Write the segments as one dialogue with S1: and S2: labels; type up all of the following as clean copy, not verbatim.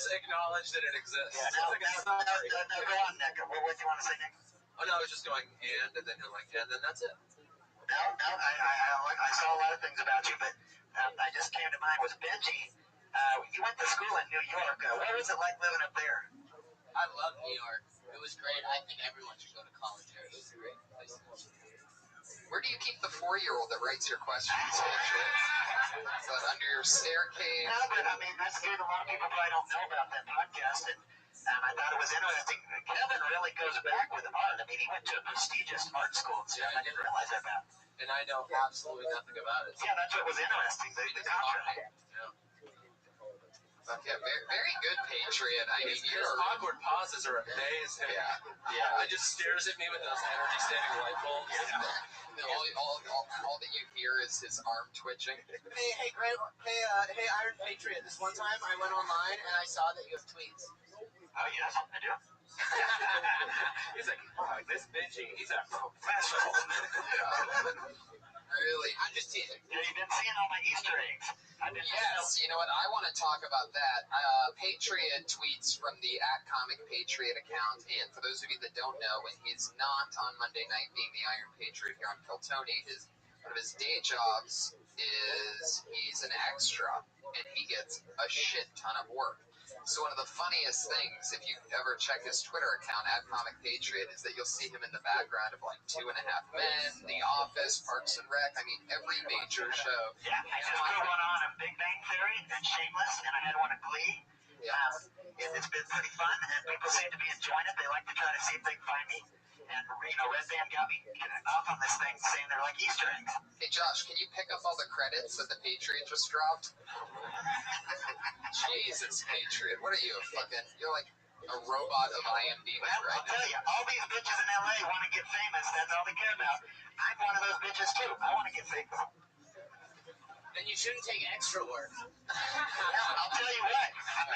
S1: just acknowledge that it exists.
S2: Yeah, no, go on, Nick. What do you want to say, Nick?
S1: Oh, no, I was just going, and then you're like, and then that's it.
S2: No, I saw a lot of things about you, but I just came to mind was Benji. You went to school in New York. What was it like living up there?
S3: I love New York. It was great. I think everyone should go to college there. It was a great place to live.
S4: Where do you keep the 4-year-old that writes your questions, actually? Is that under your staircase?
S2: No, but I mean, that's good. A lot of people probably don't know about that podcast, and I thought it was interesting. Kevin really goes back with art. I mean, he went to a prestigious art school and stuff. I didn't realize that about.
S1: And I know absolutely nothing about it.
S2: Yeah, that's what was interesting. The contract.
S4: Yeah, very good, Patriot. I mean,
S1: His awkward pauses are amazing.
S4: Yeah.
S1: He just stares at me with those energy standing light bulbs.
S4: All that you hear is his arm twitching.
S3: Hey, Grant. Hey, Iron Patriot. This one time I went online and I saw that you have tweets.
S2: Oh, yes, I do.
S1: He's like, oh, this Benji, he's a professional.
S4: Really?
S3: I'm just teasing.
S2: Yeah, you've been seeing all my Easter eggs.
S4: Yes, you know what? I want to talk about that. Patriot tweets from the @ComicPatriot account, and for those of you that don't know, when he's not on Monday night being the Iron Patriot here on Kiltony, one of his day jobs is he's an extra, and he gets a shit ton of work. So one of the funniest things, if you ever check his Twitter account @ComicPatriot, is that you'll see him in the background of like 2.5 Men, The Office, Parks and Rec. I mean, every major show.
S2: Yeah, I just put one on Big Bang Theory and Shameless, and I had one at Glee. It's been pretty fun, and people seem to be enjoying it. They like to try to see if they can find me. And, Red Band got me off on this thing saying they're like Easter eggs.
S4: Hey, Josh, can you pick up all the credits that the Patriot just dropped? Jesus, Patriot. What are you, you're like a robot of IMDb
S2: Well,
S4: right
S2: I'll tell you, all these bitches in LA want to get famous. That's all they care about. I'm one of those bitches, too. I want to get famous.
S3: Then you shouldn't take extra work.
S2: I'll tell you what. I'm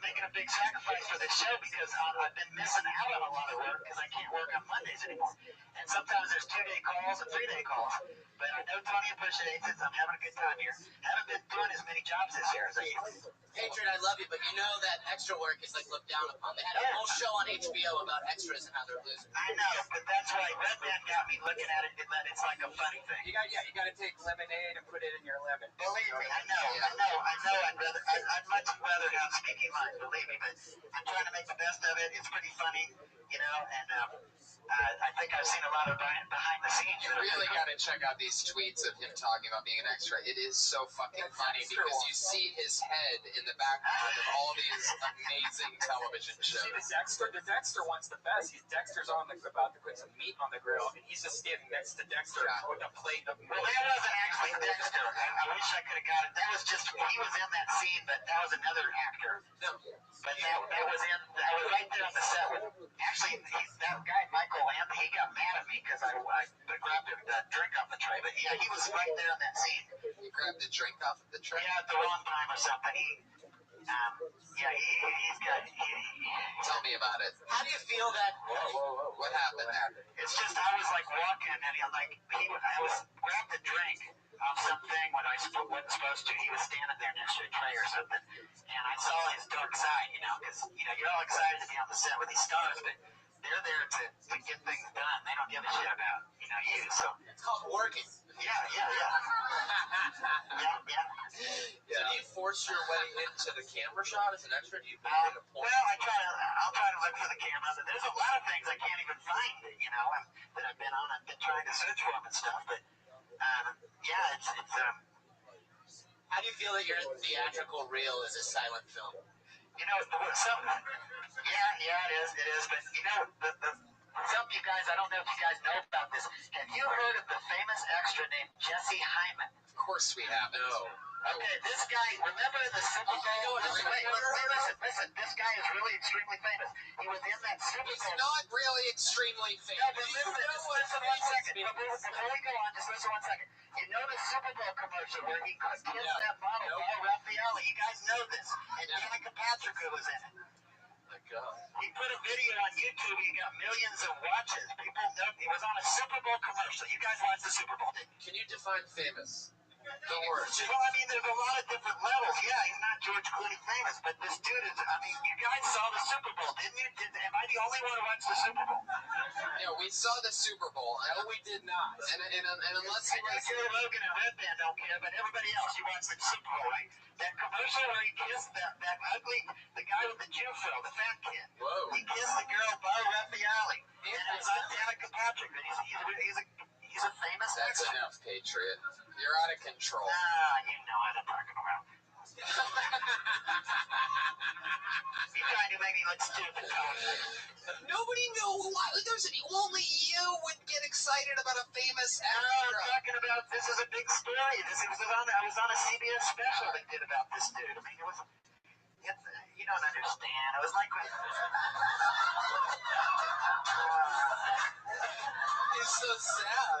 S2: making a big sacrifice for this show because I've been missing out on a lot of work because I can't work on Mondays anymore. And sometimes there's 2-day calls and 3-day calls. But I know Tony appreciates it. I'm having a good time here. Haven't been doing as many jobs this year as I used to.
S3: Patriot, I love you, but you know that extra work is like looked down upon. They had a whole show on HBO about extras and how they're losers.
S2: I know, but that's why Red Band got me looking at it and that it's like a funny thing.
S5: You got to take lemonade and put it in your lemon.
S2: Believe me, I know. I'd much rather have speaking lines, believe me, but I'm trying to make the best of it. It's pretty funny, and I think I've seen a lot of behind the scenes.
S4: You really got to check out these tweets of him talking about being an extra. It is so fucking funny because you see his head in the background of all these amazing television shows.
S5: See, the Dexter one's the best. Dexter's about to put some meat on the grill, and he's just standing next to Dexter with a plate of meat.
S2: Well, that wasn't actually Dexter. I wish I could have got it. That was just, he was in that scene, but that was another actor. No. But I was right there on the set with, actually, that guy, Michael Lamb, he got mad at me because I grabbed a drink off the tray. But yeah, he was right there in that scene.
S4: You grabbed the drink off of the tray?
S2: Yeah, at the wrong time or something. He's got.
S4: Tell me about it.
S3: How do you feel that?
S4: Whoa. What happened?
S2: It's just I was like walking and I was grabbed a drink off something when I wasn't supposed to. He was standing there next to a tray or something, and I saw his dark side, because you're all excited to be on the set with these stars, but they're there to get things done. They don't give a shit about you. So
S3: It's called working.
S2: yeah.
S1: So do you force your way into the camera shot as an extra? Do you put it in a point?
S2: Well, I'll try to look for the camera, but there's a lot of things I can't even find, that I've been on. I've been trying to search for them and stuff, but it's
S3: How do you feel that your theatrical reel is a silent film?
S2: it is, but some of you guys, I don't know if you guys know about this. Have you heard of the famous extra named Jesse Hyman?
S4: Of course we have.
S1: No.
S2: Okay, this guy, remember the Super Bowl? Listen, this guy is really extremely famous. He was in that Super Bowl.
S4: He's not really extremely
S2: No,
S4: famous.
S2: but listen 1 second. Before we go on, just listen 1 second. You know the Super Bowl commercial where he kissed that model, Raffaele? You guys know this. And Danica Patrick was in it.
S1: My God.
S2: He put a video on YouTube. He got millions of watches. People know he was on a Super Bowl commercial. You guys watched the Super Bowl, didn't you?
S1: Can you define famous? The worst.
S2: Well, I mean, there's a lot of different levels. Yeah, he's not George Clooney famous, but this dude is, I mean, you guys saw the Super Bowl, didn't you? Am I the only one who watched the Super Bowl?
S4: Yeah, we saw the Super Bowl.
S1: No, we did not.
S4: And unless
S2: I
S4: it
S2: know
S4: was...
S2: Joe Rogan and Red Band don't care, but everybody else, you watched the Super Bowl, right? That commercial where he kissed that ugly, the guy with the Jew fro, the fat kid.
S1: Whoa.
S2: He kissed the girl, Bo Rabbi. And it was on Danica Patrick. He's a famous
S4: That's
S2: actor.
S4: enough, Patriot. You're out of control.
S2: You know what I'm talking about. You trying to make me look stupid, Tom.
S4: Nobody knew why. Only you would get excited about a famous
S2: No, I'm
S4: actor.
S2: talking about this is a big story. I was on a CBS special they did about this dude. I mean, you don't understand. It was like
S4: He's so sad.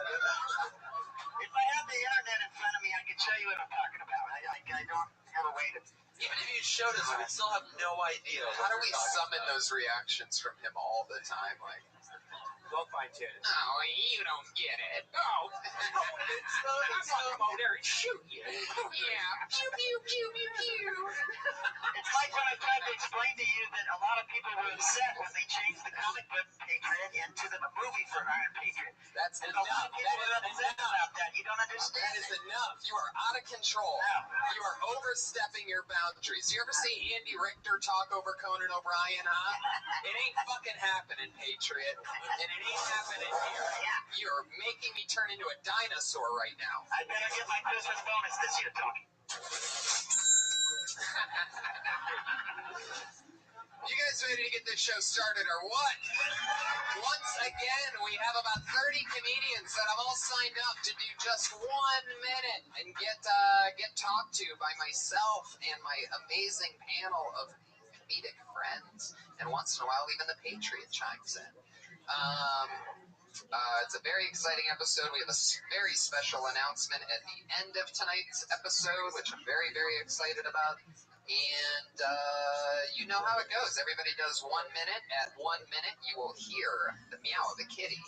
S2: if I had the internet in front of me, I could show you what I'm talking about. I don't have a way to.
S1: Even if you showed us, we'd still have no idea.
S4: How do we summon those reactions from him all the time? Like,
S1: We'll fine-tune it.
S4: oh, you don't get it. Oh,
S1: It's not
S5: Come over there and shoot you.
S4: yeah. Pew, pew, pew, pew, pew.
S2: It's like when I tried to explain to you that a lot of people were upset when they changed the comic book Patriot into the movie for Iron Patriot.
S4: That's
S2: And a lot
S4: enough.
S2: of people were upset about that. You don't
S4: That
S2: understand
S4: is
S2: it.
S4: enough. You are out of control. You are overstepping your boundaries. You ever see Andy Richter talk over Conan O'Brien, huh? It ain't fucking happening, Patriot. And it ain't happening here. You're making me turn into a dinosaur right now.
S2: I better get my Christmas bonus this year, Tony.
S4: You guys ready to get this show started or what? Once again, we have about 30 comedians that have all signed up to do just 1 minute and get talked to by myself and my amazing panel of comedic friends. And once in a while, even the Patriot chimes in. It's a very exciting episode. We have a very special announcement at the end of tonight's episode, which I'm very, very excited about. And you know how it goes. Everybody does 1 minute. At 1 minute, you will hear the meow of the kitty.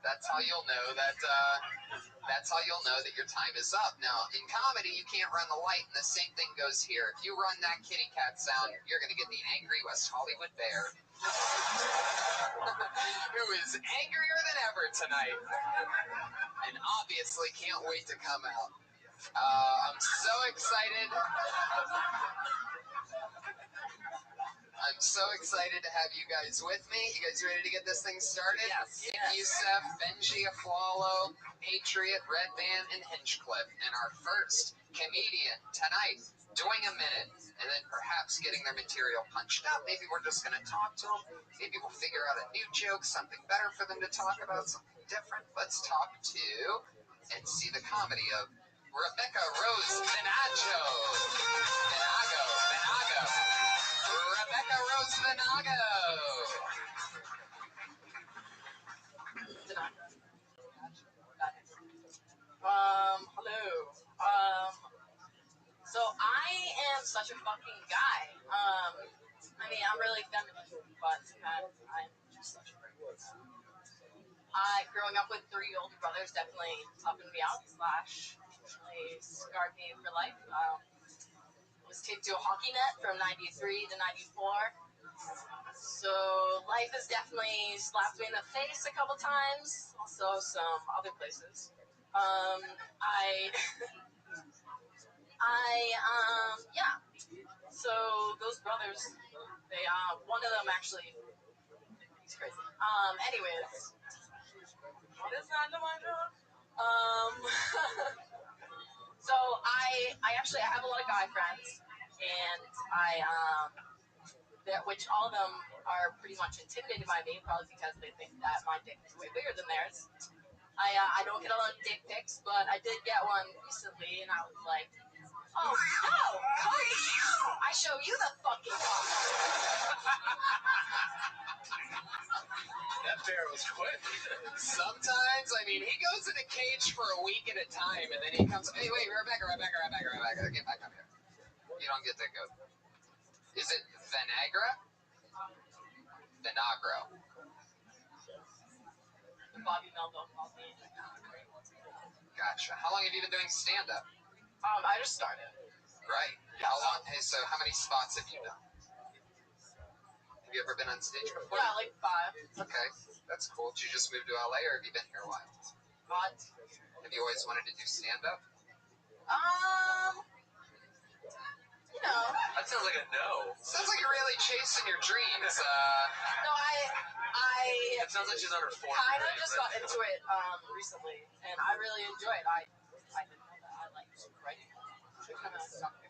S4: That's how you'll know that. That's how you'll know that your time is up. Now, in comedy, you can't run the light, and the same thing goes here. If you run that kitty cat sound, you're going to get the angry West Hollywood bear, who is angrier than ever tonight, and obviously can't wait to come out. I'm so excited. I'm so excited to have you guys with me. You guys ready to get this thing started?
S3: Yes.
S4: Yusef, Benji Aflalo, Patriot, Red Band, and Hinchcliffe. And our first comedian tonight doing a minute and then perhaps getting their material punched up. Maybe we're just going to talk to them. Maybe we'll figure out a new joke, something better for them to talk about, something different. Let's talk to and see the comedy of Rebecca Rose Venago. Rebecca Rose Venago.
S3: Hello. So I am such a fucking guy. I mean, I'm really feminine, but I'm just such a great person. Growing up with 3 older brothers definitely toughened me out, / actually scarred me for life. Was taped to a hockey net from 93 to 94. So life has definitely slapped me in the face a couple times, also some other places. Yeah. So those brothers, they, one of them actually, he's crazy. Anyways, what is that in my job? So I have a lot of guy friends, and which all of them are pretty much intimidated by me, probably because they think that my dick is way bigger than theirs. I don't get a lot of dick pics, but I did get one recently, and I was like, oh no, Coach, I show you the fucking cock.
S1: That bear was quick.
S4: Sometimes, I mean, he goes in a cage for a week at a time, and then he comes, hey, wait, Rebecca, get back up here. You don't get to go. Is it Venagra? Venagro.
S3: Bobby Melville called me
S4: Gotcha. How long have you been doing stand-up?
S3: I just started.
S4: Right. How long? Hey, so how many spots have you done? Have you ever been on stage before?
S3: Yeah, like 5.
S4: Okay, that's cool. Did you just move to LA, or have you been here a while?
S3: What?
S4: Have you always wanted to do stand-up?
S3: You know.
S1: That sounds like a no.
S4: Sounds like you're really chasing your dreams.
S3: No, I
S1: It sounds like she's on her fourth
S3: kind of
S1: grade,
S3: just
S1: right?
S3: got into it recently, and I really enjoy it. I didn't know that I liked writing. It kind of got me.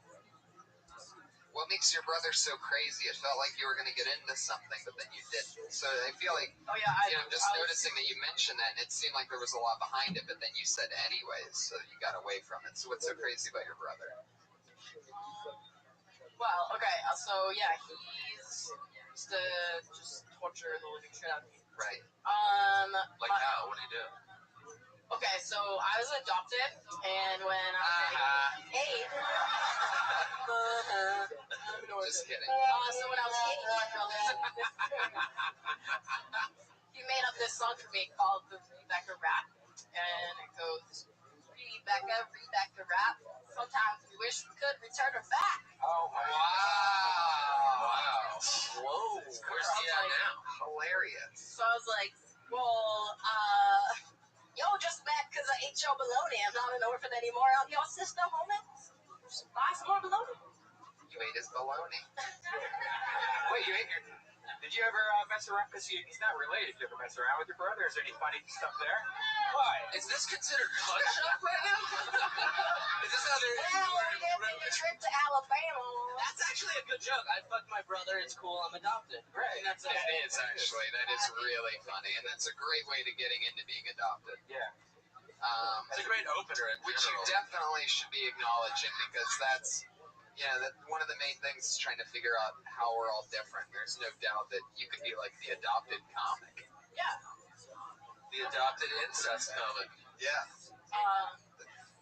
S4: What makes your brother so crazy? It felt like you were going to get into something, but then you didn't. So I feel like,
S3: Oh yeah,
S4: I'm just noticing that you mentioned that, and it seemed like there was a lot behind it, but then you said anyways, so you got away from it. So what's so crazy about your brother?
S3: Well, okay, so yeah, he used to just torture the living shit out of me.
S4: Right.
S1: Like how? What do you do?
S3: Okay, so I was adopted, and when I was like 8,
S4: Just kidding.
S3: so when I was 8, he made up this song for me called the Rebecca Rap, and it goes, Rebecca Rap. Sometimes we wish we could return her back.
S5: Oh my
S4: Wow.
S1: Whoa. Where's he at now?
S4: Hilarious.
S3: So I was like, well, yo, just mad because I ate your bologna. I'm not an orphan anymore. I'm your sister, homie. Buy some more bologna.
S4: You ate his baloney.
S5: Wait, you ate your... Did you ever mess around? Because he's not related. Did you ever mess around with your brother? Is there any funny stuff there? Why?
S1: Is this considered punch up right now? Is this how they're...
S3: Well, we're getting a trip to Alabama.
S1: That's actually a good joke. I fucked my brother. It's cool. I'm adopted.
S5: Right.
S1: And that's
S4: It is, actually. That is really funny, and that's a great way to getting into being adopted.
S5: Yeah.
S1: It's a great opener in
S4: Which you
S1: general.
S4: definitely should be acknowledging, because that's, that one of the main things is trying to figure out how we're all different. There's no doubt that you could be like the adopted comic.
S3: Yeah.
S1: The adopted incest comic.
S4: Yeah.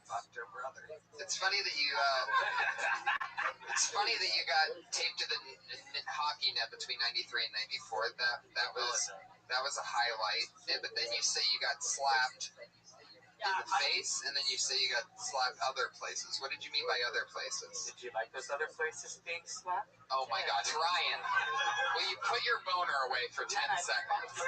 S2: Fucked her brother.
S4: It's funny that you got taped to the hockey net between '93 and '94. That was a highlight. But then you say you got slapped in the face, and then you say you got slapped other places. What did you mean by other places?
S5: Did you like those other places being slapped?
S4: Oh my God, Ryan! Will you put your boner away for 10 seconds?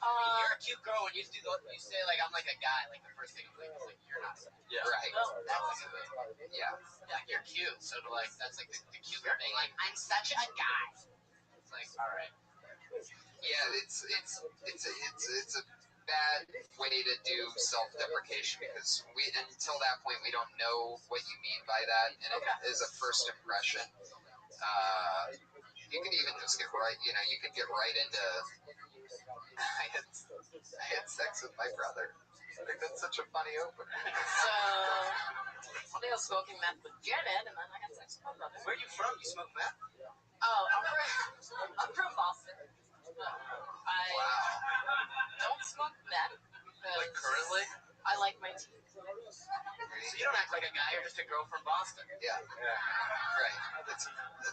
S1: You're a cute girl when you do you say like I'm like a guy, like the first thing you think is like you're not. Yeah.
S4: Right.
S3: That's
S4: Yeah.
S1: Like you're cute, so to like that's like the cute thing. Like I'm such a guy. It's like all right.
S4: Yeah, it's a bad way to do self-deprecation, because until that point we don't know what you mean by that, and it is a first impression. You could even just get right, you could get right into. I had sex with my brother. I think that's such a funny opener.
S3: So, one day I was smoking meth with Janet, and then I had sex with my brother.
S1: Where are you from? You smoke meth?
S3: Oh, I'm from Boston. I don't smoke meth because
S1: Like currently?
S3: I like my teeth.
S1: So you don't act like a guy. You're just a girl from Boston.
S4: Yeah. Right. That's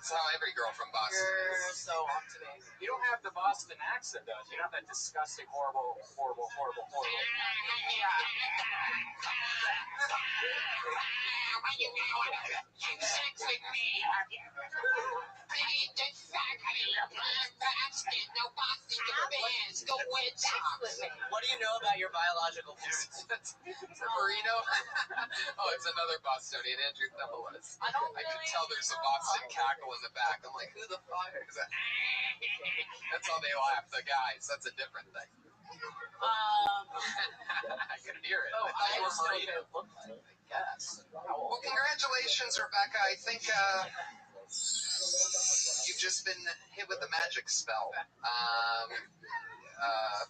S4: how every girl from Boston
S3: You're
S4: is.
S3: so on to me.
S5: You don't have the Boston accent, though. You don't have that disgusting, horrible.
S1: What do you know about your biological parents?
S4: Marino? Oh, it's another Bostonian, Andrew Thumbelis.
S3: I don't
S4: I
S3: really
S4: can tell there's a Boston cackle in the back. I'm like, who the fuck is that? That's how they laugh, the guys. That's a different thing. I can hear it.
S3: Oh,
S4: I thought
S3: I
S4: you were
S3: just know what
S4: Marino.
S3: it looked like, I guess.
S4: Well, congratulations, Rebecca. I think you've just been hit with the magic spell.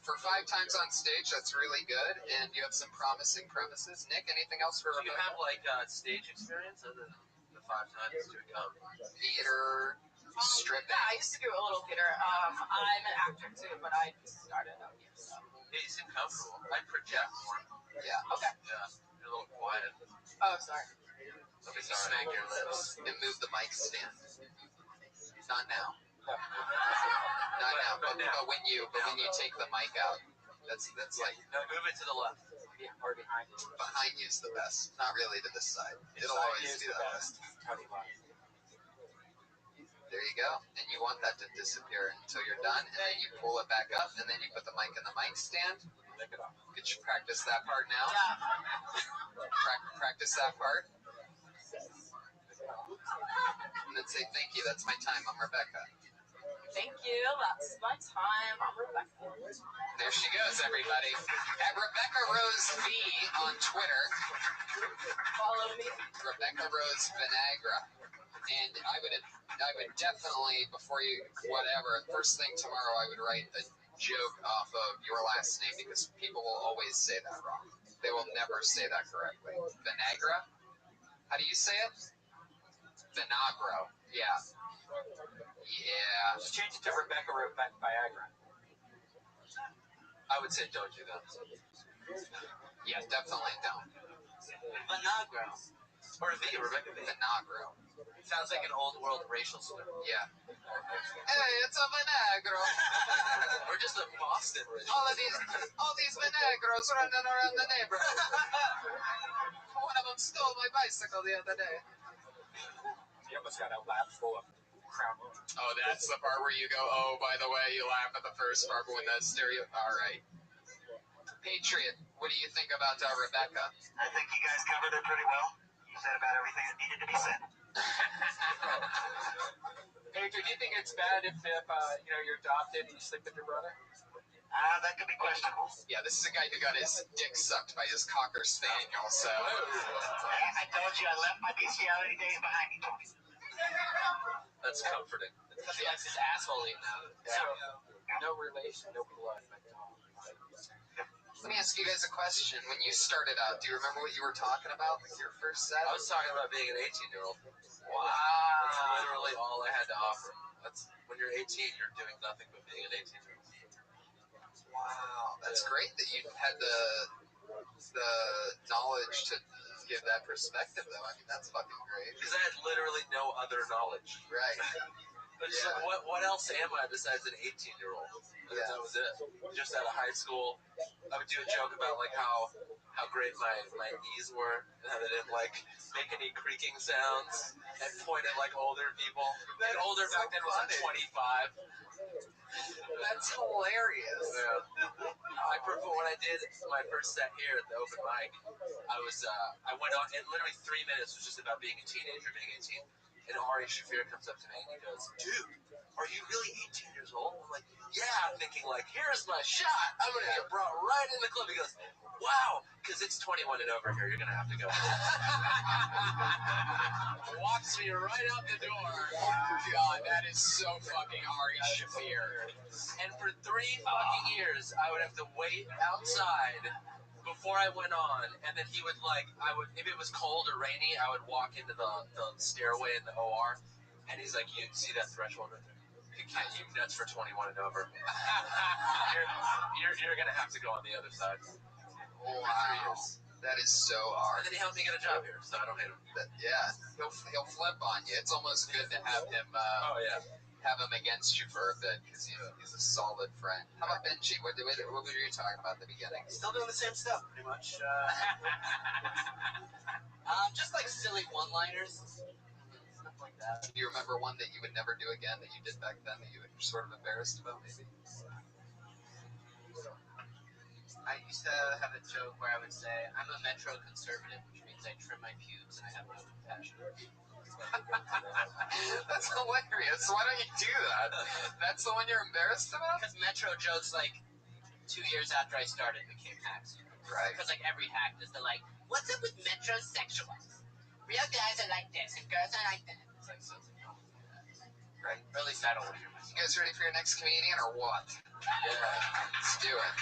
S4: For 5 times on stage, that's really good, and you have some promising premises. Nick, anything else for
S1: Do you
S4: Rebecca?
S1: have like stage experience other than the 5 times to come?
S4: Theater, stripping.
S3: Yeah, I used to do a little theater. I'm an actor too, but I just started out here. So.
S1: Yeah, you seem comfortable. I project more.
S4: Yeah.
S3: Okay.
S1: Yeah, you're a little quiet.
S3: Oh, sorry.
S1: Let me smack your lips.
S4: And move the mic stand. Not now.
S5: No.
S4: Not now. But
S1: now.
S4: when you take the mic out, that's like.
S1: No, move it to the left.
S5: or behind you?
S4: Behind you is the best. Not really to this side. It'll
S5: Inside
S4: always
S5: you is
S4: be
S5: the
S4: that
S5: best. How do you like?
S4: There you go. And you want that to disappear until you're done, and then you pull it back up, and then you put the mic in the mic stand.
S5: Lick it off.
S4: Could you practice that part now?
S3: Yeah.
S4: Practice that part. And then say, thank you, that's my time, I'm Rebecca.
S3: Thank you. That's my time. I'm Rebecca.
S4: There she goes, everybody. At Rebecca Rose V on Twitter.
S3: Follow me.
S4: Rebecca Rose Vinagra. And I would definitely, before you, whatever, first thing tomorrow, I would write a joke off of your last name because people will always say that wrong. They will never say that correctly. Vinagra? How do you say it? Vinagro. Yeah. Yeah.
S5: Just change it to Rebecca Viagra.
S1: I would say don't do that.
S4: Yeah, definitely don't.
S1: Vinagro. Or V, Rebecca V.
S4: Vinagro.
S1: Sounds like an old world racial slur.
S4: Yeah. Hey, it's a Vinagro.
S1: Or just a Boston racial
S4: All these Vinagros running around the neighborhood. One of them stole my bicycle the other day.
S5: You almost got a lap full of Crown Royal.
S4: Oh, that's the part where you go, oh, by the way, you laugh at the first part, but when the stereo... All right. Patriot, what do you think about Rebecca?
S2: I think you guys covered it pretty well. You said about everything that needed to be said.
S5: Patriot, do you think it's bad if you're adopted and you sleep with your brother?
S2: That could be questionable.
S4: Yeah, this is a guy who got his dick sucked by his Cocker Spaniel, so...
S2: I told you I left my bestiality days behind me, Tony.
S1: That's comforting.
S3: Because he likes his asshole eaten out.
S5: So, no relation, no blood, but
S4: Let me ask you guys a question. When you started out, do you remember what you were talking about with your first set?
S1: I was talking about being an 18-year-old.
S4: Wow.
S1: That's literally all I had to offer. That's when you're 18, you're doing nothing but being an 18-year-old.
S4: Wow, that's great that you had the knowledge to give that perspective, though. I mean, that's fucking great.
S1: Because I had literally no other knowledge.
S4: Right.
S1: But it's like, what else am I besides an 18-year-old?
S4: Yeah.
S1: That was it. Just out of high school, I would do a joke about like how great my knees were and how they didn't like make any creaking sounds and point at like older people. And older back then was like 25.
S4: That's hilarious.
S1: Yeah. When I did my first set here at the open mic, I went on, and literally 3 minutes was just about being a teenager, being 18. And Ari Shafir comes up to me and he goes, "Dude, are you really 18 years old?" I'm like, "Yeah," thinking like, "Here's my shot. I'm gonna get brought right in the club." He goes, "Wow, because it's 21 and over here. You're gonna have to go."
S4: Walks me right out the door. God, that is so fucking Ari Shafir.
S1: And for 3 fucking years, I would have to wait outside before I went on, and then he would if it was cold or rainy, I would walk into the stairway in the OR, and he's like, "You see that threshold right there? That's for 21 and over. you're gonna have to go on the other side."
S4: Wow.
S1: For 3 years.
S4: That is so
S1: And
S4: hard.
S1: then he helped me get a job here, so I don't hate him.
S4: Yeah, he'll flip on you. It's almost good to have him have him against you for a bit because he's a solid friend. How about Benji? What were you talking about at the beginning?
S6: Still doing the same stuff, pretty much. Just like silly one-liners, stuff like that.
S4: Do you remember one that you would never do again that you did back then that you were sort of embarrassed about, maybe?
S6: I used to have a joke where I would say, "I'm a metro conservative," which means I trim my pubes and I have no compassion.
S4: That's hilarious. Why don't you do that? That's the one you're embarrassed about?
S6: Because metro jokes, like, 2 years after I started, became hacks.
S4: Right.
S6: Because, like, every hack is like, "What's up with metrosexuals? Real guys are like this and girls are like that." It's like, so,
S4: Right.
S6: or at least I don't want to hear myself.
S4: You guys ready for your next comedian or what?
S1: Yeah.
S4: Let's do it.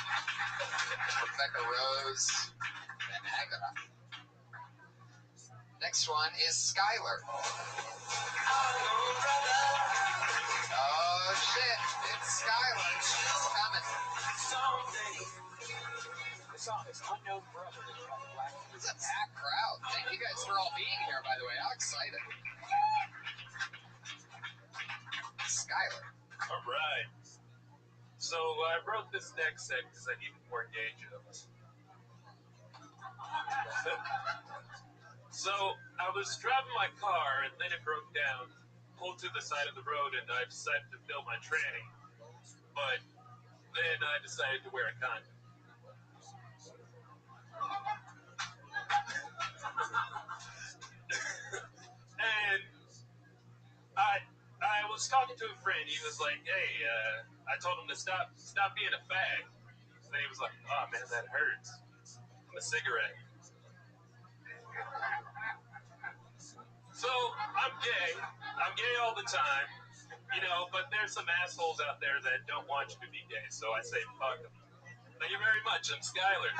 S4: Rebecca Rose. Next one is Skylar. Oh shit, it's Skylar. She's coming.
S5: The song is Unknown Brother.
S4: It's a packed crowd. Thank you guys for all being here, by the way. How excited. Skylar.
S7: All right. So I wrote this next set because I needed more gauge of it. So I was driving my car and then it broke down, pulled to the side of the road, and I decided to fill my tranny. But then I decided to wear a condom. And I was talking to a friend. He was like, "Hey, I told him to stop being a fag." And he was like, "Oh man, that hurts. I'm a cigarette." So I'm gay. I'm gay all the time, but there's some assholes out there that don't want you to be gay. So I say, fuck them. Thank you very much. I'm Skyler.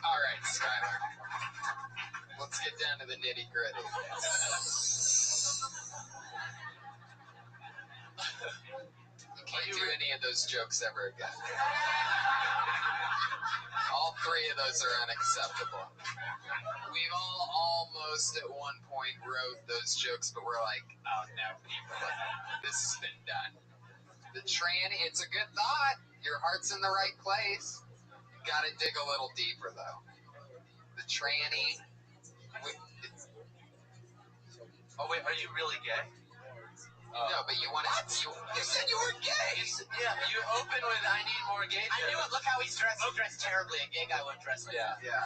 S4: All right, Skyler. Let's get down to the nitty gritty. You can't do any of those jokes ever again. All three of those are unacceptable. We've all almost at one point wrote those jokes, but we're like, oh no, people, this has been done. The tranny, it's a good thought. Your heart's in the right place. Gotta dig a little deeper though. The tranny.
S1: Oh wait, are you really gay?
S4: No, but you want to. You said you were gay.
S1: Yeah, you open with "I need more gay."
S2: I knew it. Look how he's dressed. He's dressed terribly. A gay guy wouldn't dress like that.
S4: Yeah.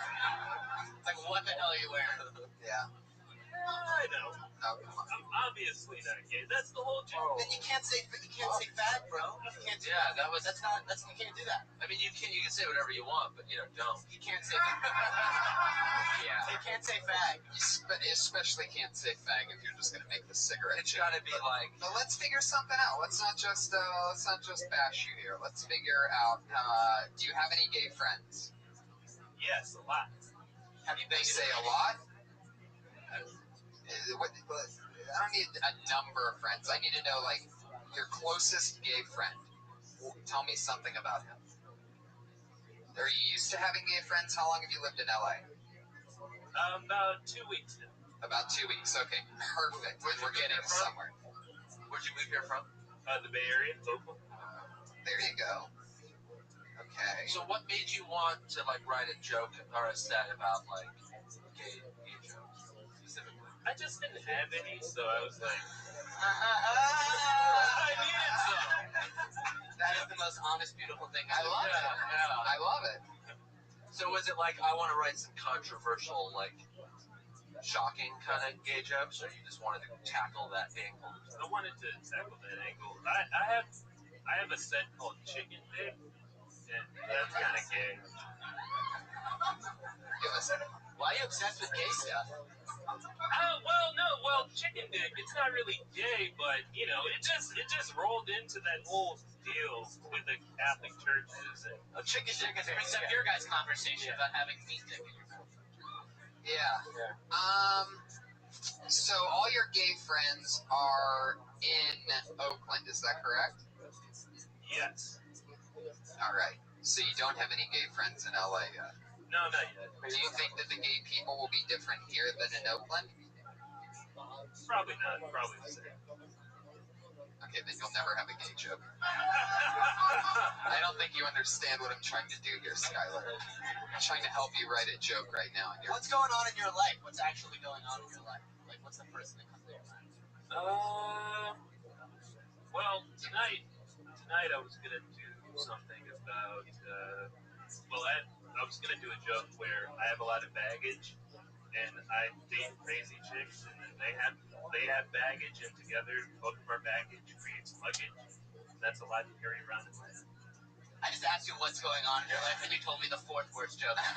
S2: It's like, what the hell are you wearing?
S4: Yeah.
S7: I know.
S4: Oh, come on.
S7: I'm obviously not gay. That's the whole joke.
S2: Then you can't say fag, bro. You can't do
S1: Yeah,
S2: that.
S1: that was.
S2: You can't do that.
S1: I mean, you can say whatever you want, but don't.
S2: You can't say.
S4: Yeah.
S2: You can't say fag.
S4: You especially can't say fag if you're just gonna make the cigarette.
S1: It's gotta be like.
S4: But let's figure something out. Let's not just bash you here. Let's figure out. Do you have any gay friends?
S7: Yes, a lot.
S2: Have you
S4: They
S2: banged
S4: say a lot. I don't need a number of friends. I need to know like your closest gay friend. Tell me something about him. Are you used to having gay friends? How long have you lived in LA?
S7: About 2 weeks now.
S4: About 2 weeks. Okay, perfect. We're getting somewhere.
S1: Where'd you move here from?
S7: The Bay Area, Oakland.
S4: There you go. Okay.
S1: So what made you want to write a joke or a set about gay jokes specifically?
S7: I just didn't have any, so I was like,
S2: I
S7: needed some.
S2: That is the most honest, beautiful thing.
S4: I love it.
S1: Yeah.
S4: I love it.
S1: So was it I want to write some controversial, shocking kind of gay jokes, or you just wanted to tackle that angle?
S7: I wanted to tackle that angle. I have a set called Chicken Dick, and that's kind of gay.
S2: Why are you obsessed with gay stuff?
S7: Well, Chicken Dick, it's not really gay, but it just rolled into that whole deal with the Catholic churches and
S2: Chicken dick brings up your guys' conversation about having meat dick in your mouth.
S4: Yeah. So all your gay friends are in Oakland, is that correct?
S7: yes.
S4: All right. So you don't have any gay friends in LA yet?
S7: No, not yet.
S4: Do you think that the gay people will be different here than in Oakland?
S7: Probably not. Probably the same.
S4: Okay, then you'll never have a gay joke. I don't think you understand what I'm trying to do here, Skylar. I'm trying to help you write a joke right now. And
S2: What's going on in your life? What's actually going on in your life? What's the person that comes to your mind?
S7: Well, tonight I was gonna do something about. I was gonna do a joke where I have a lot of baggage, and I date crazy chicks, and then they have baggage, and together both of our baggage creates luggage. That's a lot to carry around in my head.
S2: I just asked you what's going on in your life, and you told me the fourth worst joke.
S1: But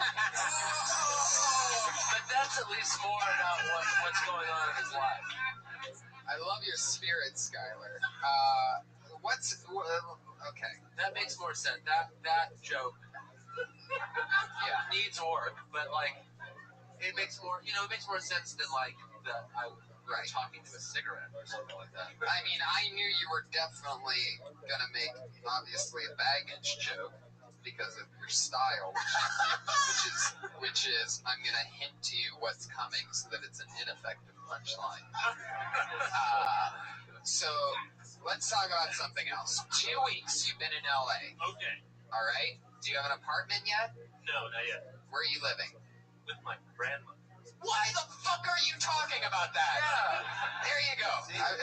S1: that's at least more about what's going on in his life.
S4: I love your spirit, Skylar. Okay.
S1: That makes more sense. That joke needs work, but it makes more sense than talking to a cigarette or something like that.
S4: I mean, I knew you were definitely gonna make obviously a baggage joke because of your style, which is I'm gonna hint to you what's coming so that it's an ineffective punchline. So let's talk about something else. 2 weeks you've been in LA.
S7: Okay.
S4: All right. Do you have an apartment yet?
S7: No, not yet.
S4: Where are you living?
S7: With my grandmother.
S4: Why the fuck are you talking about that?
S1: Yeah.
S4: There you go.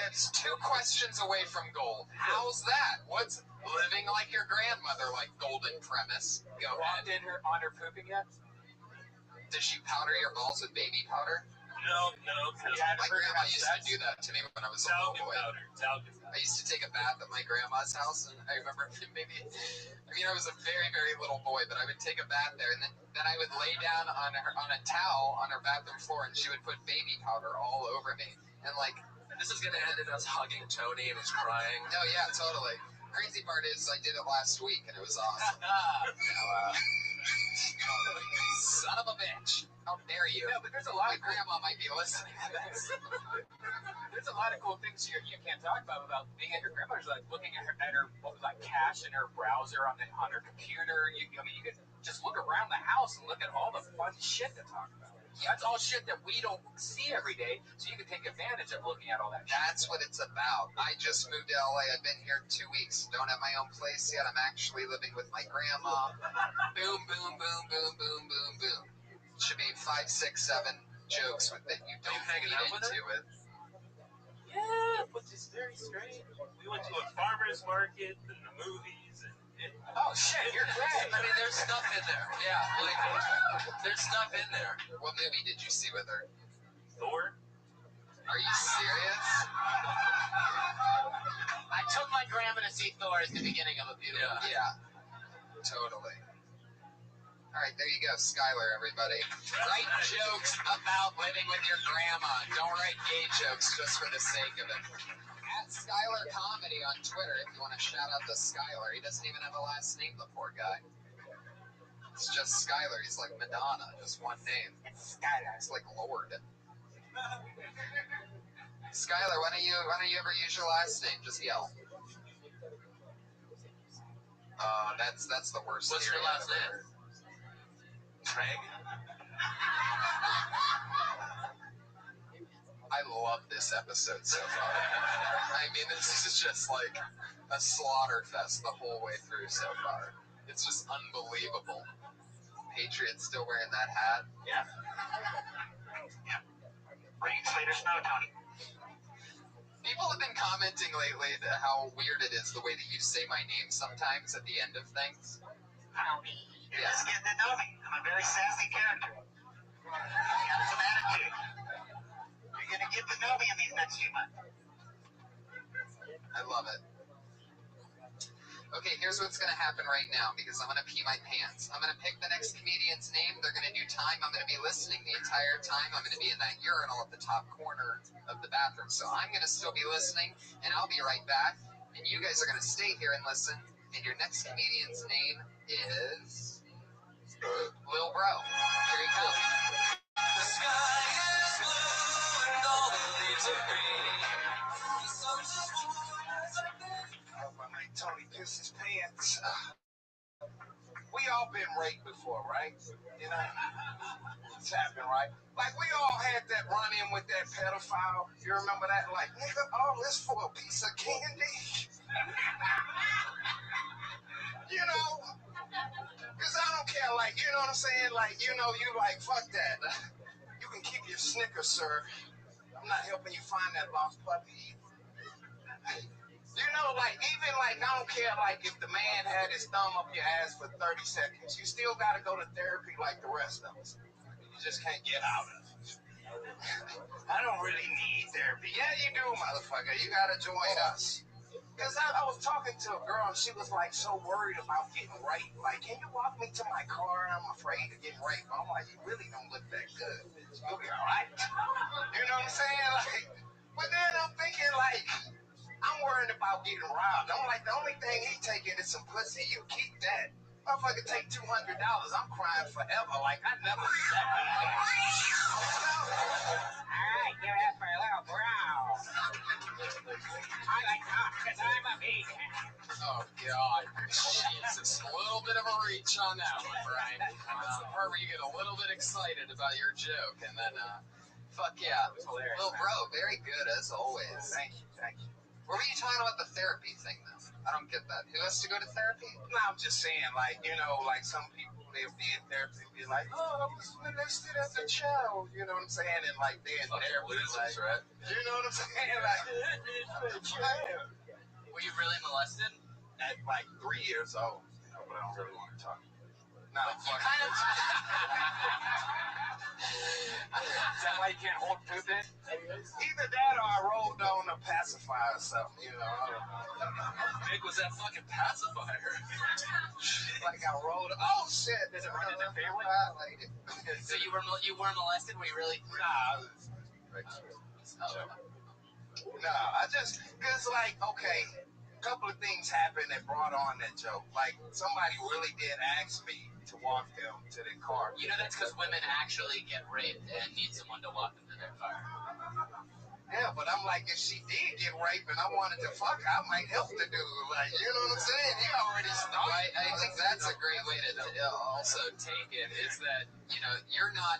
S4: It's 2 questions away from gold. How's that? What's living like your grandmother, like golden premise? Go
S5: Walked
S4: ahead.
S5: in her on her pooping yet?
S4: Does she powder your balls with baby powder?
S7: No.
S5: Yeah,
S4: My grandma used to do that to me when I was a little
S7: Talcum
S4: boy.
S7: powder. Talcum powder.
S4: I used to take a bath at my grandma's house, and I remember I was a very, very little boy, but I would take a bath there, and then I would lay down on a towel on her bathroom floor, and she would put baby powder all over me. And like,
S1: This is gonna end in us hugging Tony and he's crying.
S4: no, yeah, totally. Crazy part is I did it last week, and it was awesome. Son of a bitch. How dare you?
S5: No, but there's a lot
S4: My
S5: of
S4: grandma might be listening to this.
S5: there's a lot of cool things you can't talk about being at your grandmother's, like looking at her like cache in her browser on her computer. You can just look around the house and look at all the fun shit to talk about. That's all shit that we don't see every day, so you can take advantage of looking at all that shit.
S4: That's what it's about. I just moved to LA. I've been here 2 weeks. Don't have my own place yet. I'm actually living with my grandma. Boom, boom, boom, boom, boom, boom, boom. Should be 5, 6, 7 jokes that you don't
S1: hanging
S4: feed
S1: out with
S4: into
S1: her?
S4: it.
S7: Yeah, which is very strange. We went to a farmer's market and the movies and
S5: Oh shit, you're great.
S1: I mean, there's stuff in there. Yeah, like, there's stuff in there.
S4: What movie did you see with her?
S7: Thor.
S4: Are you serious?
S6: I took my grandma to see Thor at the beginning of a beautiful.
S1: Yeah.
S4: Yeah, totally. All right, there you go, Skylar, everybody. Write jokes about living with your grandma. Don't write gay jokes just for the sake of it. At Skylar Comedy on Twitter, if you want to shout out to Skylar. He doesn't even have a last name, the poor guy. It's just Skylar. He's like Madonna, just one name.
S5: It's Skylar.
S4: It's like Lord. Skylar, why don't you ever use your last name? Just yell. That's the worst.
S1: What's your last name? Craig?
S4: I love this episode so far. I mean, this is just like a slaughter fest the whole way through so far. It's just unbelievable. Patriot's still wearing that hat.
S5: Yeah.
S2: Rain, sleet, or snow, Tony.
S4: People have been commenting lately how weird it is the way that you say my name sometimes at the end of things.
S2: Tony. You're
S4: Yeah.
S2: just getting to know me. I'm a very sassy character. I got some attitude. You're going to get to know me in these next few months.
S4: I love it. Okay, here's what's going to happen right now because I'm going to pee my pants. I'm going to pick the next comedian's name. They're going to do time. I'm going to be listening the entire time. I'm going to be in that urinal at the top corner of the bathroom. So I'm going to still be listening, and I'll be right back. And you guys are going to stay here and listen. And your next comedian's name is Lil Bro. Here he comes.
S1: The sky is blue and all the leaves are green. The sun's as warm as a baby.
S8: Oh, my man, Tony pissed his pants. We all been raped before, right? You know, it's happened, right? Like, we all had that run-in with that pedophile. You remember that? Like, nigga, all this for a piece of candy? You know? Because I don't care, like, you know what I'm saying? Like, you know, you like, fuck that. You can keep your Snickers, sir. I'm not helping you find that lost puppy. You know, like, even, like, I don't care, like, if the man had his thumb up your ass for 30 seconds. You still got to go to therapy like the rest of us. You just can't get out of it. I don't really need therapy. Yeah, you do, motherfucker. You got to join us. Because I was talking to a girl, and she was, like, so worried about getting raped. Like, can you walk me to my car? I'm afraid of getting raped. I'm like, you really don't look that good. You'll be all right. You know what I'm saying? Like, but then I'm thinking, like, I'm worried about getting robbed. I'm like, the only thing he taking is some pussy. You keep that. Motherfucker take $200. I'm crying forever. Like, I never did that.
S5: Alright, give it for a little brow. I like cock because I'm a vegan.
S4: Oh, God. Jesus. A little bit of a reach on that one, Brian. Part where you get a little bit excited about your joke, and then, fuck yeah.
S5: It was hilarious.
S4: Lil Bro, very good as always.
S8: Thank you, thank you.
S4: What were you talking about the therapy thing, though? I don't get that. Who has to go to therapy?
S8: No, I'm just saying, like, you know, like some people, they'll be in therapy and be like, oh, I was molested as a child, you know what I'm saying? And, like, they're in therapy,
S1: Losers,
S8: like,
S1: right?
S8: you know what I'm saying? Like,
S6: Were you really molested?
S8: at, like, 3 years old, you know, but I don't really want to talk. No,
S6: You kind of.
S5: Is that why you can't hold poop in?
S8: either that or I rolled on a pacifier or something, you know. I don't know.
S1: How big was that fucking pacifier?
S8: Like I rolled. Oh shit!
S5: Does it run in the family?
S6: So you were molested? Were you really?
S8: Nah, I just cause like okay, a couple of things happened that brought on that joke. Like somebody really did ask me to walk them to their car.
S6: You know that's because women actually get raped and need someone to walk them to their car.
S8: Yeah, but I'm like, if she did get raped and I wanted to fuck her, I might help the dude. Like, you know what I'm saying? He already started.
S4: I think that's a great way to also take it, is that, you know, you're not,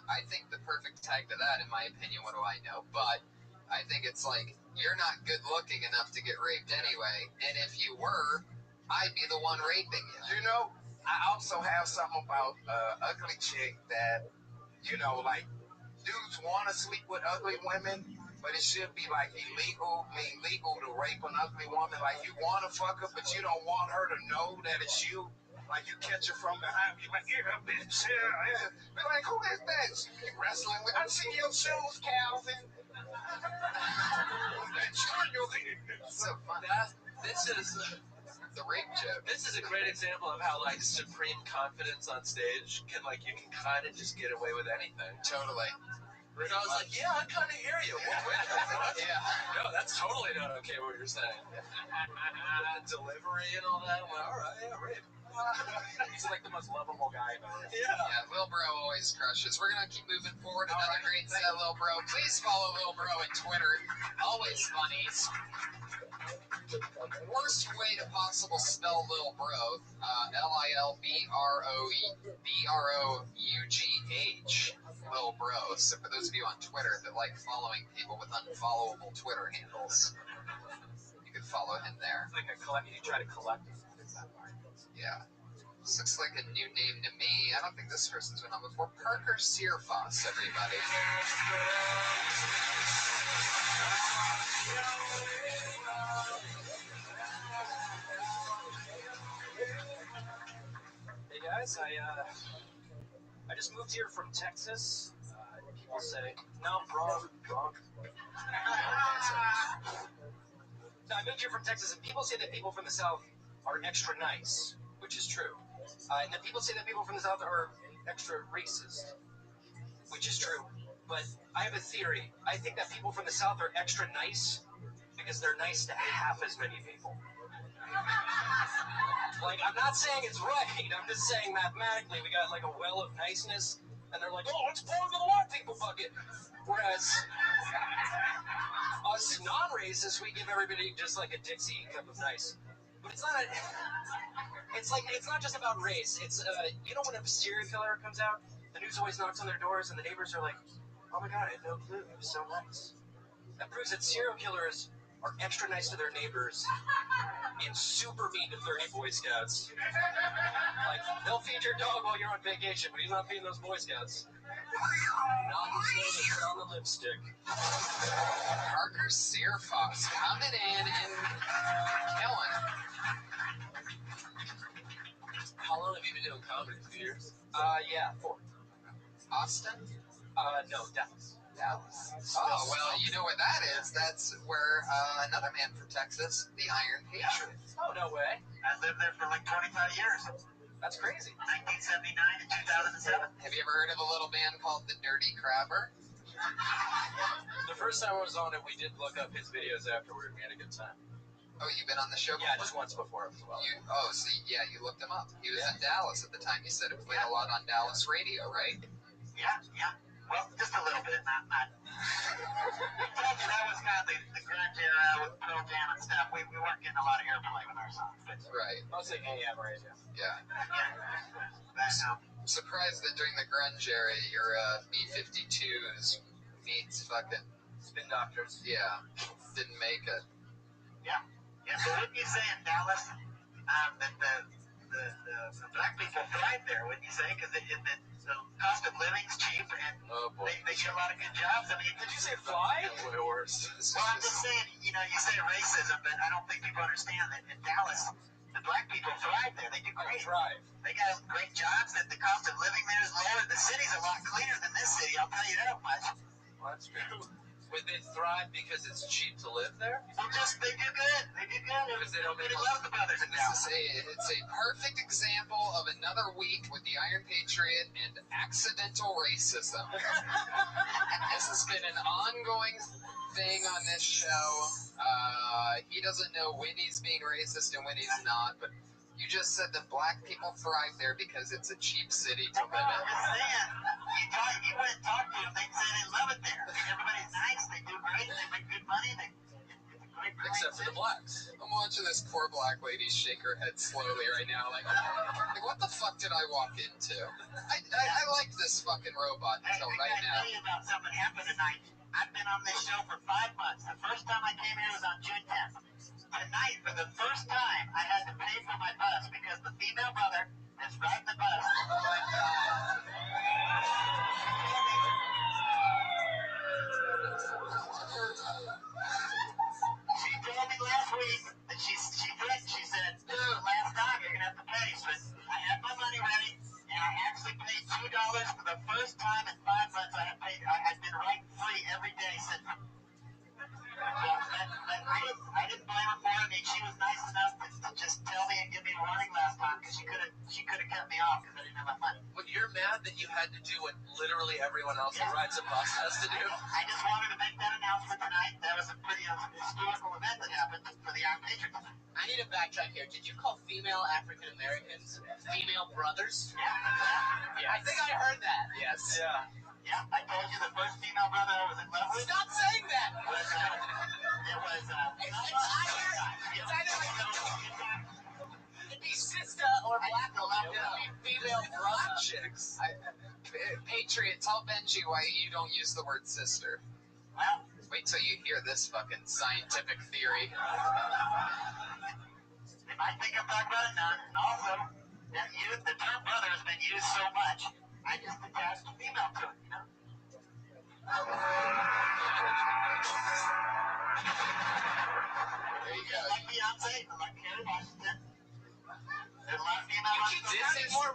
S4: I think the perfect tag to that, in my opinion, what do I know? But I think it's like, you're not good looking enough to get raped anyway, and if you were, I'd be the one raping you.
S8: You know, I also have something about ugly chick that, you know, like, dudes want to sleep with ugly women, but it should be like illegal to rape an ugly woman. Like you want to fuck her, but you don't want her to know that it's you. Like you catch her from behind, you like, yeah, bitch, yeah. Be like, who is that? She be wrestling with. I see your shoes, Calvin.
S4: So fun.
S1: This is
S4: The rape joke.
S1: this is a great example of how like supreme confidence on stage can like you can kind of just get away with anything.
S4: Totally.
S1: And I was like, yeah, I kind of hear you. What?
S4: Yeah.
S1: No, that's totally not okay what you're saying. Delivery and all that. I'm like, all right, yeah, rape.
S5: He's like the most lovable guy in the room.
S1: Yeah.
S4: Yeah, Lil Bro always crushes. We're gonna keep moving forward. Another great set, Lil Bro. Please follow Lil Bro on Twitter. Always funny. Worst way to possible spell Lil Bro. LILBROUGH. Lil Bro. So for those of you on Twitter that like following people with unfollowable Twitter handles, you can follow him there.
S5: Like you try to collect it.
S4: Yeah. This looks like a new name to me. I don't think this person's been on before. Parker Searfoss, everybody.
S5: Hey guys, I just moved here from Texas. People say, no, wrong. No, I moved here from Texas, and people say that people from the South are extra nice, which is true. And then people say that people from the South are extra racist, which is true. But I have a theory. I think that people from the South are extra nice because they're nice to half as many people. Like, I'm not saying it's right. I'm just saying mathematically we got like a well of niceness, and they're like, oh, let's pour into the white people bucket. Whereas us non-racists, we give everybody just like a Dixie cup of nice. But it's not. It's not just about race. It's you know when a serial killer comes out, the news always knocks on their doors, and the neighbors are like, oh my god, I had no clue. He was so nice. That proves that serial killers are extra nice to their neighbors and super mean to 30 Boy Scouts. Like, they'll feed your dog while you're on vacation, but he's not feeding those Boy Scouts. Not until they put on the lipstick.
S4: Parker Searfoss coming in and killing it.
S1: How long have you been doing comedy? 2 years?
S5: Yeah, 4.
S4: Austin?
S5: No, Dallas.
S4: Dallas. Oh, well, you know where that is. That's where another man from Texas, the Iron Patriot.
S5: Oh, no way.
S2: I lived there for like 25 years.
S5: That's crazy.
S2: 1979 to 2007.
S4: Have you ever heard of a little band called the Dirty Crabber?
S1: The first time I was on it, we did look up his videos afterward. We had a good time.
S4: Oh, you've been on the show
S1: Yeah,
S4: before?
S1: just once before as well.
S4: You looked him up. He was in Dallas at the time. You said it played a lot on Dallas radio, right?
S2: Yeah. Well, just a little bit, not. That was kind of the grunge era with Pearl Jam and stuff. We weren't getting a lot of airplay with our songs, but
S4: Right.
S5: Mostly AM radio.
S4: Yeah.
S2: But,
S4: I'm surprised that during the grunge era, your B-52s meets fucking
S1: Spin Doctors.
S4: yeah didn't make it.
S2: Yeah. So wouldn't you say in Dallas that the black people thrive there? Wouldn't you say? Because the cost of living's cheap and they get a lot of good jobs. I mean,
S5: Did you say fly?
S1: Way worse.
S2: well, I'm just saying, you say racism, but I don't think people understand that in Dallas, the black people thrive there. They do great.
S5: Thrive.
S2: They got great jobs, and the cost of living there is lower. The city's a lot cleaner than this city, I'll tell you that much.
S1: Well, that's true. Would they thrive because it's cheap to live there?
S2: Well, they do good. They do good.
S1: Because they don't make
S2: Everybody loves the brothers in Dallas.
S4: It's a perfect example of another week with the Iron Patriot and accidental racism. This has been an ongoing thing on this show. He doesn't know when he's being racist and when he's not, but you just said that black people thrive there because it's a cheap city to live in.
S2: I'm just saying, you went and talked to them, they'd say they love it there. I mean, everybody's nice, they do great, they make good money, it's a great
S1: Except for the blacks.
S4: I'm watching this poor black lady shake her head slowly right now, like what the fuck did I walk into? I like this fucking robot until right now.
S2: I gotta tell you about something that happened tonight. I've been on this show for 5 months. The first time I came here was on June 10th. Tonight, for the first time, I had to pay for my bus because the female brother that's riding the bus. She told me last week that she said, dude, last time you're gonna have to pay. So I had my money ready, and I actually paid $2 for the first time in 5 months. I've been riding free every day since. I didn't blame her for it. I mean, she was nice enough to just tell me and give me a warning last time because she could have cut me off because I didn't have my money.
S1: But you're mad that you had to do what literally everyone else who rides a bus has to do?
S2: I just wanted to make that announcement tonight. That was a pretty historical event that happened for the Iron Patriot tonight.
S6: I need to backtrack here. Did you call female African Americans female brothers?
S2: Yeah.
S6: I think I heard that.
S4: Yes.
S2: Yeah, I told you the first female brother I was in love with.
S6: Stop saying that. It'd be sister or black or female brother.
S1: Chicks.
S4: Patriot, tell Benji why you don't use the word sister.
S2: Well,
S4: Wait till you hear this fucking scientific theory.
S2: they might think I'm talking about it now. And also, the term brother has been used so much, I just attached a female to it,
S4: There you go.
S2: Like Beyonce, like Kerry Washington. There's a lot of female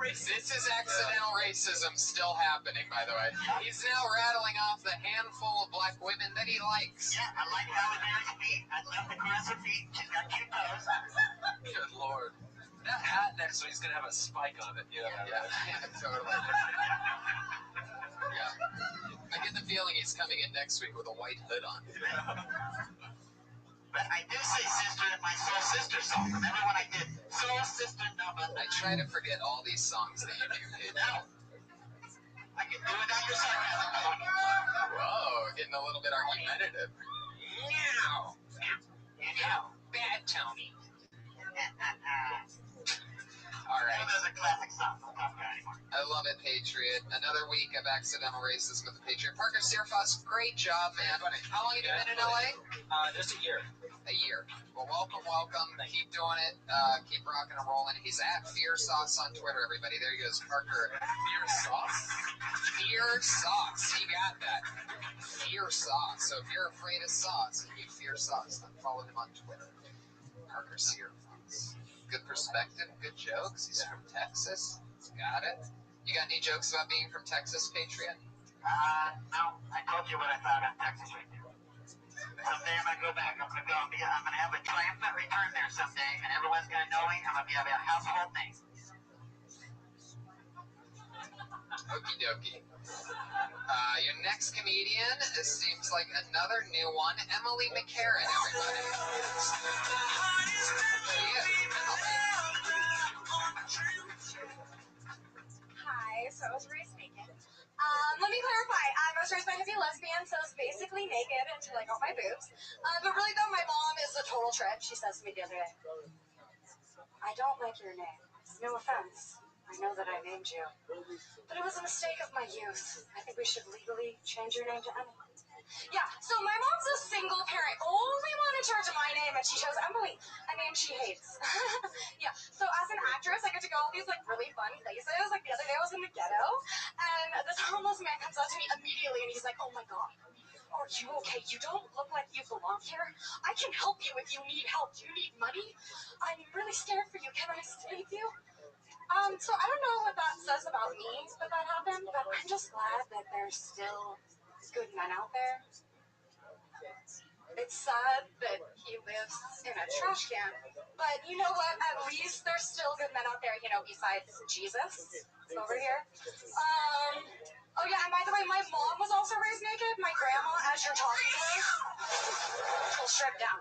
S4: This is accidental racism still happening, by the way. He's now rattling off the handful of black women that he likes.
S2: Yeah, I like Halle Berry's feet. I love the caress her feet. She's got cute toes.
S1: Good lord. That hat next to he's gonna have a spike on it.
S4: Yeah, totally. Yeah. I get the feeling he's coming in next week with a white hood on.
S2: But I do say sister in my Soul Sister song. Remember when I did Soul Sister number?
S4: I try to forget all these songs that you do, kid.
S2: No. I can do it on your sarcasm.
S4: Whoa, getting a little bit argumentative.
S2: Meow.
S6: Bad Tony.
S4: All right.
S2: Those are classic songs. Don't talk about it anymore.
S4: I love it, Patriot. Another week of accidental racism with the Patriot. Parker Searfoss, great job, man. How long have you been in LA?
S5: Just a year.
S4: A year. Well, welcome. Keep doing it. Keep rocking and rolling. He's at Fear Sauce on Twitter, everybody. There he goes, Parker.
S1: Fear sauce?
S4: Fear Sauce. He got that. Fear Sauce. So if you're afraid of sauce and you fear sauce, then follow him on Twitter. Parker Searfoss. Good perspective, good jokes. He's from Texas. He's got it. You got any jokes about being from Texas, Patriot?
S2: No. I told you what I thought of Texas right there. Someday I'm gonna go back. I'm gonna have a triumphant return there someday, and everyone's gonna know me. I'm gonna be a household name.
S4: Okie dokie. Your next comedian seems like another new one, Emily McCarran, everybody.
S9: Hi, so I was raised naked. Let me clarify. I was raised by a lesbian, so I was basically naked until I got my boobs. But really, though, my mom is a total trip. She says to me the other day, I don't like your name. No offense. I know that I named you. But it was a mistake of my youth. I think we should legally change your name to Emily. Yeah, so my mom's a single parent, only one in charge of my name, and she chose Emily, a name she hates. Yeah, so as an actress, I get to go all these like really fun places. Like the other day I was in the ghetto, and this homeless man comes up to me immediately, and he's like, "Oh my God, are you okay? You don't look like you belong here. I can help you if you need help. You need money? I'm really scared for you. Can I stay with you?" So I don't know what that says about me that happened, but I'm just glad that there's still good men out there. It's sad that he lives in a trash can, but you know what? At least there's still good men out there, you know, besides Jesus over here. Oh yeah, and by the way, my mom was also raised naked. My grandma, as you're talking to her, will strip down.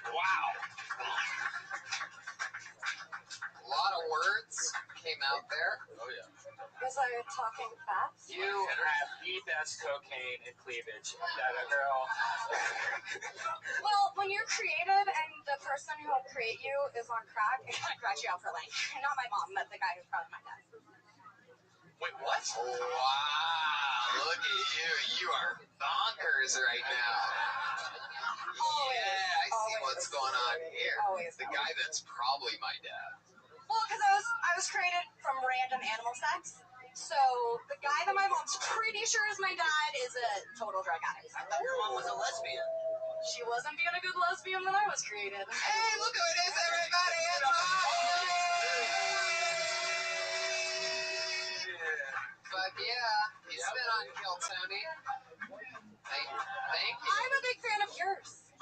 S2: Wow.
S4: A lot of words came out there.
S1: Oh yeah.
S9: Was I talking fast?
S5: You have the best cocaine and cleavage. That a girl.
S9: Well, when you're creative and the person who will create you is on crack, it kind of cracks you out for life. Not my mom, but the guy who's probably my dad.
S1: Wait, what?
S4: Wow, look at you. You are bonkers right now.
S9: Always.
S4: Yeah, I see
S9: Always.
S4: what's going on here.
S9: Always.
S4: The guy that's probably my dad.
S9: Well, because I was created from random animal sex. So the guy that my mom's pretty sure is my dad is a total drug addict.
S6: I thought your mom was a lesbian.
S9: She wasn't being a good lesbian when I was created.
S4: Hey, look who it is, everybody! It's Fuck yeah, he's been on Kill Tony. Thank you.
S9: I'm a big fan of yours.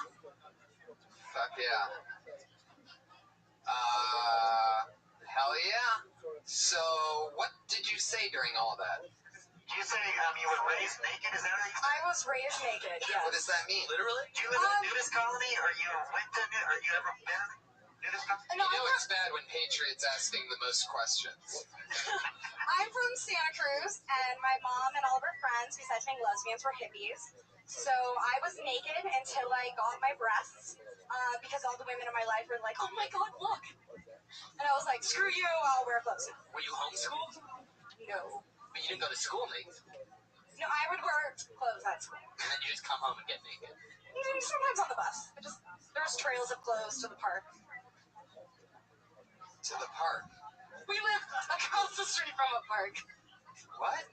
S4: Fuck yeah. Hell yeah. So, what did you say during all that?
S2: Did you say you were raised naked? Is that what you said?
S9: I was raised naked, yes.
S4: What does that mean?
S1: Literally?
S2: Do you live in a nudist colony, or you went to or you ever been in a nudist colony?
S9: No,
S4: You know it's bad when Patriot's asking the most questions.
S9: I'm from Santa Cruz, and my mom and all of her friends, besides being lesbians, were hippies. So I was naked until I got my breasts, because all the women in my life were like, "Oh my God, look!" And I was like, "Screw you! I'll wear clothes."
S1: Were you homeschooled?
S9: No,
S1: But you didn't go to school naked.
S9: no, I would wear clothes at school.
S1: And then you just come home and get naked.
S9: Sometimes on the bus. There's trails of clothes to the park.
S4: To the park.
S9: We live across the street from a park.
S4: What?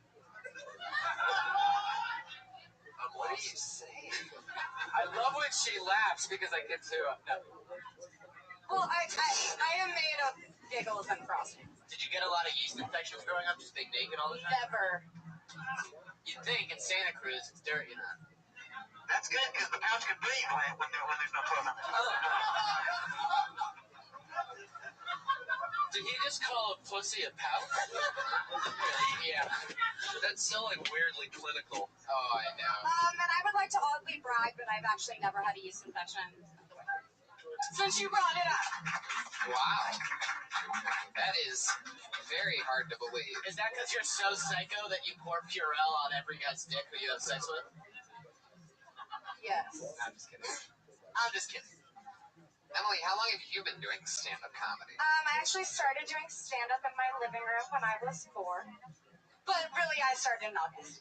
S4: What are
S1: What?
S4: you saying?
S5: I love when she laughs because I get to.
S9: Well, I am made of giggles and frosting.
S1: Did you get a lot of yeast infections growing up just being naked all the time?
S9: Never.
S1: You'd think in Santa Cruz it's dirty enough.
S2: That's good, because the pouch can breathe when there's no clothes on it.
S1: Did he just call a pussy a pouch? Yeah. That's so like weirdly clinical.
S4: Oh, I know.
S9: And I would like to oddly brag that I've actually never had a yeast infection. Since you brought it up.
S4: Wow. That is very hard to believe.
S1: Is that because you're so psycho that you pour Purell on every guy's dick who you have sex with?
S9: Yes.
S1: I'm just kidding. I'm just kidding.
S4: Emily, how long have you been doing stand-up comedy?
S9: I actually started doing stand-up in my living room when I was 4. But really, I started in August.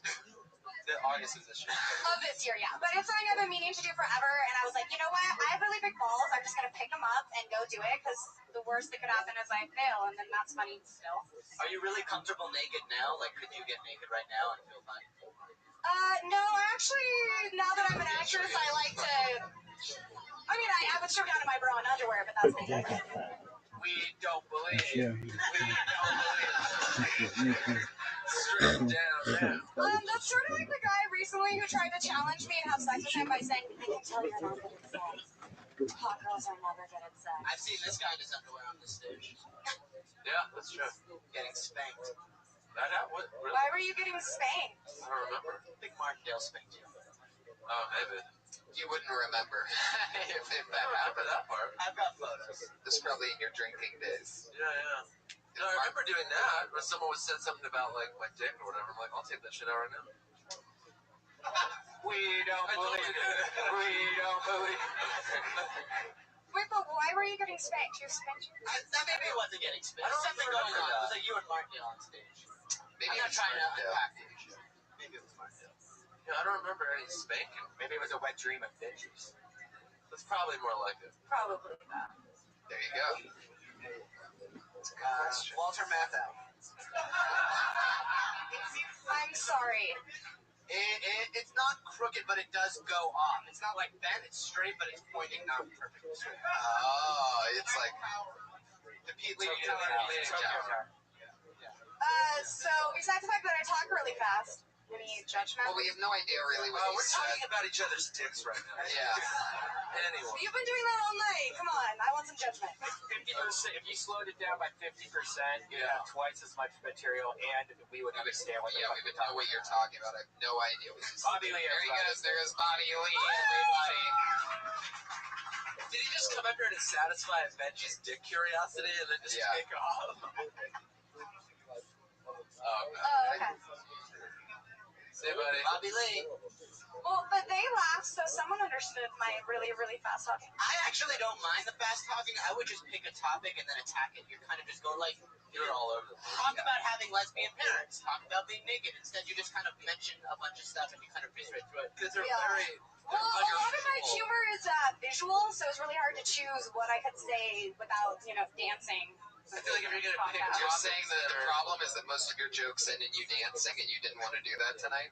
S1: August is this year.
S9: Of this year, yeah. But it's something I've been meaning to do forever, and I was like, you know what? I have really big balls. I'm just going to pick them up and go do it, because the worst that could happen is I fail, and then that's funny still.
S1: Are you really comfortable naked now? Like, could you get naked right now and feel fine?
S9: No, actually, now that I'm an actress, I like to... I mean, I would strip down to my bra and underwear, but that's me.
S1: We don't believe.
S10: Yeah.
S1: We don't believe. Straight down now.
S9: That's sort of like the guy recently who tried to challenge me and have sex with him by saying, "I can tell you're not good at sex. Hot girls are never good at sex."
S1: I've seen this guy in his underwear on the stage. Yeah, that's true. Getting spanked. What? Really?
S9: Why were you getting spanked?
S1: I don't remember. I think Martindale spanked you. Oh, maybe.
S4: You wouldn't remember if that
S1: I don't remember
S4: happened.
S1: that part. I've got photos.
S4: This is probably in your drinking days.
S1: Yeah. No, I remember doing that when someone was said something about like my dick or whatever. I'm like, I'll take that shit out right now.
S5: We don't believe it. We don't believe it.
S9: Wait, but why were you getting spanked? You spanked you?
S1: Maybe it wasn't getting spanked.
S5: I don't
S1: Something
S5: remember
S1: going on.
S5: that.
S1: It was like you and Martindale on stage.
S4: Maybe
S1: I'm not trying to unpack the issue. Yeah, I don't remember any spanking.
S5: Maybe it was a wet dream of bitches.
S1: That's probably more like it.
S3: Probably that.
S4: There you go. That's a good question.
S2: Walter Matthau.
S9: I'm sorry.
S2: It's not crooked, but it does go off. It's not like bent, it's straight, but it's pointing not perfectly straight.
S4: Oh, it's like
S2: The Leaning
S5: Tokyo
S2: Tower.
S5: Tower.
S9: So besides the fact that I talk really fast, any judgment?
S4: well, we have no idea really what you
S1: We're
S4: said.
S1: talking about each other's dicks right now.
S4: Yeah.
S1: Anyway.
S9: You've been doing that all night. Come on, I want some judgment.
S5: 50%. If you slowed it down by 50%, you have twice as much material, and we would understand what
S4: Yeah, we would know what you're talking about. I have no idea what you're
S5: Bobby Lee,
S4: There he
S5: everybody.
S4: goes. There goes Bobby Lee, everybody.
S1: Did he just come up here to satisfy a Benji's dick curiosity and then just take off?
S9: Oh, okay.
S1: Say, buddy.
S2: Bobby Lee.
S9: Well, but they laughed, so someone understood my really, really fast talking.
S2: I actually don't mind the fast talking. I would just pick a topic and then attack it. You're kind of just going like,
S1: You're all over the place.
S2: talk about having lesbian parents. Talk about being naked. Instead, you just kind of mention a bunch of stuff and you kind of breeze right through it.
S1: Because they're
S9: Yeah.
S1: very...
S9: Well, a lot of my humor is visual, so it's really hard to choose what I could say without, dancing.
S1: I feel like if you're going to pick
S4: You're
S1: topics
S4: saying that the
S1: are-
S4: problem is that most of your jokes end in you dancing, and you didn't want to do that tonight?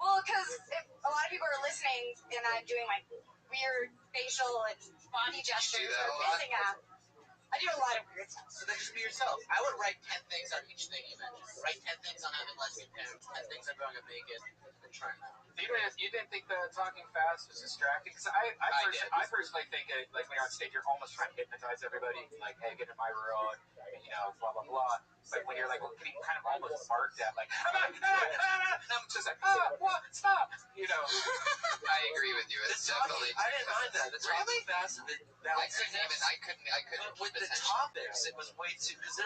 S9: Well, because a lot of people are listening, and I'm doing like weird facial and body gestures.
S4: that a
S9: or
S4: lot?
S9: missing out. I do a lot of weird stuff.
S2: So then just be yourself. I would write 10 things on each thing you mentioned. Write 10 things on having lesbian parents, 10 things on growing up naked, and try them out.
S5: You didn't think the talking fast was distracting? Because I personally think like when you're on stage, you're almost trying to hypnotize everybody. Like, hey, get in my room, and blah blah blah. But when you're like getting kind of almost barked at, like, I'm just like, what? Stop!
S4: I agree with you. It's definitely.
S1: I didn't mind that. The talking fast and the balancing.
S4: I couldn't
S1: But with
S4: keep
S1: the
S4: attention.
S1: topics, it was way too... Because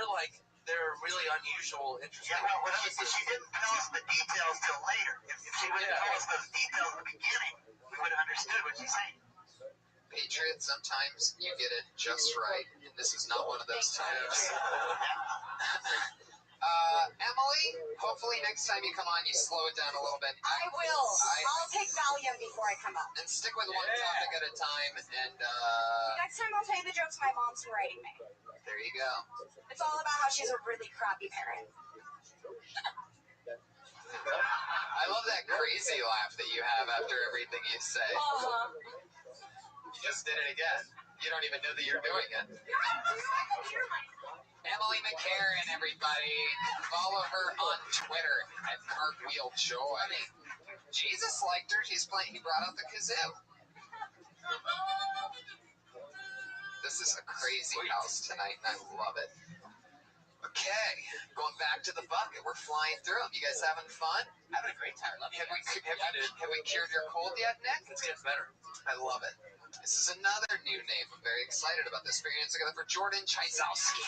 S1: they're really unusual, interesting.
S2: Yeah, well, what else is she didn't tell us the details till later. If she would have told us those details at the beginning, we would have understood what she's saying.
S4: Patriot, sometimes you get it just right, and this is not one of those times. Emily, hopefully next time you come on, you slow it down a little bit.
S9: I will. I'll take Valium before I come up.
S4: And stick with one topic at a time, and
S9: Next time I'll tell you the jokes my mom's been writing me.
S4: there you go.
S9: It's all about how she's a really crappy parent.
S4: I love that crazy laugh that you have after everything you say. You just did it again. You don't even know that you're doing it. Emily McCarran, everybody. Follow her on Twitter at Cartwheel Joy. Jesus liked her. He brought out the kazoo. This is a crazy house tonight, and I love it. Okay, going back to the bucket. We're flying through them. You guys having fun?
S2: Having a great time. Love you guys.
S4: Have we cured your cold yet, Nick?
S1: It's getting better.
S4: I love it. This is another new name. I'm very excited about this. Putting it together for Jordan Chaisowski.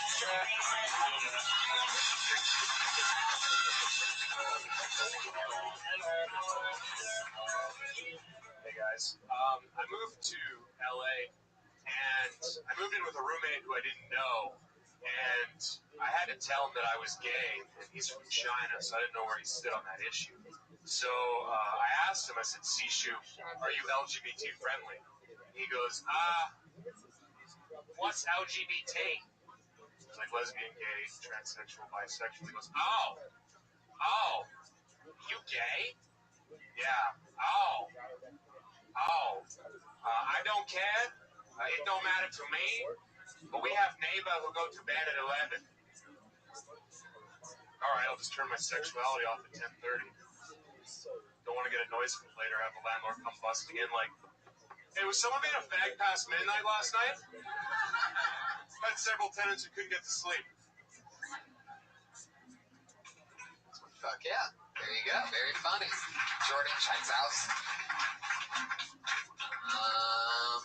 S10: Hey guys, I moved to LA and I moved in with a roommate who I didn't know, and I had to tell him that I was gay, and he's from China, so I didn't know where he stood on that issue. So I asked him, I said, Sishu, are you LGBT friendly? And he goes, what's LGBT? It's like lesbian, gay, transsexual, bisexual. He goes, oh, you gay? Yeah, I don't care. It don't matter to me. But we have neighbor who go to bed at 11. All right, I'll just turn my sexuality off at 10:30. Don't want to get a noise complaint or have the landlord come busting in like, hey, was someone being a fag past midnight last night? I had several tenants who couldn't get to sleep.
S4: Fuck yeah. There you go. Very funny. Jordan Chaisowski.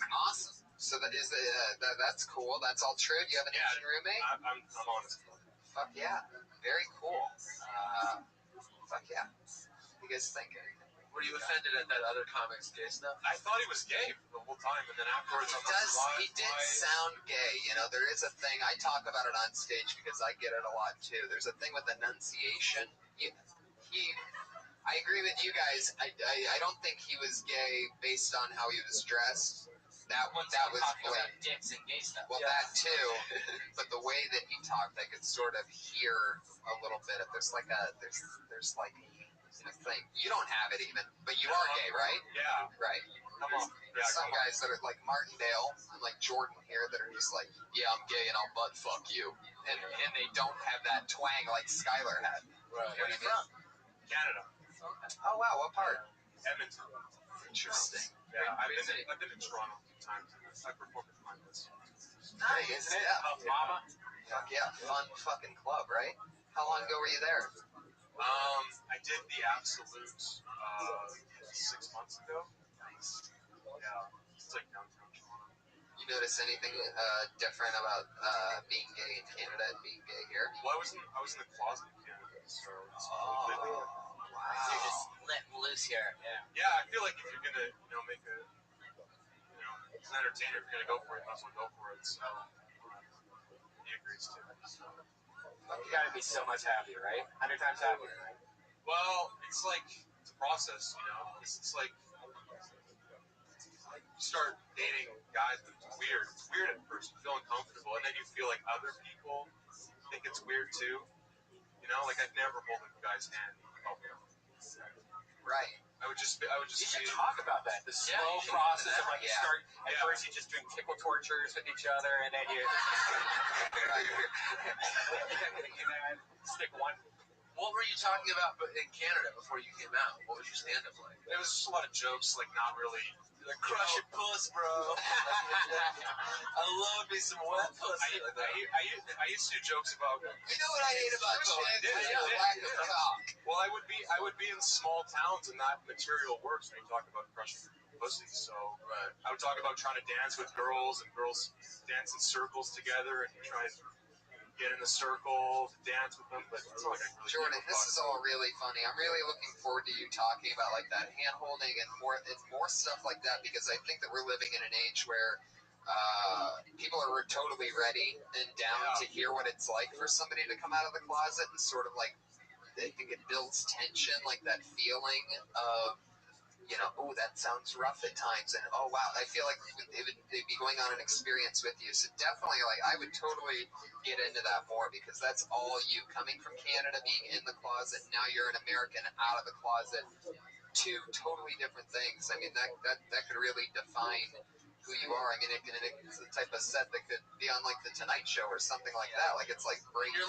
S4: Awesome. So that's cool. That's all true. Do you have an Asian roommate?
S10: I'm honest.
S4: Fuck yeah. Very cool. Fuck yeah. What do you guys think?
S1: Were you offended at that other comic's gay stuff?
S10: I thought he was gay the whole time, and then afterwards
S4: He did sound gay. There is a thing. I talk about it on stage because I get it a lot too. There's a thing with enunciation. I agree with you guys. I don't think he was gay based on how he was dressed. That was
S6: talking about
S4: blatant.
S6: dicks and gay stuff.
S4: Well, that too, but the way that he talked, I could sort of hear a little bit of there's like a thing. You don't have it even, but you are gay, right?
S10: Yeah.
S4: Right.
S10: Come on. Yeah,
S4: Some guys that are like Martindale and like Jordan here that are just like, yeah, I'm gay and I'll butt fuck you, and they don't have that twang like Skylar had.
S6: Right.
S4: Where are you from?
S10: Canada.
S4: Oh wow, what part?
S10: Edmonton.
S4: Interesting.
S10: Yeah, I've been to Toronto a few times. I performed at Guinness.
S4: Nice, isn't it?
S10: Yeah.
S5: Mama.
S4: Fuck yeah, fun fucking club, right? How long ago were you there?
S10: I did the Absolute 6 months ago.
S4: Nice.
S10: Yeah, it's like downtown Toronto.
S4: You notice anything different about being gay in Canada and being gay here?
S10: Well, I was in the closet in Canada, so it's
S4: Wow.
S6: You're just letting loose here.
S10: yeah. I feel like if you're gonna, make a, as an entertainer, if you're gonna go for it, you might as well go for it. So he agrees too. So.
S5: You gotta be so much happier, right? 100 times happier, right?
S10: Well, it's like it's a process, It's like you start dating guys, but it's weird. It's weird at first. You feel uncomfortable, and then you feel like other people think it's weird too. Like I'd never hold a guy's hand.
S4: Right.
S10: I would just.
S5: You should talk about that. The slow process of like you start at first you just doing tickle tortures with each other, and then you stick one.
S1: What were you talking about in Canada before you came out? What was your stand-up like?
S10: It was just a lot of jokes, like not really.
S1: Like, crush your puss, bro. I love me some wet pussy.
S10: I used to do jokes about.
S4: You know what I hate about chicks?
S10: Yeah.
S4: Lack of cock.
S10: Well, I would be in small towns and that material works when you talk about crushing pussy. So I would talk about trying to dance with girls and girls dance in circles together and you try to get in the circle to dance with them. But it's not like I really
S4: Jordan, this is all really funny. I'm really looking forward to you talking about like that hand holding and more stuff like that because I think that we're living in an age where people are totally ready and down to hear what it's like for somebody to come out of the closet and sort of like I think it builds tension, like that feeling of oh, that sounds rough at times, and oh wow, I feel like they'd be going on an experience with you. So definitely, like I would totally get into that more because that's all you coming from Canada, being in the closet. Now you're an American out of the closet. Two totally different things. I mean, that could really define who you are. I mean, it's the type of set that could be on like the Tonight Show or something like that. Like it's like breakthrough.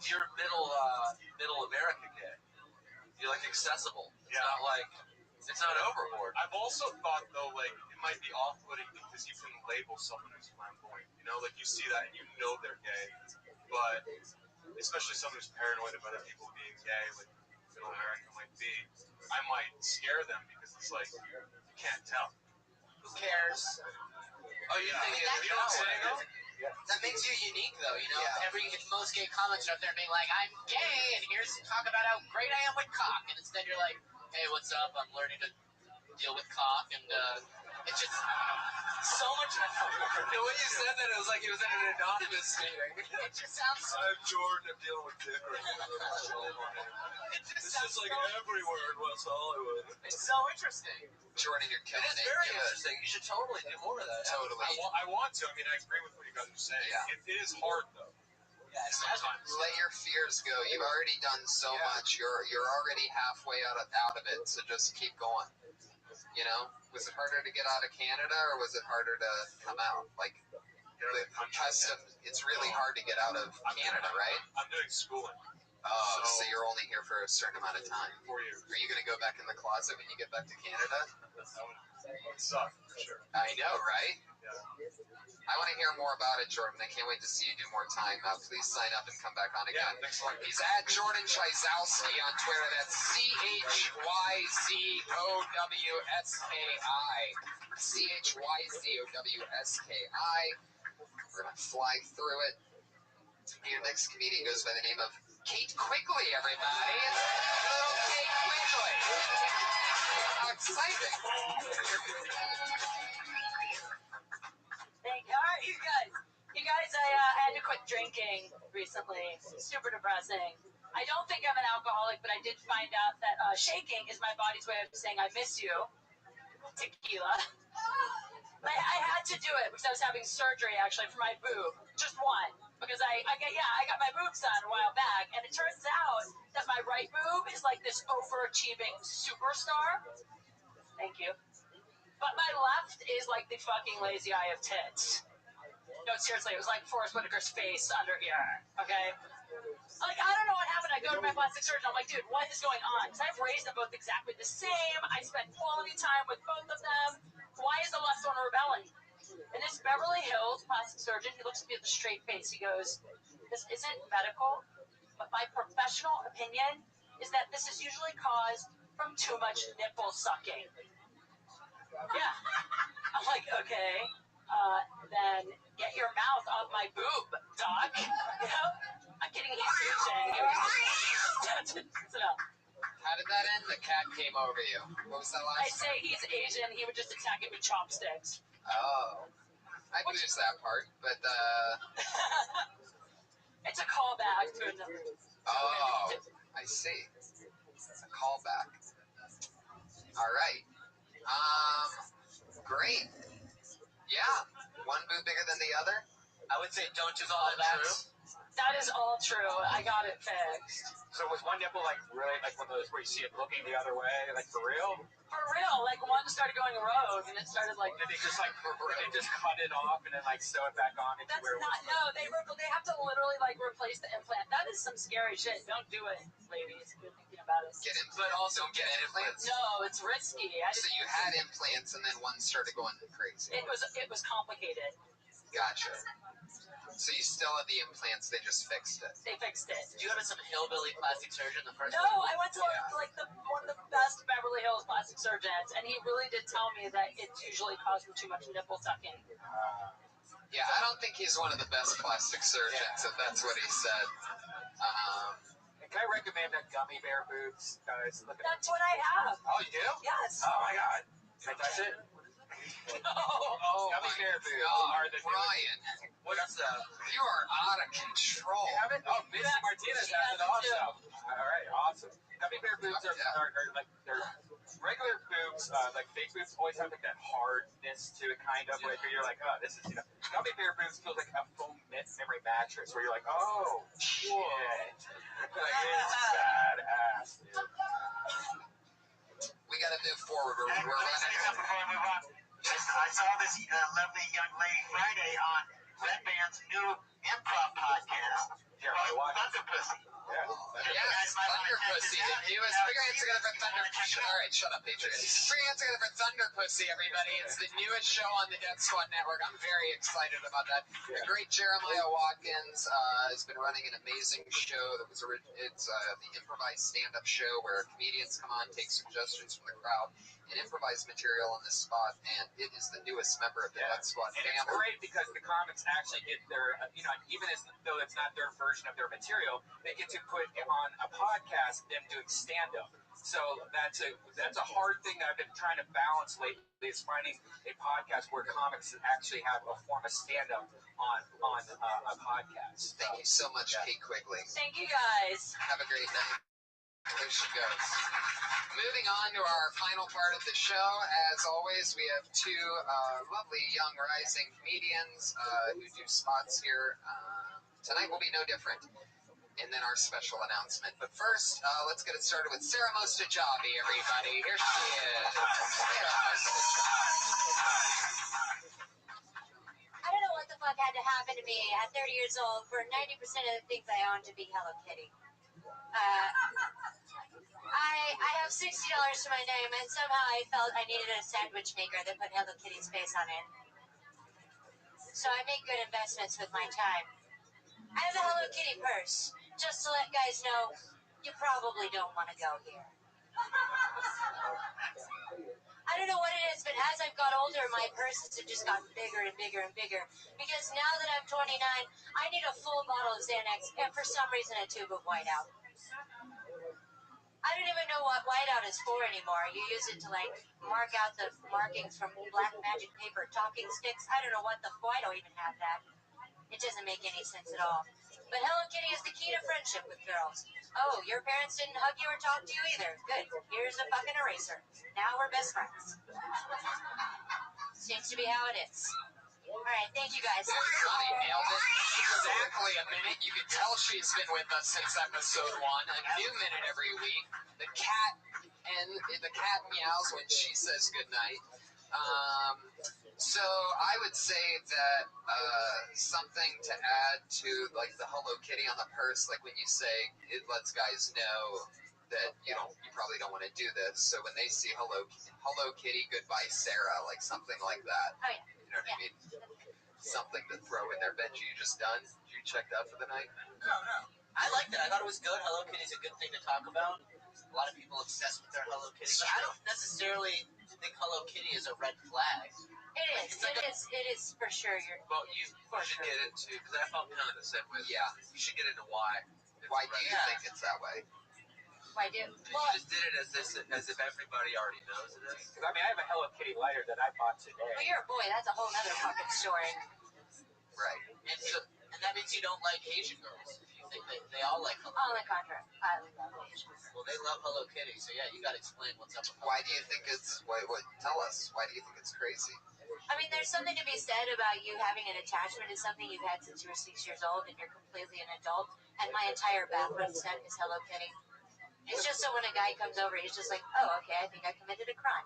S1: You're middle America gay. You're like accessible. It's not overboard.
S10: I've also thought though, like it might be off-putting because you can label someone as flamboyant. Like you see that and you know they're gay, but especially someone who's paranoid about other people being gay, like middle America might be. I might scare them because it's like you can't tell.
S6: Who cares?
S1: Oh, you think
S6: you know what I'm saying though? That makes you unique though, most gay comics are up there being like, I'm gay and here's talk about how great I am with cock, and instead you're like, hey, what's up? I'm learning to deal with cock, and it's just so much.
S1: The way you said that, it was like he was in an anonymous meeting.
S6: It just sounds.
S1: I'm Jordan. I'm dealing with dick right now.
S6: This
S1: is like everywhere in West Hollywood.
S6: It's so interesting.
S4: Jordan, you're killing it.
S1: It's very interesting. You should totally do more of that.
S4: Totally.
S10: I want to. I mean, I agree with what you guys are saying.
S4: Yeah.
S10: It is hard though. Sometimes.
S4: Let your fears go. You've already done so much. You're already halfway out of it. So just keep going. Was it harder to get out of Canada or was it harder to come out? Like the custom, it's really hard to get out of Canada, right?
S10: I'm doing schooling.
S4: Oh, so you're only here for a certain amount of time.
S10: 4 years.
S4: Are you going to go back in the closet when you get back to Canada?
S10: That would suck for sure.
S4: I know, right?
S10: Yeah.
S4: I want to hear more about it, Jordan. I can't wait to see you do more time. Please sign up and come back on again.
S10: Yeah, next one.
S4: He's at Jordan Chizowski on Twitter. That's CHYZOWSKI. We're going to fly through it. Your next comedian goes by the name of Kate Quigley, everybody. Little Kate Quigley. How exciting.
S9: Alright, you guys, I had to quit drinking recently. Super depressing.
S3: I don't think I'm an alcoholic, but I did find out that shaking is my body's way of saying I miss you. Tequila. I had to do it because I was having surgery actually for my boob, just one, because I got my boobs done a while back, and it turns out that my right boob is like this overachieving superstar. Thank you. But my left is like the fucking lazy eye of tits. No, seriously, it was like Forrest Whitaker's face under here. Okay. Like, I don't know what happened. I go to my plastic surgeon. I'm like, dude, what is going on? Because I've raised them both exactly the same. I spent quality time with both of them. Why is the left one rebelling? And this Beverly Hills plastic surgeon, he looks at me with a straight face. He goes, this isn't medical, but my professional opinion is that this is usually caused from too much nipple sucking. Yeah. I'm like, okay, then get your mouth off my boob, doc. You know? I'm kidding, he's Asian.
S4: How did that end? The cat came over you. What was that last?
S3: I say he's Asian, he would just attack it with chopsticks.
S4: Oh. I'd lose that part, but
S3: It's a callback to another.
S4: Oh, I see. It's a callback. All right. Great. Yeah. One boob bigger than the other?
S1: I would say don't do all that.
S3: That is all true. I got it fixed.
S5: So was one nipple like really like one of those where you see it looking the other way, like for real?
S3: For real, like one started going rogue, and it started like.
S5: Did they just like they just cut it off and then like sew it back on?
S3: That's where not. No, they have to literally like replace the implant. That is some scary shit. Don't do it, ladies. If you're thinking about it.
S4: Get implants.
S1: But also
S4: don't get implants.
S3: No, it's risky.
S4: So you had implants and then one started going crazy.
S3: It was complicated.
S4: Gotcha. So you still have the implants, they just fixed it.
S3: They fixed it.
S1: Did you go to some hillbilly plastic surgeon the first
S3: No,
S1: time?
S3: I went to like one of the best Beverly Hills plastic surgeons, and he really did tell me that it's usually caused from too much nipple sucking.
S4: Yeah, I don't think he's one of the best plastic surgeons, if that's what he said.
S5: Can I recommend that gummy bear boobs, guys?
S3: That's what I have.
S5: Oh, you do?
S3: Yes.
S5: Oh my god. Can I touch it?
S3: No.
S5: Oh, gummy bear boobs are the
S4: Brian.
S1: What's that?
S4: You are out of control.
S5: You have it? Oh, Missy Martinez has it also. All right, awesome. Gummy bear boobs are like they're regular boobs, like fake boobs always have like that hardness to it, kind of, where you're like, oh, this is, you know, gummy bear boobs feels like a foam memory mattress, where you're like, oh, shit. Like, it's badass, dude.
S4: We gotta move forward. We're running.
S2: Before we move on, I saw this lovely young lady Friday on Red Band's new improv podcast. Thunder Pussy.
S4: Yes, Thunder Pussy. He was big hands together for Thunder Pussy. All right, shut up, Patriots. Big hands together for Thunder Pussy, everybody. It's the newest show on the Death Squad Network. I'm very excited about that. The great Jeremiah Watkins has been running an amazing show. It's the improvised stand-up show where comedians come on, take suggestions from the crowd, and improvise material on the spot. And it is the newest member of the Death Squad family.
S5: And it's great because the comics actually get their, you know, even though it's not their version of their material, they get to put on a podcast them doing stand-up. So that's a hard thing that I've been trying to balance lately, is finding a podcast where comics actually have a form of stand-up on a podcast.
S4: Thank you so much, Kate Quigley.
S3: Thank you, guys.
S4: Have a great night. There she goes. Moving on to our final part of the show. As always, we have two lovely young rising comedians who do spots here. Tonight will be no different. And then our special announcement. But first, let's get it started with Sarah Mostajabi, everybody. Here she is. Sarah Mostajabi.
S9: I don't know what the fuck had to happen to me at 30 years old for 90% of the things I own to be Hello Kitty. I have $60 to my name, and somehow I felt I needed a sandwich maker that put Hello Kitty's face on it. So I make good investments with my time. I have the Hello Kitty purse, just to let guys know you probably don't want to go here. I don't know what it is, but as I've got older, my purses have just gotten bigger and bigger and bigger. Because now that I'm 29, I need a full bottle of Xanax, and for some reason a tube of Whiteout. I don't even know what Whiteout is for anymore. You use it to, like, mark out the markings from black magic paper talking sticks. I don't know what the... Why don't even have that? It doesn't make any sense at all. But Hello Kitty is the key to friendship with girls. Oh, your parents didn't hug you or talk to you either. Good. Here's a fucking eraser. Now we're best friends. Seems to be how it is. All right, thank you guys.
S4: Honey nailed it. Exactly a minute. You can tell she's been with us since episode 1. A new minute every week. The cat meows when she says goodnight. So I would say that something to add to like the Hello Kitty on the purse, like when you say it lets guys know that you probably don't want to do this. So when they see Hello Kitty, goodbye Sarah, like something like that.
S9: Oh yeah.
S4: You know what I mean? Something to throw in there. Benji, you just done? You checked out for the night?
S6: No. I liked it. I thought it was good. Hello Kitty's a good thing to talk about. A lot of people obsessed with their Hello Kitty, but I don't necessarily think Hello Kitty is a red flag.
S9: It is for sure.
S1: Well, you should get into, because I felt kind of the same way.
S4: Yeah.
S1: You should get into why.
S4: Why do you think it's that way?
S9: Why do?
S1: You just did it as if everybody already knows it is.
S5: Because I mean, I have a Hello Kitty lighter that I bought today.
S9: Well, you're a boy. That's a whole nother fucking story.
S4: Right.
S6: And that means you don't like Asian girls. If you think they all like Hello
S9: On the contrary, I love Asians.
S6: Well, they love Hello Kitty, so yeah, you got to explain what's up with Hello
S4: Why do you think it's? What? Tell us. Why do you think it's crazy?
S9: I mean, there's something to be said about you having an attachment to something you've had since you were 6 years old and you're completely an adult. And my entire bathroom set is Hello Kitty. It's just so when a guy comes over, he's just like, oh, okay, I think I committed a crime.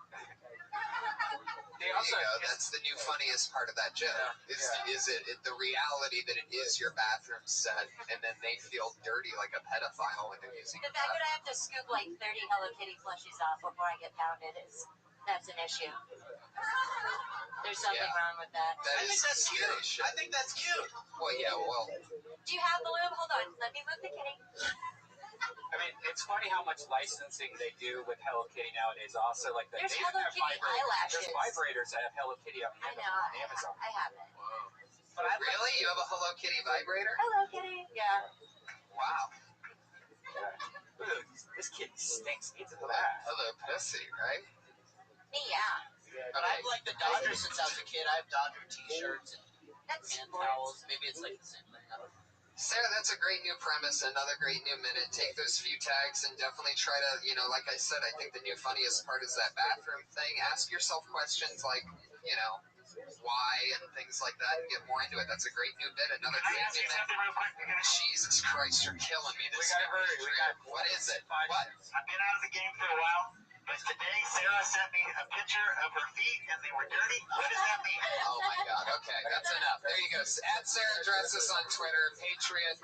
S5: They
S4: There
S5: also,
S4: you go. That's the new funniest part of that joke. Is it the reality that it is your bathroom set, and then they feel dirty like a pedophile when they're using
S9: The
S4: it.
S9: fact that I have to scoop like 30 Hello Kitty plushies off before I get pounded that's an issue. There's something wrong with that.
S4: That
S6: I think
S4: is
S6: that's
S4: scary
S6: cute.
S4: shit.
S6: I think that's cute.
S4: Well, yeah, well,
S9: Do you have the lube? Hold on. Let me move the kitty.
S5: I mean, it's funny how much licensing they do with Hello Kitty nowadays. Also, like
S9: There's
S5: they even
S9: Hello
S5: have
S9: Kitty eyelashes.
S5: There's vibrators that have Hello Kitty on
S9: I know.
S5: Amazon.
S9: I have it.
S6: But I
S4: really? You have a Hello Kitty vibrator?
S9: Hello Kitty. Yeah.
S4: Wow.
S5: Ooh, this kid stinks. Needs a bath.
S4: Hello pussy, right?
S9: Me, yeah.
S6: But I've liked the Dodgers since I was a kid. I have Dodger T-shirts and
S9: That's
S6: hand
S9: sports.
S6: towels. Maybe it's like the same thing. I don't know.
S4: Sarah, that's a great new premise, another great new minute. Take those few tags and definitely try to, like I said, I think the new funniest part is that bathroom thing. Ask yourself questions like, why and things like that and get more into it. That's a great new bit. Another
S2: Can I
S4: great
S2: ask
S4: new
S2: you
S4: minute.
S2: something real quick?
S4: Jesus Christ, you're killing me
S5: We
S4: this
S5: got hurry.
S4: What is it? What?
S2: I've been out of the game for a while, but today Sarah sent me a picture of her feet and they were dirty. What does that mean?
S4: Oh my God. Okay, that's enough. There you go. At Sarah Dresses on Twitter, Patriot.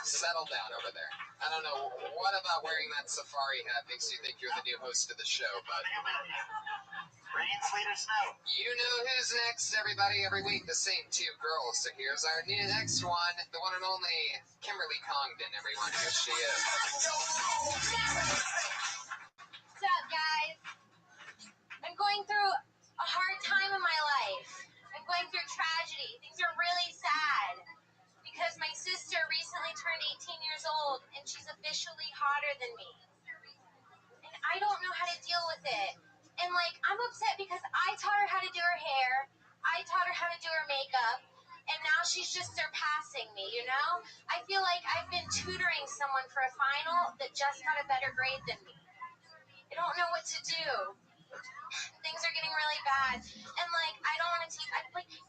S4: Settle down over there. I don't know what about wearing that safari hat makes you think you're the new host of the show, but
S2: Rain, sleet, or snow?
S4: you know who's next, everybody. Every week, the same two girls. So here's our next one, the one and only Kimberly Congdon. Everyone, here she is.
S9: What's up, guys? I'm going through a hard time in my life. I'm going through tragedy. Things are really sad. Because my sister recently turned 18 years old, and she's officially hotter than me. And I don't know how to deal with it. And, I'm upset because I taught her how to do her hair. I taught her how to do her makeup. And now she's just surpassing me, I feel like I've been tutoring someone for a final that just got a better grade than me. I don't know what to do. Things are getting really bad. And, I don't want to teach.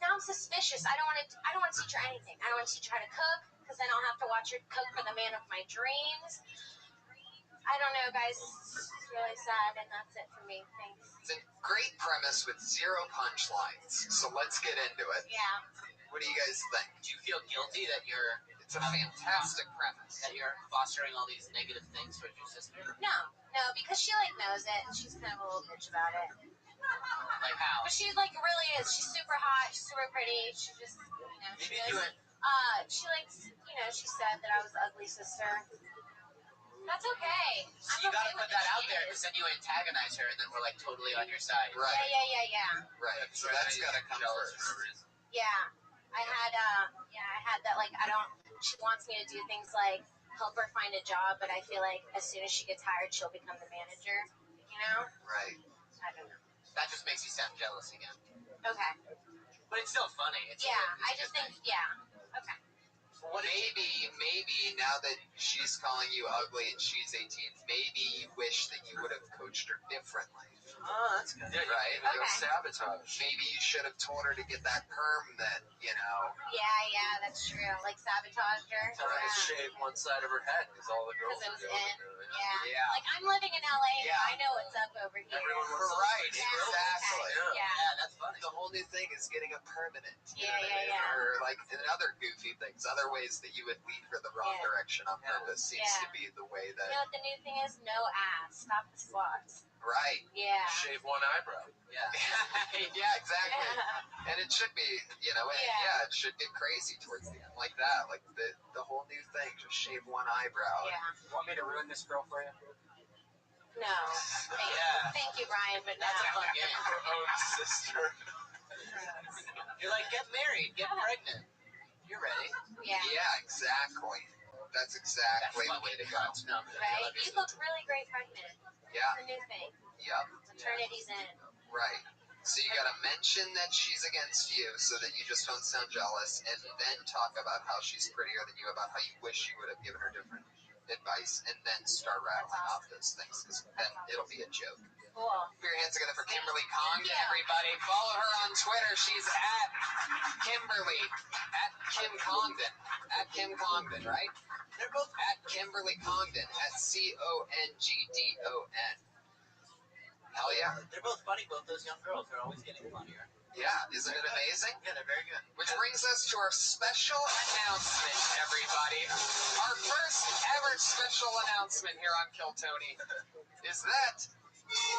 S9: Now I'm suspicious. I don't want to teach her anything. I don't want to teach her how to cook because then I'll have to watch her cook for the man of my dreams. I don't know, guys. It's really sad, and that's it for me. Thanks.
S4: It's a great premise with zero punchlines. So let's get into it.
S9: Yeah.
S4: What do you guys think?
S6: Do you feel guilty that
S4: It's a fantastic premise.
S6: you're fostering all these negative things towards your sister?
S9: No, because she, knows it, and she's kind of a little bitch about it.
S6: Like how?
S9: But she, really is. She's super hot. She's super pretty. She just,
S6: Maybe
S9: she
S6: do
S9: is.
S6: it.
S9: She likes, she said that I was the ugly sister. That's okay.
S6: So you gotta put that out there because then you antagonize her and then we're totally on your side.
S4: Right.
S9: Yeah.
S4: Right. So that's got to come first.
S9: Yeah. I had that, she wants me to do things like help her find a job, but I feel like as soon as she gets hired, she'll become the manager,
S4: Right.
S9: I don't know.
S6: That just makes you sound jealous again.
S9: Okay.
S6: But it's still funny.
S9: I just think, okay.
S4: Maybe now that she's calling you ugly and she's 18, maybe you wish that you would have coached her differently.
S1: Oh, that's good. Yeah,
S4: right?
S1: You sabotage.
S4: Maybe you should have told her to get that perm then, you know.
S9: Yeah, that's true. Like sabotaged her.
S1: Tell her to shave one side of her head because all the girls
S9: Because it was
S1: are going
S9: in.
S1: to do it.
S9: Yeah. Like, I'm living in LA and I know what's up over here.
S1: Everyone wants to
S4: Right,
S1: see
S4: exactly.
S9: Yeah.
S4: That's funny. The whole new thing is getting a permanent.
S9: Yeah.
S4: Or like in other goofy things, other ways that you would lead her the wrong direction on purpose seems to be the way that.
S9: You know what the new thing is? No ass. Stop the squats.
S4: Right.
S9: Yeah.
S1: Shave one eyebrow.
S4: Yeah. Yeah, exactly. And it should be, you know, it should get crazy towards the end like that. Like the whole new thing, just shave one eyebrow.
S9: Yeah.
S5: Want me to ruin this girl for you?
S9: No. Thank you, Brian, but no.
S6: That's a fun game.
S1: Her own sister.
S6: You're like, get married, get pregnant. You're ready.
S9: Yeah.
S4: Yeah, exactly. That's exactly the way to go.
S9: Right? You look really great pregnant.
S4: Yeah.
S9: It's a new thing.
S4: Yep.
S9: Maternity's in.
S4: Right. So you gotta mention that she's against you so that you just don't sound jealous, and then talk about how she's prettier than you, about how you wish you would have given her different advice, and then start rattling off those things, because then it'll be a joke.
S9: Cool.
S4: Put your hands together for Kimberly Congdon, everybody. Follow her on Twitter. She's at Kimberly, at Kim Congdon. At Kim Congdon, right? They're both at Kimberly Congdon, at Congdon. Hell yeah.
S6: They're both funny, both those young girls. They're always getting funnier.
S4: Yeah, isn't it amazing?
S6: Yeah, they're very good.
S4: Which brings us to our special announcement, everybody. Our first ever special announcement here on Kill Tony is that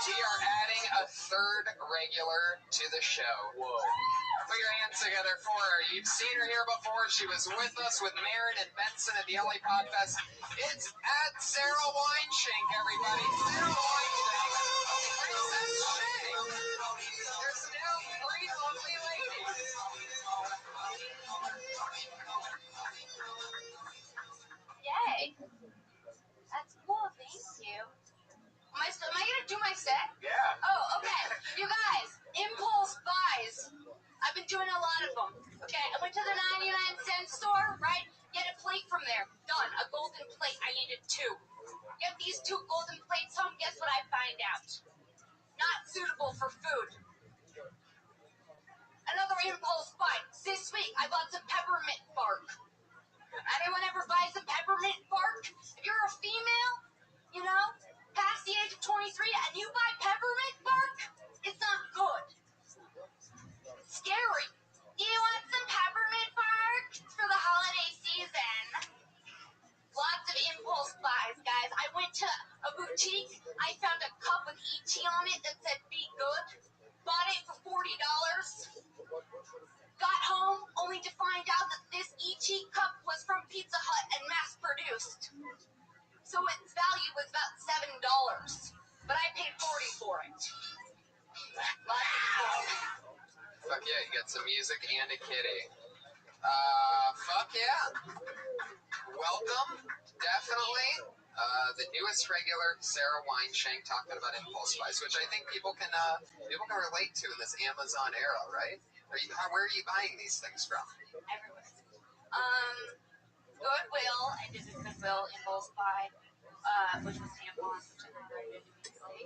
S4: we are adding a third regular to the show. Whoa. Put your hands together for her. You've seen her here before. She was with us with Marin and Benson at the LA Podfest. It's at Sarah Wineshank, everybody. Sarah Wineshank. There's now 3 lovely ladies.
S9: Yay. That's cool. Thank you. Am I gonna do my set?
S10: Yeah.
S9: Oh, okay. You guys, impulse buys. I've been doing a lot of them. Okay, I went to the 99-cent store, right? Get a plate from there. Done. A golden plate. I needed 2. Get these 2 golden plates home. Guess what I find out? Not suitable for food. Another impulse buy. This week, I bought some peppermint bark. Anyone ever buy some peppermint bark? If you're a female, you know, past the age of 23, and you buy peppermint bark, it's not good. It's scary. Do you want some peppermint bark for the holiday season? Lots of impulse buys, guys. I went to a boutique. I found a cup with ET on it that said "Be Good." Bought it for $40. Got home only to find out that this ET cup was from Pizza Hut and mass-produced. So its value was about $7. But I paid $40 for it.
S4: Fuck yeah, you got some music and a kitty. Fuck yeah. Welcome, definitely. The newest regular, Sarah Wineshank, talking about impulse buys, which I think people can relate to in this Amazon era, right? Where are you buying these things from?
S9: Everywhere. Goodwill. I did a Goodwill impulse buy, which was tampons, which I never did.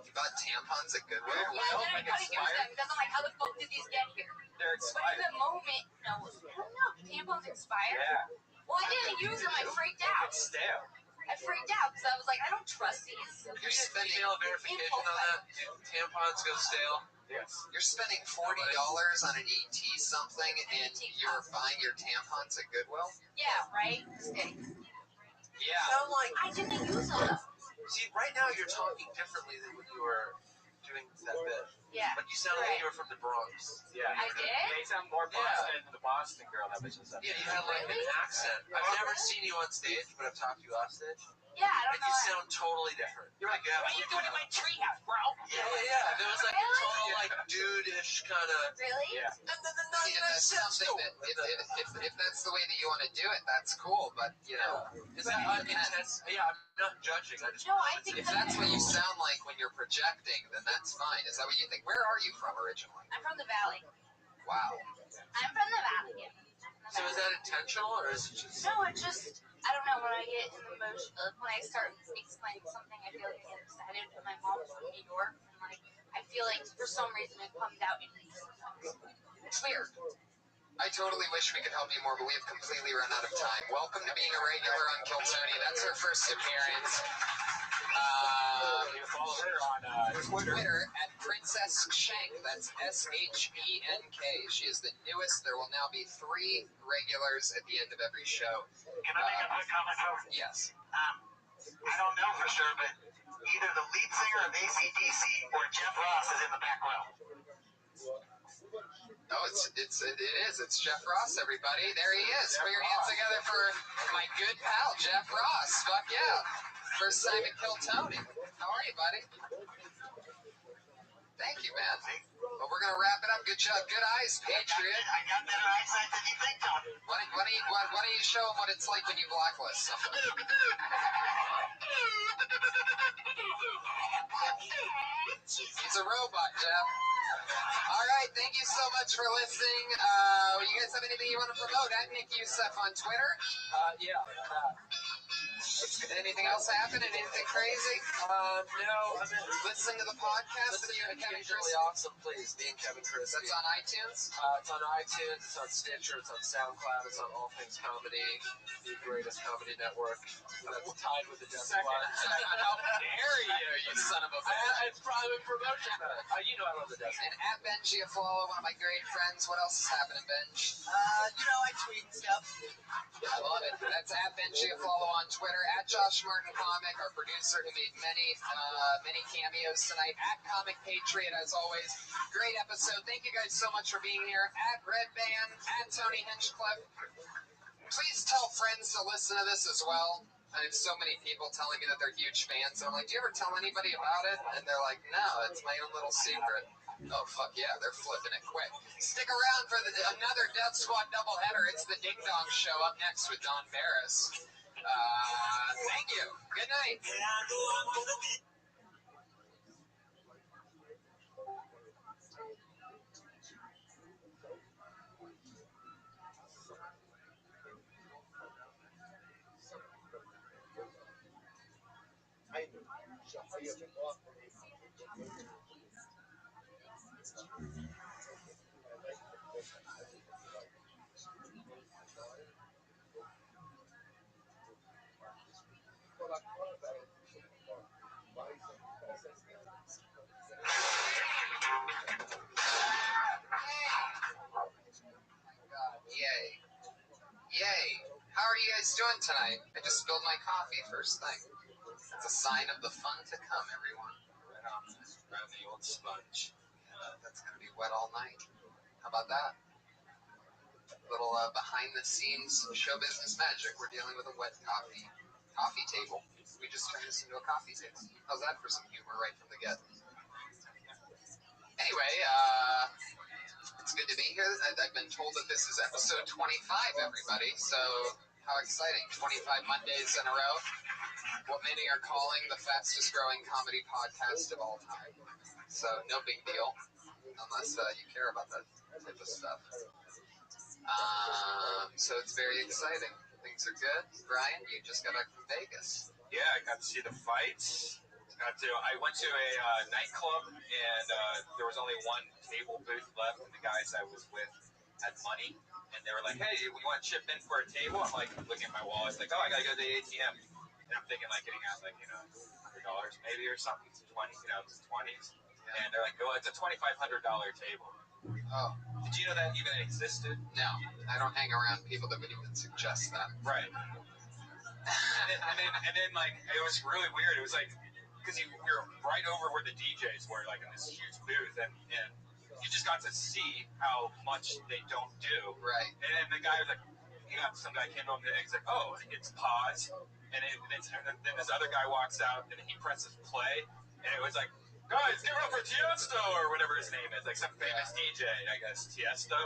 S4: You bought tampons at Goodwill?
S9: Yeah, then I couldn't use them because I'm like, how the fuck did these get here?
S5: They're
S9: But
S5: expired.
S9: in the moment, no, I don't know. Tampons expired?
S5: Yeah.
S9: Well, I didn't use them. I freaked out.
S5: It's stale.
S9: I freaked out because I was like, I don't trust these.
S1: You're spending email verification on that. Tampons go stale.
S5: Yes.
S4: You're spending $40 on an ET something, and you're buying your tampons at Goodwill?
S9: Yeah, right? Stick.
S4: Yeah.
S1: Sound like
S9: I didn't use them.
S1: see right now you're talking differently than when you were doing that bit.
S9: Yeah.
S1: Like you sound like you were from the Bronx.
S5: Yeah.
S9: I did?
S5: Yeah, you sound more Boston than the Boston girl that was just up
S1: Yeah,
S5: there.
S1: you had like
S9: Really?
S1: an accent. I've never seen you on stage, but I've talked to you off stage.
S9: Yeah, I don't
S1: And you
S9: know.
S1: sound totally different.
S5: You're like, what are you doing in my treehouse, bro?
S1: Yeah. There was like a total like dude-ish kind of.
S9: Really?
S5: Yeah.
S1: And then
S4: Yeah, that's something that if that's the way that you want to do it, that's cool. But you know,
S1: Is that intense? Yeah, I'm not judging. I just
S9: No, I think
S4: if that's what you sound like when you're projecting, then that's fine. Is that what you think? Where are you from originally?
S9: I'm from the Valley.
S4: Wow.
S9: I'm from the Valley. Yeah.
S1: So is that intentional, or is it just...
S9: No, it's just, I don't know, when I get in the motion, when I start explaining something, I feel like I get excited, and my mom's from New York, and like, I feel like for some reason it comes out in me sometimes.
S4: It's weird. I totally wish we could help you more, but we have completely run out of time. Welcome to being a regular on Kill Tony. That's her first appearance.
S10: You follow her on
S4: Twitter at Princess Shank. That's SHENK. She is the newest. There will now be 3 regulars at the end of every show.
S2: Can I make a quick comment, though?
S4: Yes.
S2: I don't know for sure, but either the lead singer of AC/DC or Jeff Ross is in the back row.
S4: Oh, it is. It's Jeff Ross, everybody. There he is. Put your hands together for my good pal, Jeff Ross. Fuck yeah. First time to Kill Tony. How are you, buddy? Thank you, man. Well, we're going to wrap it up. Good job. Good eyes, Patriot.
S2: I got better eyesight than you think, Tony.
S4: Why don't you show him what it's like when you blacklist somebody? He's a robot, Jeff. All right, thank you so much for listening. You guys have anything you want to promote? At Nick Youssef on Twitter.
S1: Yeah.
S4: Anything else happen? Anything crazy?
S1: No, I mean,
S4: Listening to the podcast that you and Kevin Chris.
S1: really awesome, please. Me and Kevin Chris.
S4: That's on iTunes.
S1: It's on iTunes, it's on Stitcher, it's on SoundCloud, it's on All Things Comedy, the greatest comedy network. That's tied with the Death Squad.
S4: How dare you son of a bitch.
S1: It's private promotion. You know I love the Death Squad.
S4: And at Ben Giafolo, one of my great friends. What else is happening, Benj?
S6: I tweet and stuff.
S4: I love it. That's at Ben Giafolo on Twitter. At Josh Martin Comic, our producer who made many cameos tonight. At Comic Patriot, as always. Great episode. Thank you guys so much for being here. At Red Band, at Tony Hinchcliffe. Please tell friends to listen to this as well. I have so many people telling me that they're huge fans. And I'm like, do you ever tell anybody about it? And they're like, no, it's my own little secret. Oh, fuck yeah, they're flipping it quick. Stick around for another Death Squad doubleheader. It's the Ding Dong Show up next with Don Barris. Thank you. Good night. Yay. How are you guys doing tonight? I just spilled my coffee first thing. It's a sign of the fun to come, everyone.
S10: Right on the old sponge.
S4: That's going to be wet all night. How about that? Little behind-the-scenes show business magic. We're dealing with a wet coffee table. We just turned this into a coffee table. How's that for some humor right from the get? Anyway, it's good to be here. I've been told that this is episode 25, everybody. So, how exciting. 25 Mondays in a row. What many are calling the fastest growing comedy podcast of all time. So, no big deal. Unless you care about that type of stuff. So, it's very exciting. Things are good. Brian, you just got back from Vegas.
S10: Yeah, I got to see the fights. I went to a nightclub, and there was only one table booth left, and the guys I was with had money, and they were like, hey, we want to chip in for a table. I'm like, looking at my wallet, it's like, oh, I got to go to the ATM. And I'm thinking, like, getting out, like, $100 maybe or something, 20s. And they're like, oh, it's a $2,500 table.
S4: Oh.
S10: Did you know that even existed?
S4: No, I don't hang around people that would even suggest that.
S10: Right. and then, like, it was really weird. It was like, because we were right over where the DJs were, like in this huge booth, and you just got to see how much they don't do.
S4: Right.
S10: And then the guy was like, some guy came over and he's like, oh, it's pause. And then this other guy walks out and he presses play, and it was like, guys, give it up for Tiesto, or whatever his name is, like some famous DJ, I guess, Tiesto,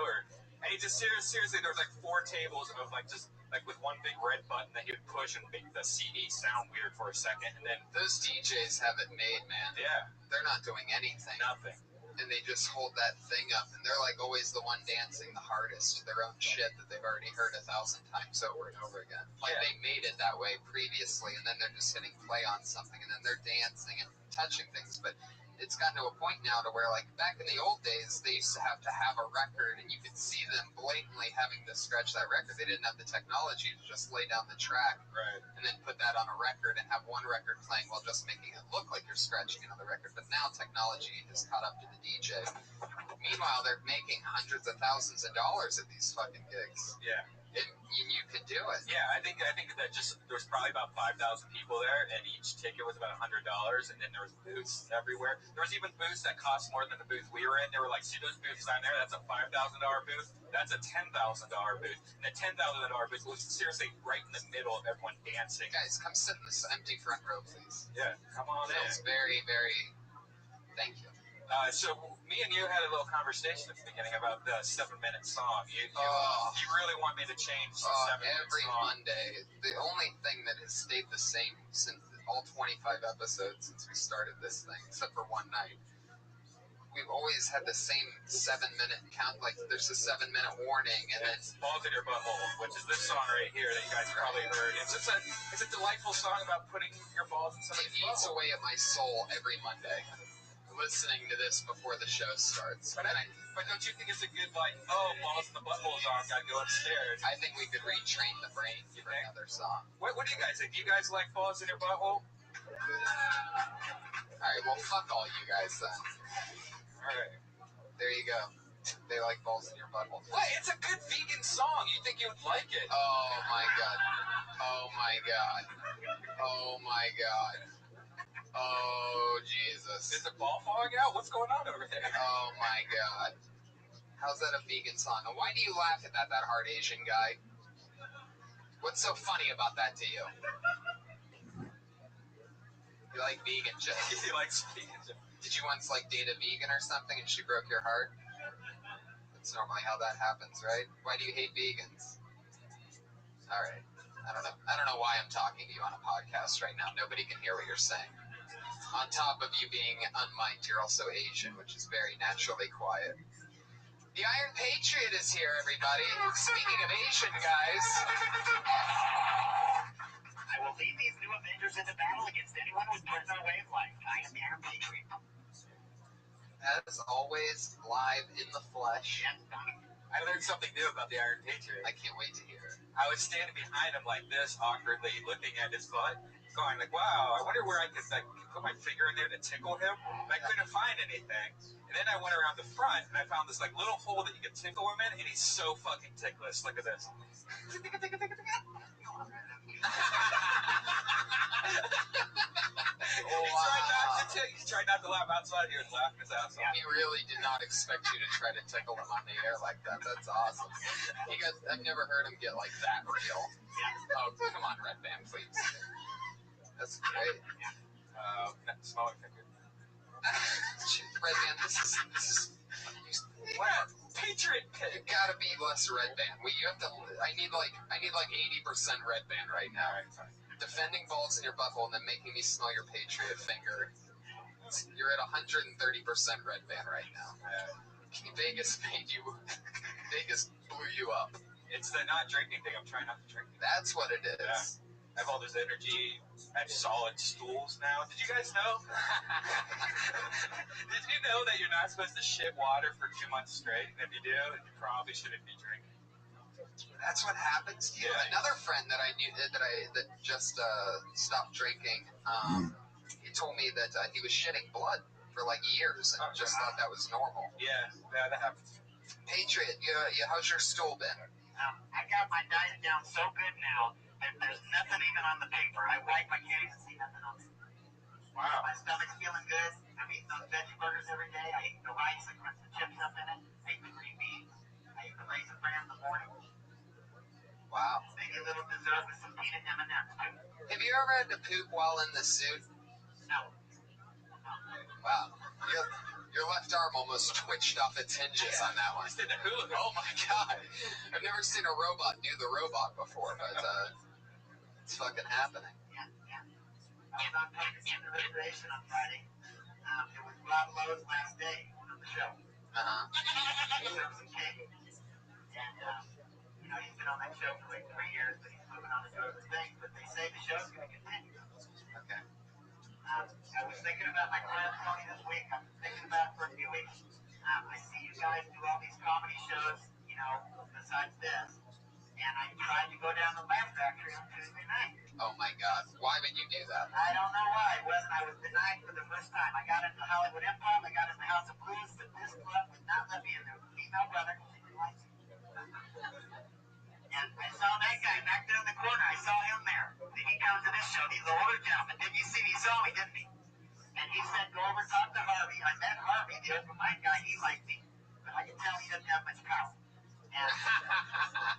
S10: and he just seriously, there was like 4 tables of like just like with one big red button that he would push and make the CD sound weird for a second, and then
S4: those DJs have it made, man.
S10: Yeah,
S4: they're not doing anything.
S10: Nothing.
S4: and they just hold that thing up, and they're like always the one dancing the hardest to their own shit that they've already heard 1,000 times over and over again. Like they made it that way previously, and then they're just hitting play on something, and then they're dancing and touching things. But it's gotten to a point now to where, like back in the old days, they used to have a record, and you could see them blatantly having to scratch that record. They didn't have the technology to just lay down the track and then put that on a record and have one record playing while just making it look like you're scratching another record. But now technology has caught up to the DJ. Meanwhile, they're making hundreds of thousands of dollars at these fucking gigs.
S5: Yeah.
S4: And you could do it.
S5: Yeah, I think that just there was probably about 5,000 people there, and each ticket was about $100, and then there was booths everywhere. There was even booths that cost more than the booth we were in. They were like, see those booths down there? That's a $5,000 booth. That's a $10,000 booth. And the $10,000 booth was seriously right in the middle of everyone dancing.
S4: Guys, come sit in this empty front row, please.
S5: Yeah, come on in.
S4: It's very, very... Thank you.
S5: So me and you had a little conversation at the beginning about the 7-minute song. You really want me to change the 7-minute
S4: every
S5: song.
S4: Monday. The only thing that has stayed the same since all 25 episodes since we started this thing, except for one night, we've always had the same 7-minute count. Like there's a 7-minute warning, and then
S5: Balls in Your Butthole, which is this song right here that you guys probably heard. It's a delightful song about putting your balls in somebody's
S4: it eats
S5: butthole.
S4: away at my soul every Monday. Listening to this before the show starts.
S5: But don't you think it's a good, like, balls in the butthole's on, gotta go upstairs?
S4: I think we could retrain the brain for another song.
S5: What do you guys think? Do you guys like balls in your butthole?
S4: Alright, well, fuck all you guys then.
S5: Alright.
S4: There you go. They like balls in your butthole.
S5: What? It's a good vegan song. You think you would like it?
S4: Oh my god. Oh my god. Oh my god. Oh, Jesus.
S5: Is the ball falling out? What's going on over there?
S4: Oh, my God. How's that a vegan song? And why do you laugh at that hard Asian guy? What's so funny about that to you? You like vegan shit?
S5: He likes vegan shit.
S4: Did you once, like, date a vegan or something and she broke your heart? That's normally how that happens, right? Why do you hate vegans? All right. I don't know why I'm talking to you on a podcast right now. Nobody can hear what you're saying. On top of you being unmiked, you're also Asian, which is very naturally quiet. The Iron Patriot is here, everybody. Speaking of Asian guys.
S2: I will lead these new Avengers into battle against anyone who turns our way of life. I am the Iron Patriot.
S4: As always, live in the flesh.
S5: I learned something new about the Iron Patriot.
S4: I can't wait to hear it.
S5: I was standing behind him like this, awkwardly looking at his butt, going like, wow, I wonder where I could put my finger in there to tickle him. But I couldn't find anything. And then I went around the front, and I found this like little hole that you could tickle him in, and he's so fucking ticklish. Look at this. He tried not to laugh outside. He was laughing his ass off.
S4: He really did not expect you to try to tickle him on the air like that. That's awesome. I've never heard him get like that real. Oh, come on, Red Band, please. That's great.
S5: Smaller finger.
S4: Red Band, this is
S5: What? Patriot.
S4: You gotta be less Red Band. I need like 80% Red Band right now. Defending balls in your butthole and then making me smell your Patriot finger. You're at 130% Red Band right now. Vegas blew you up.
S5: It's the not drinking thing. I'm trying not to drink.
S4: That's what it is.
S5: Yeah. I have all this energy. I have solid stools now. Did you guys know? Did you know that you're not supposed to shit water for 2 months straight? And if you do, you probably shouldn't be drinking.
S4: That's what happens to you.
S5: Yeah.
S4: Another friend that I knew that just stopped drinking, he told me that he was shitting blood for like years and just thought that was normal.
S5: Yeah, that happens.
S4: Patriot, how's your stool been?
S2: I got my diet down so good now that there's nothing even on the paper. I wipe, I can't even see nothing on it.
S5: Wow.
S2: My stomach's feeling good. I'm eating those veggie burgers every day. I eat the rice and put some chips up in it. I eat the green beans. I eat the raisin bran in the morning.
S4: Wow.
S2: Maybe a little dessert with some peanut M&Ms too.
S4: Have you ever had to poop while in the suit?
S2: No.
S4: Wow. Your left arm almost twitched off its hinges on that one.
S5: Just did the hula.
S4: Oh my god. I've never seen a robot do the robot before, but it's fucking happening.
S2: Yeah. I was on public recreation on Friday. It was Rob Lowe's last day on the show.
S4: Uh-huh.
S2: He serves some cake. And, he's been on that show for like 3 years, but he's moving on to do other things. But they say the show's going to continue.
S4: Okay.
S2: I was thinking about my career, Tony, this week. I've been thinking about it for a few weeks. I see you guys do all these comedy shows, besides this. And I tried to go down to Laugh Factory on Tuesday night.
S4: Oh my God. Why would you do that?
S2: I don't know why. I was denied for the first time. I got into Hollywood Improv, I got into House of Blues, but this club would not let me in there. Female brother, she didn't like me. And I saw that guy back there in the corner. I saw him there. Then he comes to this show. He's an older gentleman. Didn't you see me? He saw me, didn't he? And he said, go over and talk to Harvey. I met Harvey, the open mic guy. He liked me. But I can tell he doesn't have much power. And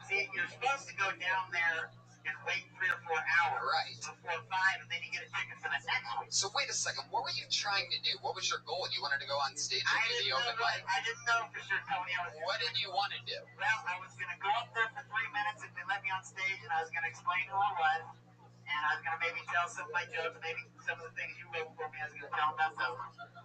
S2: see, you're supposed to go down there and wait 3 or 4 hours.
S4: Right.
S2: Before 5, and then you get a ticket for the next week.
S4: So wait a second. What were you trying to do? What was your goal? You wanted to go on stage and do the open mic?
S2: I didn't know for sure, Tony.
S4: What did you want to do?
S2: Well, I was going to go up there for 3 minutes if they let me on stage, and I was going to explain who I was. And I was going to maybe tell some of my jokes, maybe some of the things you wrote for me, I was going to tell about those.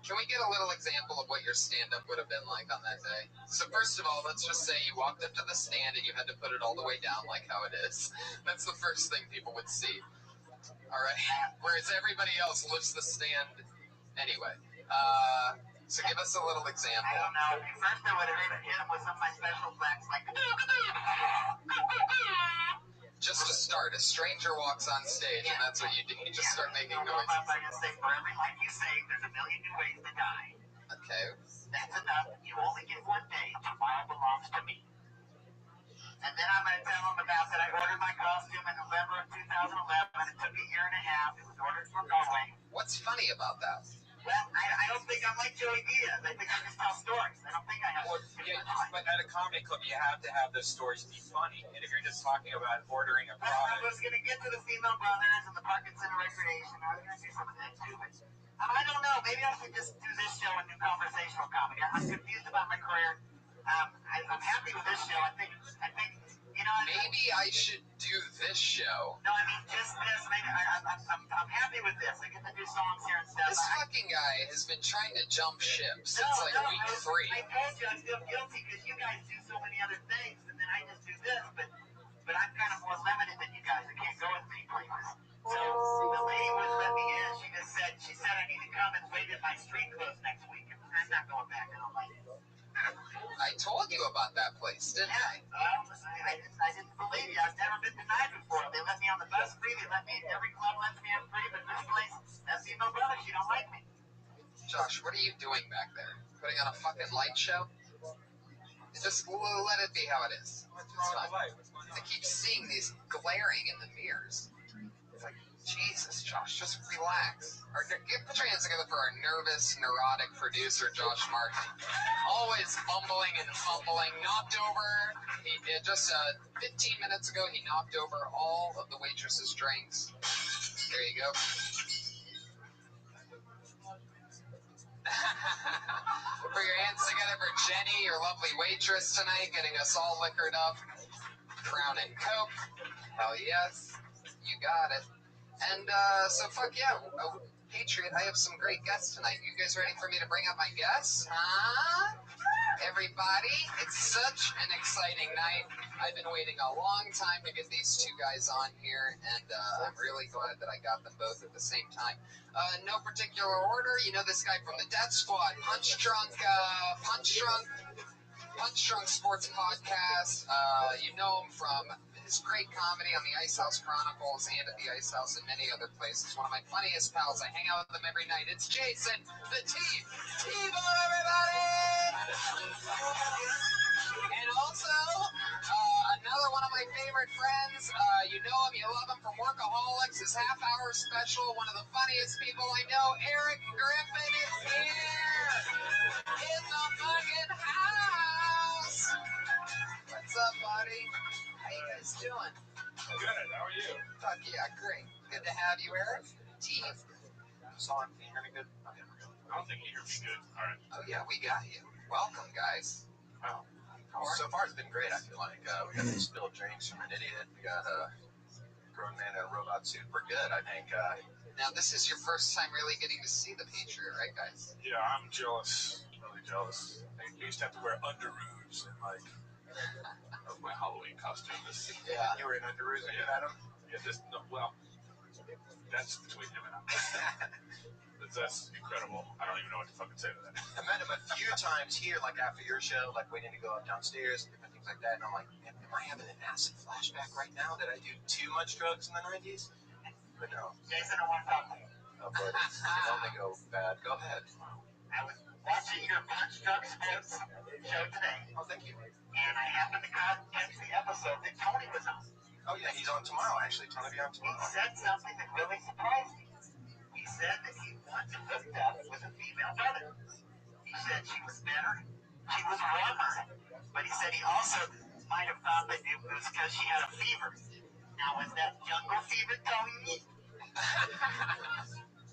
S4: Can we get a little example of what your stand-up would have been like on that day? So first of all, let's just say you walked up to the stand and you had to put it all the way down like how it is. That's the first thing people would see. All right? Whereas everybody else lifts the stand anyway. So give us a little example.
S2: I don't know. First I would have hit him with some of my special flex, like...
S4: Just to start, a stranger walks on stage, and that's what you do. You just start making noise.
S2: I'm going to say, for every life you save, there's a million new ways to die.
S4: Okay.
S2: That's enough. You only get one day. Tomorrow belongs to me. And then I'm going to tell them about that I ordered my costume in November of 2011. It took a year and a half. It was ordered from Norway.
S4: What's funny about that?
S2: Well, I don't think I'm like Joey Diaz. I think I just tell stories. I don't think I have...
S10: But at a comedy club, you have to have those stories be funny. And if you're just talking about ordering a product...
S2: I was going to get to the female brothers and the Parkinson recreation. I was going to do some of that too, but I don't know. Maybe I should just do this show and do conversational comedy. I'm confused about my career. I'm happy with this show. I think
S4: maybe I should do this show.
S2: No, I mean just this. Maybe I'm happy with this. I get to do songs here and stuff.
S4: This fucking guy has been trying to jump ship since week 3.
S2: I told you I feel guilty because you guys do so many other things, and then I just do this. But I'm kind of more limited than you guys. I can't go as many places. So the lady wouldn't let me in. She said I need to come and wait at my street clothes next week. I'm not going back. I don't like it.
S4: I told you about that place, didn't I?
S2: I didn't believe you. I've never been denied before. They let me on the bus free. They let me, every club lets me in free, but this place, that female brother, she don't like me.
S4: Josh, what are you doing back there? Putting on a fucking light show? Just let it be how it is. It's fine. I keep seeing these glaring in the mirrors. It's like, Jesus, Josh, just relax. Put your hands together for our nervous, neurotic producer, Josh Martin. Always bumbling and fumbling. Knocked over. Just 15 minutes ago, he knocked over all of the waitress's drinks. There you go. Put your hands together for Jenny, your lovely waitress tonight, getting us all liquored up. Crown and Coke. Hell yes. You got it. And, so fuck yeah. Patriot, I have some great guests tonight. You guys ready for me to bring up my guests? Huh? Everybody, it's such an exciting night. I've been waiting a long time to get these two guys on here, and I'm really glad that I got them both at the same time. No particular order. You know this guy from the Death Squad, Punch Drunk Sports Podcast. You know him from his great comedy on the Ice House Chronicles and at the Ice House and many other places. One of my funniest pals. I hang out with him every night. It's Jason, the T-Bone, everybody! And also, another one of my favorite friends. You know him, you love him from Workaholics, his half-hour special. One of the funniest people I know, Eric Griffin, is here in the fucking house. What's up, buddy? How you guys doing?
S10: Good. How are you?
S4: Fuck yeah, great. Good to have you, Eric. Team.
S10: Can you hear me good? I don't think you hear me good. All right.
S4: Oh yeah, we got you. Welcome, guys.
S10: Wow.
S1: So far, it's been great. I feel like we got some spilled drinks from an idiot. We got a grown man in a robot suit. We're good, I think.
S4: Now, this is your first time really getting to see the Patriot, right, guys?
S10: Yeah, I'm jealous. really jealous. I used to have to wear underoos and like that was my Halloween costume.
S2: Yeah. You were in underoos when you met him?
S10: Yeah, that's between him and I. That's incredible. I don't even know what to fucking say to that.
S2: I met him a few times here, like after your show, like waiting to go up downstairs and different things like that. And I'm like, am I having an acid flashback right now? Did I do too much drugs in the 90s? But no.
S11: Jason, I want to talk to you.
S2: Oh, buddy. It can only go bad. Go ahead.
S11: I was watching your Punch Drunk Sports show today.
S2: Oh, thank you.
S11: And I happened to catch the episode that Tony was on.
S2: Oh, yeah, he's on tomorrow, actually. Tony will be on
S11: He
S2: tomorrow.
S11: said something that really surprised me. He said that he once hooked up with a female brother. He said she was better, she was warmer, but he said he also might have thought that it was because she had a fever. Now, is that jungle fever, Tony?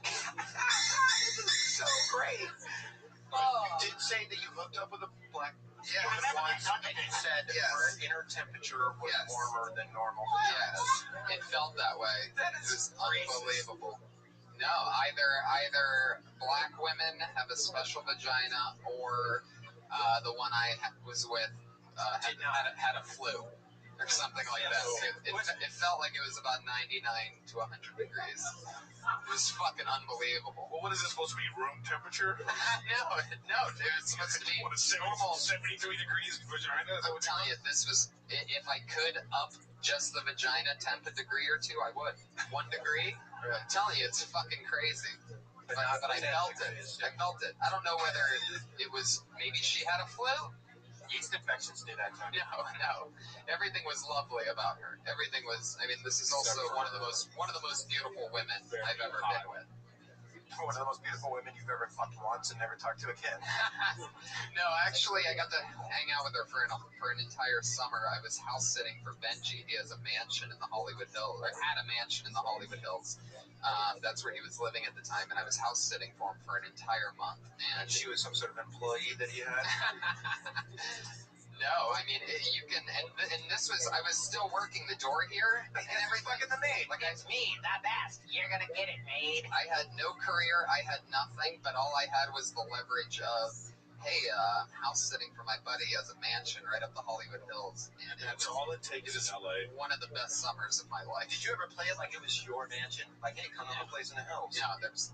S2: This is so great. You did say that you hooked up with a black once, and you said her inner temperature was warmer than normal.
S4: Yes, it felt that way.
S2: That
S4: It
S2: is
S4: was unbelievable. No, either black women have a special vagina, or the one I was with had a flu, or something like that. It felt like it was about 99 to 100 degrees. It was fucking unbelievable.
S10: Well, what is this supposed to be? Room temperature?
S4: No, dude, it's supposed to be
S10: What is
S4: normal.
S10: 73 degrees vagina?
S4: I'm telling you, this was, if I could up just the vagina temp a degree or two, I would. 1 degree? I'm telling you, it's fucking crazy. But I felt it. I felt it. I don't know whether it was, maybe she had a flu?
S2: Yeast infections did that.
S4: No. Everything was lovely about her. Everything was, I mean, this is also one of the most beautiful women I've ever been with.
S2: One of the most beautiful women you've ever fucked once and never talked to again.
S4: No, actually, I got to hang out with her for an entire summer. I was house sitting for Benji. He has a mansion in the Hollywood Hills, or had a mansion in the Hollywood Hills. That's where he was living at the time, and I was house sitting for him for an entire month. And
S2: she was some sort of employee that he had?
S4: No, I mean, you can, and this was, I was still working the door here, and everything.
S2: Fucking the maid.
S11: Like, it's me, the best. You're gonna get it, maid.
S4: I had no career, I had nothing, but all I had was the leverage of, hey, house sitting for my buddy has a mansion right up the Hollywood Hills. And
S10: that's all it takes in LA.
S4: One of the best summers of my life.
S2: Did you ever play it like it was your mansion? Like, hey, come to a place in the hills.
S4: No, it was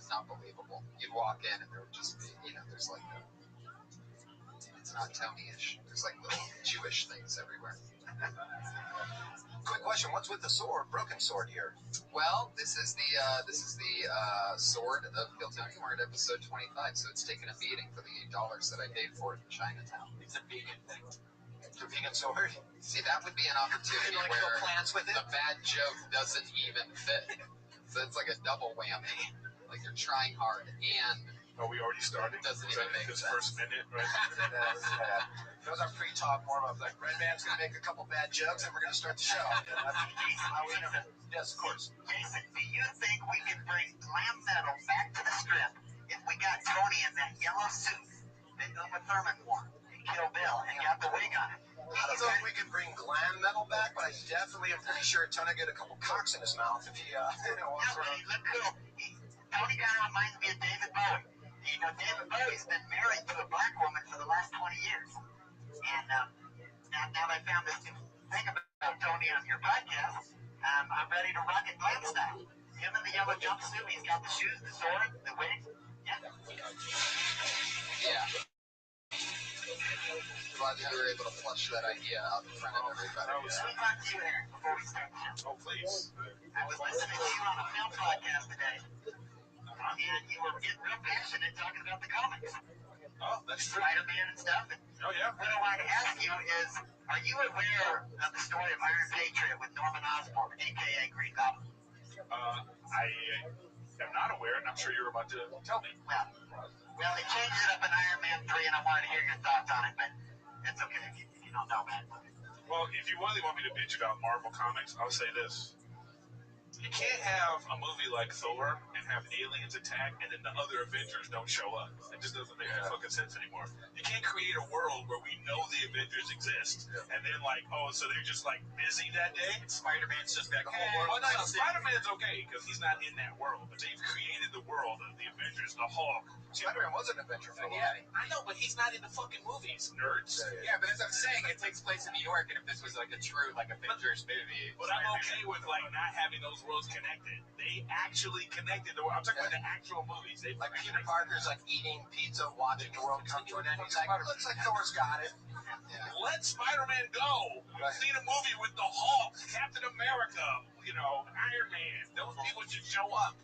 S4: not believable. You'd walk in and there would just be, there's like it's not Tony-ish. There's like little Jewish things everywhere.
S2: Quick question: what's with the sword, broken sword here?
S4: Well, this is the sword of Kill Tony. We're at episode 25, so it's taken a beating for the $8 that I paid for it in Chinatown.
S2: It's a vegan thing. It's a vegan sword.
S4: See, that would be an opportunity
S2: like
S4: where
S2: plants with it?
S4: the bad joke doesn't even fit. So it's like a double whammy. Like you're trying hard and.
S10: Oh, we already started?
S4: Doesn't even make
S10: his
S4: sense.
S10: First minute, right?
S2: Those are pre-talk warm-up. Like, Red Band's going to make a couple bad jokes, and we're going to start the show. Yes, of course.
S11: Jason, do you think we can bring glam metal back to the strip if we got Tony in that yellow suit that Uma Thurman wore in Kill Bill and got the wig on it?
S2: I don't know if we can bring glam metal back, but I definitely am pretty sure Tony get a couple cocks in his mouth if he walks
S11: Yeah, but
S2: around.
S11: he look cool. Tony kind of reminds me of David Bowie. You know, David Bowie's been married to a black woman for the last 20 years. And now that I found this new thing about Tony on your podcast, I'm ready to rock it glam style. Him in the yellow jumpsuit, he's got the shoes, the sword, the wig. Yeah.
S4: Glad that you were able to flush that idea out in front of everybody.
S11: Let me talk to you, Aaron, before we start the show.
S10: Oh, please.
S11: I was listening to you on a film podcast today. And you were getting real passionate talking about the comics.
S10: Oh, that's true.
S11: Spider-Man and stuff. And
S10: Oh, yeah.
S11: what I wanted to ask you is, are you aware of the story of Iron Patriot with Norman Osborn, a.k.a. Green Goblin?
S10: I am not aware, and I'm sure you're about to tell me.
S11: Well, they changed it up in Iron Man 3, and I wanted to hear your thoughts on it, but it's okay if you don't know, man.
S10: Well, if you really want me to bitch about Marvel Comics, I'll say this. You can't have a movie like Thor and have aliens attack and then the other Avengers don't show up. It just doesn't make any fucking sense anymore. You can't create a world where we know the Avengers exist and then like, oh, so they're just like busy that day.
S2: Spider-Man's just back home.
S10: Oh no, Spider-Man's okay because he's not in that world, but they've created the world of the Avengers, the Hulk.
S8: Spider-Man was an Avenger for a while.
S10: Yeah, I know, but he's not in the fucking movies, nerds.
S5: Yeah, but as I'm saying, it takes place in New York, and if this was like a true like Avengers movie,
S10: But I'm okay with like not having those worlds connected. They actually connected the world. I'm talking about the actual movies. They
S8: Like Peter Parker's like eating pizza, watching the world come to an end. He's like, looks like Thor's got it.
S10: let Spider-Man go. We've seen a movie with the Hulk, Captain America, Iron Man. Those people should show up.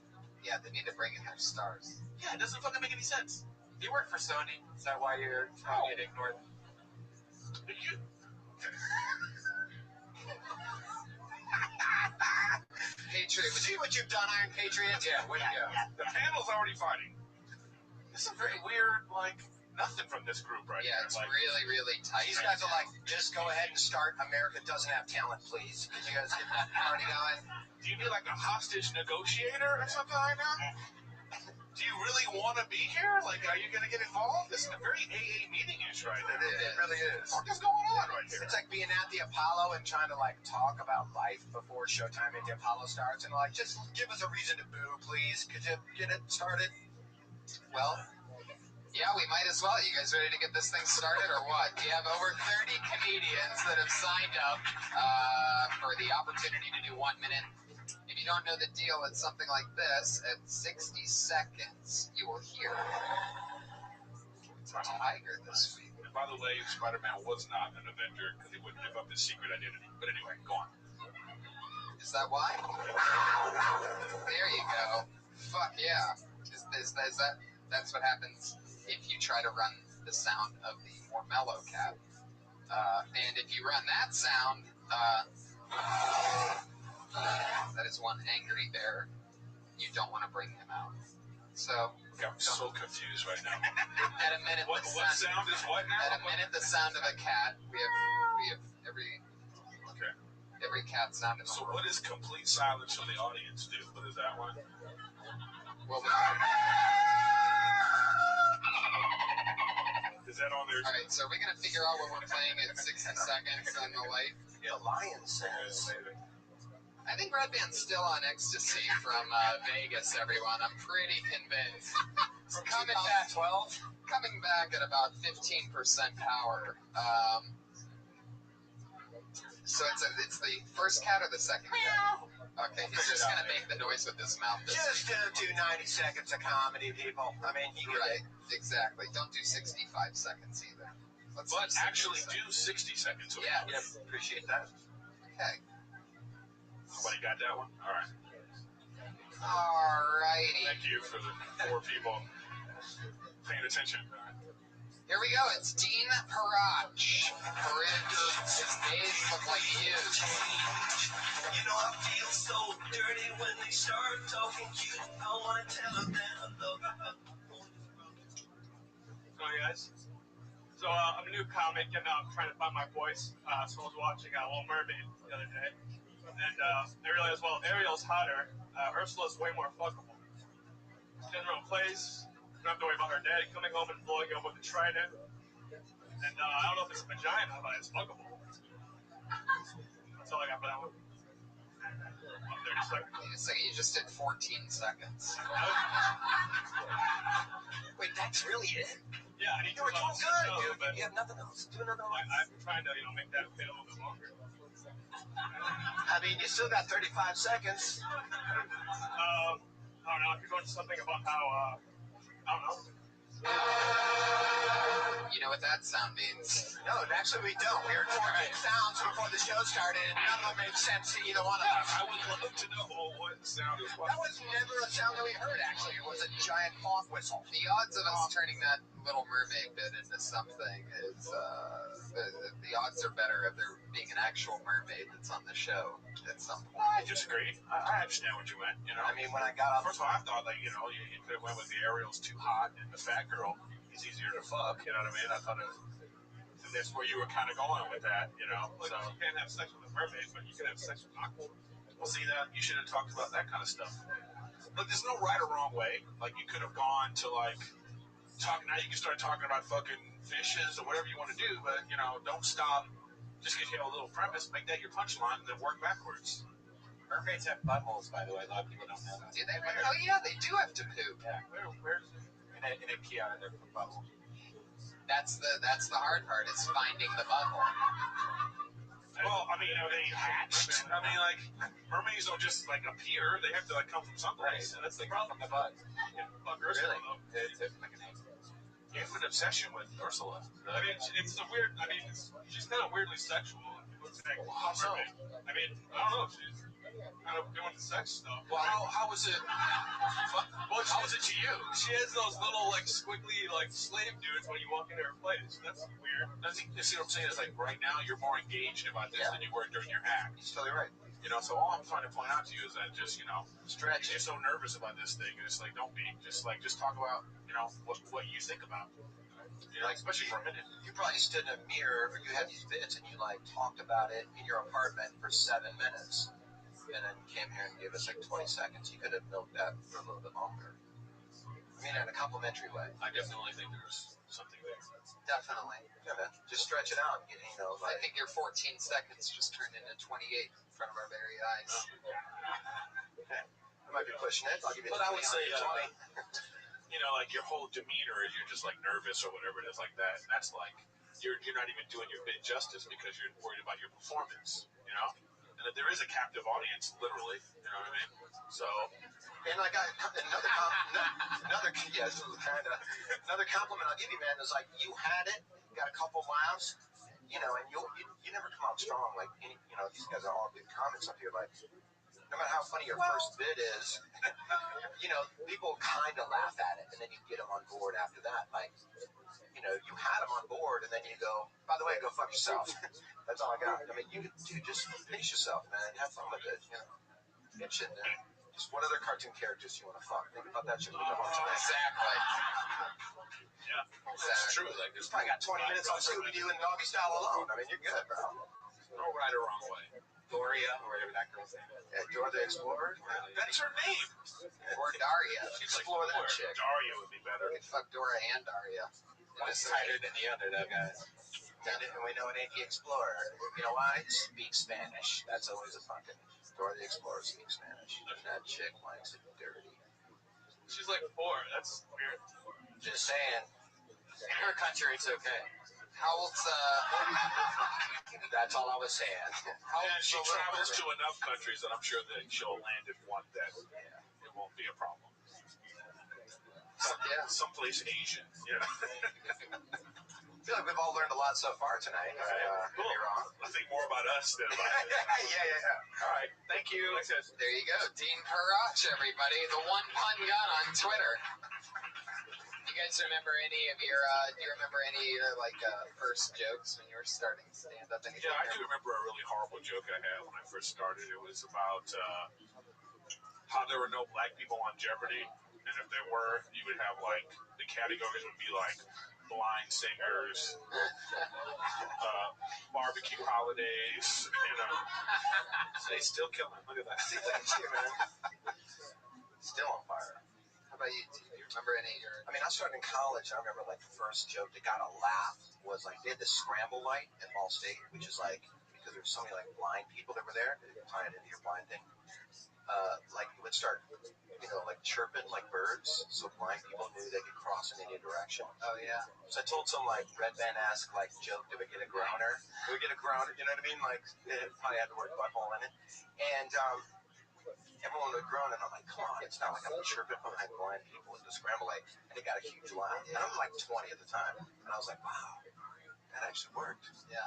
S4: Yeah, they need to bring in their stars.
S10: Yeah, it doesn't fucking make any sense.
S5: do you work for Sony? Is that why you're getting ignored?
S10: You,
S4: Patriot,
S8: See what you've done, Iron Patriots?
S5: Yeah, way to go.
S10: the panel's already fighting. This is very weird, nothing from this group right
S4: yeah,
S10: here.
S4: it's really, really tight.
S8: These guys are like, just go ahead and start. America doesn't have talent, please. Could you guys get the party going?
S10: Do you need like a hostage negotiator or something like that? Do you really want to be here? Like, are you going to get involved? This is a very AA meeting-ish right now.
S8: It really is.
S10: What is going on right here?
S8: It's like being at the Apollo and trying to like talk about life before showtime at the Apollo starts, and like, just give us a reason to boo, please. Could you get it started?
S4: Well, yeah, we might as well. You guys ready to get this thing started or what? We have over 30 comedians that have signed up for the opportunity to do 1 minute. If you don't know the deal, it's something like this. At 60 seconds, you will hear it's a tiger this week.
S10: And by the way, Spider-Man was not an Avenger because he wouldn't give up his secret identity. But anyway, go on.
S4: Is that why? There you go. Fuck yeah. Is that that's what happens if you try to run the sound of the more mellow cat. And if you run that sound, that is one angry bear. You don't want to bring him out. So
S10: I'm so confused right now.
S4: at a minute,
S10: What sound is what now?
S4: At a minute, the sound of a cat. We have every cat sound in the
S10: So
S4: world.
S10: what does complete silence from the audience do? What is that one?
S4: Well,
S10: Is that on there?
S4: all right, so are we going to figure out what we're playing at 60 seconds on the light?
S8: The lion says.
S4: I think Red Band's still on ecstasy from Vegas, everyone. I'm pretty convinced.
S8: From
S4: Coming
S8: 2012?
S4: back at about 15% power. So it's the first cat or the second cat? Okay, he's just going to make the noise with his mouth.
S8: Just do 90 seconds of comedy, people. I mean, he
S4: Right, exactly. Don't do 65 seconds either. Let's
S10: But
S4: do 60
S10: actually
S4: seconds.
S10: do 60 seconds. Okay.
S4: Yeah.
S8: Yeah, appreciate that.
S4: Okay.
S10: Somebody got that one? All right.
S4: Alrighty.
S10: Thank you for the 4 people paying attention.
S4: Here we go. It's Dean Parach. His days look like huge.
S12: You know I feel so dirty when they start talking cute. I wanna tell them that I love them.
S13: Hi guys. So I'm a new comic and I'm trying to find my voice. So I was watching Little Mermaid the other day, and I realized Ariel's hotter. Ursula's way more fuckable. She's in her own place. You don't have to worry about her daddy coming home and blowing you up with a trident. And I don't know if it's a vagina, but it's fuckable. That's all I got for that one. 30 seconds.
S4: Wait a second, you just did 14 seconds.
S8: Wait, that's really it?
S13: Yeah, I need
S8: You were doing good, dude.
S13: but
S8: You have nothing else. Do another one.
S13: I'm trying to, make that fit a little bit longer.
S8: I mean, you still got 35 seconds.
S13: I don't know, if you're going to something about how, I don't know.
S4: You know what that sound means?
S8: No, actually we don't. We heard 14 sounds before the show started, and none of them made sense to either one of us.
S10: I would love to know what sound is what.
S8: That was never a sound that we heard, actually. It was a giant fog whistle.
S4: The odds of us turning that Little Mermaid bit into something is, the odds are better of there being an actual mermaid that's on the show at some point.
S10: I disagree. I understand what you meant.
S8: I mean, when I got up...
S10: First of all, I thought, you could have went with the Ariel's too hot and the fat girl is easier to fuck. You know what I mean? I thought that's where you were kind of going with that, So
S13: You can't have sex with a mermaid, but you can have sex with Aqua.
S14: Well, see that you should have talked about that kind of stuff. But there's no right or wrong way. Like you could have gone to like talk. Now you can start talking about fucking fishes or whatever you want to do. But you know, don't stop. Just because you have a little premise, make that your punchline, and then work backwards.
S5: Mermaids have buttholes, by the way. A lot of people don't know that.
S4: Do they? Oh yeah, they do have to poop.
S5: Yeah. Where's in a key out of their butthole?
S4: That's the hard part. Is finding the butthole.
S14: Well, I mean, are they hatched? I mean, like, mermaids don't just, like, appear. They have to, like, come from someplace.
S5: And that's the problem. The bud.
S14: Yeah, fuck Ursula,
S5: Really?
S14: though.
S5: It's like an egg.
S14: You have an obsession with Ursula. I mean, it's a weird, I mean, she's kind of weirdly sexual. It's like,
S5: How so?
S14: I mean, I don't know. She's kind of doing the sex stuff.
S1: Well, how was it? Well, how was it to you?
S14: She has those little, like, squiggly, like, slave dudes when you walk into her place. That's weird.
S1: I think you see what I'm saying is like right now you're more engaged about this than you were during your act.
S8: He's totally right.
S1: You know, so all I'm trying to point out to you is that just, you know,
S8: Stretch.
S1: you're so nervous about this thing, and it's like, don't be. Just talk about, you know, what you think about. You know, especially for a minute.
S8: You probably stood in a mirror, or you had these bits, and you like talked about it in your apartment for 7 minutes, and then came here and gave us like 20 seconds. You could have milked that for a little bit longer. I mean, in a complimentary way.
S1: I definitely think there's something there.
S4: Definitely.
S8: Yeah, man. Just stretch it out. You know,
S4: I
S8: like.
S4: think your 14 seconds just turned into 28 in front of our very eyes.
S8: Okay. I might be pushing it. I'll give you.
S1: But I would say,
S8: 20.
S1: you know, like your whole demeanor is you're just like nervous or whatever it is like that. And that's like you're not even doing your bit justice because you're worried about your performance, you know. And that there is a captive audience, literally. You know what I mean? So.
S8: And I got another compliment I'll give you, man, is like you had it, got a couple laughs, you know, and you never come out strong. Like any, you know, these guys are all good comments up here. Like no matter how funny your first bit is, you know, people kind of laugh at it, and then you get them on board after that. Like, you know, you had them on board, and then you go, by the way, go fuck yourself. That's all I got. I mean, you could just pace yourself, man. Have fun with it. You know, get shit in there. Just what other cartoon characters do you want to fuck? Think about that shit.
S4: Exactly.
S1: Yeah, that's true. Like, there's
S8: probably got 20 minutes on Scooby-Doo and Doggy Style alone. I mean, you're good, bro.
S1: no right or wrong way.
S5: Doria, or whatever that girl's name is.
S8: Yeah, Dora the Explorer.
S1: That's her name.
S4: Or Daria.
S8: Explore that chick.
S1: Daria would be better.
S4: We could fuck Dora and Daria.
S5: One's tighter than the other, though, guys.
S8: And we know it ain't the Explorer. You know why? Speak Spanish. That's always a fucking. Dora the Explorer speaks Spanish. And that chick likes it dirty.
S14: She's like 4. That's weird.
S8: Just saying.
S5: In her country, it's okay.
S4: How old's
S8: That's all I was saying.
S14: And she travels to enough countries that I'm sure that she'll land in one that it won't be a problem.
S4: Yeah.
S14: Someplace Asian. Yeah.
S8: I feel like we've all learned a lot so far tonight.
S14: Cool.
S8: You're wrong.
S14: I think more about us than about
S8: Yeah. All right. Thank you.
S14: Thanks, guys.
S4: There you go. Dean Karach, everybody. The one pun gun on Twitter. You guys remember any of your, do you remember any of your, like, first jokes when you were starting stand-up?
S14: Yeah, I do remember a really horrible joke I had when I first started. It was about how there were no black people on Jeopardy. And if there were, you would have, like, the categories would be, like, blind singers, barbecue holidays, you know. They still killing it. Look at that.
S8: Still on fire.
S4: How about you? Do you remember any of your...
S8: I mean, I started in college, and I remember, like, the first joke that got a laugh was, like, they had this scramble light at Ball State, which is, like, because there were so many, like, blind people that were there, tie it into your blind thing, like, it would start, you know, like, chirping like birds, so blind people knew they could cross in any direction.
S4: Oh, yeah.
S8: So I told some, like, Red Band-esque, like, joke that would get a groaner. It would get a groaner, you know what I mean? Like, it probably had the word butthole in it. And, everyone would groan, and I'm like, come on, it's not like I'm chirping behind blind people with the scramble light. And it got a huge laugh. And I'm like 20 at the time. And I was like, wow, that actually worked.
S4: Yeah.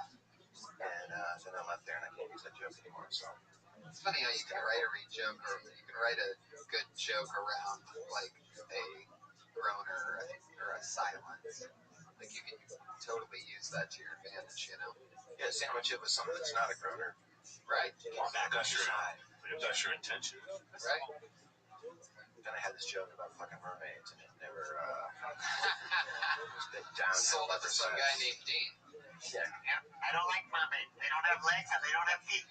S8: And then I left there, and I can't use that joke anymore. So
S4: It's funny how you can write a joke, or you can write a good joke around, like, a groaner or a silence. Like, you can totally use that to your advantage, you know?
S8: yeah, sandwich it with something that's not a groaner.
S4: Right.
S14: That's your intention.
S4: Right.
S8: Then I had this joke about fucking mermaids, and it never
S4: sold it to some guy named Dean.
S8: Yeah.
S11: I don't like mermaids. They don't have legs and they don't have feet.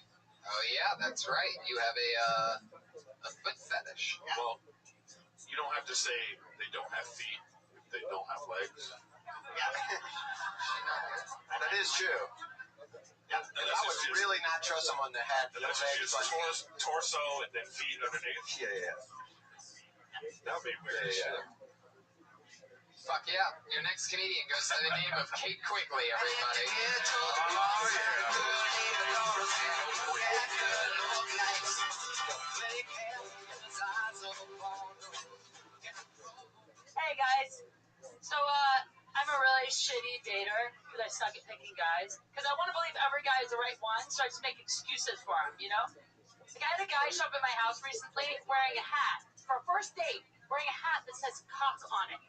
S4: Oh yeah, that's right. You have a foot fetish.
S14: Well, you don't have to say they don't have feet if they don't have legs.
S8: That is true. I would really not trust someone that had
S14: Unless it's just torso and then feet underneath.
S8: Yeah.
S14: That would be weird.
S8: Yeah.
S4: Fuck yeah. Your next comedian goes by the name of Kate Quigley, everybody.
S3: Hey guys, so I'm a really shitty dater because I suck at picking guys. Because I want to believe every guy is the right one, so I just make excuses for him, you know? Like I had a guy show up at my house recently wearing a hat for a first date, wearing a hat that says cock on it.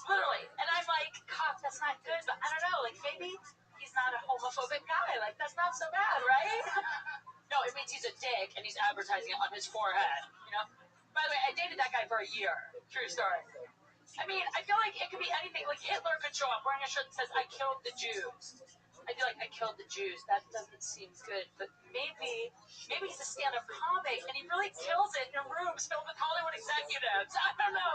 S3: Literally. And I'm like, cock, that's not good, but I don't know, like maybe he's not a homophobic guy. Like that's not so bad, right? No, it means he's a dick and he's advertising it on his forehead, you know? By the way, I dated that guy for a year. True story. I mean, I feel like it could be anything. Like Hitler could show up wearing a shirt that says, I killed the Jews. I'd be like, I killed the Jews. That doesn't seem good. But maybe he's a stand-up comic and he really kills it in rooms filled with Hollywood executives. I don't know.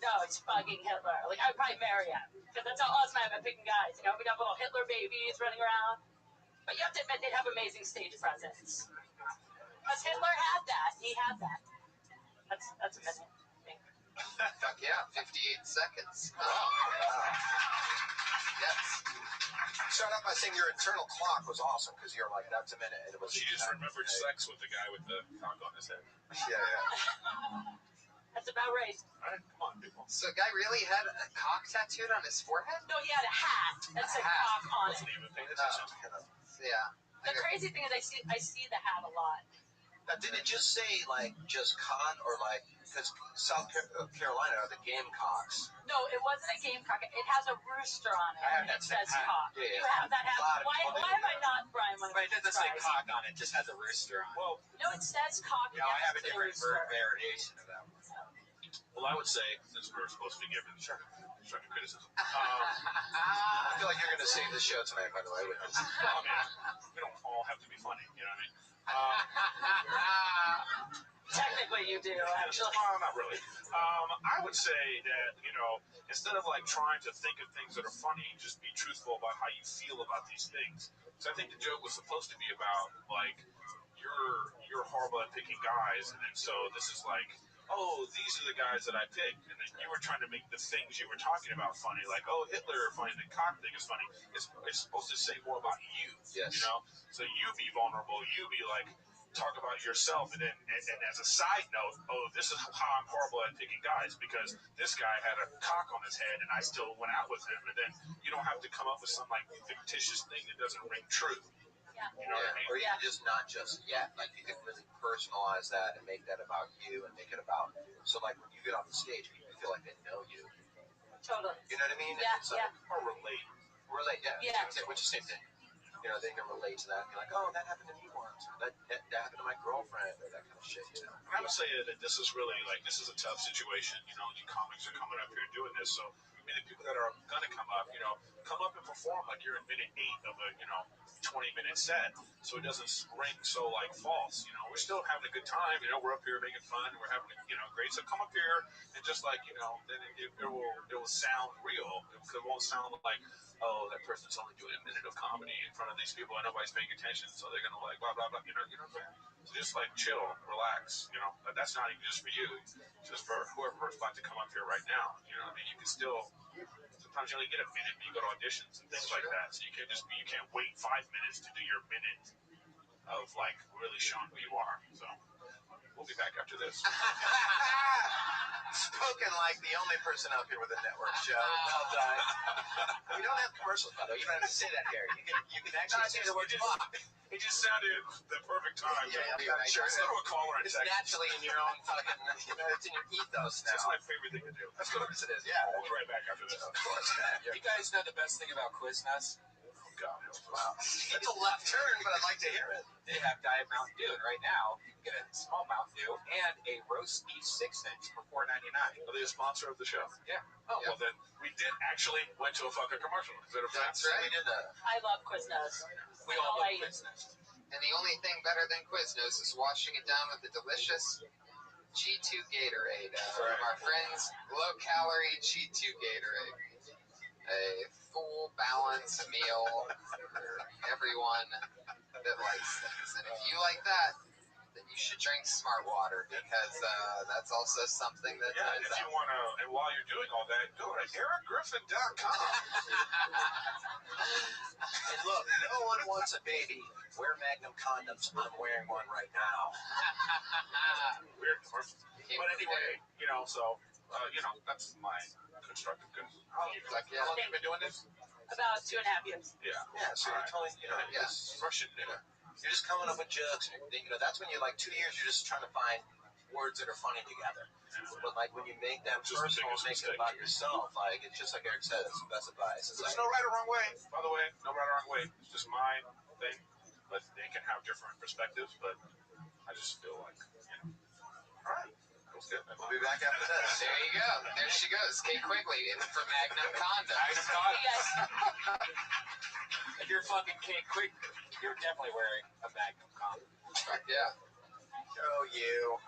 S3: No, it's fucking Hitler. Like, I'd probably marry him. Because that's how awesome I am at picking guys. You know, we'd have little Hitler babies running around. But you have to admit, they'd have amazing stage presence. Because Hitler had that. He had that. That's a minute.
S4: Fuck yeah, 58 seconds. Yes.
S8: Start off by saying your internal clock was awesome because you're like, that's a minute. And it was
S14: She just remembered sex with the guy with the cock on his head.
S8: Yeah.
S3: That's about right.
S14: Come on, people.
S4: So a guy really had a cock tattooed on his forehead?
S3: No, he had a hat that said cock on it.
S14: Wasn't even paying attention.
S4: Yeah.
S3: The crazy thing is, I see the hat a lot.
S8: Now, did it just say like just cock or like because South Carolina are the Gamecocks?
S3: No, it wasn't a gamecock. It has a rooster on it.
S8: I have
S3: And
S8: that
S3: it says
S8: hat.
S3: cock.
S8: Yeah.
S3: You have that hat. Why am I not Brian?
S5: But it doesn't say cock on it; just has a rooster on it.
S14: Well,
S3: No, it says cock.
S5: I have a
S3: next to the
S5: different
S3: rooster.
S5: variation of that one.
S14: well, I would say since we're supposed to be given constructive criticism.
S8: I feel like you're going to save the show tonight, by the way. With this.
S14: I mean, we don't all have to be funny, you know what I mean?
S3: Technically, you do, actually.
S14: Not really. I would say that, instead of like trying to think of things that are funny, just be truthful about how you feel about these things. So I think the joke was supposed to be about like you're horrible at picking guys, and then so this is like, oh, these are the guys that I picked, and then you were trying to make the things you were talking about funny, like, oh, Hitler funny, the cock thing is funny. It's supposed to say more about you,
S8: Yes.
S14: So you be vulnerable, you be like, talk about yourself, and then and as a side note, oh, this is how I'm horrible at picking guys because this guy had a cock on his head and I still went out with him, and then you don't have to come up with some like fictitious thing that doesn't ring true. You know what I mean?
S8: Or you can just not just yet. Like you can really personalize that and make that about you and make it about. So like when you get off the stage, people feel like they know you.
S3: Totally.
S8: You know what I mean?
S3: Yeah,
S8: So,
S3: yeah.
S14: Or relate.
S8: Relate, yeah.
S3: Yeah.
S8: Which is the same thing. They can relate to that and be like, oh, that happened to me once, or that happened to my girlfriend, or that kind of shit.
S14: And I would say that this is really like this is a tough situation. You comics are coming up here doing this, so the people that are gonna come up, come up and perform like you're in minute 8 of a 20-minute set, so it doesn't ring so like false. We're still having a good time. We're up here making fun. We're having great. So come up here and just like then it will sound real. It won't sound like, oh, that person's only doing a minute of comedy in front of these people and nobody's paying attention, so they're gonna like blah blah blah. You know what I'm saying? So just like chill, relax. But that's not even just for you. Just for whoever's about to come up here right now. You know what I mean? You can still. Sometimes you only get a minute when you go to auditions and things like that. So you can't wait 5 minutes to do your minute of like really showing who you are. So we'll be back after this.
S8: Spoken like the only person up here with a network show. Well done. We don't have commercials, by the way. You don't have to say that here. You can actually say the word fuck.
S14: It just sounded the perfect time.
S8: Yeah, I'm sure.
S14: Let's go to a caller in
S8: It's
S14: Texas.
S8: naturally in your own fucking, it's in your ethos now.
S14: That's my favorite thing to do. Let's go.
S8: Yes, it is. Yeah.
S14: We'll be right back after this.
S8: Of course, man.
S5: You guys know the best thing about Quiznos?
S14: Oh, God.
S8: Wow. It's a left turn, but I'd like to hear it.
S5: They have Diet Mountain Dew, and right now you can get a small Mountain Dew and a roast beef 6-inch for $4.99.
S14: Are they a sponsor of the show?
S5: Yeah.
S14: Oh, well then we did actually went to a fucking commercial. Is that a fact?
S8: That's right. We did that.
S3: I love Quiznos.
S5: We all love
S3: Like,
S5: Quiznos.
S4: And the only thing better than Quiznos is washing it down with a delicious G2 Gatorade from our friends Low-Calorie G2 Gatorade. A full balanced meal for everyone that likes things. And if you like that, then you should drink Smart Water because that's also something that.
S14: Yeah, if you want to, and while you're doing all that, go to ericgriffin.com.
S8: And look, no one wants a baby. Wear Magnum condoms. I'm wearing one right now.
S14: Weird commercial. But anyway, that's my constructive criticism. How long have you been doing this?
S3: About 2.5 years.
S14: Yeah.
S8: Yeah, so you're totally,
S14: it's Russian dinner.
S8: you're just coming up with jokes. And, that's when you're like 2 years, you're just trying to find words that are funny together. But like when you make them personal, make it about yourself, like it's just like Eric said, it's the best advice. It's
S14: There's
S8: like,
S14: no right or wrong way. By the way, no right or wrong way. It's just my thing. But they can have different perspectives. But I just feel like, all right.
S8: we'll be back after this.
S4: There you go. There she goes. Kate Quigley in for Magnum Condoms.
S5: Magnum condoms. If you're fucking Kate Quigley, you're definitely wearing a Magnum condom.
S4: Yeah.
S8: Oh, you.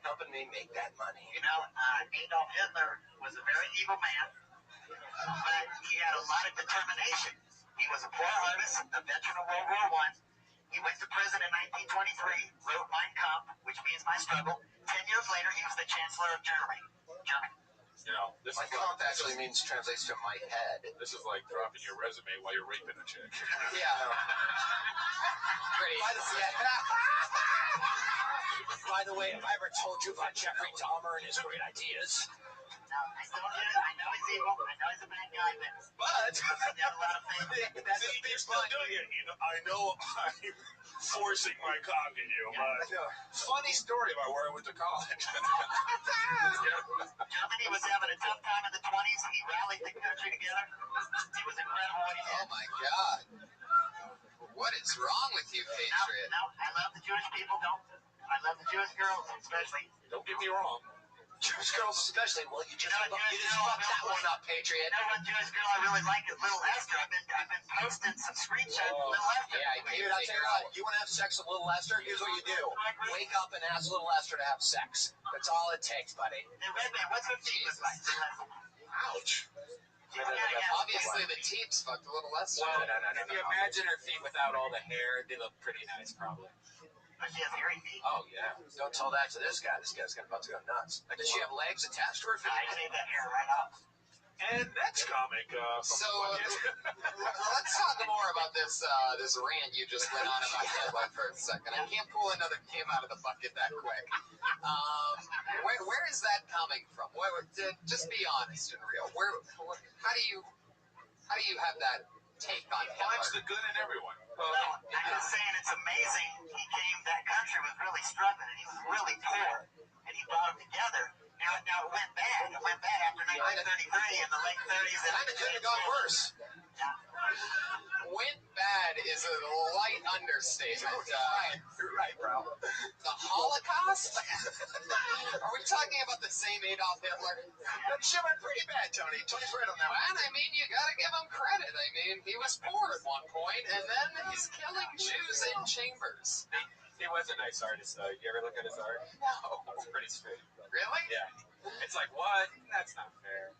S8: Helping me make that money.
S11: Adolf Hitler was a very evil man, but he had a lot of determination. He was a poor artist, a veteran of World War I. He went to prison in 1923, wrote Mein Kampf, which means my struggle. 10 years later, he was the Chancellor of Germany.
S14: This
S8: My comp actually means translates to my head.
S14: This is like dropping your resume while you're raping a chick.
S4: Yeah. Pretty.
S8: By the way, have I ever told you about Jeffrey Dahmer and his great ideas?
S11: No, I know he's evil. I know he's a bad guy,
S8: But
S11: he did a lot of things.
S8: that's a
S14: See,
S8: big
S14: you're still doing it. I know I'm forcing my cock in you, but funny story about where I went to college.
S11: Germany was having a tough time in the 20s. He rallied the country together. It was incredible what he did.
S4: Oh my God. What is wrong with you, Patriot?
S11: No, I love the Jewish people. I love the Jewish girls, especially.
S14: Don't get me wrong.
S8: Jewish girls especially. Well, you just fucked
S4: that one up, Patriot.
S11: You know what Jewish girl I really like is Little Esther. I've been posting some screenshots of Little Esther.
S4: Yeah,
S8: Dude, I'll tell you what, you want to have sex with Little Esther? Here's what you do. Wake up and ask Little Esther to have sex. That's all it takes, buddy.
S11: And Redman, what's her feet look like?
S14: Ouch.
S4: Obviously, the teeps fucked a little less.
S5: Well, if you imagine her feet without all the hair, they look pretty nice, probably.
S11: But she has hairy feet.
S5: Oh, yeah.
S8: Don't tell that to this guy. This guy's about to go nuts. Does she have legs attached to her feet?
S11: I shaved that hair right off.
S14: And next comic from
S4: So
S14: the
S4: let's talk more about this rant you just went on about Hitler for a second. I can't pull another Kim out of the bucket that quick. Where is that coming from? Just be honest and real. How do you have that take on
S14: finds
S4: Hitler?
S14: the good in everyone.
S11: Well, I'm just saying it's amazing that country was really struggling and he was really poor and he brought them together. Now it went bad. It went bad after 1933 in the late 30s.
S8: And it could have gone worse.
S4: Went bad is a light understatement.
S8: You're right, bro.
S4: The Holocaust? Are we talking about the same Adolf Hitler?
S8: That shit went pretty bad, Tony. Tony's right on that one.
S4: And I mean, you gotta give him credit. I mean, he was poor at one point, and then he's killing Jews in chambers.
S5: He was a nice artist, though. You ever look at his art?
S4: No.
S5: It's pretty straight.
S4: Really?
S5: Yeah. It's like, what? That's not fair.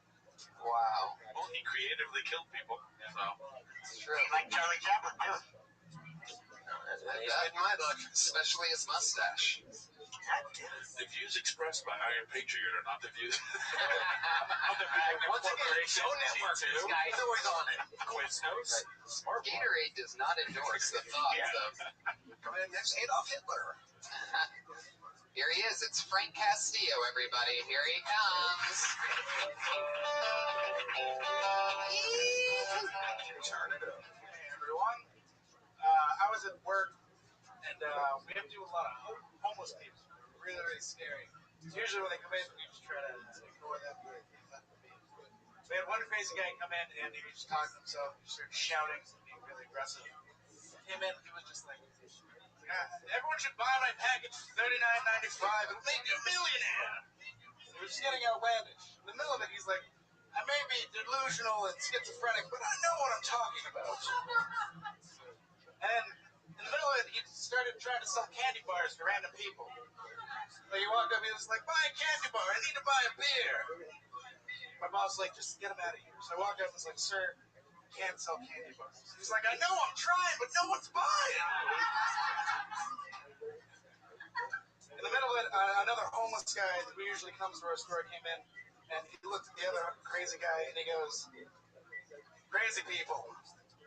S4: Wow.
S14: Well, he creatively killed people. So.
S4: It's true.
S11: He like Charlie Chaplin, too.
S8: He's in my book.
S4: Especially his mustache.
S14: The views expressed by Iron Patriot are not the views
S5: Of the Magnum
S8: Once again,
S5: Corporation.
S8: show network.
S5: G2.
S8: This guy's always on it.
S5: Quiznos. Smart one.
S4: Gatorade does not endorse the thoughts of...
S8: Coming in next, Adolf Hitler.
S4: Here he is. It's Frank Castillo, everybody. Here he comes.
S8: Turn it up.
S15: Hey everyone, I was at work and we have to do a lot of homeless people. Really, really scary. Usually when they come in, we just try to ignore them. We had one crazy guy come in and he was just talking to himself. He started shouting and being really aggressive. Came in, he was just like, everyone should buy my package for $39.95. It'll make you a millionaire. He was just getting outlandish. In the middle of it, he's like, I may be delusional and schizophrenic, but I know what I'm talking about. And In the middle of it, he started trying to sell candy bars to random people. So he walked up, he was like, buy a candy bar, I need to buy a beer. My boss was like, just get him out of here. So I walked up and was like, sir, you can't sell candy bars. He was like, I know, I'm trying, but no one's buying. In the middle of it, another homeless guy who usually comes to our store came in, and he looked at the other crazy guy, and he goes, crazy people.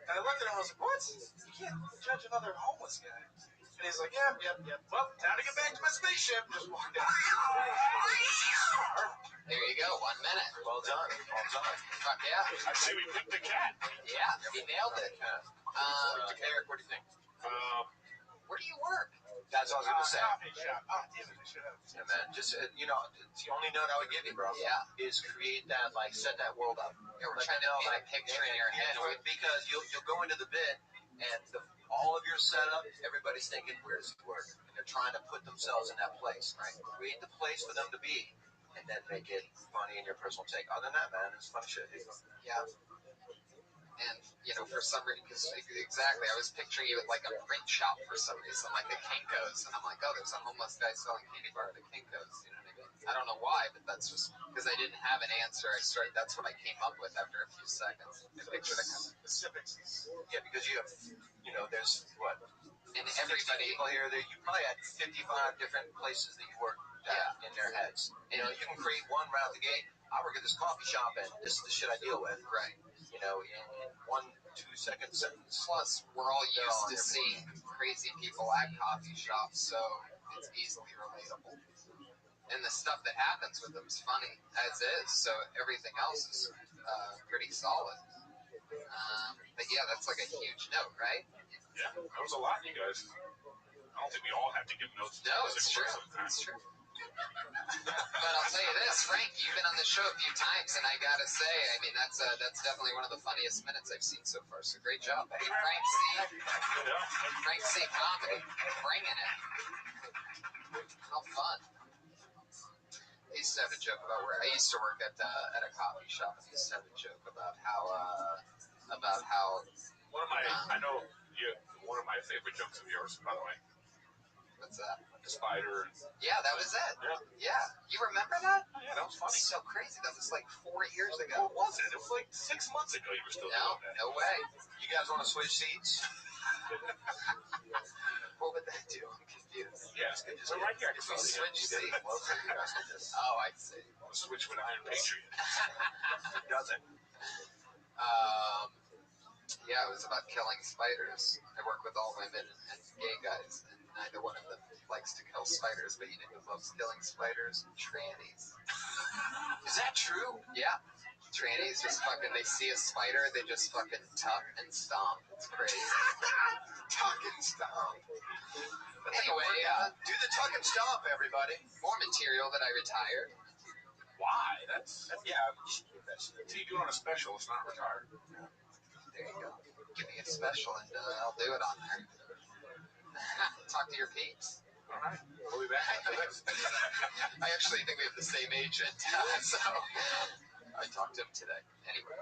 S15: And I looked at him and I was like, what? You can't judge another homeless guy. And he's like, yep. Well, time to get back to my spaceship. Just walked out.
S4: There you go, 1 minute.
S1: Well done.
S4: Fuck yeah.
S10: I say we picked the cat.
S4: Yeah, he nailed it.
S1: Eric, what do you think?
S4: Where do you work?
S1: That's what I was going to say.
S15: Coffee shop. Oh, damn it, I should have.
S1: Yeah, man. Just, it's the only note I would give you, bro.
S4: Yeah.
S1: Is create that, set that world up.
S4: Yeah, we're trying to paint a picture in your head.
S1: Because you'll go into the bit, and all of your setup, everybody's thinking, where does he work? And they're trying to put themselves in that place, right? Create the place for them to be, and then make it funny in your personal take. Other than that, man, it's fun shit.
S4: Yeah. And, for some reason, exactly, I was picturing you at like a print shop for some reason, like the Kinko's, and I'm like, oh, there's a homeless guy selling candy bar at the Kinko's, you know what I mean? I don't know why, but that's just, because I didn't have an answer, that's what I came up with after a few seconds. I pictured a kind of
S15: specifics.
S1: Yeah, because you have, there's what?
S4: And everybody
S1: people here, you probably had 55 different places that you work at in their heads. You can create one right out the gate. I work at this coffee shop, and this is the shit I deal with.
S4: Right.
S1: In 1-2 second sentence.
S4: Plus, we're all used to seeing crazy people at coffee shops, so it's easily relatable. And the stuff that happens with them is funny, as is, so everything else is pretty solid. But yeah, that's like a huge note, right?
S10: Yeah, that was a lot, you guys. I don't think we all have to give notes.
S4: No, it's true. It's true. But I'll tell you this, Frank, you've been on the show a few times, and I gotta say, I mean, that's definitely one of the funniest minutes I've seen so far. So great job, hey, Frank C. Frank C. Comedy, bringing it. How fun! I used to have a joke about where I used to work at a coffee shop, and I used to have a joke about how
S10: one of my favorite jokes of yours, by the way.
S4: What's that?
S10: The spider.
S4: Yeah, that was it. Yeah. You remember that?
S10: Yeah, that was funny.
S4: So crazy. That was like 4 years ago.
S10: What was it? It was like 6 months ago you were still doing that.
S4: No way.
S1: You guys want to switch seats?
S4: What would that do? I'm confused.
S10: Yeah, so right here.
S4: If we switch seats.
S1: Oh,
S4: I see.
S10: Switch with Iron Patriot.
S1: It doesn't.
S4: Yeah, it was about killing spiders. I work with all women and gay guys, and neither one of them likes to kill spiders, but you know who loves killing spiders? Trannies.
S1: Is that true?
S4: Yeah. Trannies just they see a spider, they just fucking tuck and stomp. It's crazy.
S1: Tuck and stomp.
S4: Anyway,
S1: do the tuck and stomp, everybody.
S4: More material that I retired.
S10: Why? That's you do it on a special, it's not retired.
S4: There you go. Give me a special and I'll do it on there. Talk to your peeps.
S10: All right. We'll be back.
S4: I actually think we have the same agent, so I talked to him today. Anyway,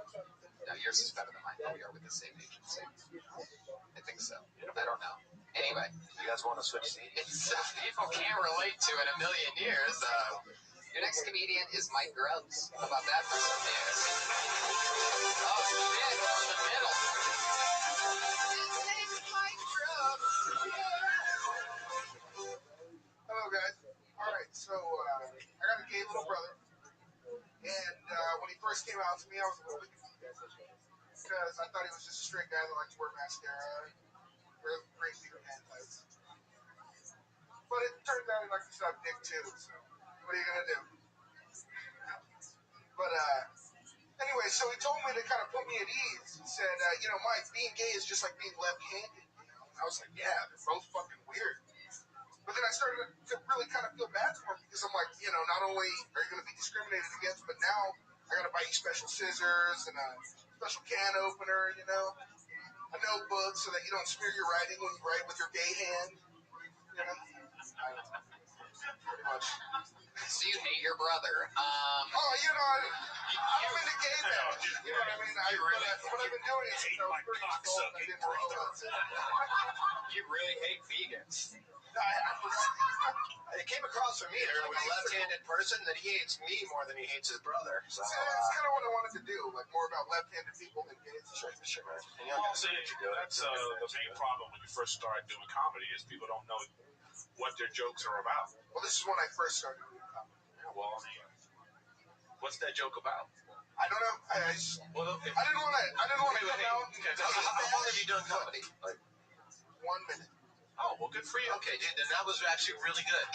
S4: no, yours is better than mine, but we are with the same agency. I think so. I don't know. Anyway.
S1: You guys want to switch seats?
S4: People can't relate to in a million years. Your next comedian is Mike Grubbs. How about that for some news? Oh, shit, in the middle. His name's Mike Grubbs.
S16: Hello, guys. All right, so I got a gay little brother, and when he first came out to me, I was a little bit confused because I thought he was just a straight guy that liked to wear mascara and wear great Peter Pan tights. But it turned out he liked to suck dick too, so what are you gonna do? But anyway, so he told me to kind of put me at ease. He said, Mike, being gay is just like being left-handed. And I was like, yeah, they're both fucking weird. But then I started to really kind of feel bad for him because I'm like, not only are you going to be discriminated against, but now I got to buy you special scissors and a special can opener, a notebook so that you don't smear your writing when you write with your gay hand, pretty much.
S4: So you hate your brother.
S16: Oh, you know, I'm in the gay bash. You know what I mean? What I've been doing is since I was 3 years old, I didn't realize it.
S2: You really hate vegans.
S8: It came across for me there with a left-handed person that he hates me more than he hates his brother. So,
S16: That's kind of what I wanted to do, like more about left-handed people than gays.
S8: Sure, man. And
S14: Well, see, that's the main problem when you first start doing comedy is people don't know what their jokes are about.
S16: Well, this is when I first started doing comedy.
S14: Yeah, well, I mean, what's that joke about?
S16: I don't know. I didn't want to come out.
S8: How long have you done comedy? Like
S16: 1 minute.
S14: Oh, well, good for you.
S8: Okay, dude, then that was actually really good.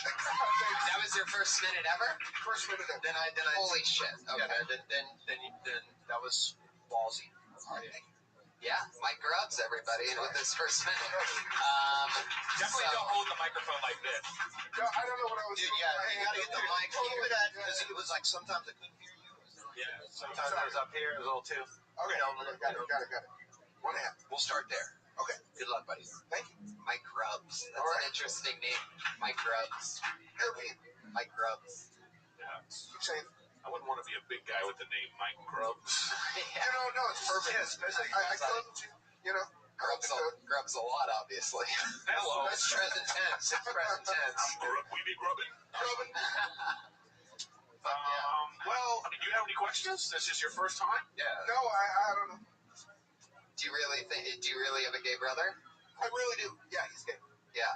S4: That was your first minute ever?
S16: First minute ever.
S8: Then I
S4: Holy shit. Okay.
S8: Yeah, then that was ballsy.
S4: Yeah, Mike Grubbs, everybody, with his first minute.
S10: Definitely don't hold the microphone like this.
S16: Yeah, I don't know what I was
S8: Dude,
S16: doing.
S8: yeah, you gotta get the mic over that because it was like sometimes I couldn't hear you.
S10: Yeah.
S8: Sometimes I was up here, it was a little too.
S16: Okay, got it. 1.5.
S8: We'll start there.
S16: Okay.
S8: Good luck, buddy.
S16: Thank you.
S4: Mike Grubbs. That's
S16: All right.
S4: an interesting name. Mike Grubbs.
S16: European.
S4: Mike Grubbs.
S14: Yeah.
S16: Keep saying.
S14: I wouldn't want to be a big guy with the name Mike Grubbs.
S16: You know, no, it's perfect. I couldn't, you know.
S4: Grubs a lot, obviously.
S14: Hello.
S8: That's present tense. It's present tense.
S14: We be grubbing.
S4: Yeah.
S14: Well, I mean, do you have any questions? This is your first time?
S8: Yeah.
S16: No, I don't know.
S4: Do you really have a gay brother?
S16: I really do. Yeah, he's gay.
S4: Yeah.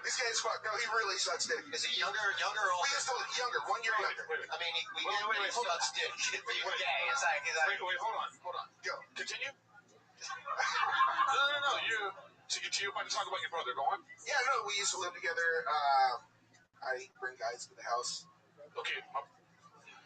S16: This guy's fucked. No, he really sucks dick.
S8: Is he younger or older?
S16: We used to younger, 1 year younger.
S14: Wait.
S8: I mean, we
S14: Wait, hold on.
S8: sucks dick.
S4: We're gay. It's like,
S14: Wait, hold on.
S16: Go.
S14: Continue. No. You about to talk about your brother. Go on.
S16: Yeah, no, we used to live together. I bring guys to the house.
S14: Okay.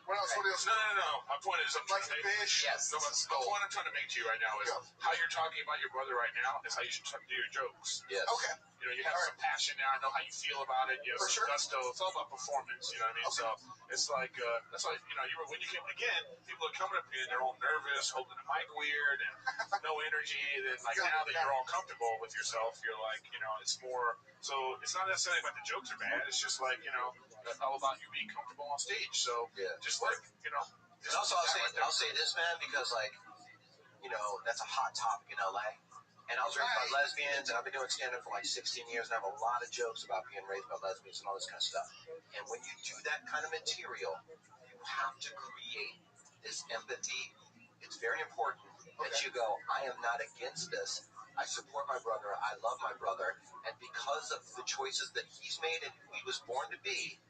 S16: What else?
S14: No. My point is, I'm trying
S16: Like
S14: to
S16: the
S14: make.
S16: fish.
S4: yes.
S14: No, the point I'm trying to make to you right now is
S16: Go.
S14: how you're talking about your brother right now is how you should do your jokes.
S8: Yes.
S16: Okay.
S14: You know, you have some passion now. I know how you feel about it. You have
S16: For
S14: some
S16: sure.
S14: gusto. It's all about performance. You know what I mean?
S16: Okay.
S14: So it's like that's like when you came again, people are coming up here and they're all nervous, holding the mic weird, and no energy. Then like now that you're all comfortable with yourself, you're like it's more. So it's not necessarily about the jokes are bad. It's just like it's all about you being comfortable on stage. So just like
S8: And also, I'll say this, man, because that's a hot topic in LA. And I was raised by lesbians, and I've been doing stand-up for like 16 years, and I have a lot of jokes about being raised by lesbians and all this kind of stuff. And when you do that kind of material, you have to create this empathy. It's very important that you go, I am not against this. I support my brother. I love my brother. And because of the choices that he's made and who he was born to be,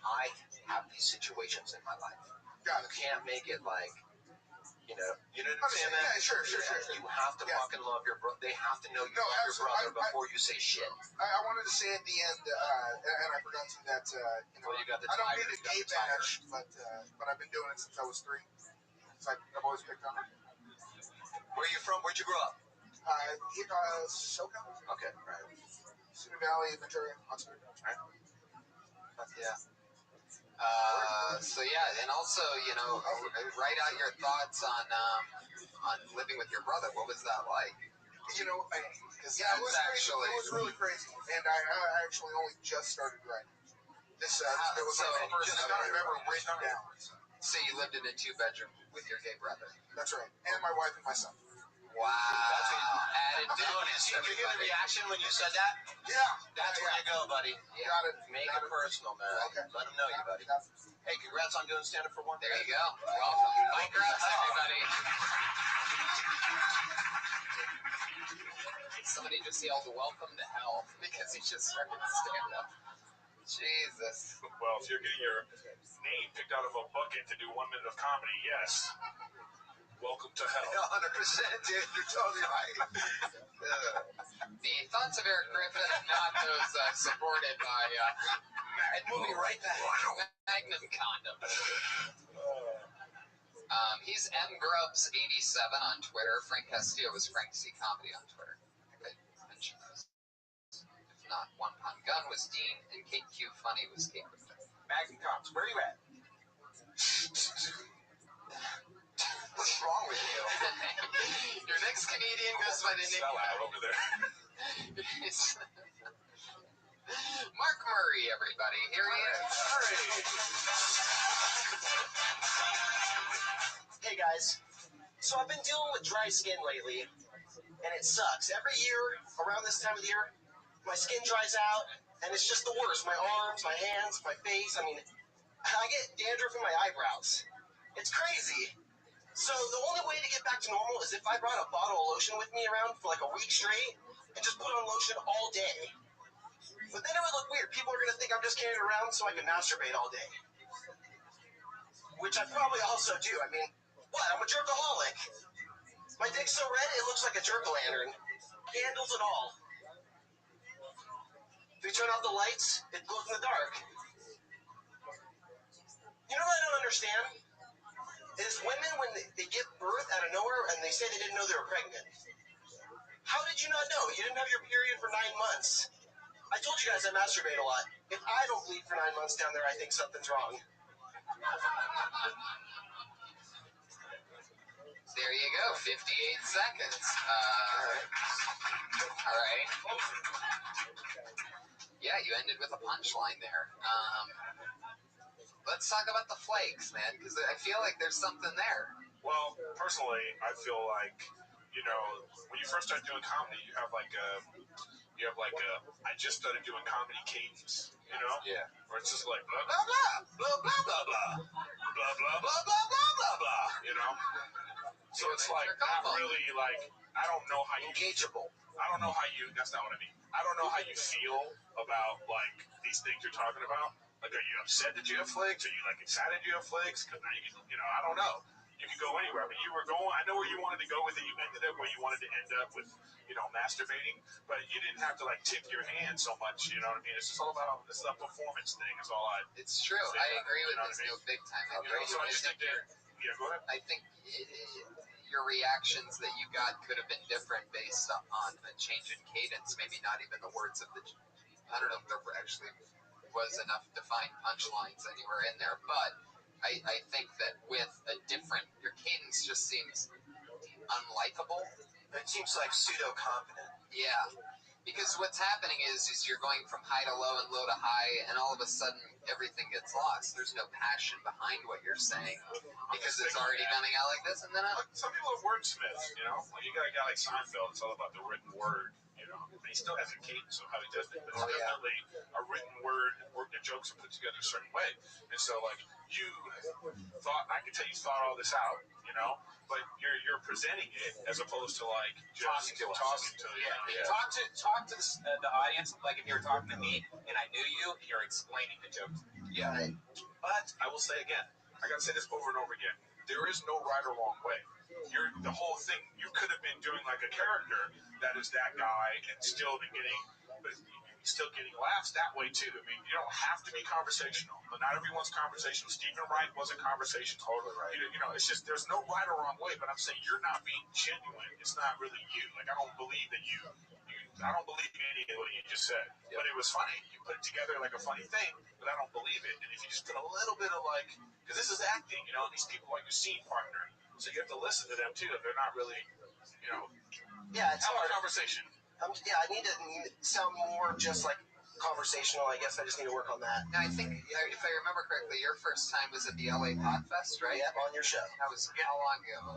S8: I have these situations in my life. You can't make it like, you know what I'm saying?
S16: Yeah, sure.
S8: You have to fucking love your brother. They have to know you love your brother before you say shit.
S16: I wanted to say at the end, and I forgot to that,
S8: You got the
S16: I don't
S8: tiger,
S16: mean to
S8: you got
S16: gay
S8: the tiger.
S16: bash, but I've been doing it since I was 3. It's like I've always picked on it.
S8: Where are you from? Where'd you grow up?
S16: SoCal.
S8: Okay, right.
S16: Simi Valley, Ventura, Oxford.
S8: Yeah.
S4: And also, write out your thoughts on living with your brother. What was that like?
S16: It was crazy. It was really crazy, and I actually only just started writing. This was my first time I've ever written down.
S4: So you lived in a 2-bedroom with your gay brother.
S16: That's right, and my wife and my son.
S4: Wow. Added bonus.
S8: Did you hear the reaction when you said that?
S16: Yeah.
S8: That's where you go, buddy.
S16: Got it.
S8: Make it personal, man.
S16: Okay.
S8: Let them know you, buddy. Hey, congrats on doing stand-up for 1 day.
S4: There you go. Welcome. Mike Grubbs, everybody. Somebody just yelled, welcome to hell, because he just started stand-up. Jesus.
S14: Well, if you're getting your name picked out of a bucket to do 1 minute of comedy, yes. Welcome to hell.
S8: 100%, dude. You're totally right.
S4: The thoughts of Eric Griffin, not those supported by
S8: Moving right back.
S4: Magnum condoms. He's mgrubs87 on Twitter. Frank Castillo is Frank C. Comedy on Twitter. I think I mentioned those. If not, One Pound Gun was Dean, and Kate Q Funny was Kate Griffin.
S8: Magnum Cops, where are you at? What's wrong with you?
S4: Your next comedian goes by the name.
S14: Sell out over there.
S4: Mark Murray, everybody. Here he is.
S17: Hey guys, so I've been dealing with dry skin lately, and it sucks. Every year, around this time of the year, my skin dries out, and it's just the worst. My arms, my hands, my face, I get dandruff in my eyebrows. It's crazy. So the only way to get back to normal is if I brought a bottle of lotion with me around for like a week straight, and just put on lotion all day. But then it would look weird. People are going to think I'm just carrying it around so I can masturbate all day. Which I probably also do. What? I'm a jerkaholic. My dick's so red, it looks like a jerk-o'-lantern. Candles and all. If you turn off the lights, it glows in the dark. You know what I don't understand? Is women, when they give birth out of nowhere and they say they didn't know they were pregnant. How did you not know? You didn't have your period for 9 months. I told you guys I masturbate a lot. If I don't bleed for 9 months down there, I think something's wrong.
S4: There you go, 58 seconds. All right. Yeah, you ended with a punchline there. Let's talk about the flakes, man, because I feel like there's something there.
S14: Well, personally, I feel like, when you first start doing comedy, you have like I just started doing comedy cadence,
S17: Yeah.
S14: where it's just like blah blah blah blah blah blah blah blah blah blah blah blah blah. So it's like not really like I don't know how you
S17: engageable.
S14: I don't know how you. That's not what I mean. I don't know how you feel about like these things you're talking about. Like, are you upset that you have flakes? Are you like excited you have flakes? Because now I don't know. You could go anywhere. But you were going. I know where you wanted to go with it. You ended up where you wanted to end up with, masturbating. But you didn't have to like tip your hand so much. You know what I mean? It's just all about it's a performance thing. It's all I.
S4: It's true. I agree with this big time.
S14: So I just think that. Yeah, go ahead.
S4: I think your reactions that you got could have been different based on a change in cadence. Maybe not even the words of the. I don't know if there actually was enough defined punchlines anywhere in there, but I think that with a different, your cadence just seems unlikable.
S17: It seems like pseudo-confident.
S4: Yeah, because what's happening is you're going from high to low and low to high, and all of a sudden everything gets lost. There's no passion behind what you're saying because it's already coming out like this, and then
S14: some people are wordsmiths. When you got a guy like Seinfeld, it's all about the written word. But he still has a cadence of how he does it. But it's definitely a written word, the jokes are put together a certain way. And so, like, you thought, I could tell you thought all this out, but you're presenting it as opposed to, like, just talking to you.
S5: Yeah. Talk to the audience like if you were talking to me and I knew you, and you're explaining the jokes.
S14: Yeah. But I will say again, I got to say this over and over again, there is no right or wrong way. The whole thing, you could have been doing like a character that is that guy and still getting laughs that way too. You don't have to be conversational. But not everyone's conversational. Stephen Wright wasn't conversational. Totally right. It's just there's no right or wrong way. But I'm saying you're not being genuine. It's not really you. Like I don't believe that I don't believe any of what you just said. But it was funny. You put it together like a funny thing, but I don't believe it. And if you just put a little bit of like, because this is acting, and these people are your scene partner. So you have to listen to them too. If they're not really,
S17: Yeah, it's hard.
S14: A conversation.
S17: I need to sound more just like conversational. I guess I just need to work on that.
S4: Now, I think, if I remember correctly, your first time was at the LA Podfest, right?
S17: Yep, on your show.
S4: That was how long ago?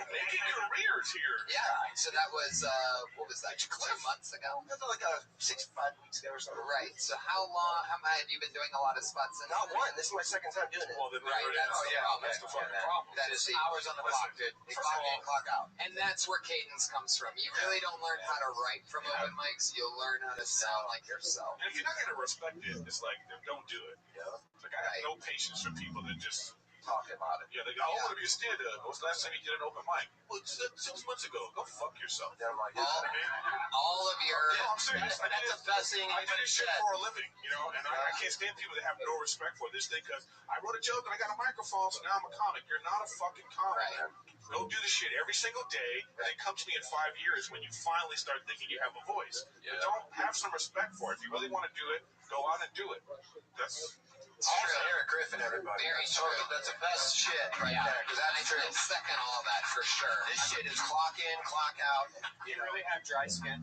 S14: Making careers here.
S4: Yeah, so that was, what was that, 2 months ago?
S17: That was like 5 weeks ago or something.
S4: Right, so how have you been doing a lot of spots since?
S17: Not one. This is my second time doing it.
S14: Well, then
S4: right,
S14: that's the fucking problem.
S4: That is the hours on the clock, dude. Clock in, clock out. And that's where cadence comes from. You really don't learn how to write from open mics. You'll learn how to sound like yourself.
S14: And if you're not going to respect it, it's like, don't do it. Yeah. Like, I have no patience for people that just talk about it. Yeah, they go, I want to be a stand-up. What's the last time you did an open mic? Well, 6 months ago. Go fuck yourself.
S17: Yeah, like,
S4: all of your...
S14: No, I'm serious.
S17: That's the best thing
S14: I do this shit for a living, and I can't stand people that have no respect for this thing because I wrote a joke and I got a microphone, so now I'm a comic. You're not a fucking comic. Right. Go do the shit every single day, and then come to me in 5 years when you finally start thinking you have a voice. Yeah. But don't have some respect for it. If you really want to do it, go out and do it. That's...
S17: Also, Eric Griffin, everybody.
S4: Very true.
S17: That's the best shit right there. Because that's true.
S4: I second all that for sure.
S17: This shit is clock in, clock out.
S5: You really have dry skin?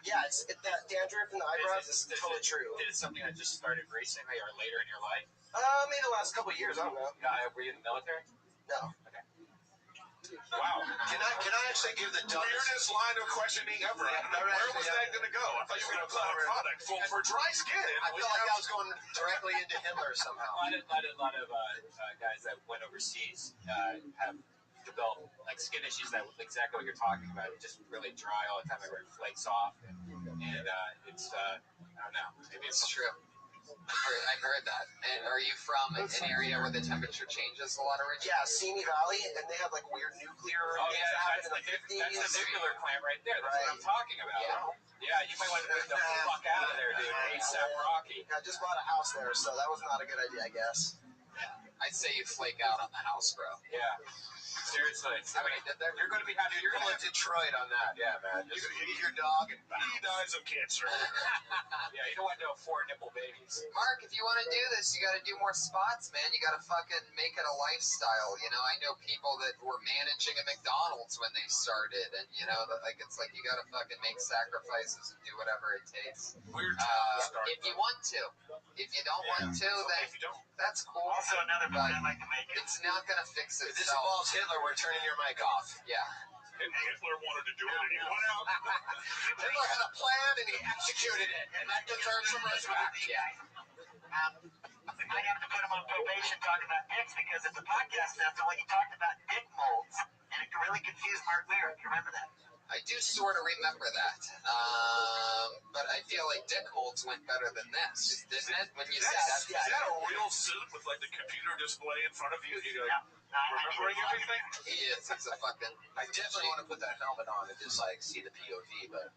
S17: Yeah, it's that dandruff in the eyebrows is totally true.
S5: Is it something that just started recently or later in your life?
S17: Maybe the last couple of years, I don't know.
S5: Were you in the military?
S17: No.
S5: Okay.
S14: Wow.
S8: Can I actually give the
S14: Weirdest line of questioning ever. Where was that going to go? I thought you were going to call a product for dry skin.
S8: I felt like I was going directly into Hitler somehow.
S5: A lot of guys that went overseas have developed like skin issues that exactly what you're talking about. It's just really dry all the time. Everywhere it flakes off, and it's I don't know. Maybe it's
S4: true. I've heard that. And are you from an area where the temperature changes a lot originally?
S17: Yeah, Simi Valley, and they have like weird nuclear things that happened in the 50s.
S5: That's the nuclear plant right there. That's what I'm talking about. Yeah, you might want to move the fuck out of there, dude. ASAP Rocky.
S17: I just bought a house there, so that was not a good idea, I guess.
S4: I'd say you flake out on the house, bro.
S5: Yeah. Seriously.
S4: How many did there?
S5: You're going to be happy. You're going to
S8: Detroit on that. Yeah, man. Just eat your dog and
S14: He dies of cancer.
S5: Yeah, you don't want no 4 nipple babies.
S4: Mark, if you want to do this, you got to do more spots, man. You got to fucking make it a lifestyle. You know, I know people that were managing a McDonald's when they started, and you know, it's like you got to fucking make sacrifices and do whatever it takes.
S14: Weird.
S4: If you want to. If you don't want to, then that's cool.
S11: Also, another point I'd like to make
S4: it's not gonna fix
S8: if
S4: itself.
S8: this involves Hitler, we're turning your mic off.
S4: Yeah.
S14: And Hitler wanted to do it, and he went out.
S8: Hitler had a plan and he executed it, and that deserves some respect.
S4: Yeah.
S11: I have to put him on probation talking about dicks because it's a podcast now, so when he talked about dick molds, and it really confused Mark Weir, if you remember that.
S4: I do sort of remember that, but I feel like dick molds went better than this, didn't it? When you said that,
S14: Is that a real suit with like the computer display in front of you? You like, remembering everything?
S4: Yes, it's a fucking.
S8: I definitely want to put that helmet on and just like see the POV, but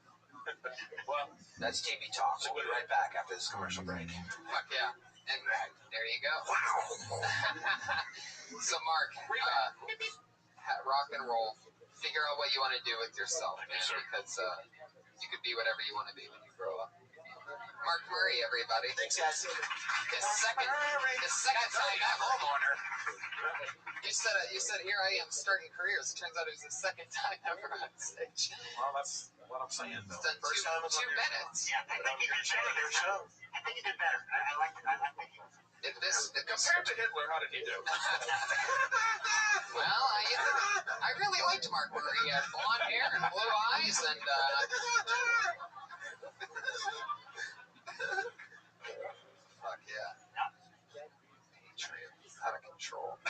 S5: Well,
S8: that's TV talk. So we'll be right back after this commercial break.
S4: Fuck yeah. And there you go. So, Mark, rock and roll. Figure out what you want to do with yourself, man, because you could be whatever you want to be when you grow up. Mark Murray, everybody.
S17: Thanks, guys.
S4: The second time ever. You said here I am starting careers. It turns out it was the second time ever on stage.
S14: Well, that's what I'm saying.
S4: It's done two minutes.
S11: Yeah, I think you did better. I think you did better. I like what you
S14: Compared to Hitler, how did he do?
S4: Well, I really liked Mark Murray. He had blonde hair and blue eyes, and fuck yeah. Patriot, out of control.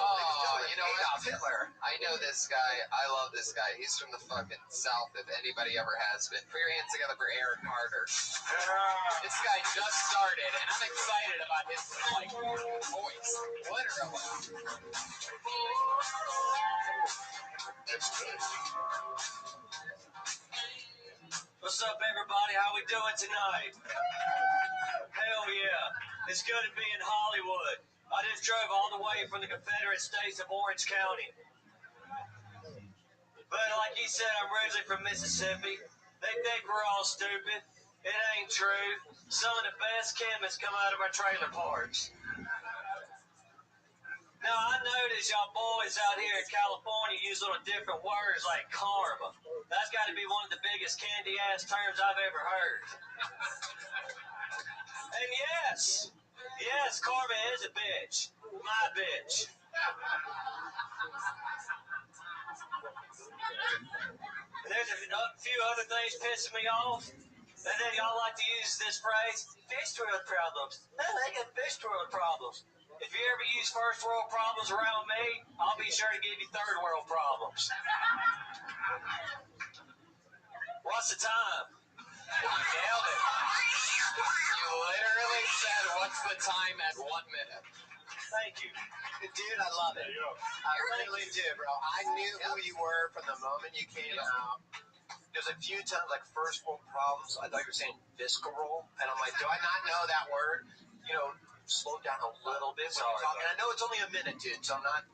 S4: Oh, you know what?
S8: Hitler.
S4: I know this guy. I love this guy. He's from the fucking South, if anybody ever has been. Put your hands together for Eric Carter. This guy just started, and I'm excited about his like voice. Literally.
S18: What's up, everybody? How we doing tonight? Hell yeah. It's good to be in Hollywood. I just drove all the way from the Confederate States of Orange County. But like he said, I'm originally from Mississippi. They think we're all stupid. It ain't true. Some of the best chemists come out of our trailer parks. Now, I notice y'all boys out here in California use little different words like karma. That's got to be one of the biggest candy-ass terms I've ever heard. And yes, karma is a bitch. My bitch. And there's a few other things pissing me off. And then y'all like to use this phrase, first world problems. Hell, I got first world problems. If you ever use first world problems around me, I'll be sure to give you third world problems. What's the time?
S4: You nailed it. You literally said, what's the time at 1 minute?
S18: Thank you.
S8: Dude, I love it. I really do, bro. I knew who you were from the moment you came out. There's a few times, like first world problems, I thought you were saying visceral, and I'm like, do I not know that word? You know, slow down a little bit when you're talking. I know it's only a minute, dude, so I'm not,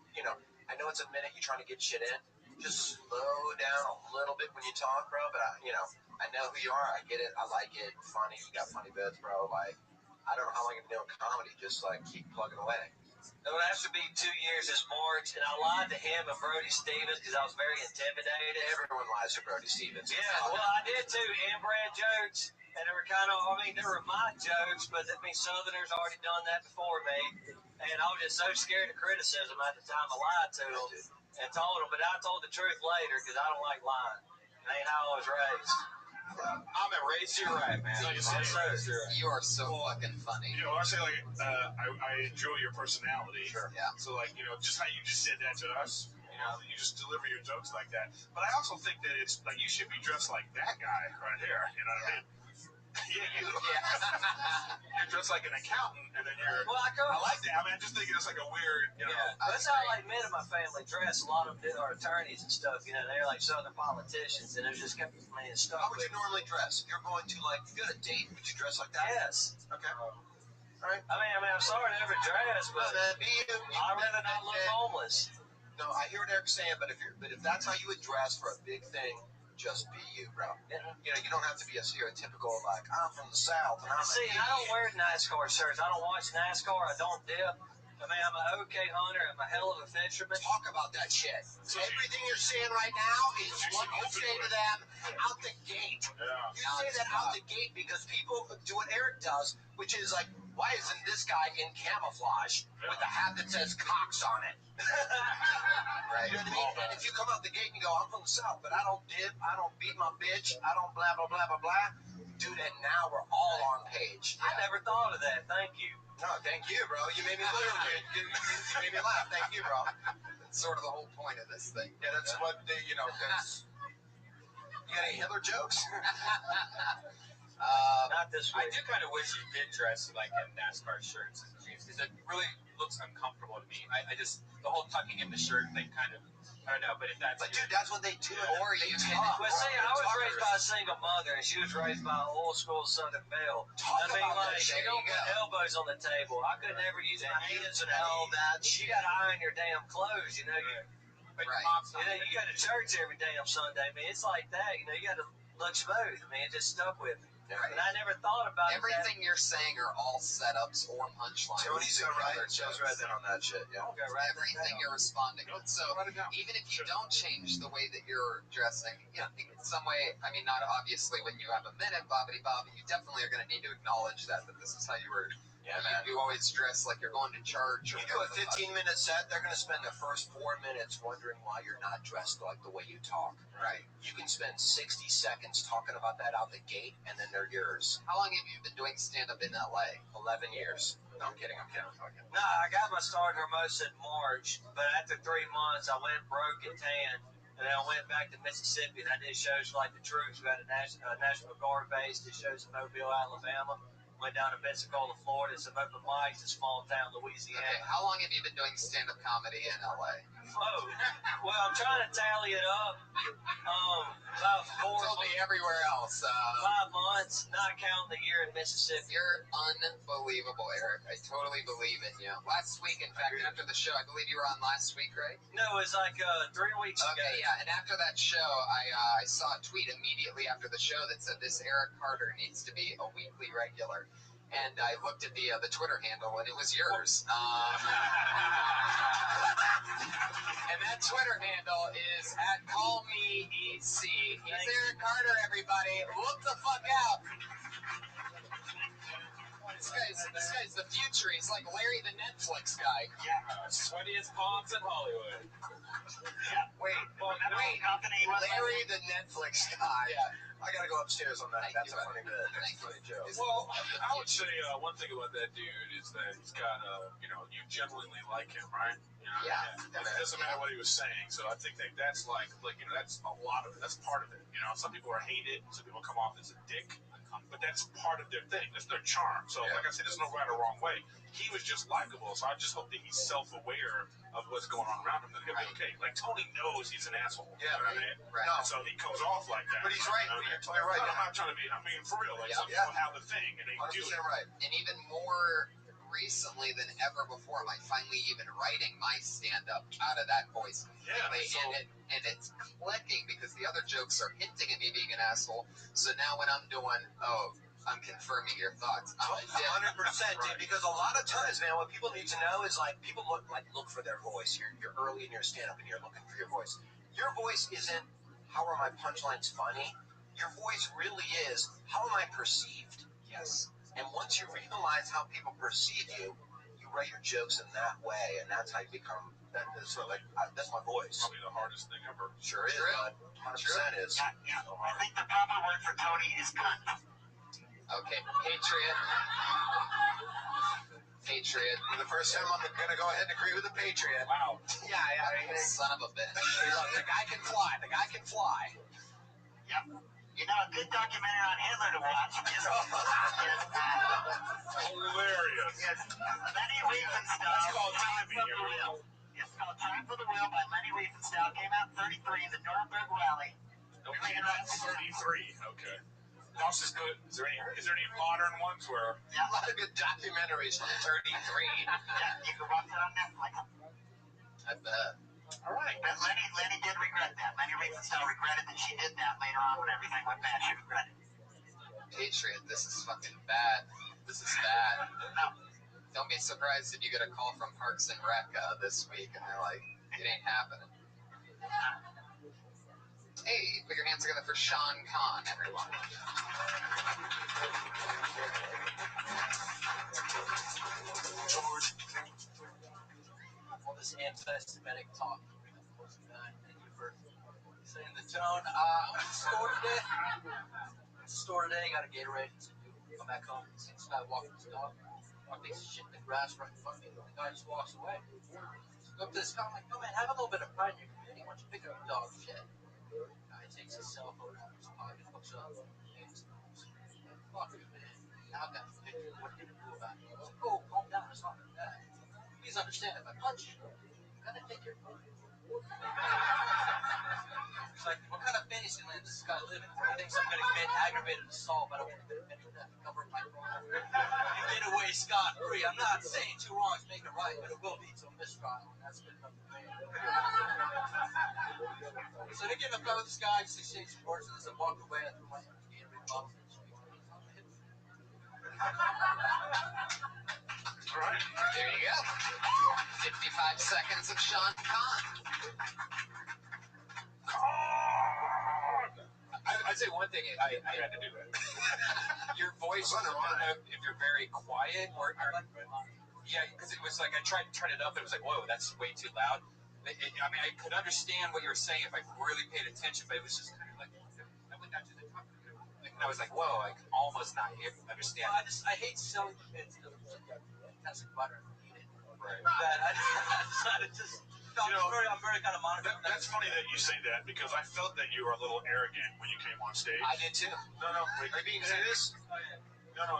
S8: I know it's a minute you're trying to get shit in. Just slow down a little bit when you talk, bro, but I know who you are. I get it. I like it. Funny. You got funny bits, bro. Like, I don't know how long you've been doing comedy. Just, like, keep plugging away.
S18: It would have to be 2 years this March, and I lied to him and Brody Stevens because I was very intimidated.
S17: Everyone lies to Brody Stevens.
S18: Yeah, well, I did too. And Brad jokes, and they were kind of, they were my jokes, but Southerners already done that before me. And I was just so scared of criticism at the time I lied to them and told them, but I told the truth later because I don't like lying. That ain't how I was raised.
S10: I'm raised you right, man. Like
S4: You are so fucking funny.
S14: You know, I say like I enjoy your personality.
S4: Sure. Yeah.
S14: So like, you know, just how you just said that to us, you know, you just deliver your jokes like that. But I also think that it's like you should be dressed like that guy right here. You know what I mean? Yeah, you. Yeah. You're dressed like an accountant, and then you're.
S18: Well, I
S14: like that. I mean, I just think it's like a weird, you know.
S18: Yeah, that's how like men in my family dress. A lot of them are attorneys and stuff. You know, they're like Southern politicians, and they're just kept stuff.
S17: How would you normally dress? If you're going to like you got a date, would you dress like that?
S18: Yes.
S17: Okay. All right.
S18: I mean, I'm sorry to ever dress, but I'd rather not look homeless.
S17: No, I hear what Eric's saying, but if that's how you would dress for a big thing, just be you, bro.
S18: Yeah.
S17: You know, you don't have to be a stereotypical like I'm from the South and I'm.
S18: See, I don't wear NASCAR shirts. I don't watch NASCAR. I don't dip. I mean, I'm an okay hunter. I'm a hell of a fisherman.
S17: Talk about that shit. So everything you're saying right now is what you say to them out the gate.
S14: Yeah.
S17: You say that out the gate because people do what Eric does, which is like, why isn't this guy in camouflage with a hat that says Cox on it?
S4: Right.
S17: You know what I mean? And if you come out the gate and you go, I'm from the South, but I don't dip, I don't beat my bitch, I don't blah, blah, blah, blah, blah. Dude, and now we're all on page.
S18: I never thought of that. Thank you.
S17: No, thank you, bro. You made me literally, you made me laugh. Thank you, bro.
S4: That's sort of the whole point of this thing.
S17: Yeah, that's what they, you know, that's. You got any Hitler jokes?
S18: Not this way.
S5: I do kind of wish you did dress like in NASCAR shirts and jeans because it really looks uncomfortable to me. I just, the whole tucking in the shirt thing kind of, I don't know, but if that's.
S17: But dude, that's what they do.
S4: Or you can.
S18: Well, see, I was raised by a single mother, and she was raised by an old school Southern belle.
S17: Talk
S18: I mean,
S17: about
S18: like,
S17: that.
S18: she don't put elbows on the table. I could never use my hands and all that. You got to iron your damn clothes, you know.
S5: But
S4: Right.
S18: You go to church every damn Sunday, man. It's like that, you know. You got to look smooth, man. It just stuck with me.
S4: Right.
S18: And I never thought about
S4: Everything you're saying are all setups or punchlines.
S17: Tony's right. Joe's right then on that shit. Yeah.
S18: Okay, right.
S4: Everything you're responding with. So even if you don't change the way that you're dressing, you know, in some way, I mean, not obviously when you have a minute, bobbity bob, you definitely are going to need to acknowledge that this is how you were.
S17: Yeah, man.
S4: You always dress like you're going to church. Or
S17: You do a 15-minute set, they're going to spend the first 4 minutes wondering why you're not dressed like the way you talk.
S4: Right.
S17: You can spend 60 seconds talking about that out the gate, and then they're yours.
S4: How long have you been doing stand-up in LA?
S17: 11 years. No, I'm kidding. I'm kidding.
S18: No, I got my start in Hermosa in March, but after 3 months, I went broke and tan, and then I went back to Mississippi, and I did shows like the troops. We had a National Guard base, did shows in Mobile, Alabama. Went down to Pensacola, Florida, some open mics in small town Louisiana.
S4: Okay, how long have you been doing stand-up comedy in LA?
S18: Oh, well, I'm trying to tally it up. About 4
S4: Told me everywhere else.
S18: 5 months, not counting the year in Mississippi.
S4: You're unbelievable, Eric. I totally believe in you. Last week, in fact, after the show, I believe you were on last week, right?
S18: No, it was like 3 weeks ago.
S4: Okay, yeah, and after that show, I saw a tweet immediately after the show that said this Eric Carter needs to be a weekly regular. And I looked at the Twitter handle, and it was yours. And that Twitter handle is @CallMeEC. He's Eric Carter, everybody. Look the fuck out. This guy's the future. He's like Larry the Netflix guy.
S5: Yeah, sweatiest palms in Hollywood.
S11: Yeah.
S17: Wait,
S11: company.
S17: Larry the Netflix guy.
S4: Yeah.
S17: I got to go upstairs on that. That's a funny bit.
S4: Thank
S17: That's a funny joke.
S14: Well, I would say one thing about that dude is that he's got, you know, you genuinely like him, right? You know,
S4: Yeah.
S14: It doesn't matter what he was saying. So I think that that's like you know, that's a lot of it. That's part of it. You know, some people are hated. Some people come off as a dick. But that's part of their thing. That's their charm. So, like I said, there's no right or wrong way. He was just likable. So I just hope that he's self-aware of what's going on around him. That he'll be okay. Like Tony knows he's an asshole.
S17: Yeah,
S14: you know what I mean?
S4: Right.
S17: No.
S14: So he comes off like that.
S17: But he's right.
S14: You know what I mean?
S17: You're totally right.
S14: I'm not trying to be. I mean, for real. Like some
S17: Yeah.
S14: people have the thing and they do
S17: 100%
S14: it.
S17: right.
S4: And even more recently than ever before, am I finally even writing my stand-up out of that voice.
S14: Yeah, so,
S4: and it's clicking because the other jokes are hinting at me being an asshole. So now when I'm doing, I'm confirming your thoughts.
S17: 100%, dude, because a lot of times, man, what people need to know is, like, people look for their voice. You're early in your stand-up and you're looking for your voice. Your voice isn't, how are my punchlines funny? Your voice really is, how am I perceived?
S4: Yes.
S17: And once you realize how people perceive you, you write your jokes in that way, and that's how you become, that's my voice.
S14: Probably the hardest thing ever.
S17: Sure is, bud. 100% is.
S11: Yeah. I think the proper word for Tony is cunt.
S4: Okay, Patriot. Patriot.
S17: For the first time, I'm going to go ahead and agree with the Patriot.
S14: Wow.
S17: Yeah.
S4: Son of a bitch.
S17: The guy can fly. The guy can fly.
S11: Yep. You know, a good documentary on Hitler to watch is
S14: Hilarious.
S11: Lenny Riefenstahl.
S14: It's called timing,
S11: for the Wheel. It's called Time for the Wheel by Lenny Riefenstahl. Came out in 33 in the Nuremberg Rally.
S14: Okay, that's 33. Okay. That's just good. Is there any modern ones where?
S17: Yeah, a lot of good documentaries from 33.
S11: Yeah, you can watch it on Netflix.
S4: I bet.
S11: All right. But Lenny did regret that. Lenny Riefenstahl regretted that she did that later on when everything went bad. She regretted it.
S4: Patriot, this is fucking bad. This is bad.
S11: No.
S4: Don't be surprised if you get a call from Parks and Rec this week and they're like, it ain't happening. Hey, put your hands together for Sean Conn, everyone.
S19: All this anti-Semitic talk. Thank you for setting the tone. I went to the store today. Got a Gatorade. Come back home. See this guy walking his dog. Dog takes shit in the grass right in front of me. The guy just walks away. Go up to this guy. I'm like, no man, have a little bit of pride in your community. Why don't you pick up your dog shit? Guy takes his cell phone out of his pocket, hooks up, and fuck you, man. Now I've got to figure what are you gonna do about it. I was like, oh, calm down. It's not like that. Please understand, if I punch you, I'm gonna take your phone. It's like, what kind of fantasy land does this guy live in? He thinks I'm gonna commit aggravated assault, but I won't commit petty theft to cover up my crime. You get away scot-free. I'm not saying two wrongs make a right, but it will lead to a mistrial, and that's good enough for me. So they get in a fight with this guy, just exchange words, and as I walked away, I threw my Gatorade bottle in his face.
S4: All right. There you go. 55 seconds of Sean Conn.
S5: I'd say one thing I had to do it. Your voice, if you're very quiet, yeah, because it was like I tried to turn it up, and it was like, whoa, that's way too loud. I mean, I could understand what you were saying if I really paid attention, but it was just kind of like, I went down to the top, and I was like, whoa, I can almost not understand.
S19: Well, I hate selling kids to fantastic butter and eat it.
S14: Right.
S19: That I decided to just. I'm very kind of monitoring.
S14: That's funny that you say that because I felt that you were a little arrogant when you came on stage.
S17: I did too.
S14: No. Are you being serious?
S19: Oh, yeah.
S14: No.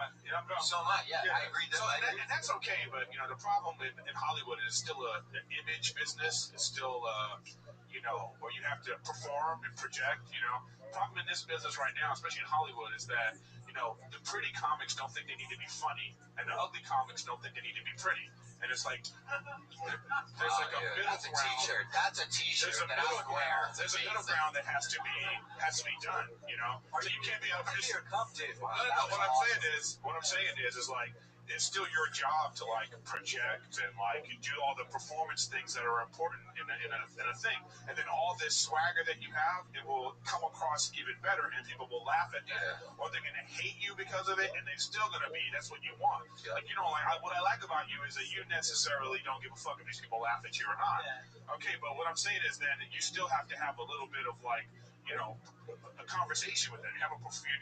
S17: So am I. Yeah, I agree.
S14: And that's okay, but the problem in Hollywood is still an image business. It's still where you have to perform and project. Problem in this business right now, especially in Hollywood, is that the pretty comics don't think they need to be funny, and the ugly comics don't think they need to be pretty. And it's like there's like a middle
S17: that's
S14: ground.
S17: That's a T-shirt.
S14: There's a middle ground. There's a middle ground that has to be done. So you can't be up here. No. What I'm saying is like it's still your job to like project and like do all the performance things that are important in a thing. And then all this swagger that you have, it will come across even better, and people will laugh at you, or they're gonna hate you because of it, and they're still gonna be. That's what you want. Like what I like about you is that you necessarily don't give a fuck if these people laugh at you or not. Okay, but what I'm saying is that you still have to have a little bit of like a conversation with them.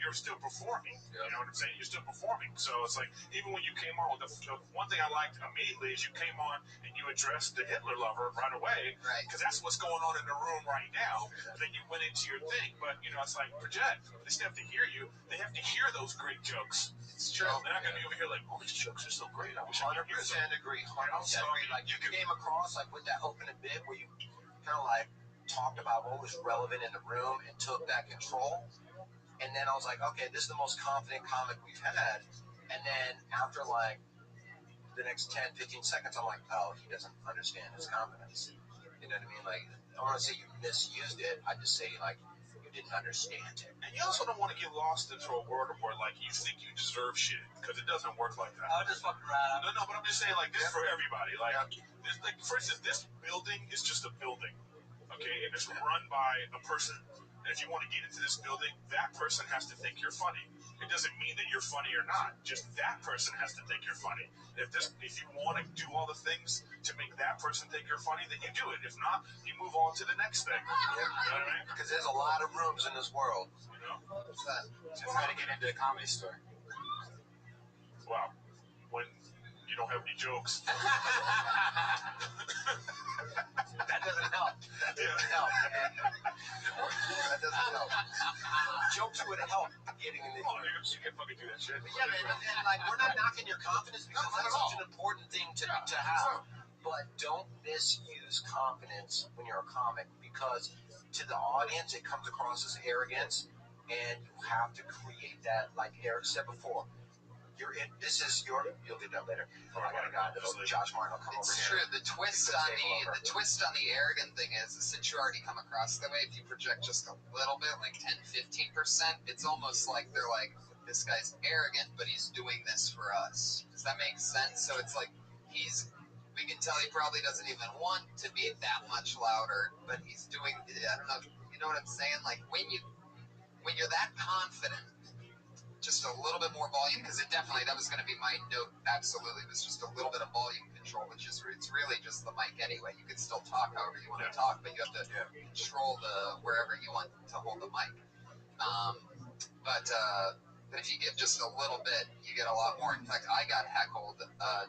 S14: You're still performing. You know what I'm saying? You're still performing. So it's like, even when you came on, the one thing I liked immediately is you came on and you addressed the Hitler lover right away.
S4: Right.
S14: Because that's what's going on in the room right now. And then you went into your thing. But, it's like, project. They still have to hear you. They have to hear those great jokes.
S4: It's true.
S14: They're not going to be over here like, oh, these jokes are so great. I wish I could use them.
S17: 100% agree. 100% agree. Like, you came across, like, with that opening bit where you kind of, like, talked about what was relevant in the room and took that control. And then I was like, okay, this is the most confident comic we've had. And then after like the next 10, 15 seconds, I'm like, oh, he doesn't understand his confidence. You know what I mean? Like, I don't want to say you misused it. I just say like you didn't understand it.
S14: And you also don't want to get lost into a world where like you think you deserve shit, because it doesn't work like that.
S19: I was just fucking around.
S14: No, but I'm just saying like this for everybody. Like, this, like for instance, this building is just a building, okay, and it's run by a person. And if you want to get into this building, that person has to think you're funny. It doesn't mean that you're funny or not. Just that person has to think you're funny. If you want to do all the things to make that person think you're funny, then you do it. If not, you move on to the next thing. You know what I mean?
S17: Because there's a lot of rooms in this world.
S14: You know?
S5: What's that? Just trying to get into the Comedy Store.
S14: Wow. When you don't have any jokes.
S17: That doesn't help. That doesn't help. That doesn't help. Jokes would help getting in the.
S14: Oh, you can fucking do that shit.
S17: Yeah, man, and like we're not knocking your confidence because that's such an important thing to have. But don't misuse confidence when you're a comic, because to the audience it comes across as arrogance, and you have to create that, like Eric said before. You'll get that later. Oh, I got a guy Josh Martin will come over here.
S4: It's true. The twist on the arrogant thing is, since you already come across that way, if you project just a little bit, like 10-15%, it's almost like they're like, this guy's arrogant, but he's doing this for us. Does that make sense? So it's like we can tell he probably doesn't even want to be that much louder, but he's doing. I don't know. You know what I'm saying? Like when you're that confident. Just a little bit more volume, because that was going to be my note. Absolutely, it was just a little bit of volume control, which is it's really just the mic anyway. You can still talk however you want to talk, but you have to control wherever you want to hold the mic. But if you give just a little bit, you get a lot more. In fact, I got heckled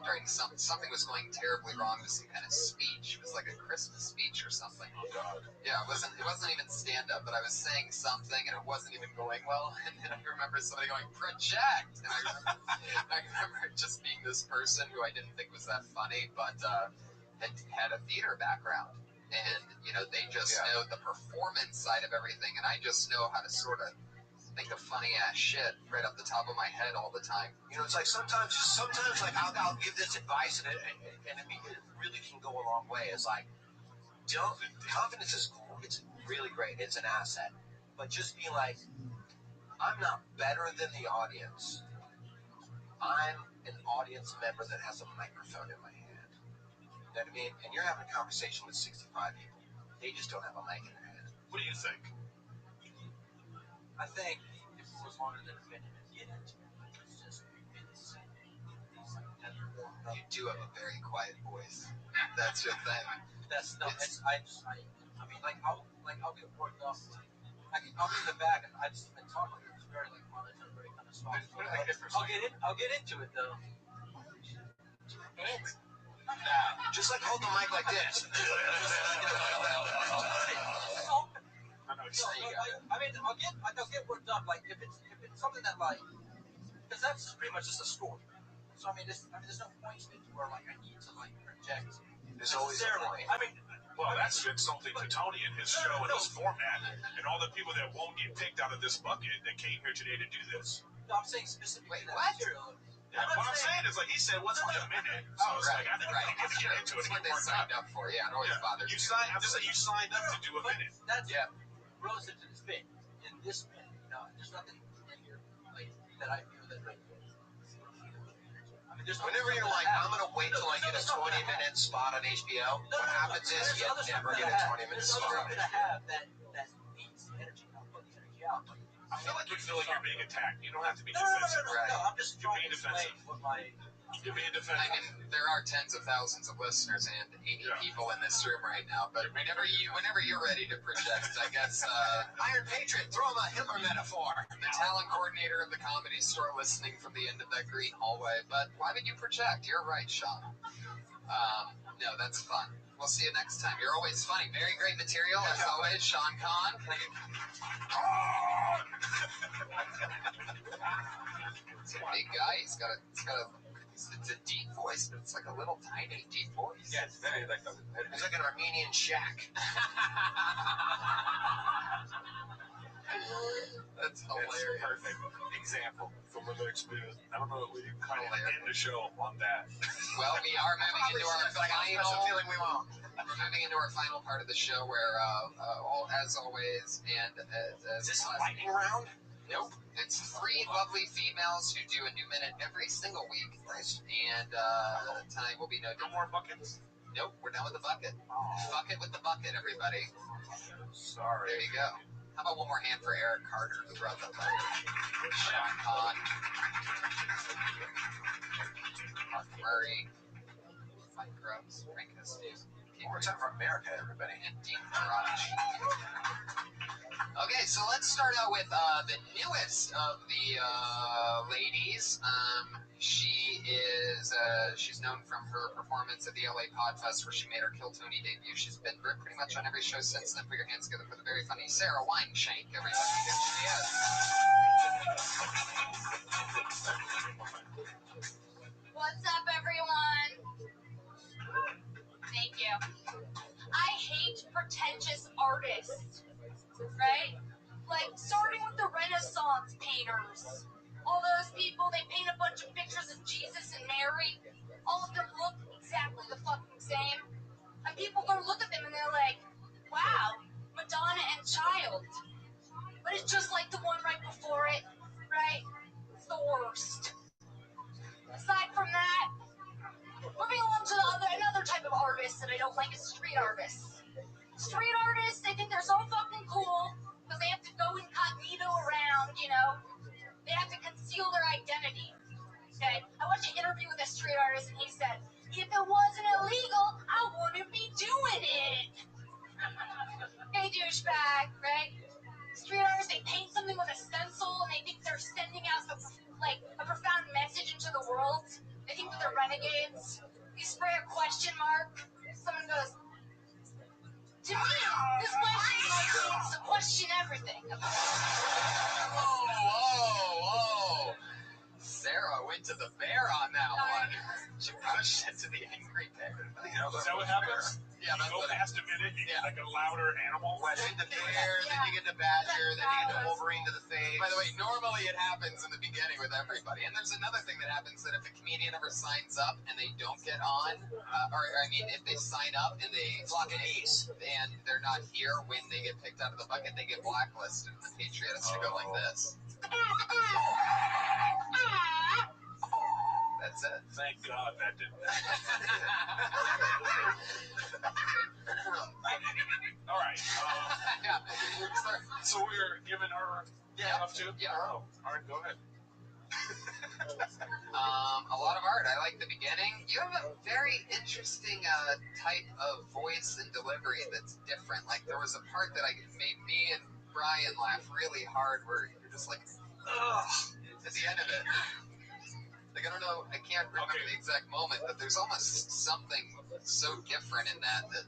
S4: during something was going terribly wrong with some kind of speech. It was like a Christmas speech or something.
S14: Oh God.
S4: Yeah, it wasn't even stand up, but I was saying something and it wasn't even going well. And then I remember somebody going, "Project!" And I remember just being this person who I didn't think was that funny, but had a theater background. And, they just know the performance side of everything, and I just know how to sort of think of funny ass shit right up the top of my head all the time.
S17: It's like sometimes like I'll give this advice and it really can go a long way. It's like, confidence is cool. It's really great. It's an asset. But just being like, I'm not better than the audience. I'm an audience member that has a microphone in my hand. You know what I mean? And you're having a conversation with 65 people. They just don't have a mic in their hand.
S14: What do you think?
S19: I think if it was longer than a minute to get into it, it's just
S4: you do have a very quiet voice. That's your thing.
S19: I'll get worked up. I'll be in the back and I just talk like it's very like monotone, very kind of soft. I'll get into it though.
S17: Just like hold the mic like this.
S19: I'll get worked up. Like if it's something that like, because that's pretty much just a story. So there's no point to it where like I need to like project.
S17: There's always a point.
S14: Well, that's something to Tony and his show and his format, and all the people that won't get picked out of this bucket that came here today to do this.
S19: No, I'm saying specifically that material.
S14: Yeah, what I'm saying is, like he said, what's like a minute? So it's like, I think I'm going to get into it.
S4: That's what they signed up for. Yeah, it always bothers me.
S14: I'm just saying, you signed up to do a minute.
S19: That's relative to this bit. In this minute, there's nothing in here like that I feel that like.
S17: Whenever you're like, I'm going to wait till I get a 20-minute spot on HBO, what happens is you never get a 20-minute spot.
S19: You're going to have that needs the energy. I'll put the energy out.
S14: I feel like you're being attacked. You don't have to be defensive.
S19: No, I'm just trying to explain what my...
S14: You're being defensive.
S4: I mean, there are tens of thousands of listeners and 80 people in this room right now, but whenever you're ready to project, I guess...
S17: Iron Patriot, throw him a Hitler metaphor.
S4: The talent coordinator of the Comedy Store listening from the end of that green hallway, but why would you project? You're right, Sean. No, that's fun. We'll see you next time. You're always funny. Very great material, as always. Sean Kahn. He's a big guy. It's a deep voice, but it's like a little tiny deep voice.
S14: Yeah, it's very like
S17: it's like an Armenian shack.
S4: That's hilarious.
S14: Perfect example from the next minute. I don't know if we kind of end the show on that.
S4: Well, we are moving into our final.
S17: I have a feeling we won't.
S4: moving into our final part of the show where, as always, and
S17: Is this a lightning round?
S4: Nope. It's 3 lovely females who do a new minute every single week.
S17: Nice.
S4: And tonight will be no
S14: more buckets.
S4: Nope, we're done with the bucket. Bucket with the bucket, everybody.
S14: Sorry.
S4: There you go. How about one more hand for Eric Carter, who brought the bucket? Sean Conn. Mark Murray. Mike Grubbs. Frank Estes.
S17: One more time for America, everybody.
S4: And Dean Garage. Okay, so let's start out with the newest of the ladies. She's known from her performance at the LA Podfest where she made her Kill Tony debut. She's been pretty much on every show since then. Put your hands together for the very funny Sarah Wineshank, everybody. Here she is.
S9: What's up, everyone? Thank you. I hate pretentious artists, right? Like, starting with the Renaissance painters. All those people, they paint a bunch of pictures of Jesus and Mary. All of them look exactly the fucking same. And people go look at them and they're like, wow, Madonna and Child. But it's just like the one right before it, right? It's the worst. Aside from that, moving along to another type of artist that I don't like is street artists. Street artists, they think they're so fucking cool because they have to go incognito around, you know? They have to conceal their identity. Okay? I watched an interview with a street artist and he said, if it wasn't illegal, I wouldn't be doing it. Hey, douchebag, right? Street artists, they paint something with a stencil and they think they're sending out a profound message into the world. They think that they're renegades. You spray a question mark, someone goes, to me, this question mark means to question everything.
S4: Whoa. Sarah went to the bear on that one. She pushed it to the angry bear.
S14: Is that what happens?
S4: Yeah,
S14: you go past a minute, you get like a louder animal.
S17: Well, I think the bear, then you get the badger, then you get the Wolverine to the face.
S4: By the way, normally it happens in the beginning with everybody. And there's another thing that happens that if a comedian ever signs up and they don't get on, if they sign up and they
S17: flock of geese
S4: and they're not here when they get picked out of the bucket, they get blacklisted. And the Patriot has to go like this. That's it.
S14: Thank God that didn't All right. So we're giving her stuff too?
S4: Yeah.
S14: Oh, all right, go ahead.
S4: A lot of art. I like the beginning. You have a very interesting type of voice and delivery that's different. Like there was a part that made me and Brian laugh really hard where you're just like, ugh, at the end of it. Like, I don't know, I can't remember the exact moment, but there's almost something so different in that I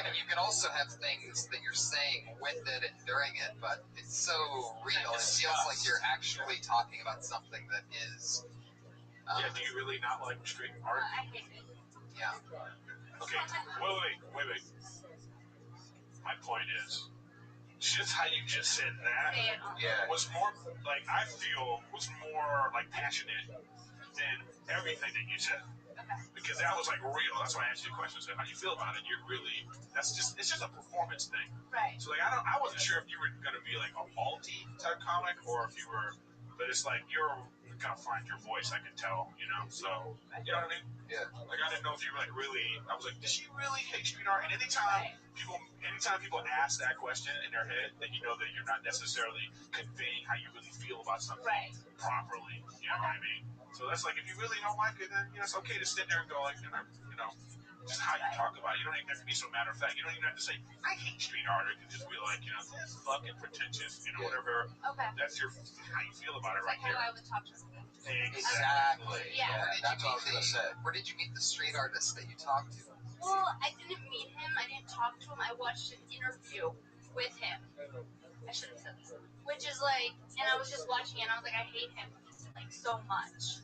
S4: mean, you can also have things that you're saying with it and during it, but it's so real. It feels like you're actually talking about something that is.
S14: Do you really not like street art?
S9: I hate it.
S4: Yeah.
S14: Okay, wait. My point is, just how you just said that was more like, I feel, was more like passionate than everything that you said. Because that was like real. That's why I asked you a question. So how do you feel about it? You're really, it's just a performance thing.
S9: Right.
S14: So like, I wasn't sure if you were going to be like a malty type comic or if you were, but it's like, you kind of find your voice, I can tell, you know? So, you know what I mean?
S4: Yeah.
S14: Like, I didn't know if you were like really, I was like, does she really hate street art? And anytime people ask that question in their head, then you know that you're not necessarily conveying how you really feel about something properly. You know what I mean? So that's like, if you really don't like it, then it's okay to sit there and go like, you know, just how you talk about it. You don't even have to be so matter of fact. You don't even have to say, I hate street art. You can just be like, you know, this fucking pretentious, you know, whatever.
S9: Okay.
S14: That's how you feel about it right
S9: Like
S14: there.
S9: how I would talk to them.
S4: Exactly.
S9: Yeah.
S4: That's what I was going to say. Where did you meet the street artist that you talked to?
S9: Well, I didn't meet him. I didn't talk to him. I watched an interview with him. I shouldn't have said this. Which is like, and I was just watching it and I was like, I hate him like so much.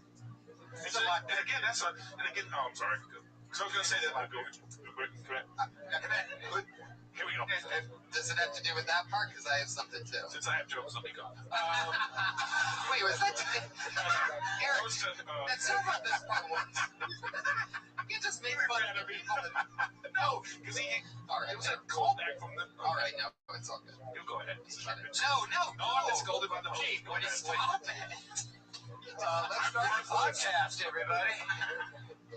S14: It's a lot. And again, oh, I'm sorry. So I was going to say that, like, go ahead. Here we go.
S4: Does it have to do with that part? Because I have something too.
S14: Since I have jokes, let me go.
S4: Wait, was that Eric? That's not what this part was. can't just make fun of the people.
S14: No, because
S4: All right,
S14: it was a callback from the.
S4: all right, no, it's all good.
S14: You go ahead.
S4: No.
S14: I'm just scolded by the
S4: Gee,
S14: Go ahead.
S4: stop it.
S19: Let's start the podcast, everybody.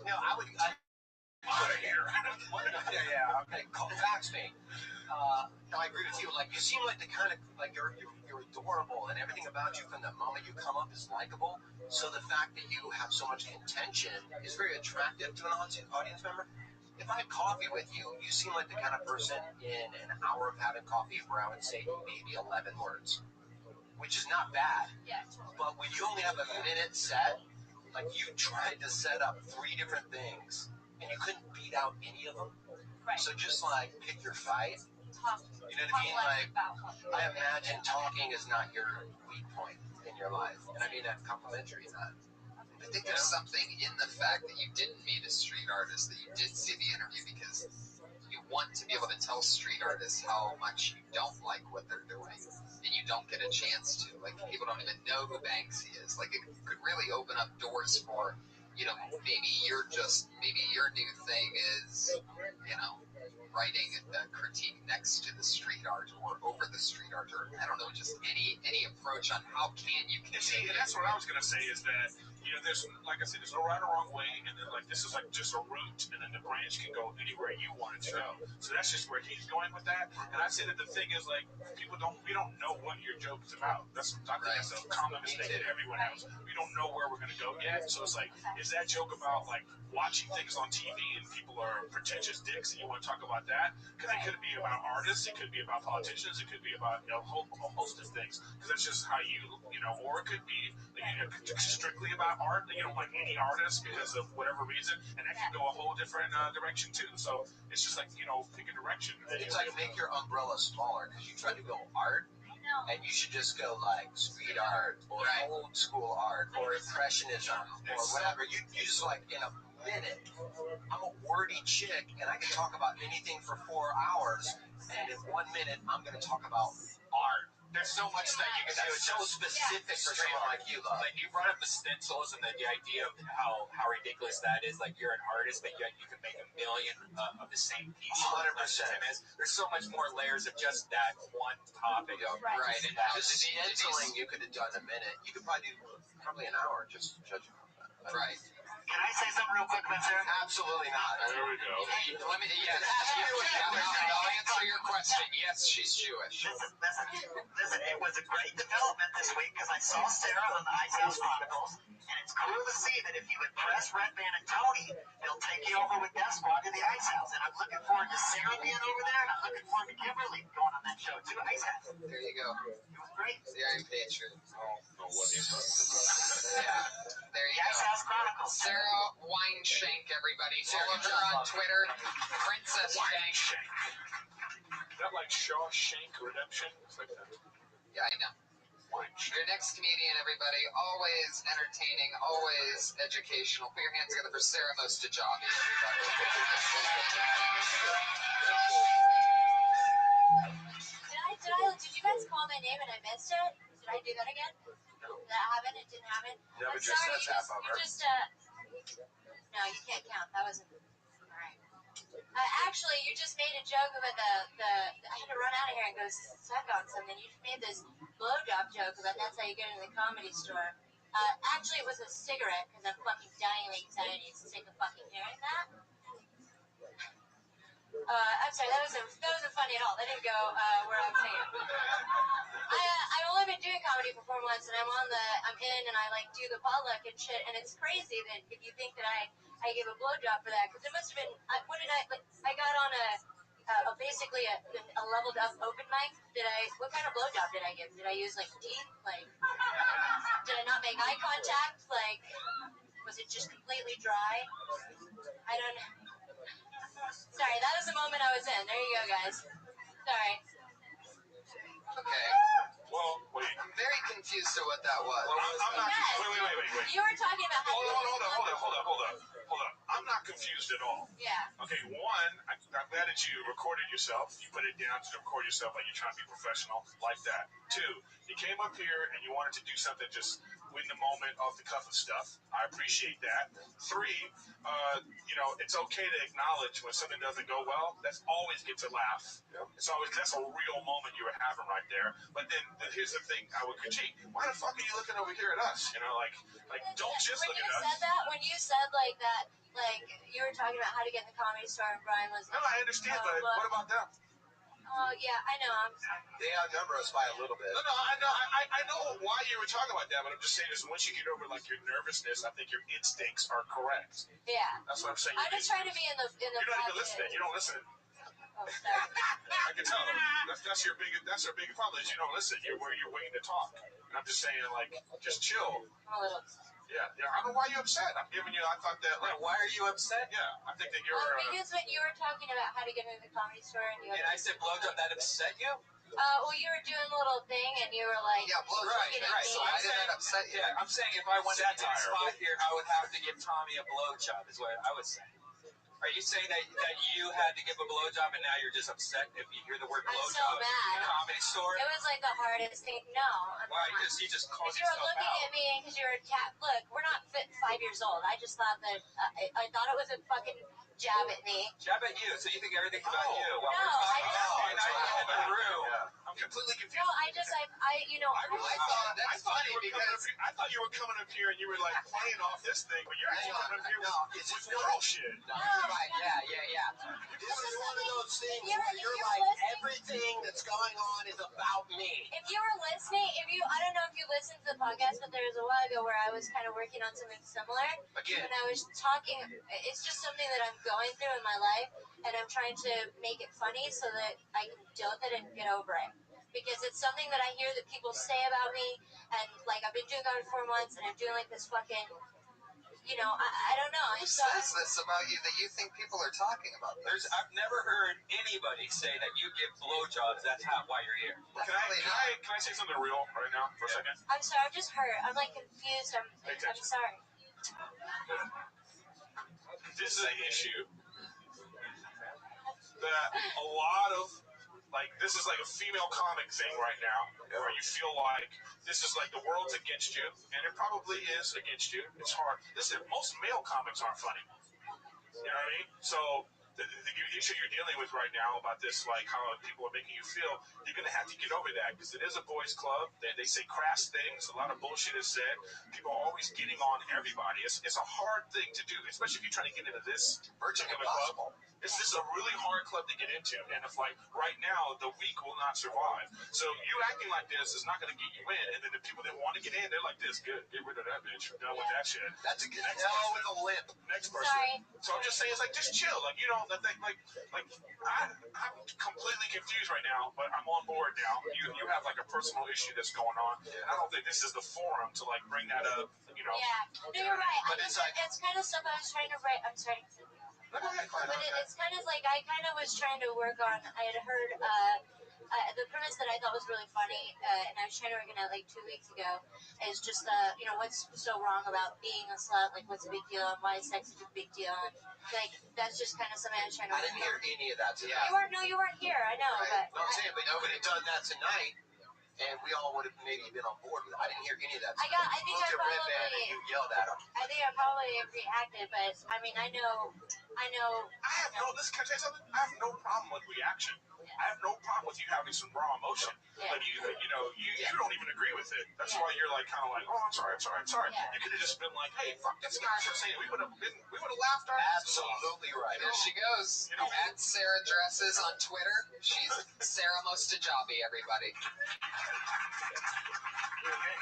S19: No,
S14: Out of here.
S19: yeah. Okay, fax me. No, I agree with you. Like, you seem like the kind of, like, you're adorable, and everything about you from the moment you come up is likable. So the fact that you have so much intention is very attractive to an audience member. If I had coffee with you, you seem like the kind of person in an hour of having coffee where I would say maybe 11 words, which is not bad.
S3: Yeah.
S19: But when you only have a minute set, like, you tried to set up 3 different things, and you couldn't beat out any of them.
S3: Right.
S19: So just, like, pick your fight.
S3: Talk
S19: You know what I mean?
S3: less
S19: Like,
S3: about talking.
S19: I imagine talking is not your weak point in your life. And I mean that complimentary, not.
S4: I think there's something in the fact that you didn't meet a street artist, that you did see the interview, because you want to be able to tell street artists how much you don't like what they're doing, and you don't get a chance to. Like, people don't even know who Banksy is. Like, it could really open up doors for, maybe your new thing is, writing a critique next to the street art or over the street art, or I don't know, just any approach on how can you
S14: See, and that's what I was gonna say is that there's, like I said, there's no right or wrong way, and then like this is like just a route, and then the branch can go anywhere you want it to go. So that's just where he's going with that. And I say that the thing is, like, we don't know what your joke is about. I think that's a common mistake that everyone has. We don't know where we're gonna go yet. So it's like, is that joke about like watching things on TV and people are pretentious dicks, and you want to talk about that? Because it could be about artists, it could be about politicians, it could be about a whole host of things. Because that's just how or it could be strictly about art that you don't like any artist because of whatever reason, and that can go a whole different direction too. So it's just like pick a direction.
S19: It's like make your umbrella smaller because you try to go art, and you should just go like street art or old school art or impressionism or whatever. You just like in a minute. I'm a wordy chick, and I can talk about anything for 4 hours, and in 1 minute, I'm going to talk about art.
S5: There's so much that you can do.
S19: It's so specific for someone like you, love.
S5: Like, you brought up the stencils and the idea of how ridiculous that is. Like, you're an artist, but yet you can make a million of the same piece.
S19: 100%.
S5: There's so much more layers of just that one topic.
S4: Right. And
S19: just stenciling, you could have done a minute. You could probably do an hour just judging from that.
S4: Right.
S11: Can I say something real quick about Sarah?
S19: Absolutely not.
S14: There we go.
S4: Let me. Yes. I'll answer your question. Yes, she's Jewish.
S11: Listen, it was a great development this week because I saw Sarah on the Ice House Chronicles, and it's cool to see that if you impress Redman and Tony, they'll take you over with Death Squad to the Ice House. And I'm looking forward to Sarah being over there, and I'm looking forward to Kimberly going on that show too, Ice House.
S4: There you go.
S11: It was great.
S4: The Iron Patriot.
S14: What is
S4: Yeah. There you
S11: Ice
S4: go.
S11: House Chronicles.
S4: Sarah Wineshank, everybody. Follow her on Twitter. Princess Shank.
S14: Is that like Shawshank Redemption? It's like that.
S4: Yeah, I know. Your next comedian, everybody. Always entertaining, always educational. Put your hands together for Sarah Mostajabi,
S9: Did you guys call my name and I missed it? Did I do that again? Did that happen? It didn't happen?
S19: Never
S9: I'm
S19: just
S9: sorry,
S19: says half of her.
S9: No, you can't count. That wasn't. Alright. Actually, you just made a joke about I had to run out of here and go suck on something. You just made this blowjob joke about that's how you get into the comedy store. Actually, it was a cigarette because I'm fucking dying of anxiety. Sick of fucking hearing that. I'm sorry, that wasn't funny at all. That didn't go where I was saying. I've only been doing comedy for 4 months, and I'm in, and I like do the potluck and shit. And it's crazy that if you think that I gave a blowjob for that, because it must have been. What did I got on basically a leveled up open mic. What kind of blowjob did I give? Did I use like teeth? Like, did I not make eye contact? Like, was it just completely dry? I don't know. Sorry, that was the moment I was in. There you go, guys. Sorry.
S4: Okay.
S14: Well, wait.
S4: I'm very confused to what that was.
S14: Well, I'm not. Wait.
S9: You were talking about how
S14: Hold up. I'm not confused at all.
S9: Yeah.
S14: Okay, one, I'm glad that you recorded yourself. You put it down to record yourself like you're trying to be professional, like that. Two, you came up here and you wanted to do something just win the moment off the cuff of stuff. I appreciate that. 3, it's okay to acknowledge when something doesn't go well. That's always get to laugh. That's a real moment you were having right there. But then here's the thing I would critique. Why the fuck are you looking over here at us? Don't just look at us.
S9: When you said like that, like you were talking about how to get in the Comedy Store, and Brian was.
S14: No, I understand, but what about them?
S9: Oh yeah, I know. I'm sorry.
S17: They outnumber us by a little bit.
S14: No, I know why you were talking about that, but I'm just saying is once you get over like your nervousness, I think your instincts are correct.
S9: Yeah.
S14: That's what I'm saying.
S9: I'm just trying to be in the.
S14: You're not even listening. You don't listen.
S9: Oh, sorry.
S14: I can tell. That's your biggest problem is you don't listen. You're waiting to talk. And I'm just saying like just chill.
S9: I'm a little upset.
S14: Yeah. I don't know why you're upset. I'm giving you. I thought that. Like,
S5: why are you upset?
S14: Yeah, I think that you're.
S9: Because when you were talking about how to get into the Comedy Store, and you.
S5: And I said blowjob, that upset you?
S9: Well, you were doing a little thing, and you were like.
S17: Yeah, blowjob.
S5: Right. So
S17: why did that upset you?
S5: Yeah, I'm saying if I went into the spot here, I would have to give Tommy a blowjob. Is what I was saying. Are you saying that you had to give a blowjob and now you're just upset if you hear the word blowjob?
S9: I'm so mad.
S5: In a Comedy Store?
S9: It was like the hardest thing. No.
S5: Why? You just called
S9: yourself out. You were looking at me because you're a cat. Look, we're not 5 years old. I just thought that I thought it was a fucking jab at me.
S5: Jab at you? So you think everything's about you? Well,
S9: no,
S5: I in the room.
S14: I'm completely confused.
S9: No, I
S14: thought you were coming up here and you were like playing off this thing, but you're actually coming up here with bullshit.
S17: Right, yeah. This is one of those things where you're like, everything that's going on is about me.
S9: If you were listening, I don't know if you listened to the podcast, but there was a while ago where I was kind of working on something similar.
S14: Again.
S9: And I was talking, it's just something that I'm going through in my life, and I'm trying to make it funny so that I can deal with it and get over it. Because it's something that I hear that people say about me, and like I've been doing that for 4 months, and I'm doing like this fucking, I don't know.
S17: Who says this about you that you think people are talking about this?
S5: I've never heard anybody say that you give blowjobs. That's why you're here.
S14: Can I say something real right now for a second?
S9: I'm sorry. I'm just hurt. I'm like confused. I'm sorry.
S14: This is an issue that a lot of. This is like a female comic thing right now, where you feel like this is like the world's against you, and it probably is against you. It's hard. Listen, most male comics aren't funny. You know what I mean? So the issue you're dealing with right now about this, like how people are making you feel, you're going to have to get over that because it is a boys' club. They say crass things. A lot of bullshit is said. People are always getting on everybody. It's a hard thing to do, especially if you're trying to get into this virtually club. This is a really hard club to get into, and if right now the weak will not survive. So you acting like this is not going to get you in, and then the people that want to get in, they're like this. Good, get rid of that bitch. Done with that shit.
S17: That's a good hell with a lip.
S14: Next person.
S9: Sorry.
S14: So I'm just saying, it's like just chill. I'm completely confused right now, but I'm on board now. You have like a personal issue that's going on. And I don't think this is the forum to bring that up.
S9: Yeah, no, you're right. But it's kind of stuff I was trying to write. I'm sorry. But it's kind of like I kind of was trying to work on. I had heard the premise that I thought was really funny, and I was trying to work on it like 2 weeks ago. Is just what's so wrong about being a slut? Like, what's a big deal? And why is sex such a big deal? And like that's just kind of something I was trying to.
S17: I didn't hear any of that today.
S9: You weren't here. I know,
S17: right. No, I'm saying, but nobody had done that tonight. And we all would have maybe been on board with it. I didn't hear any of that.
S9: I think I probably.
S17: And you yelled at him.
S9: I think I probably reacted, but I mean, I know.
S14: Can I tell you something? I have no problem with reaction. I have no problem with you having some raw emotion.
S9: Yeah.
S14: Like you don't even agree with it. That's why you're kind of like, oh, I'm sorry.
S9: Yeah.
S14: You could have just been like, hey, fuck this guy for saying it. We would have laughed our asses off.
S4: Absolutely right. There she goes. At Sarah Dresses on Twitter. She's Sarah Mostajabi, everybody.
S11: Can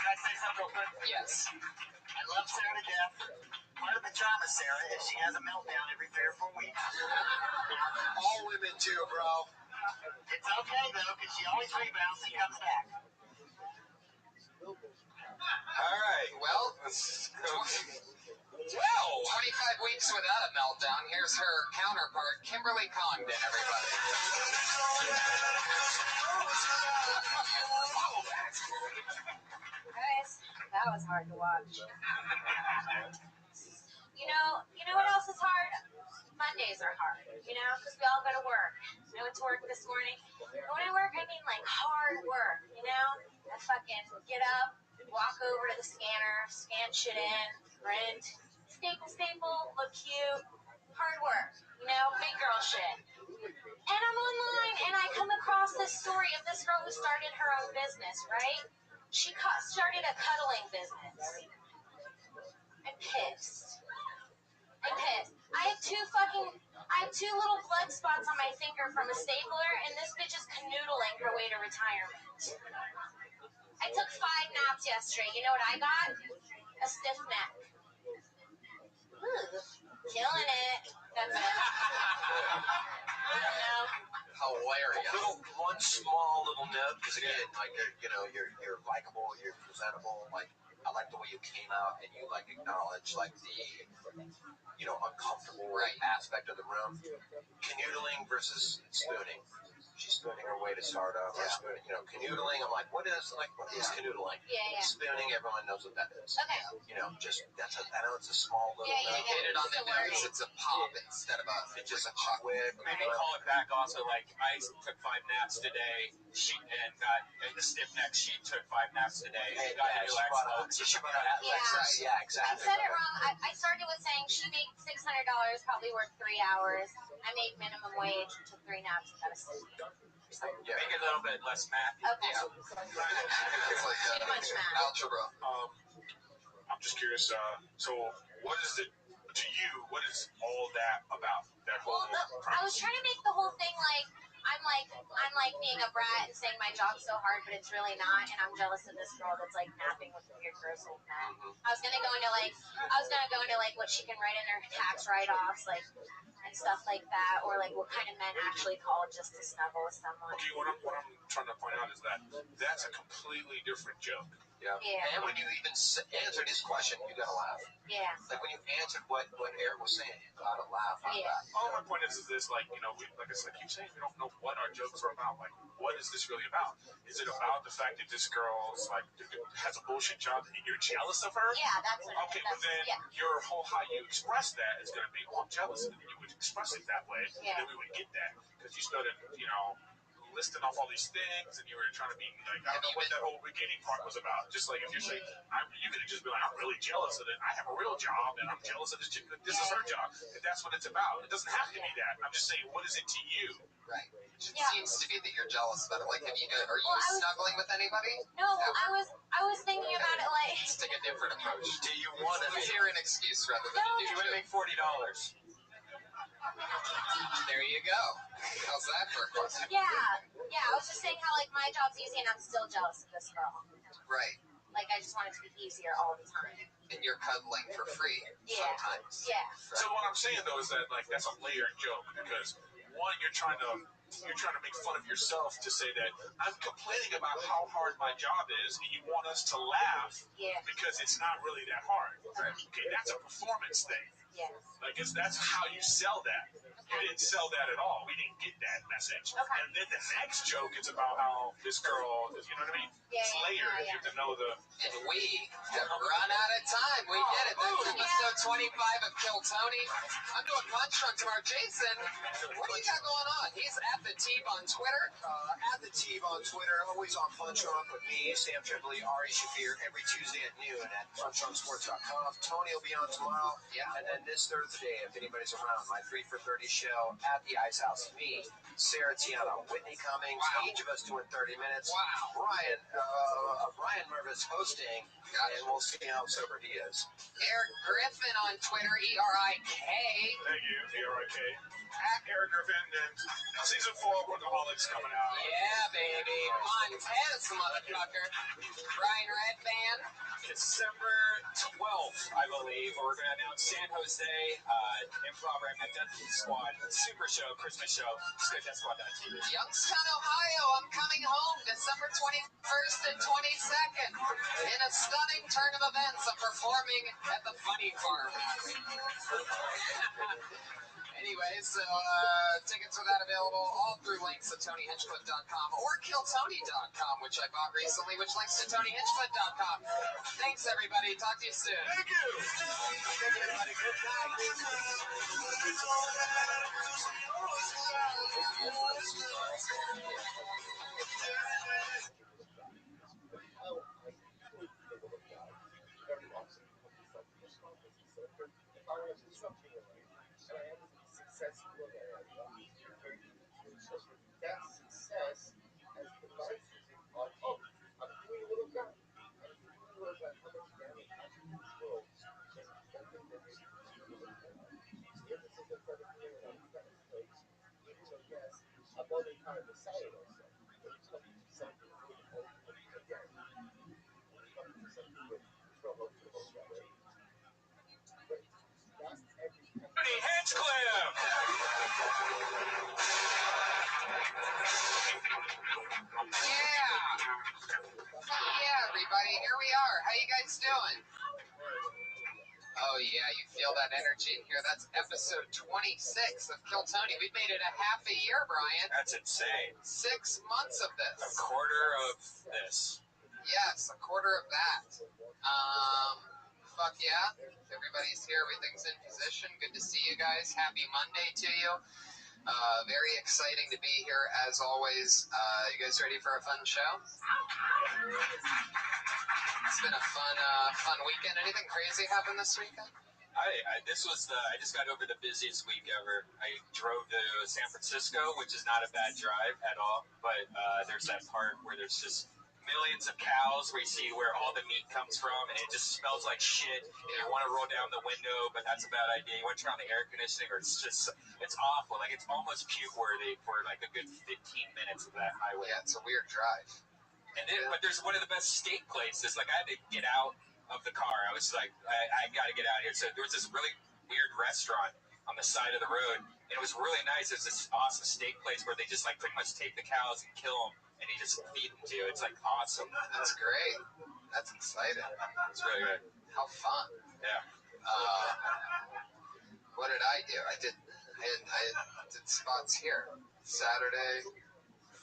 S11: I say something real quick?
S4: Yes.
S11: I love Sarah to death. Part of the drama, Sarah, is she has a meltdown every 3 or 4 weeks.
S17: All women too, bro.
S11: It's okay, though, because she always rebounds and comes back.
S14: All right.
S4: Well, 25 weeks without a meltdown. Here's her counterpart, Kimberly Condon, everybody.
S9: Guys, that was hard to watch. You know what else is hard? Mondays are hard, because we all go to work. I went to work this morning. And when I work, I mean like hard work, I fucking get up, walk over to the scanner, scan shit in, print, staple, look cute, hard work, big girl shit. And I'm online, and I come across this story of this girl who started her own business, right? She started a cuddling business. I'm pissed. I have two little blood spots on my finger from a stapler, and this bitch is canoodling her way to retirement. I took 5 naps yesterday. You know what I got? A stiff neck. Ooh, killing it. That's it. I don't know.
S17: Hilarious. One small little note, because again, like you're likable, you're presentable. Like I like the way you came out and you acknowledge the uncomfortable aspect of the room. Canoodling versus spooning. She's spooning her way to stardom. Or spooning, canoodling. I'm like, what is canoodling?
S9: Yeah.
S17: Spooning, everyone knows what that is.
S9: Okay.
S17: I know it's a small little.
S4: You hit it on the nose. It's a pop instead of
S17: it's just a quick.
S10: Maybe call it back also. Like I took 5 naps today. She got the stiff neck. She took 5 naps today. She got a new X-Load.
S17: Yeah, exactly.
S9: I said it wrong. I started with saying she made $600, probably worth 3 hours. I made minimum wage, took 3 naps, and got a stiff neck.
S10: Make it a little bit less math.
S9: Okay.
S4: it's like
S9: Too much math.
S4: algebra.
S14: I'm just curious. So, what is it to you? What is all that about? That whole.
S9: I was trying to make the whole thing I'm like being a brat and saying my job's so hard, but it's really not, and I'm jealous of this girl that's napping with weird gross old men. I was gonna go into what she can write in her tax write-offs, and stuff like that, or what kind of men actually call just to snuggle with someone.
S14: Okay, what I'm trying to point out is that's a completely different joke.
S17: Yeah. And when you even answered his question, you gotta laugh.
S9: Yeah.
S17: Like when you answered what Eric was saying, you gotta laugh.
S14: All my point is this, like I said, keep saying we don't know what our jokes are about. Like, what is this really about? Is it about the fact that this girl's has a bullshit job and you're jealous of her?
S9: Yeah, that's what
S14: Okay, well then your whole how you express that is gonna be, I'm jealous, and then you would express it that way, and then we would get that because you started, listing off all these things, and you were trying to be I don't know what that whole beginning part was about. Just like if you're saying, you could just be like, I'm really jealous of it. I have a real job, and I'm jealous of this chick. This is her job. And that's what it's about. It doesn't have to be that. I'm just saying, what is it to you?
S4: Right. It seems to be that you're jealous about it. Like, are you snuggling with anybody?
S9: No, I was thinking about it
S4: Let's take a different approach.
S17: Do you want to
S4: hear an excuse rather than a
S10: You would make $40.
S4: There you go. How's that for a question?
S9: Yeah, I was just saying how my job's easy and I'm still jealous of this girl.
S4: Right.
S9: I just want it to be easier all the time.
S4: And you're cuddling for free sometimes.
S9: Yeah.
S14: So what I'm saying though is that that's a layered joke because one, you're trying to make fun of yourself to say that I'm complaining about how hard my job is, and you want us to laugh because it's not really that hard. Right. Okay, that's a performance thing.
S9: Yeah.
S14: That's how you sell that. You didn't sell that at all. We didn't get that message.
S9: Okay.
S14: And then the next joke is about how this girl is, you know what I mean? It's layered. You have to know the.
S4: And we have run out of time. We did it. That's episode 25 of Kill Tony. I'm doing Punch Drunk tomorrow. Jason, what do you got going on? He's at the Teeb on Twitter.
S17: At the Teeb on Twitter. Always on Punch Drunk with me, Sam Tripoli, Ari Shafir, every Tuesday at noon at punchdrunksports.com. Tony will be on tomorrow.
S4: Yeah.
S17: And then this Thursday, if anybody's around, my 3 for 30 show at the Ice House. Me, Sarah Tiana, Whitney Cummings, each of us doing 30 minutes.
S4: Wow.
S17: Brian Mervis hosting, and we'll see how sober he is.
S4: Eric Griffin on Twitter, ERIK.
S14: Thank you, ERIK. At Eric Griffin, and season 4 Workaholics coming out.
S4: Yeah, baby. Montez, motherfucker. Brian Redband.
S10: December 12th, I believe, we're going to announce San Jose Improv at Death Squad Super Show, Christmas show. Just go to deathsquad.tv.
S4: Youngstown, Ohio, I'm coming home December 21st and 22nd. In a stunning turn of events, I'm performing at the Funny Farm. Anyway, so tickets for that available all through links at TonyHinchcliffe.com or KillTony.com, which I bought recently, which links to TonyHinchcliffe.com. Thanks, everybody. Talk to you soon.
S14: Thank you.
S10: Thank you, everybody. Good night.
S16: power of disruption in life, and I am successful in that area. So that success has devised music on, oh, I'm doing a little gut. I'm doing a little gut. How much damage I can do to this world and hoping that maybe people will repent. If this is in front of me and I'm in front of place, even though, yes, I'm on the kind of decided also, when you come to something with, again, when you come to something with trouble, that way, but not every time.
S10: Hands clip!
S4: Yeah, everybody, here we are. How you guys doing? Oh yeah, you feel that energy in here. That's episode 26 of Kill Tony. We've made it a half a year, Brian.
S10: That's insane.
S4: 6 months of this.
S10: A quarter of this.
S4: Yes, a quarter of that. Fuck yeah. Everybody's here. Everything's in position. Good to see you guys. Happy Monday to you. Very exciting to be here as always. You guys ready for a fun show? It's been a fun weekend. Anything crazy happened this weekend?
S10: I just got over the busiest week ever. I drove to San Francisco, which is not a bad drive at all, but there's that part where there's just millions of cows where you see where all the meat comes from, and it just smells like shit, and you want to roll down the window, but that's a bad idea. You want to turn on the air conditioning, or it's awful. Like, it's almost puke-worthy for like a good 15 minutes of that highway.
S4: Yeah, it's a weird drive.
S10: But there's one of the best steak places. Like, I had to get out of the car. I was like, I got to get out of here. So there was this really weird restaurant on the side of the road, and it was really nice. It's this awesome steak place where they just like pretty much take the cows and kill them, and you just feed them to you. It's like awesome.
S4: That's great. That's exciting.
S10: It's really good.
S4: How fun.
S10: Yeah.
S4: What did I do? I did spots here. Saturday,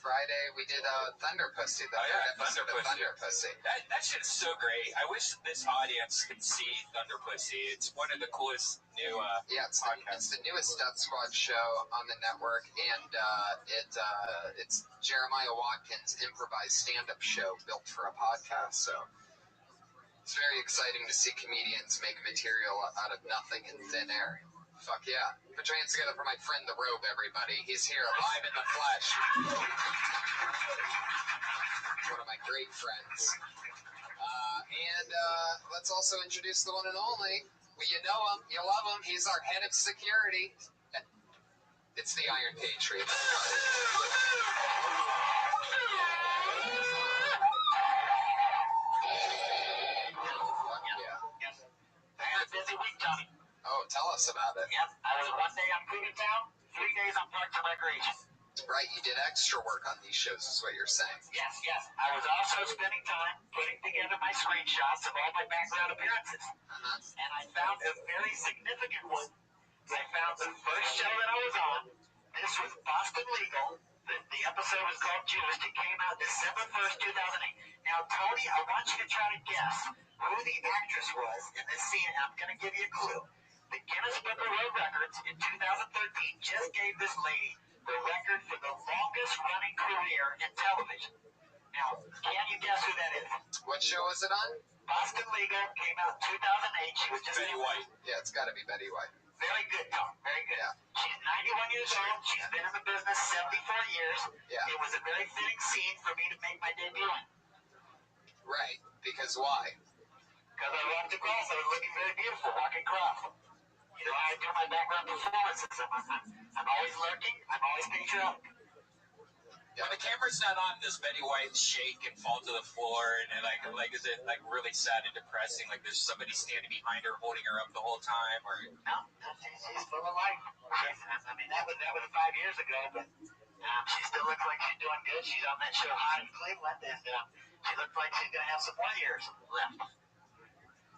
S4: Friday, we did Thunder Pussy. Thunder Pussy.
S10: That shit is so great. I wish this audience could see Thunder Pussy. It's one of the coolest new podcasts.
S4: It's the newest Death Squad show on the network, and it's Jeremiah Watkins' improvised stand-up show built for a podcast. So it's very exciting to see comedians make material out of nothing in thin air. Fuck yeah. Put your hands together for my friend The Robe, everybody. He's here live in the flesh. One of my great friends. And let's also introduce the one and only. Well, you know him. You love him. He's our head of security. It's the Iron Patriot.
S11: I had a busy week, Tommy.
S4: Oh, tell us about it.
S11: Yep, I was 1 day on Food in Town, 3 days on Parks and Recreation.
S4: Right, you did extra work on these shows, is what you're saying.
S11: Yes. I was also spending time putting together my screenshots of all my background appearances. And I found a very significant one. I found the first show that I was on. This was Boston Legal. The episode was called Juiced. It came out December 1st, 2008. Now, Tony, I want you to try to guess who the actress was in this scene, and I'm going to give you a clue. The Guinness Book of World Records in 2013 just gave this lady the record for the longest running career in television. Now, can you guess who that is?
S4: What show was it on?
S11: Boston Legal came out in 2008. She was just
S10: Betty White.
S4: Yeah, it's got to be Betty White.
S11: Very good, Tom. Very good.
S4: Yeah.
S11: She's 91 years old. She's been in the business 74 years.
S4: Yeah.
S11: It was a very fitting scene for me to make my debut in.
S4: Right. Because why?
S11: Because I walked across. I was looking very beautiful, walking across. You know how I do my background performances. I'm always lurking. I'm always patriotic.
S10: When the camera's not on, does Betty White shake and fall to the floor? And like, is it like really sad and depressing? Like there's somebody standing behind her, holding her up the whole time, or?
S11: No, she's full of life. I mean, that was 5 years ago, but she still looks like she's doing good. She's on that show Hot in Cleveland, and she looks like she's gonna have some more years left.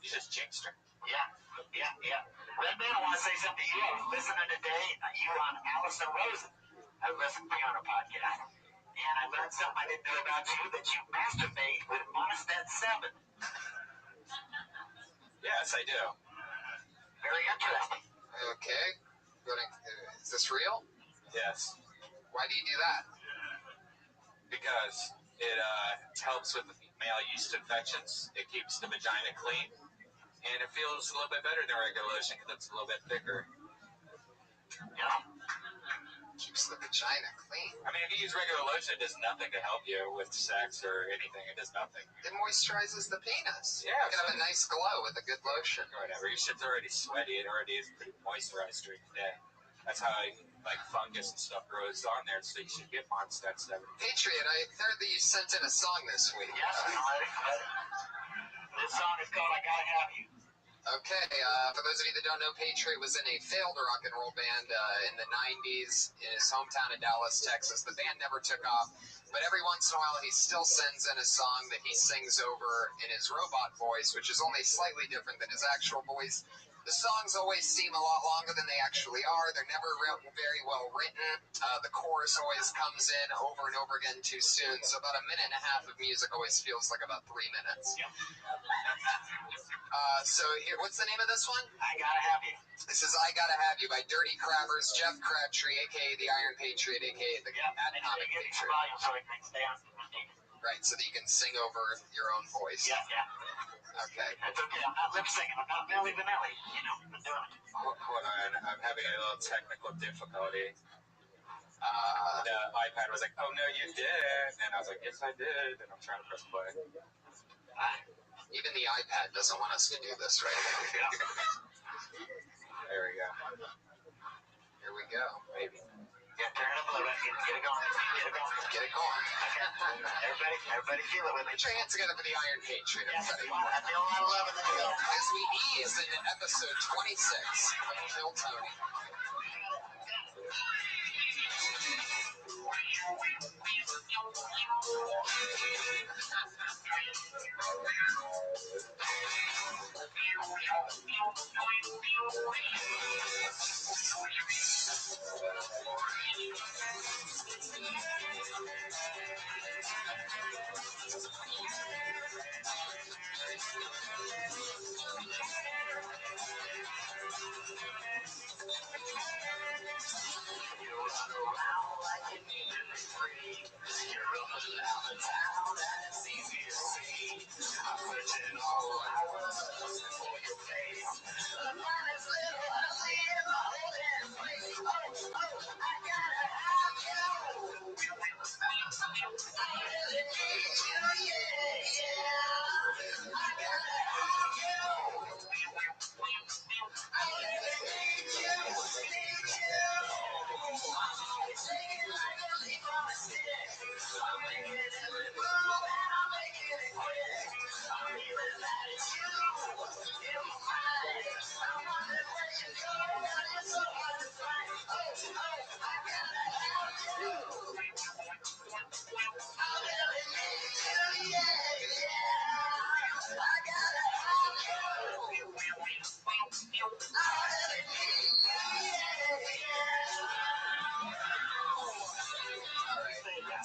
S10: You just jinxed her.
S11: Yeah. Redman, I want to say something to you. I was listening today, you on Allison Rosen. I listened to you on a podcast. And I learned something I didn't know about you, that you masturbate with Monistat 7.
S10: Yes, I do.
S11: Very interesting.
S4: Okay. Is this real?
S10: Yes.
S4: Why do you do that?
S10: Because it helps with male yeast infections. It keeps the vagina clean.
S5: And it feels a little bit better than regular lotion because it's a little bit thicker.
S4: Yeah. Keeps the vagina clean.
S5: I mean, if you use regular lotion, it does nothing to help you with sex or anything. It does nothing.
S4: It moisturizes the penis.
S5: Yeah.
S4: You can have a nice glow with a good lotion.
S5: Or whatever. Your shit's already sweaty. It already is pretty moisturized during the day. That's how, like, fungus and stuff grows on there, so you should get Mondstadt 7.
S4: Patriot, I heard that you sent in a song this week.
S11: Yes, I'm ready. This song is called I Gotta Have You.
S4: Okay, for those of you that don't know, Patriot was in a failed rock and roll band in the 90s in his hometown of Dallas, Texas. The band never took off, but every once in a while he still sends in a song that he sings over in his robot voice, which is only slightly different than his actual voice. The songs always seem a lot longer than they actually are. They're never very well written. The chorus always comes in over and over again too soon, so about a minute and a half of music always feels like about 3 minutes.
S11: Yep.
S4: So here, what's the name of this one?
S11: I Gotta Have You.
S4: This is I Gotta Have You by Dirty Crabbers, Jeff Crabtree, a.k.a. the Iron Patriot, a.k.a. the Atomic Patriot.
S11: Volume so it can stay on.
S4: Right, so that you can sing over your own voice.
S11: Yeah.
S4: Okay.
S11: That's okay. I'm not lip singing. I'm not Milli Vanilli. You know, I'm doing it.
S5: Hold on. I'm having a little technical difficulty. The iPad was like, oh, no, you did. And I was like, yes, I did. And I'm trying to press play.
S4: Even the iPad doesn't want us to do this right now.
S5: There we go.
S4: Here we go.
S5: Maybe.
S11: Yeah, turn it up a little bit. Get it going.
S4: Get it going.
S11: Okay. Everybody feel it with me.
S4: Put your hands together for the Iron Patriot.
S11: Yes, I feel a lot of love in the show.
S4: As we ease into episode 26 of Kill Tony.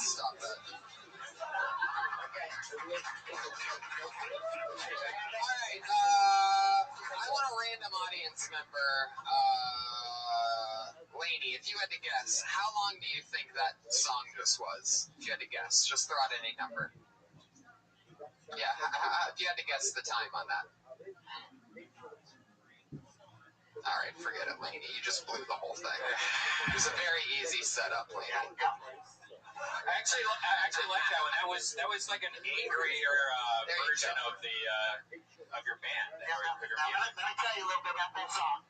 S4: Stop that. Alright, I want a random audience member, Lainey, if you had to guess, how long do you think that song just was? If you had to guess, just throw out any number. Yeah, if you had to guess the time on that. Alright, forget it, Lainey. You just blew the whole thing. It was a very easy setup, Lainey.
S5: I actually like that one. That was like an angrier version of the of your band.
S11: Now, let me tell you a little bit about that song.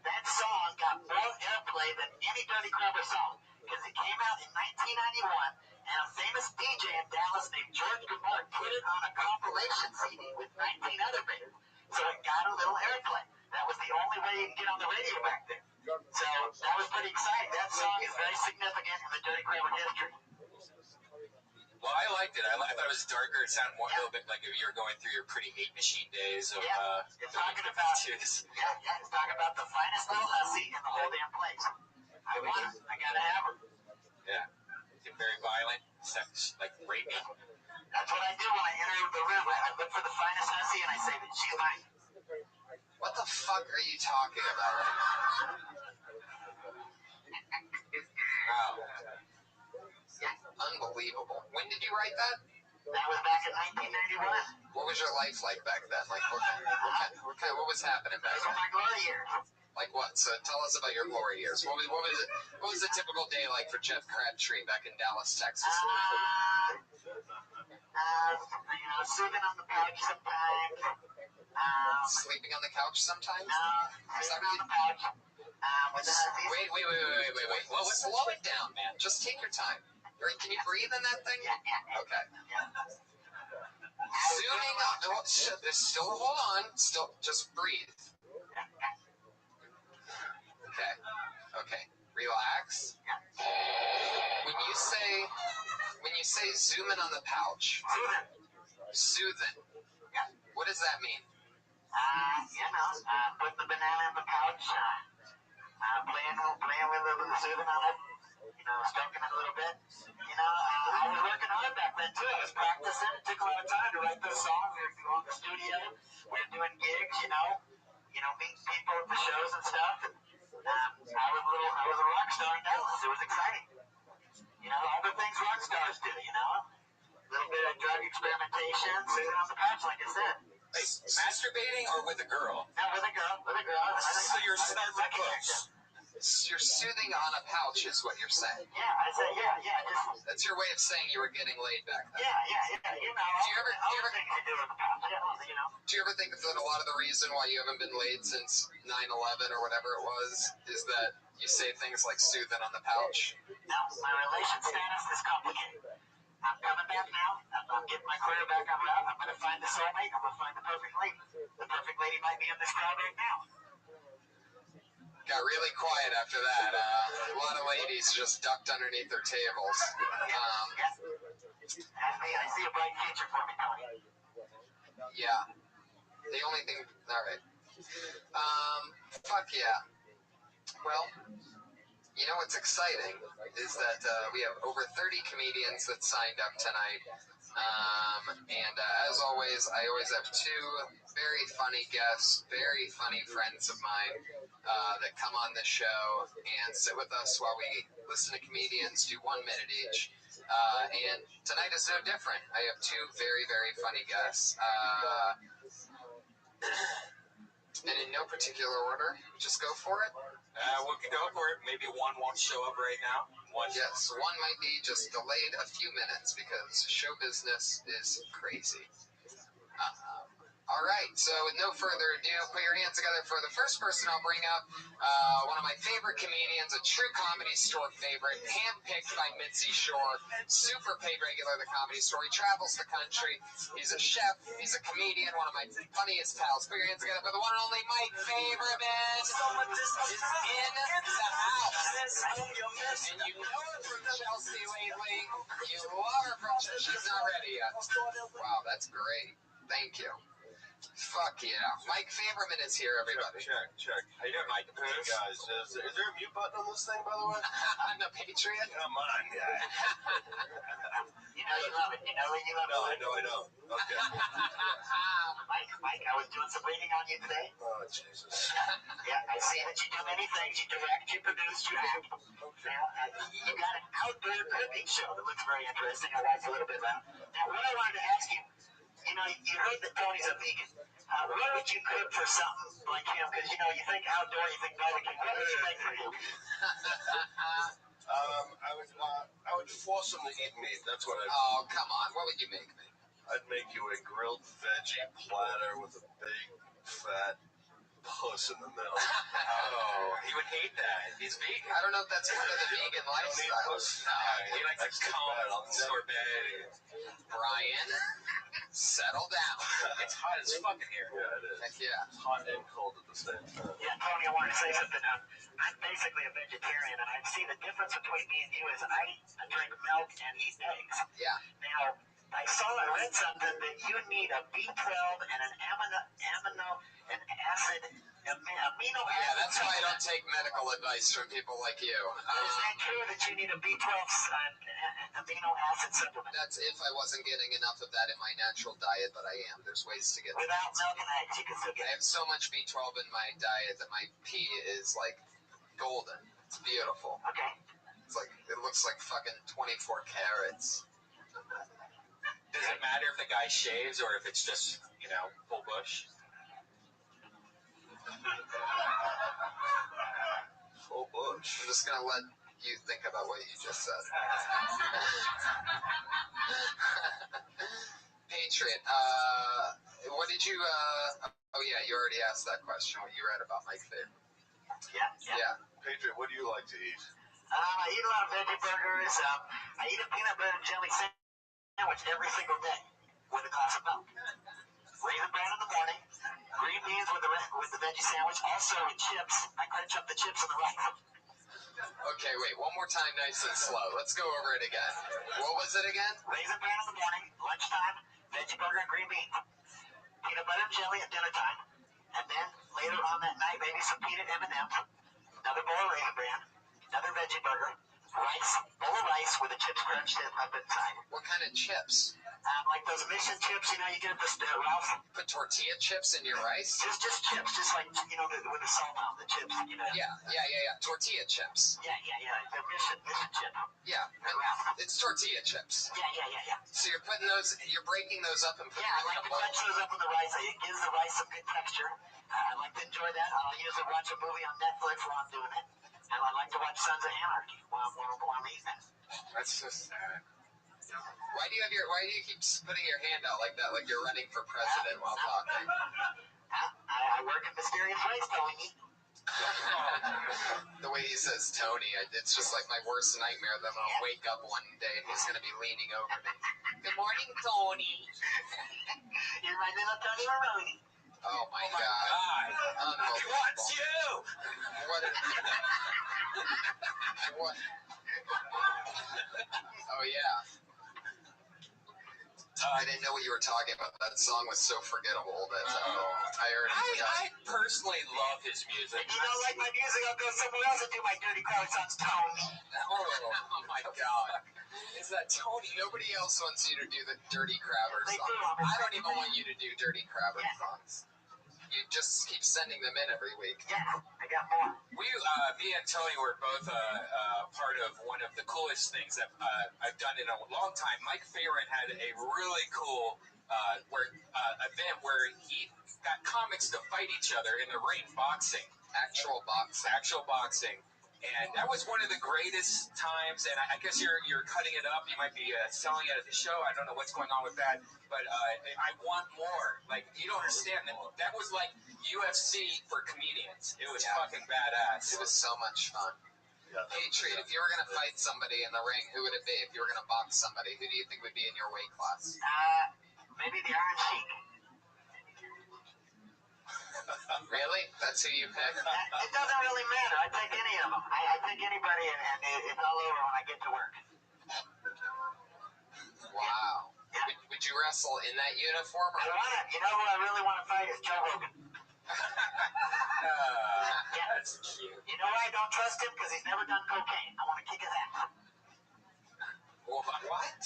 S11: That song got more airplay than any Dirty Crabber song because it came out in 1991, and a famous DJ in Dallas named George Gamard put it on a compilation CD with 19 other bands, so it got a little airplay. That was the only way you could get on the radio back then. So that was pretty exciting. That song is very significant in the Dirty Crabber history.
S5: Well, I liked it. I thought it was darker. It sounded more a little bit like if you were going through your pretty 8 Machine days of
S11: it's talking about it's talking about the finest little hussy in the whole damn place. I want her. I gotta have her.
S5: Yeah. It's very violent, sex, like raping.
S11: That's what I do when I enter the room. I look for the finest hussy and I say that she's mine.
S4: What the fuck are you talking about? Wow. Unbelievable. When did you write that?
S11: That was back in 1991.
S4: What was your life like back then? Like, what was happening back
S11: Those were
S4: then?
S11: my glory years.
S4: Like what? So tell us about your glory years. What was a typical day like for Jeff Crabtree back in Dallas, Texas?
S11: Sleeping on the couch sometimes.
S4: Sleeping on the couch sometimes?
S11: Sleeping on the couch.
S4: Wait. Well, slow it down, man. Just take your time. Can you breathe in that thing?
S11: Yeah.
S4: Okay. Zooming on. Hold on. Still, just breathe. Okay. Relax. When you say zoom in on the pouch, soothing. What does that mean?
S11: Putting the banana in the pouch, playing with the soothing on it, stroking it a little bit. I was working hard back then too. I was practicing. It took a lot of time to write this song. We were going to the studio. We were doing gigs, meeting people at the shows and stuff. And, I was a rock star in Dallas. It was exciting. All the things rock stars do, A little bit of drug experimentation, sitting on the couch, like I said.
S4: Hey, masturbating or with a girl?
S11: No, with a girl.
S4: So you're starting close. You're soothing on a pouch is what you're saying.
S11: Yeah, I said, yeah.
S4: That's your way of saying you were getting laid back then.
S11: Yeah.
S4: Do you ever think that a lot of the reason why you haven't been laid since 9/11 or whatever it was is that you say things like soothing on the pouch?
S11: No, my relation status is complicated. I'm coming back now. I'm getting my career back on route. I'm going to find the soulmate. I'm going to find the perfect lady. The perfect lady might be in this crowd right now.
S4: Got really quiet after that. A lot of ladies just ducked underneath their tables.
S11: I see a bright future for me, Tony.
S4: Yeah. The only thing... All right. Fuck yeah. Well, what's exciting is that we have over 30 comedians that signed up tonight. And as always, I always have two very funny guests, very funny friends of mine that come on the show and sit with us while we listen to comedians do 1 minute each. And tonight is no different. I have two very, very funny guests. And in no particular order, just go for it.
S10: We can go for it. Maybe one won't show up right now.
S4: Yes, one might be just delayed a few minutes because show business is crazy. All right, so with no further ado, put your hands together for the first person I'll bring up. One of my favorite comedians, a true Comedy Store favorite, handpicked by Mitzi Shore, super paid regular at the Comedy Store. He travels the country. He's a chef. He's a comedian, one of my funniest pals. Put your hands together for the one and only Mike Favorman is in the house. And you know her from Chelsea lately. You love her from Chelsea. She's not ready yet. Wow, that's great. Thank you. Fuck yeah. Mike Favorman is here, everybody.
S20: Check. How you doing, Mike? Hey, guys. Is there a mute button on this thing, by the way?
S4: On the Patriot?
S20: Come on, guy.
S11: You love it. You love it.
S20: No, I know. Okay.
S11: Mike, I was doing some reading on you today.
S20: Oh, Jesus.
S11: Yeah, I see that you do many things. You direct, you produce, you act.
S20: Okay.
S11: You got an outdoor cooking show that looks very interesting. I watched a little bit about. Now, what I wanted to ask you, you heard that Tony's a vegan. What would you cook for something like him? Because, you think outdoor, you think barbecue. What would you make for him?
S20: I would force him to eat meat. That's what I'd do.
S4: Oh, come on. What would you make me?
S20: I'd make you a grilled veggie platter with a big, fat puss in the middle.
S10: Oh, he would hate that. He's vegan.
S4: I don't know if that's part of the vegan lifestyle.
S10: He likes to come sorbet.
S4: Brian, settle down.
S10: It's hot as fuck in here.
S20: Yeah, it is.
S4: Heck yeah.
S20: It's hot and cold at the same time.
S11: Yeah, Tony, I wanted to say something. I'm basically a vegetarian, and I see the difference between me and you is I drink milk and eat eggs.
S4: Yeah.
S11: Now, I read something that you need a B12 and an amino acid.
S4: Yeah, that's why I don't take medical advice from people like you.
S11: Is that true that you need a B12 amino acid supplement?
S4: That's if I wasn't getting enough of that in my natural diet, but I am. There's ways to get
S11: without milk and eggs, you can still get
S4: I have so much B12 in my diet that my pee is like golden. It's beautiful.
S11: Okay.
S4: It's like, it looks like fucking 24 carats.
S5: Does it matter if the guy shaves or if it's just, full bush?
S20: Full bush.
S4: I'm just going to let you think about what you just said. Patriot, what did you, you already asked that question, what you read about Mike Fair.
S11: Yeah.
S20: Patriot, what do you like to eat?
S11: I eat a lot of veggie burgers. I eat a peanut butter and jelly sandwich every single day with a glass of milk. Raisin bran in the morning, green beans with the veggie sandwich, also with chips. I crunch up the chips in the rice.
S4: Okay, wait, one more time, nice and slow. Let's go over it again. What was it again?
S11: Raisin bran in the morning, lunchtime, veggie burger and green beans. Peanut butter and jelly at dinner time. And then later on that night, maybe some peanut M&Ms. Another bowl of raisin bran. Another veggie burger. Bowl of rice with the chips crunched up inside.
S4: What kind of chips?
S11: Like those mission chips, you get the Ralph.
S4: Put tortilla chips in your rice?
S11: Just chips, just like, with the salt on the chips,
S4: Yeah. Tortilla chips.
S11: Yeah. The mission chip.
S4: Yeah. It's tortilla chips.
S11: Yeah.
S4: So you're breaking those up and putting
S11: I
S4: them
S11: like
S4: in a
S11: to
S4: bowl.
S11: crunch those up in the rice. It gives the rice some good texture. I like to enjoy that. I'll usually watch a movie on Netflix while I'm doing it. And I like to watch Sons of Anarchy while I'm eating it.
S4: That's so sad. Why do you keep putting your hand out like that, like you're running for president while talking?
S11: I work in mysterious ways, Tony.
S4: The way he says Tony, it's just like my worst nightmare that I'm going to wake up one day and he's going to be leaning over me. Good morning, Tony.
S11: You're my little Tony Maroney.
S4: Oh my God.
S5: He wants you!
S4: What? Oh yeah. I didn't know what you were talking about. That song was so forgettable that I already forgot.
S5: I personally love his music.
S11: If you don't like my music, I'll go somewhere else and do my dirty crowd songs, Tony.
S4: Oh my God. Is that Tony? Nobody else wants you to do the Dirty Crabber song. I don't even want you to do Dirty Crabber songs. You just keep sending them in every week.
S11: Yeah, I got more.
S5: Me and Tony were both part of one of the coolest things that I've done in a long time. Mike Farron had a really cool event where he got comics to fight each other in the ring, boxing.
S4: Actual boxing.
S5: And that was one of the greatest times, and I guess you're cutting it up. You might be selling it at the show. I don't know what's going on with that, but I want more. Like, you don't understand. That was like UFC for comedians. It was fucking badass.
S4: It was so much fun. Yeah. Patriot, if you were going to fight somebody in the ring, who would it be? If you were going to box somebody, who do you think would be in your weight class?
S11: Maybe the Iron Sheik.
S4: Really? That's who you pick?
S11: It doesn't really matter. I pick any of them. I pick anybody, and it's all over when I get to work.
S4: Wow.
S11: Yeah.
S4: Would you wrestle in that uniform? Or
S11: You know who I really want to fight is Joe Rogan.
S5: That's cute.
S11: You know why I don't trust him? Because he's never done cocaine. I want to kick his ass.
S4: What?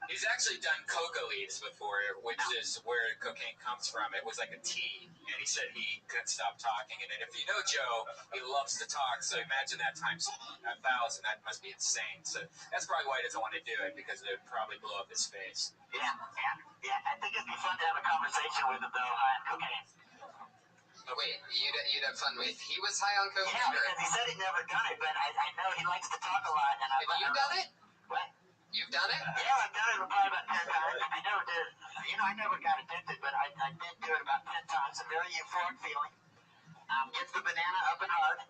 S5: He's actually done coca leaves before, which is where cocaine comes from. It was like a tea, and he said he couldn't stop talking. And if you know Joe, he loves to talk, so imagine that times 1,000. That must be insane. So that's probably why he doesn't want to do it, because it would probably blow up his face.
S11: Yeah. I think it'd be fun to have a conversation with him, though, on cocaine.
S4: Wait, you'd have fun with? He was high on cocaine?
S11: Yeah, because he said he'd never done it, but I know he likes to talk a lot. And
S4: have you done it?
S11: What?
S4: You've done it?
S11: Yeah, I've done it probably about 10 times. I never did. I never got addicted, but I did do it about 10 times. A very euphoric feeling. Gets the banana up and hard.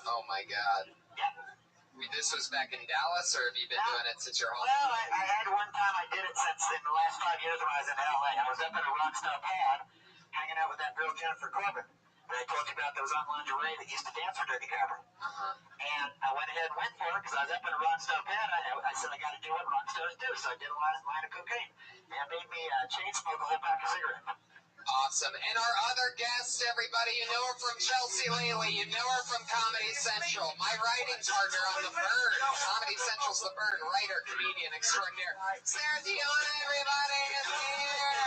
S4: Oh my God.
S11: Yep.
S4: This was back in Dallas, or have you been doing it since your home?
S11: Well, I had one time I did it since in the last 5 years when I was in LA. I was up at a Rothschild pad, hanging out with that girl Jennifer Corbin that I told you about that was on lingerie that used to dance for Dirty Crabber. And I went ahead and went for it because I was up in a rockstar pad. I said I got to do what rockstars do, so I did a line of cocaine. And it made me chain smoke a whole pack of cigarettes.
S4: Awesome. And our other guest, everybody, you know her from Chelsea Lately. You know her from Comedy Central. My writing partner on The Burn. Comedy Central's The Burn. Writer, comedian extraordinaire. Sarah Dion, everybody, is here.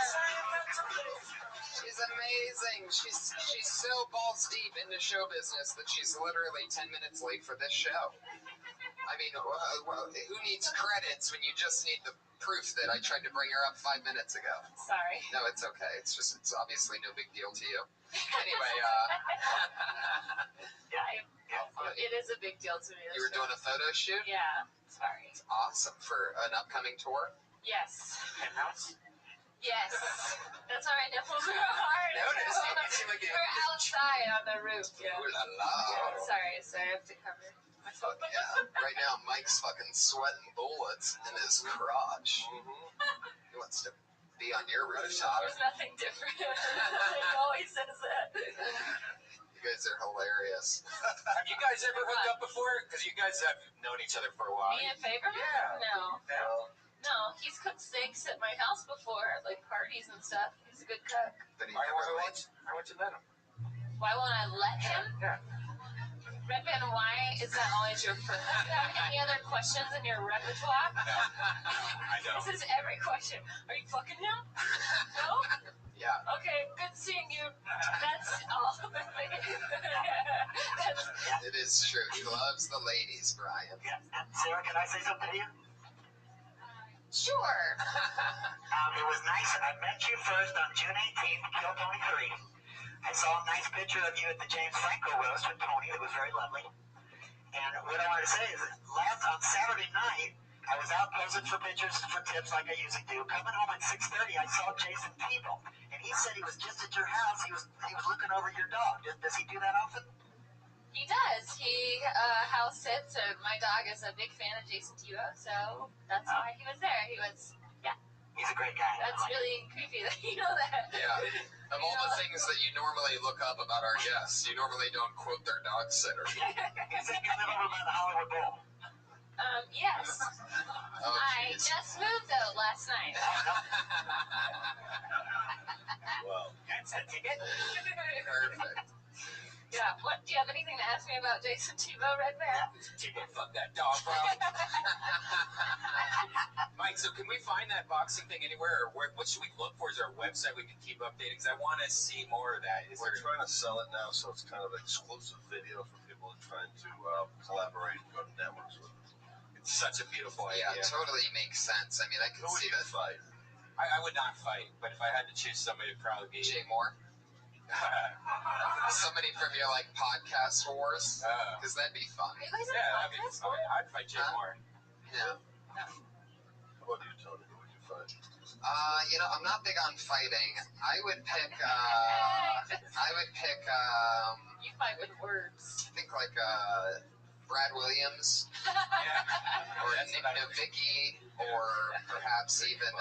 S4: She's amazing. She's so balls deep into show business that she's literally 10 minutes late for this show. I mean, who needs credits when you just need the proof that I tried to bring her up 5 minutes ago?
S3: Sorry.
S4: No, it's okay. It's obviously no big deal to you. Anyway,
S3: it is a big deal to me.
S4: You were doing a photo shoot?
S3: Yeah. Sorry.
S4: It's awesome. For an upcoming tour?
S3: Yes.
S4: Penthouse?
S3: Yes. That's why my nipples are hard.
S4: Notice. You seem like
S3: We're outside on the roof. Yeah.
S4: Ooh la la.
S3: Sorry, I have to cover myself.
S4: Yeah. Right now, Mike's fucking sweating bullets in his crotch. He wants to be on your rooftop.
S3: There's nothing different. He always says that.
S4: You guys are hilarious.
S5: Have you guys ever hooked up before? Because you guys have known each other for a while.
S3: Me and Favorman?
S5: Yeah.
S3: No, he's cooked steaks at my house before, like parties and stuff. He's a good cook.
S4: But
S5: I want you to let him.
S3: Why won't I let him?
S5: Yeah.
S3: Rabbi, why is that always your first? Do you have any other questions in your repertoire?
S5: No, I don't.
S3: This is every question. Are you fucking him? No?
S4: Yeah.
S3: Okay, good seeing you. That's all.
S4: It is true. He loves the ladies, Brian.
S11: Yeah. Sarah, can I say something to you?
S3: Sure.
S11: It was nice. I met you first on June 18th, Kill Tony 3. I saw a nice picture of you at the James Franco roast with Tony. It was very lovely. And what I wanted to say is, on Saturday night, I was out posing for pictures for tips like I usually do. Coming home at 6:30, I saw Jason Tebow, and he said he was just at your house. He was looking over your dog. Does he do that often?
S3: He does. He house sits, and my dog is a big fan of Jason Tebow, so that's why he was there.
S11: He's a great guy.
S3: That's really creepy that you know that.
S4: Yeah. Of all the things that you normally look up about our guests, you normally don't quote their dog sitter.
S11: He said you live over by the Hollywood Bowl.
S3: Yes.
S4: Oh,
S3: I just moved though last night.
S20: Wow.
S5: That's a ticket.
S4: Perfect.
S3: Yeah. What? Do you have anything to ask me about Jason Tebow, Red Man?
S5: Tebow, fuck that dog, bro. Mike, so can we find that boxing thing anywhere, or what should we look for? Is there a website we can keep updating? Because I want to see more of that.
S20: We're trying to sell it now, so it's kind of exclusive video for people who are trying to collaborate and go to networks with us.
S5: It's such a beautiful idea.
S4: Yeah, totally makes sense. I mean, I can
S20: Who would
S4: see
S20: you
S4: that.
S20: fight?
S5: I would not fight, but if I had to choose somebody, it'd probably be
S4: Jay Moore. Somebody from your podcast wars, because that'd be fun.
S3: Are you guys
S5: Yeah, I'd fight Jay Moore.
S4: Yeah.
S20: How about you, Tony? Who would you fight?
S4: I'm not big on fighting. I would pick.
S3: You fight with words.
S4: I think like Brad Williams, or Nick Novicki, or perhaps even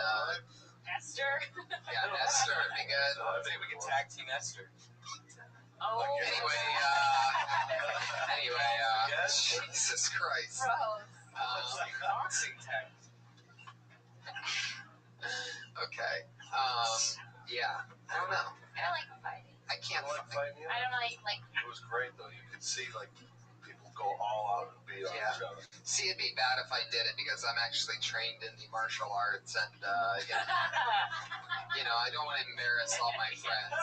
S3: Esther.
S4: yeah, Esther would be good.
S5: Maybe we can tag team Esther.
S3: Oh.
S4: Anyway, Jesus Christ.
S3: Gross.
S5: Boxing tag.
S4: Okay. Yeah. I don't know.
S3: I don't like fighting.
S4: I can't
S20: like
S4: fight.
S20: fighting you?
S3: I don't like.
S20: It was great, though. You could see, people go all out and beat on each other.
S4: See, it'd be bad if I did it because I'm actually trained in the martial arts, and I don't want to embarrass all my friends.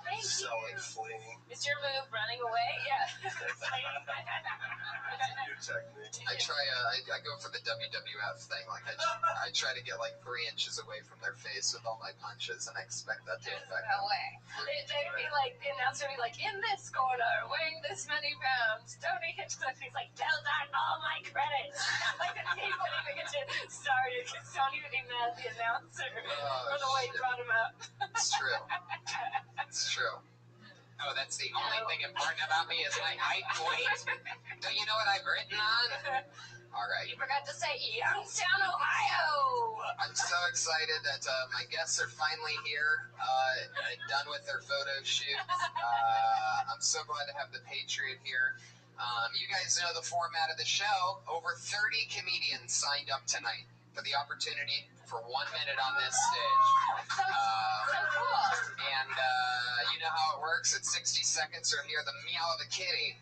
S3: Thank you.
S20: Selling, fleeing.
S3: Is your move running away? Yeah.
S20: New technique.
S4: I try. I go for the WWF thing. Like I try to get 3 inches away from their face with all my punches, and I expect that to affect them.
S3: No way. They'd be like, the announcer would be like, in this corner, weighing this many pounds, Tony Hitchcock. He's like, those aren't all my credits. Like the team wouldn't even get to start it because Tony would be mad at the announcer for the way he brought him up.
S4: It's true. It's true.
S5: Oh, that's the only thing important about me is my height point. Don't you know what I've written on?
S4: All right.
S3: You forgot to say Youngstown, Ohio.
S4: I'm so excited that my guests are finally here, done with their photo shoots. I'm so glad to have the Patriot here. You guys know the format of the show. Over 30 comedians signed up tonight for the opportunity for 1 minute on this stage.
S3: So cool.
S4: And you know how it works. At 60 seconds, you'll hear the meow of the kitty.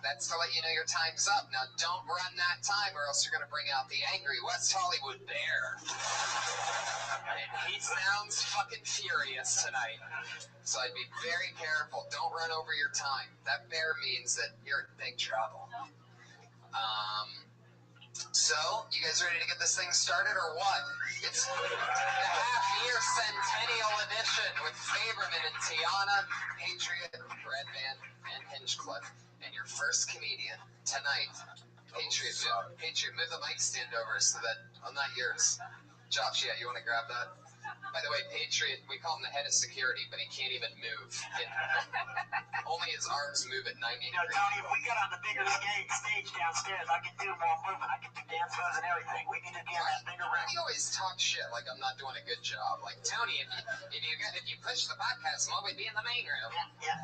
S4: That's to let you know your time's up. Now, don't run that time or else you're going to bring out the angry West Hollywood bear. And he sounds fucking furious tonight. So I'd be very careful. Don't run over your time. That bear means that you're in big trouble. So, you guys ready to get this thing started or what? It's the half-year centennial edition with Faberman and Tiana, Patriot, Red Band, and Hinchcliffe. And your first comedian tonight, Patriot, move the mic stand over so that, not yours. Josh, yeah, you want to grab that? By the way, Patriot, we call him the head of security, but he can't even move. Only his arms move at 90 degrees.
S2: You know, Tony, if we get on the bigger stage downstairs, I can do more movement. I can do dance moves and everything. We need to be in that bigger room.
S4: You always talk shit like I'm not doing a good job. Like, Tony, if you push the podcast more, we'd be in the main room.
S2: Yeah.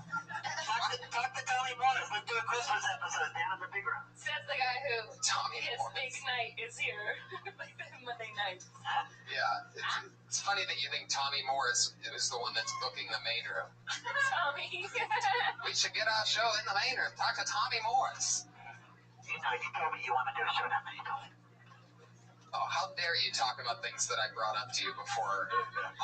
S2: Talk to Tommy Morris. Let's do a Christmas episode down in the big room.
S3: Says the guy who his
S4: Morris.
S3: big night is here. Like Monday night.
S4: Yeah, it's funny that you think Tommy Morris is the one that's booking the main room.
S3: Tommy.
S4: We should get our show in the main room. Talk to Tommy Morris.
S2: You know, you told me you want to do a show down there. You told me.
S4: Oh, how dare you talk about things that I brought up to you before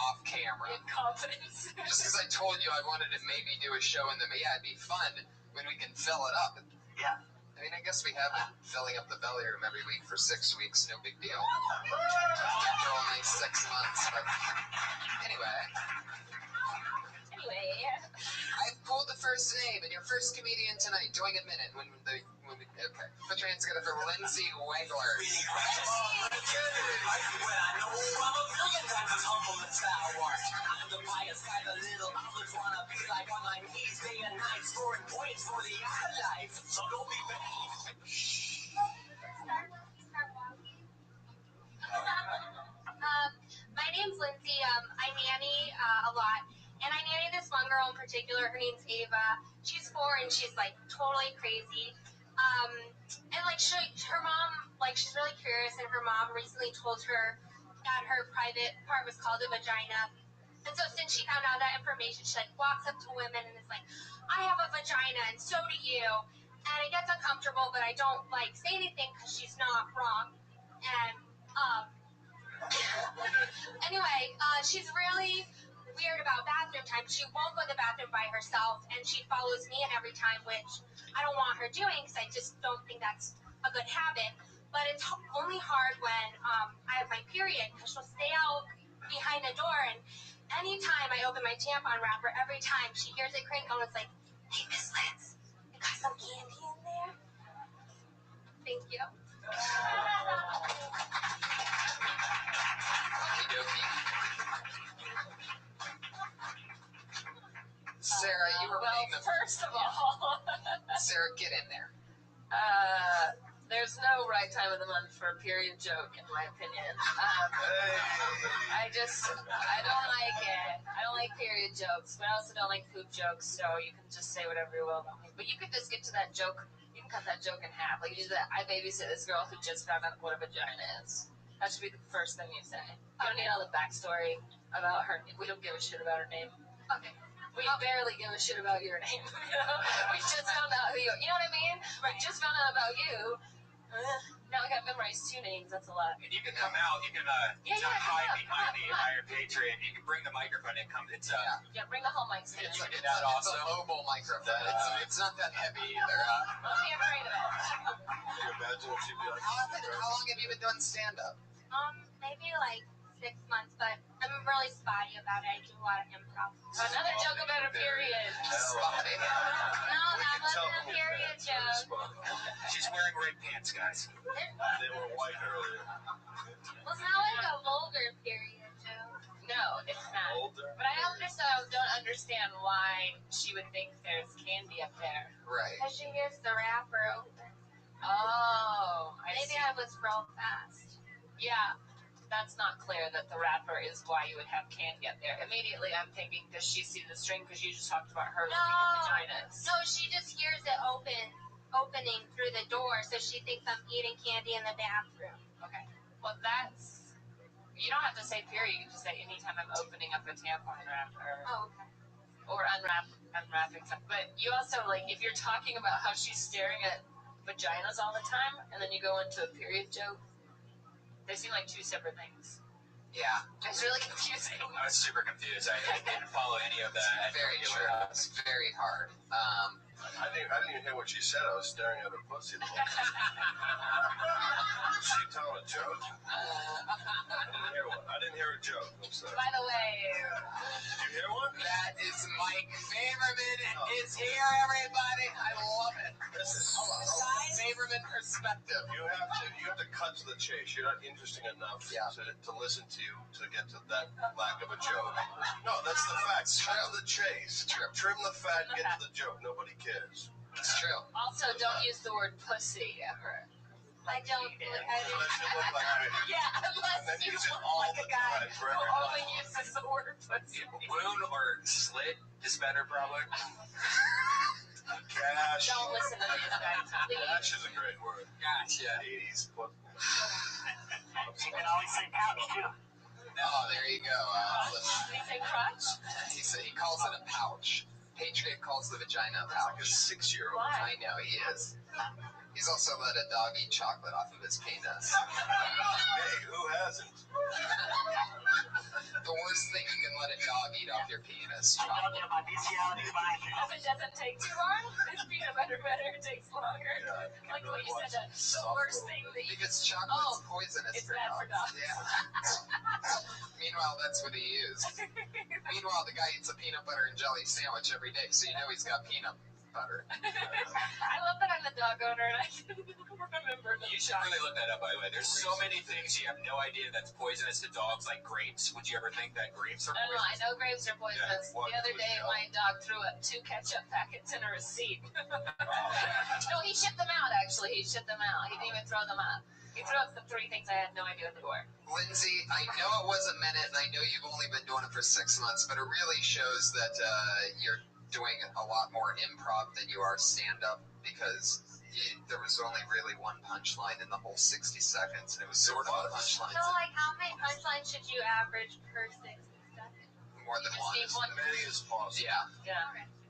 S4: off camera?
S3: In confidence.
S4: Just because I told you I wanted to maybe do a show in the it'd be fun when we can fill it up.
S2: Yeah.
S4: I mean, I guess we have been filling up the belly room every week for 6 weeks. No big deal. After only 6 months. But anyway. I pulled the first name, and your first comedian tonight, doing a minute. Okay. Put your hands together for Lindsay Wegler.
S9: My name's Lindsay. I nanny a lot. And I nanny this one girl in particular. Her name's Ava. She's 4 and she's like totally crazy. And like her mom, like she's really curious, and her mom recently told her that her private part was called a vagina. And so since she found out that information, she like walks up to women and is like, I have a vagina and so do you. And it gets uncomfortable, but I don't like say anything because she's not wrong. And anyway, she's really weird about bathroom time. She won't go to the bathroom by herself, and she follows me in every time, which I don't want her doing because I just don't think that's a good habit. But it's only hard when I have my period, because she'll stay out behind the door, and anytime I open my tampon wrapper, every time she hears it crinkle, it's like, hey, Miss Liz, you got some candy in there? Thank you.
S4: Sarah, you were being the...
S3: First of all...
S4: Sarah, get in there.
S3: There's no right time of the month for a period joke, in my opinion. I don't like it. I don't like period jokes, but I also don't like poop jokes, so you can just say whatever you will about me. But you could just get to that joke, you can cut that joke in half. Like, you do that, I babysit this girl who just found out what a vagina is. That should be the first thing you say. You don't need all the backstory about her. We don't give a shit about her name.
S9: Okay.
S3: We barely give a shit about your name. We just found out who you are. You know what I mean? Right. We just found out about you. Now I got memorized 2 names. That's a lot.
S5: And you can come out. You can hide behind the Iron Patriot. You can bring the microphone and come. It's
S3: bring the whole mic stand.
S4: It's a mobile microphone. It's not that heavy either.
S3: Don't be afraid of it.
S20: Can you imagine if she'd be like,
S4: how long have you been doing stand-up?
S9: Maybe like 6 months, but I'm really spotty about it. I do a lot of improv.
S3: Another joke about a period.
S4: Spotty.
S9: No, that wasn't a period joke.
S5: She's wearing red pants, guys.
S20: they were white earlier.
S9: Well, it's not like a vulgar period joke.
S3: No, it's not.
S20: Older?
S3: But I don't understand why she would think there's candy up there.
S4: Right.
S9: Because she hears the wrapper open.
S3: Oh,
S9: Maybe I was real fast.
S3: Yeah. That's not clear that the wrapper is why you would have candy up there. Immediately I'm thinking, does she see the string? Because you just talked about her looking at vaginas.
S9: No, she just hears it opening through the door, so she thinks I'm eating candy in the bathroom.
S3: Okay. Well, that's... You don't have to say period. You can just say anytime I'm opening up a tampon wrapper.
S9: Oh, okay.
S3: Or unwrap I'm wrapping up. But you also, like, if you're talking about how she's staring at vaginas all the time, and then you go into a period joke, they seem like two separate things.
S4: Yeah.
S3: It's really confusing.
S5: I was super confused. I didn't follow any of that.
S4: Very true. It's very hard.
S20: I didn't even hear what she said. I was staring at her pussy. She told a joke? I didn't hear a joke. I'm sorry.
S3: By the way,
S20: Did you hear one?
S4: That is Mike Favorman. It's here, everybody. I love it.
S20: This is
S4: Favorman perspective.
S20: You have to cut to the chase. You're not interesting enough to listen to you to get to that lack of a joke. No, that's the fact. Cut to the chase. Trim the fat and get to the joke. Nobody cares.
S4: It's true.
S3: also don't use the word pussy ever.
S9: I don't.
S20: Unless you look like me.
S3: Yeah, unless
S20: And then
S3: you
S20: use it
S3: look
S20: all
S3: like
S20: the
S3: a guy
S20: time for
S3: who
S20: everyone.
S3: only uses the word pussy.
S5: Wound or slit is better, probably.
S20: Gash.
S3: Don't listen to these guys, please.
S20: Gash is a great word.
S5: Gosh, yeah.
S20: 80s.
S11: You can always say pouch, too.
S4: Oh, there you go.
S3: Did he say crotch?
S4: He calls it a pouch. Patriot calls the vagina a pouch.
S20: Like a 6-year-old.
S3: Why?
S4: I know, he is. He's also let a dog eat chocolate off of his penis.
S20: Hey, who hasn't?
S4: The worst thing you can let a dog eat off your penis.
S11: I told you my bestiality is fine.
S3: If it doesn't take too long, this peanut butter takes longer.
S20: Yeah,
S3: Like when you said that, the worst thing that you
S4: Because chocolate's poisonous
S3: it's
S4: for
S3: bad for
S4: dogs.
S3: dogs.
S4: Yeah. Meanwhile, that's what he used. Meanwhile, the guy eats a peanut butter and jelly sandwich every day, so you know he's got peanut butter.
S3: I love that I'm the dog owner and I can remember them.
S5: You should really look that up, by the way. There's so many things you have no idea that's poisonous to dogs, like grapes. Would you ever think that grapes are
S3: I don't know. I
S5: poisonous?
S3: know grapes are poisonous.
S20: Yeah,
S3: The other day, my dog threw up 2 ketchup packets in a receipt. No, he shipped them out, actually. He shipped them out. He didn't even throw them up. He threw up the 3 things I had no idea what they were.
S4: Lindsay, I know it was a minute, and I know you've only been doing it for 6 months, but it really shows that you're doing a lot more improv than you are stand-up, because there was only really one punchline in the whole 60 seconds, and it was sort of a punchline.
S9: So, like, how many punchlines should you average per 60 seconds?
S4: More than one.
S20: As many as possible.
S4: Yeah,
S3: Yeah.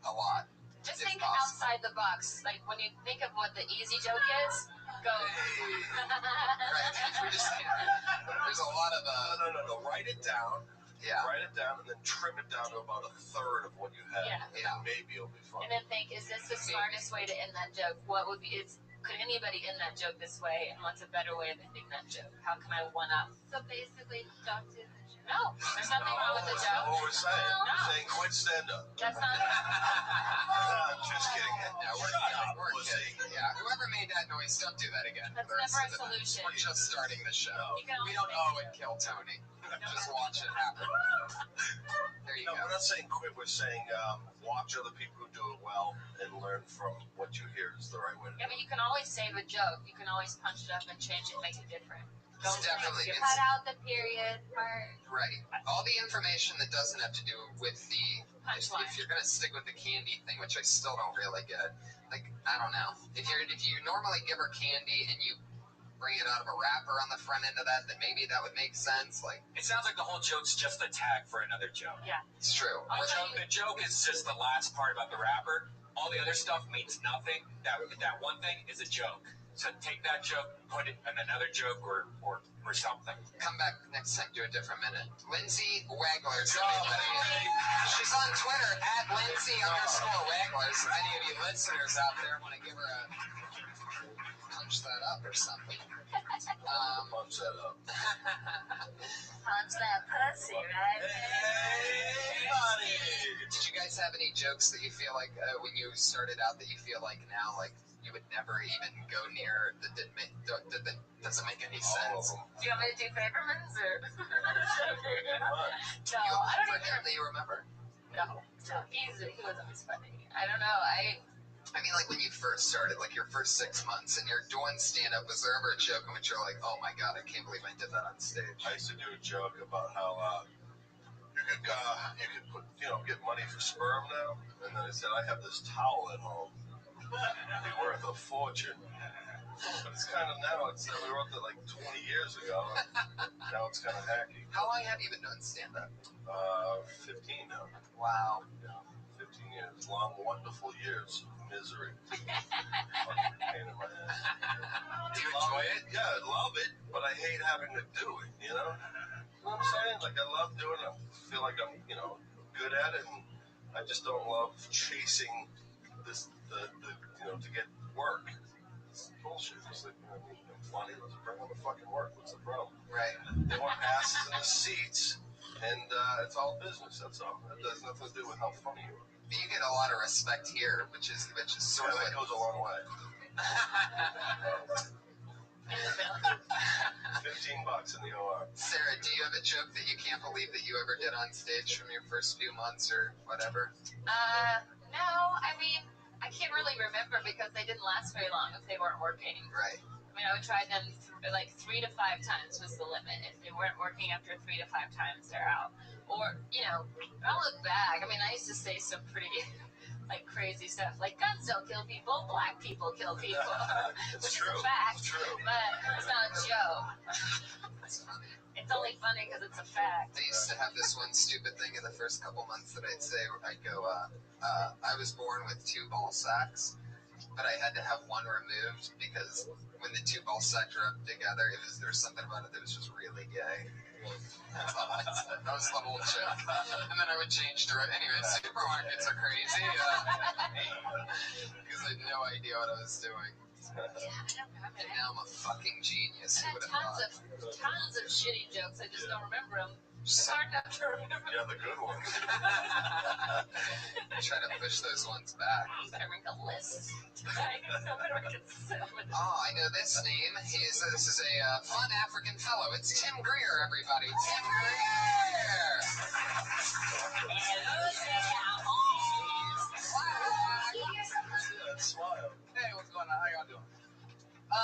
S4: a lot.
S3: Just
S4: if
S3: think
S4: possible.
S3: outside the box. Like, when you think of what the easy joke is, go.
S4: Right, we just there's a lot of
S20: No. Write it down.
S4: Yeah.
S20: Write it down and then trim it down to about a third of what you have.
S3: Yeah.
S20: And then maybe it'll be fun.
S3: And then think, is this the smartest way to end that joke? What would be, could anybody end that joke this way? And what's a better way of ending that joke? How can I one up?
S9: So basically, don't do the joke.
S3: No, there's nothing wrong with the
S20: That's
S3: joke.
S20: not what we're saying.
S3: No.
S20: We're saying quit stand-up.
S3: That's not.
S20: Just kidding.
S4: No, we're kidding. Yeah, whoever made that noise, don't do that again.
S3: That's never a solution.
S4: We're just starting the show.
S3: You can
S4: We don't owe it, kill Tony. Just watch it happen. There you
S20: No,
S4: go.
S20: we're not saying quit. We're saying watch other people who do it well and learn from what you hear is the right way to do
S3: Yeah, but you can always save a joke. You can always punch it up and change it, make it different.
S4: It's definitely
S3: Don't
S9: Cut out the period part.
S4: right. All the information that doesn't have to do with the
S3: Punchline.
S4: if you're gonna stick with the candy thing, which I still don't really get. Like, I don't know. If you normally give her candy and you bring it out of a wrapper on the front end of that, then maybe that would make sense. Like,
S5: It sounds like the whole joke's just a tag for another joke.
S3: Yeah.
S4: it's true.
S5: The joke is just the last part about the rapper. All the other stuff means nothing. That one thing is a joke. So take that joke, put it in another joke or something.
S4: Come back next time, do a different minute. Lindsay Wagglers, everybody. She's on Twitter at Lindsay_Wagglers. If any of you listeners out there want to give her a punch that up or something.
S20: punch that up.
S9: Punch that pussy, right?
S20: Hey, buddy.
S4: Did you guys have any jokes that you feel like when you started out that you feel like now like you would never even go near that doesn't make any sense?
S3: Do you want me to do Faberman's or? No,
S4: You
S3: I don't
S4: for
S3: even.
S4: him that you remember?
S3: No, he was always funny. I don't know.
S4: I mean, like when you first started, like your first 6 months, and you're doing stand-up, was there ever a joke in which you're like, oh my god, I can't believe I did that on stage?
S20: I used to do a joke about how you could put get money for sperm now, and then I said I have this towel at home. It'd be worth a fortune. But it's kind of now. We wrote that like 20 years ago. Now it's kind of hacky.
S4: How long have you been doing stand-up?
S20: 15 now.
S4: Wow.
S20: Yeah, 15 15 years. Long, wonderful years of misery. Fucking pain in my ass.
S4: Do you enjoy it?
S20: Yeah, I love it, but I hate having to do it, you know? You know what I'm saying? Like, I love doing it. I feel like I'm, good at it, and I just don't love chasing this, to get work. It's bullshit. It's like, I'm funny, let's bring on the fucking work. What's the problem?
S4: Right.
S20: They want asses in the seats, and it's all business, that's all. It has nothing to do with how funny you are.
S4: You get a lot of respect here, which is sort of
S20: that goes a long way. $15 in the OR.
S4: Sarah, do you have a joke that you can't believe that you ever did on stage from your first few months or whatever?
S3: No, I mean, I can't really remember because they didn't last very long if they weren't working.
S4: Right.
S3: I mean, I would try them like 3 to 5 times was the limit. If they weren't working after 3 to 5 times, they're out. Or, I'll look back. I mean, I used to say some pretty, crazy stuff. Like, guns don't kill people, black people kill people.
S20: It's
S3: which
S20: true.
S3: is a fact.
S20: It's true.
S3: But it's not a joke.
S4: That's funny.
S3: It's only funny because it's a fact.
S4: I used to have this one stupid thing in the first couple months that I'd say, I'd go, I was born with 2 ball sacks, but I had to have one removed because when the 2 ball sacks were up together, there was something about it that was just really gay. That's all I said. That was the whole joke. And then I would change direction. Anyway, supermarkets are crazy because I had no idea what I was doing. And now I'm a fucking genius.
S3: I had tons of shitty jokes. I just don't remember them. It's hard not to remember.
S20: Yeah, the good ones.
S4: Try to push those ones back.
S3: Better make a list.
S4: Oh, I know this name. This is a fun African fellow. It's Tim Greer, everybody. Tim Greer!
S19: Smile. Hey, what's going on? How y'all doing?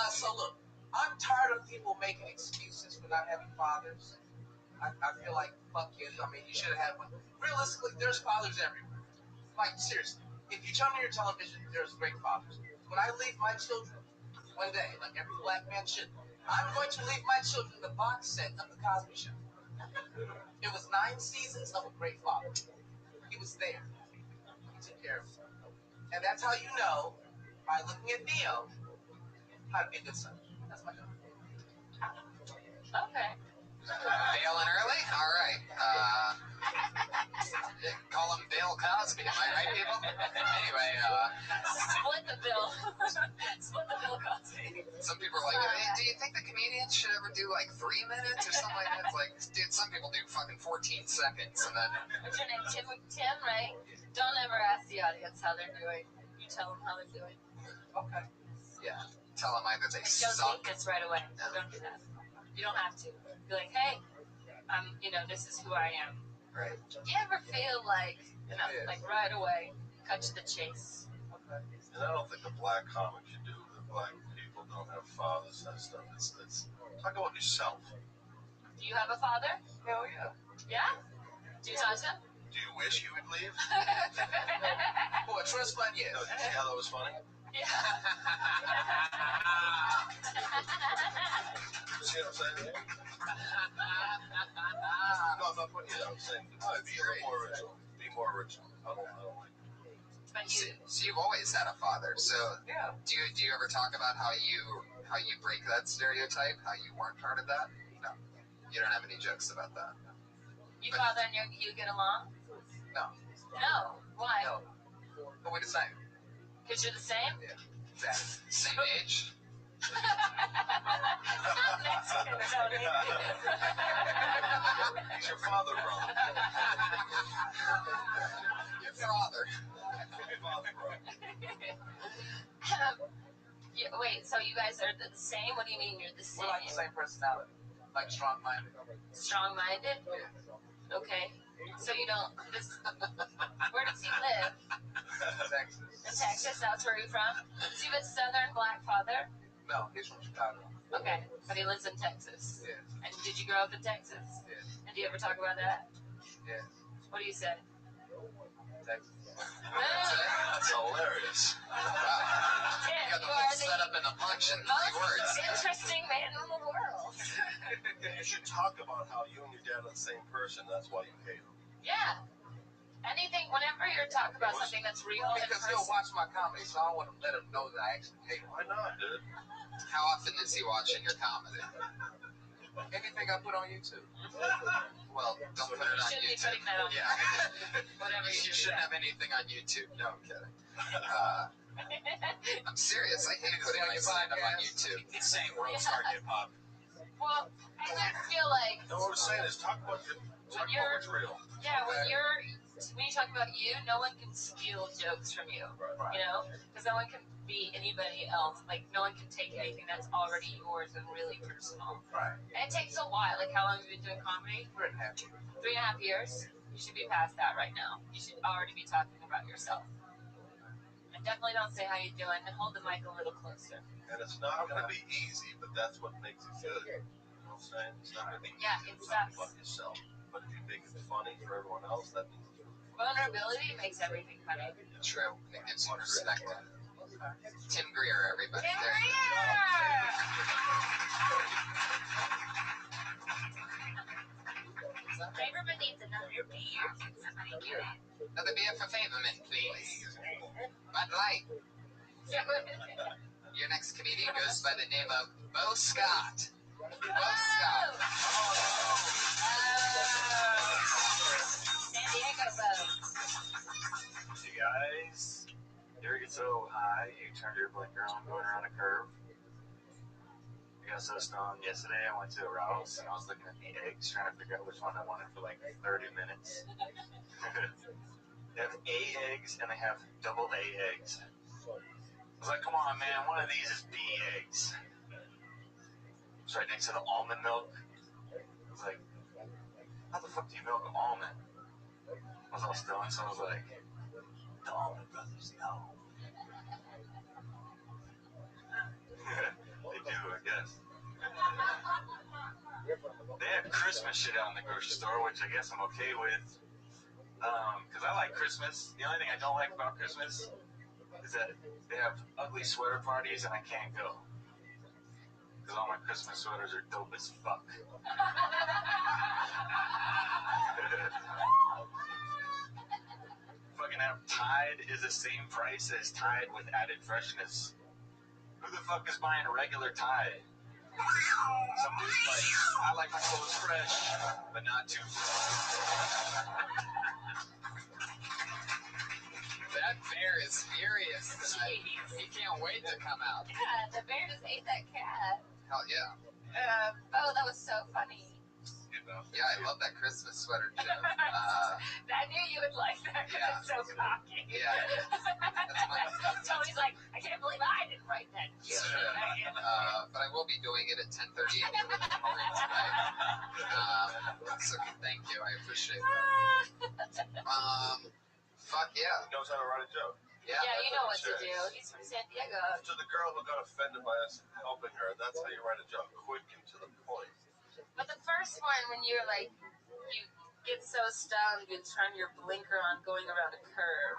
S19: So look, I'm tired of people making excuses for not having fathers. I feel like, fuck you. I mean, you should have had one. Realistically, there's fathers everywhere. Like, seriously, if you turn on your television, there's great fathers. When I leave my children, one day, like every black man should, I'm going to leave my children the box set of The Cosby Show. It was 9 seasons of a great father. He was there. He took care of him. And that's how you know, by looking at Neo, how to be a good son. That's my job.
S3: Okay.
S4: Bailing early? All right. Call him Bill Cosby. Am I right, people? Anyway,
S3: Split the bill. Split the bill, Cosby.
S4: Some people are like, hey, do you think the comedians should ever do 3 minutes or something like that? It's like, dude, some people do fucking 14 seconds and then.
S3: What's your name? Tim, right? Don't ever ask the audience how they're doing. You tell them how they're doing.
S19: Okay.
S4: Yeah. Tell them either they
S3: Don't
S4: suck.
S3: take this right away.
S4: No.
S3: Don't do that. You don't have to. Be like, hey, this is who I am.
S4: Right.
S3: Do you ever feel like right away, cut to the chase?
S19: Okay.
S20: And I don't think the black comic should do that. Black people don't have fathers and stuff. It's talk about yourself.
S3: Do you have a father?
S19: Hell yeah.
S3: Yeah? Do you touch him?
S20: Do you wish you would leave?
S19: Boy, trust fund, yes.
S20: No, did you see how that was funny?
S3: Yeah.
S20: See what I'm saying? No, I'm not putting you down. I'm saying, be a little more original. Be more original. I don't like it.
S3: But
S4: So you've always had a father. So
S19: Yeah.
S4: do you ever talk about how you break that stereotype? How you weren't part of that? No. You don't have any jokes about that.
S3: you father and you get along?
S19: No.
S3: No. Why?
S19: No. But we're the same.
S3: Because you're the same?
S19: Yeah. Exactly.
S4: Same age?
S3: Not Mexican, Tony.
S20: He's your father, bro.
S4: Your father.
S20: Your father, bro.
S3: Wait, so you guys are the same? What do you mean you're the same?
S19: We're like the same personality. Like strong-minded.
S3: Strong-minded?
S19: Yeah.
S3: Okay. So you don't... Where does he live?
S19: Texas.
S3: In Texas? That's where you're from? Does he have a southern black father?
S19: No, he's from Chicago.
S3: Okay. But he lives in Texas.
S19: Yeah.
S3: And did you grow up in Texas?
S19: Yeah.
S3: And do you ever talk about that?
S19: Yeah.
S3: What do you say?
S19: Texas.
S20: That's hilarious.
S4: Wow.
S3: Tim,
S4: You got the
S3: you
S4: whole
S3: are the
S4: setup in a punch in 3
S3: most
S4: words.
S3: interesting man in the world.
S20: You should talk about how you and your dad are the same person. That's why you hate him.
S3: Yeah. Anything, whenever you're talking about something that's real and
S8: Because he'll watch my comedy, so I don't want to let him know that I actually hate him.
S20: Why not, dude?
S4: How often is he watching your comedy?
S8: Anything I put on YouTube.
S4: Well, don't put it on
S3: Shouldn't be
S4: YouTube.
S3: putting that on
S4: Yeah.
S3: whatever
S4: You
S3: you
S4: shouldn't have anything on YouTube. No, I'm kidding. I'm serious. I hate putting my stand-up on YouTube.
S10: It's saying roadstar hip hop.
S3: Well, I just feel like
S20: No, what I'm saying is talk about what's real.
S3: yeah, when you talk about you, no one can steal jokes from you.
S20: Right.
S3: You know, because no one can be anybody else. Like no one can take anything that's already yours and really personal.
S8: Right.
S3: And it takes a while. Like how long have you been doing comedy?
S8: 3.5 years.
S3: 3.5 years. You should be past that right now. You should already be talking about yourself. And definitely don't say how you doing and hold the mic a little closer.
S20: And it's not going to be easy, but that's what makes it good. You know what I'm saying? It's not going to be easy to talk about yourself. But if you make it funny for everyone else, that means it's really funny.
S3: Vulnerability makes everything funny.
S4: True. It gives you perspective. Tim Greer, everybody.
S3: Tim
S4: There.
S3: Greer! Favorman needs another beer. Can somebody get it?
S4: Another beer for Favorman, please. Bud Light. Your next comedian goes by the name of Bo Scott. Bo Scott.
S3: San Diego Bo.
S10: You guys, you ever get so high you turned your blinker on going around a curve? I got so stoned yesterday. I went to a Rouse and I was looking at the eggs, trying to figure out which one I wanted for like 30 minutes. They have A eggs and they have double A eggs. I was like, come on, man, one of these is B eggs. It's right next to the almond milk. I was like, how the fuck do you milk almond? I was all stoned, so I was like, the Almond Brothers know. They do, I guess. They have Christmas shit out in the grocery store, which I guess I'm okay with. Because I like Christmas. The only thing I don't like about Christmas is that they have ugly sweater parties and I can't go. Because all my Christmas sweaters are dope as fuck. Fucking have Tide is the same price as Tide with added freshness. Who the fuck is buying a regular Tide? Some dude's like, I like my clothes fresh, but not too fresh.
S4: That bear is furious tonight. He can't wait to come out.
S3: Yeah, the bear just ate that cat.
S4: Hell yeah.
S3: Oh, that was so funny.
S4: Yeah, I love that Christmas sweater joke.
S3: I knew you would like that because
S4: Yeah.
S3: it's so cocky.
S4: Yeah. That's my
S3: Tony's like, I can't believe I didn't write that joke.
S4: but I will be doing it at 10:30 in the morning tonight. So thank you, I appreciate that. Fuck yeah.
S20: He knows how to write a joke.
S4: Yeah,
S3: Yeah, you know what to do. He's from San Diego.
S20: To the girl who got offended by us helping her, that's how you write a joke, quick and to the point.
S3: But the first one, when you're like, you get so stoned, you turn your blinker on going around a curve.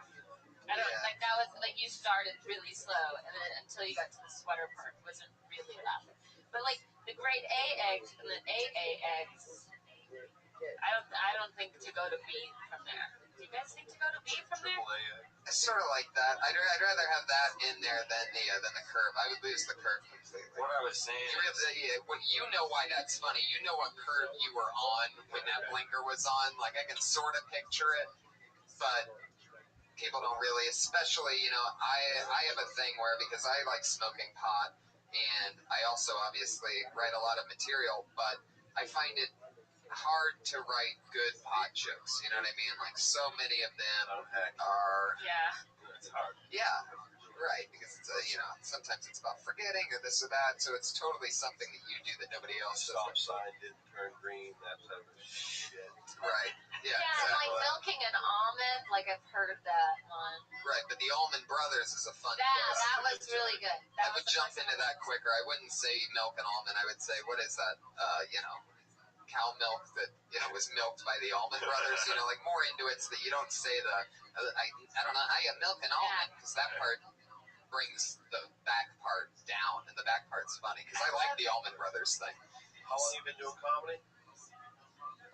S3: I don't like that was like you started really slow, and then until you got to the sweater part, it wasn't really loud. But like the grade A eggs and the AA eggs, I don't think to go to B from there. Do you guys think to go to B from there?
S4: I sort of like that. I'd rather have that in there than the curve. I would lose the curve completely.
S10: What I was saying
S4: you know why that's funny. You know what curve you were on when that blinker was on. Like I can sort of picture it, but people don't really. Especially, I have a thing where because I like smoking pot, and I also obviously write a lot of material, but I find it hard to write good pot jokes. You know what I mean? Like so many of them are.
S3: Yeah.
S20: It's hard.
S4: Yeah. Right, because it's sometimes it's about forgetting or this or that, so it's totally something that you do that nobody else does.
S20: Stop sign didn't turn green, that type of shit.
S4: Right. Yeah.
S3: Yeah,
S4: Exactly.
S3: and like milking an almond, like I've heard that one.
S4: Right, but the Almond Brothers is a fun
S3: That was really good.
S4: I would jump into that quicker. I wouldn't say milk and almond. I would say, what is that? Cow milk that was milked by the Almond Brothers. Like more into it so that you don't say the. I don't know how you milk an almond because that part brings the back part down, and the back part's funny because I like the Almond Brothers thing.
S20: How long have you been doing comedy?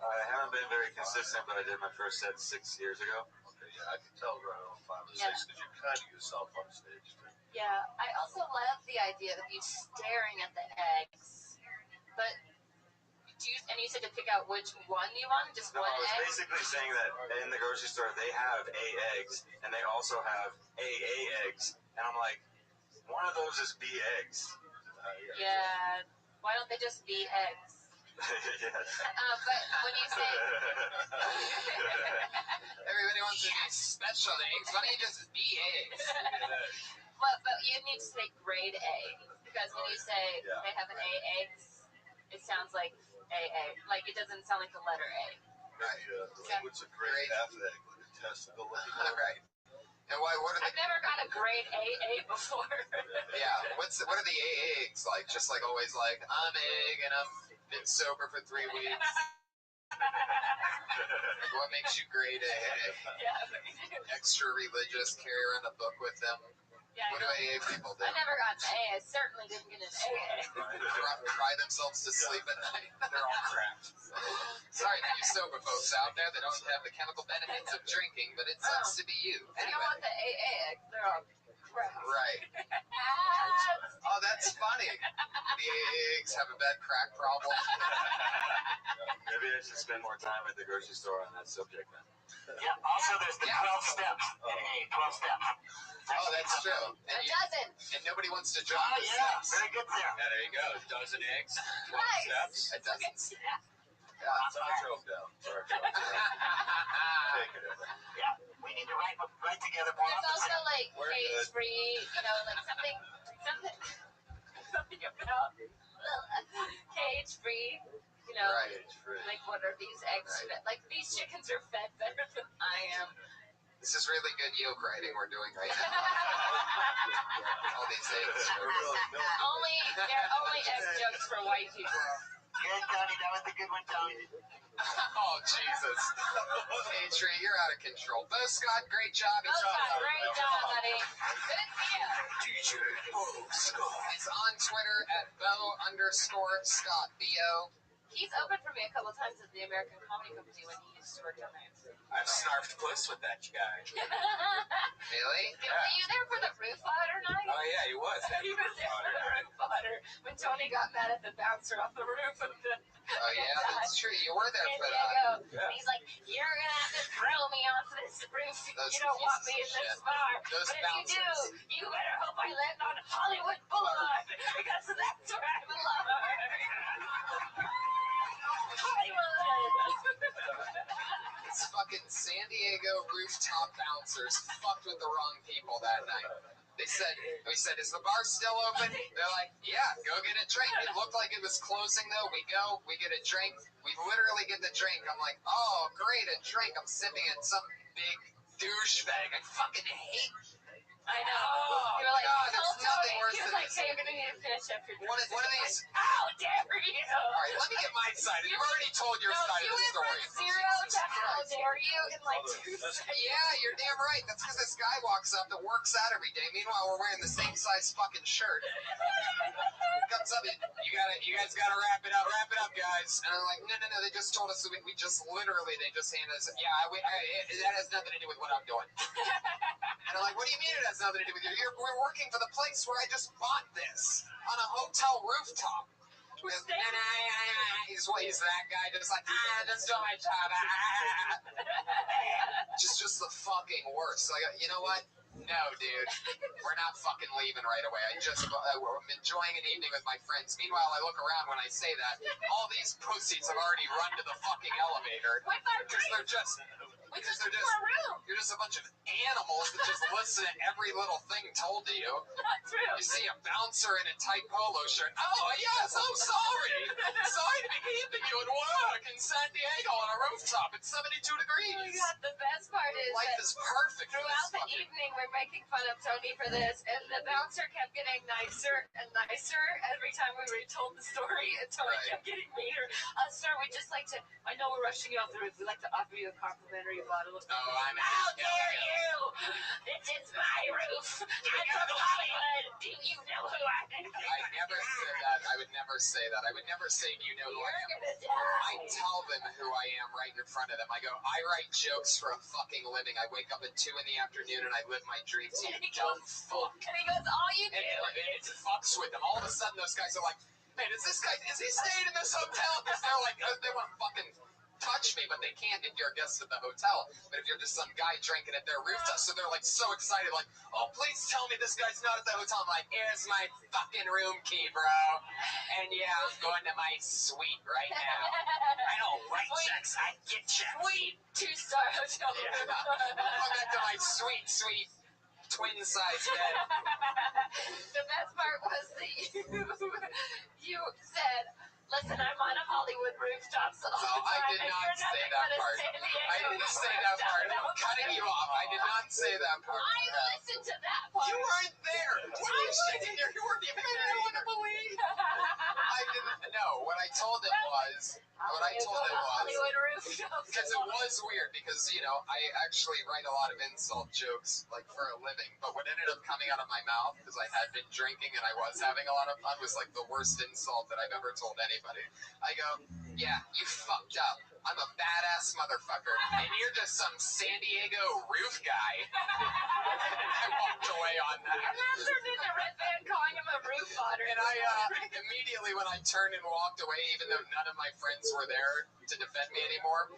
S10: I haven't been very consistent, but I did my first set 6 years ago.
S20: Yeah, I can tell right on 5 or 6 because you're kind of yourself on stage. Too.
S3: Yeah, I also love the idea of you staring at the eggs, but and you said to pick out which one you want, just one
S2: I was
S3: egg?
S2: basically saying that in the grocery store they have A eggs and they also have AA eggs, and I'm like, one of those is B eggs.
S3: Yeah, why don't they just be eggs?
S2: Yes.
S3: But when you say
S4: Everybody wants to be special eggs. Why don't you just be eggs?
S3: but you need to say grade A, because when you say they have an A eggs, it sounds like AA. Like it doesn't sound like the letter A.
S20: Right. What's a great F egg? Like a testicle.
S4: Right. And what are
S3: I've never got a grade AA before.
S4: Yeah. What are the AA eggs like? Just like always like, I'm egg and I'm been sober for 3 weeks. What makes you grade AA?
S3: Yeah.
S4: Extra religious, carry around a book with them.
S3: Yeah,
S4: what do AA people do?
S3: I never got an A. I certainly didn't get an AA.
S4: Cry themselves to sleep at night.
S10: They're all cracked.
S4: Sorry to you sober folks out there that don't have the chemical benefits of drinking, but it sucks to be you.
S3: I don't want the AA. They're all crap.
S4: Right. Oh, that's funny. The AA eggs have a bad crack problem.
S2: Maybe I should spend more time at the grocery store on that subject then.
S11: Yeah, also there's the 12 steps in A, 12 steps.
S4: Oh, that's true.
S3: A dozen.
S4: And nobody wants to jump
S11: Oh,
S4: the
S11: yeah,
S4: steps.
S11: very good there.
S10: Yeah, there you go. A dozen eggs, 12
S3: Nice.
S10: steps.
S4: A dozen.
S20: That's not drove down. Sorry, take it over.
S11: Yeah, we need to write together more.
S3: There's also like
S20: We're
S3: cage
S20: good.
S3: free, like something about cage free.
S4: Right.
S3: Like what are these eggs fed? Like these chickens are fed better than I am.
S4: This is really good yoke writing we're doing right now. All these eggs.
S3: They're only egg jokes for white people.
S11: Good, Tony. That was a good one, Tony.
S4: Oh, Jesus. Hey, Tree, you're out of control. Bo Scott, great job.
S3: Bo Scott, great job, buddy. Good to see you.
S20: DJ Bo Scott.
S4: He's on Twitter at Bo_Scott, B-O.
S3: He's opened for me a couple times at the American Comedy Company when he used to work down there.
S10: I've snarfed puss with that guy.
S4: Really?
S3: Were you there for the roof otter night?
S10: Oh, yeah, he was.
S3: He was there for the roof otter when Tony got mad at the bouncer off the roof.
S4: Oh, yeah, that's true. You were there for that.
S3: Yeah. He's like, you're going to have to throw me off this roof.
S4: Those
S3: You don't want me in
S4: pieces of
S3: this
S4: shit.
S3: bar.
S4: Those
S3: But if you do,
S4: bouncers.
S3: you better hope I land on Hollywood Boulevard because that's where I belong. Hollywood!
S4: These fucking San Diego rooftop bouncers fucked with the wrong people that night. We said, is the bar still open? They're like, yeah, go get a drink. It looked like it was closing though. We go, we get a drink. We literally get the drink. I'm like, oh, great, a drink. I'm sipping it. Some big douchebag. I fucking hate.
S3: I know.
S4: Oh,
S3: You're like,
S4: God,
S3: tell
S4: there's nothing
S3: Tony.
S4: worse
S3: He was
S4: than
S3: like, hey, you're going to need to finish up your
S4: One of these.
S3: How dare you?
S4: All right, let me get my side. You've already told your side of the story.
S3: You went from 0 to how dare you in like 2 seconds.
S4: Yeah, you're damn right. That's because this guy walks up that works out every day. Meanwhile, we're wearing the same size fucking shirt. Comes up, you guys gotta wrap it up, guys. And I'm like, no, they just told us, we just literally, they just handed us, that has nothing to do with what I'm doing. And I'm like, what do you mean it has nothing to do with you? We're working for the place where I just bought this on a hotel rooftop. He's that guy, just like, just doing my job. Just the fucking worst. So I go, you know what? No, dude. We're not fucking leaving right away. I'm enjoying an evening with my friends. Meanwhile, I look around when I say that. All these pussies have already run to the fucking elevator. Because they're just... You're just a bunch of animals that just listen to every little thing told to you.
S3: Not true.
S4: You see a bouncer in a tight polo shirt. Oh, yes, I'm sorry. Sorry to be keeping you at work in San Diego on a rooftop. It's 72 degrees.
S3: Oh my God, the best part is
S4: Life is perfect.
S3: throughout the evening, we're making fun of Tony for this, and the bouncer kept getting nicer and nicer every time we retold the story, and Tony kept getting meaner. Sir, we just like to, I know we're rushing you off the roof, we'd like to offer you a complimentary bottle of How dare you! This is my roof! I'm from Hollywood! Do you know who I am?
S4: I never said that. I would never say that. I would never say, do you know who I am?
S3: You're gonna die!
S4: I tell them who I am right in front of them. I go, I write jokes for a fucking living. I wake up at 2 in the afternoon and I live my dreams. You dumb fuck.
S3: And he goes, all you do.
S4: And it fucks with them. All of a sudden, those guys are like, hey, is he staying in this hotel? Because they're like, they want to fucking touch me, but they can't if you're a guest at the hotel. But if you're just some guy drinking at their rooftop, so they're like so excited, like, oh, please tell me this guy's not at the hotel. I'm like, here's my fucking room key, bro. And yeah, I'm going to my suite right now.
S2: I know, right, checks. I get checks.
S3: Sweet 2-star hotel.
S4: Yeah. I'm going back to my sweet twin-size bed.
S3: The best part was that you said, listen, I'm on a Hollywood rooftop, so
S4: I did not say that part. I didn't say that part. I'm cutting you off. I did not say that part.
S3: I listened to that part.
S4: You weren't there. What are you sitting there? You weren't even there. I want to believe. I didn't know. What I told him was,
S3: Hollywood rooftop.
S4: because it was weird, because, you know, I actually write a lot of insult jokes, like, for a living, but what ended up coming out of my mouth, because I had been drinking and I was having a lot of fun, was, like, the worst insult that I've ever told anybody. I go, yeah, you fucked up. I'm a badass motherfucker, and you're just some San Diego roof guy. I walked away on that.
S3: And that turned into Red Band calling him a roof otter.
S4: And I immediately, when I turned and walked away, even though none of my friends were there to defend me anymore,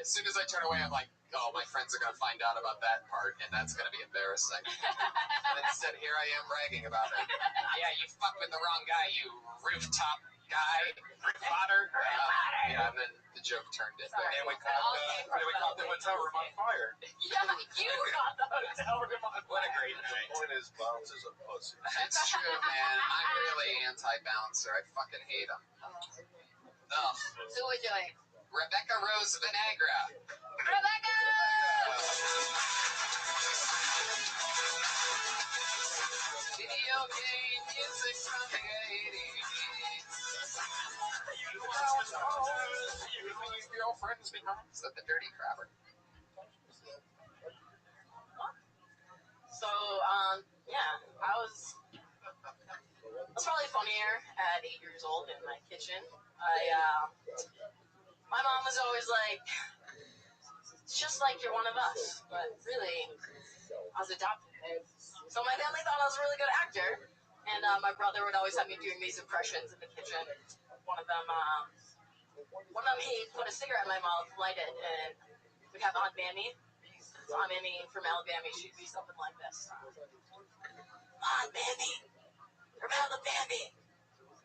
S4: as soon as I turn away, I'm like, oh, my friends are going to find out about that part, and that's going to be embarrassing. And instead, here I am bragging about it. Yeah, you fucked with the wrong guy, you rooftop guy, roof otter. Yeah, and then the joke turned into it.
S10: And we caught the hotel room on fire.
S3: Yeah, you got the hotel room on fire.
S10: What a great night.
S20: The point is, Bounce is a pussy.
S4: It's true, man. I'm really anti-bouncer. I fucking hate him. Oh.
S3: So what you like?
S4: Rebecca Rose Vinegra.
S3: Rebecca!
S4: Video game music from the 80s. Girlfriends behind. Is that the Dirty Crabber?
S3: So, yeah, I was probably funnier at 8 years old in my kitchen. My mom was always like, it's just like you're one of us, but really, I was adopted. So my family thought I was a really good actor, and my brother would always have me doing these impressions in the kitchen. One of them, he put a cigarette in my mouth, light it, and we'd have Aunt Mammy. So Aunt Mammy from Alabama, she'd be something like this. Aunt Mammy from Alabama,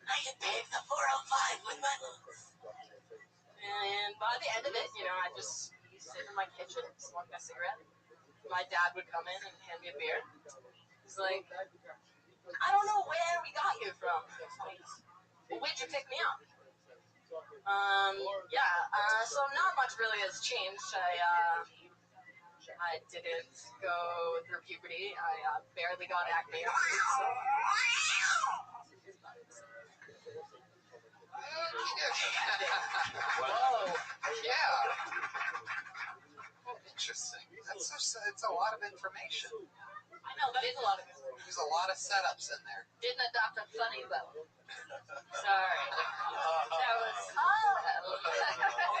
S3: I can pave the 405 with my lips. And by the end of it, you know, I'd just be sitting in my kitchen, smoking a cigarette. My dad would come in and hand me a beer. He's like, I don't know where we got you from. Well, where'd you pick me up? So not much really has changed. I didn't go through puberty. I barely got acne.
S4: Whoa. Yeah. Interesting. It's a lot of information.
S3: I know, that is a lot of information.
S4: There's a lot of setups in there.
S3: Didn't adopt a funny bone. Sorry. That was...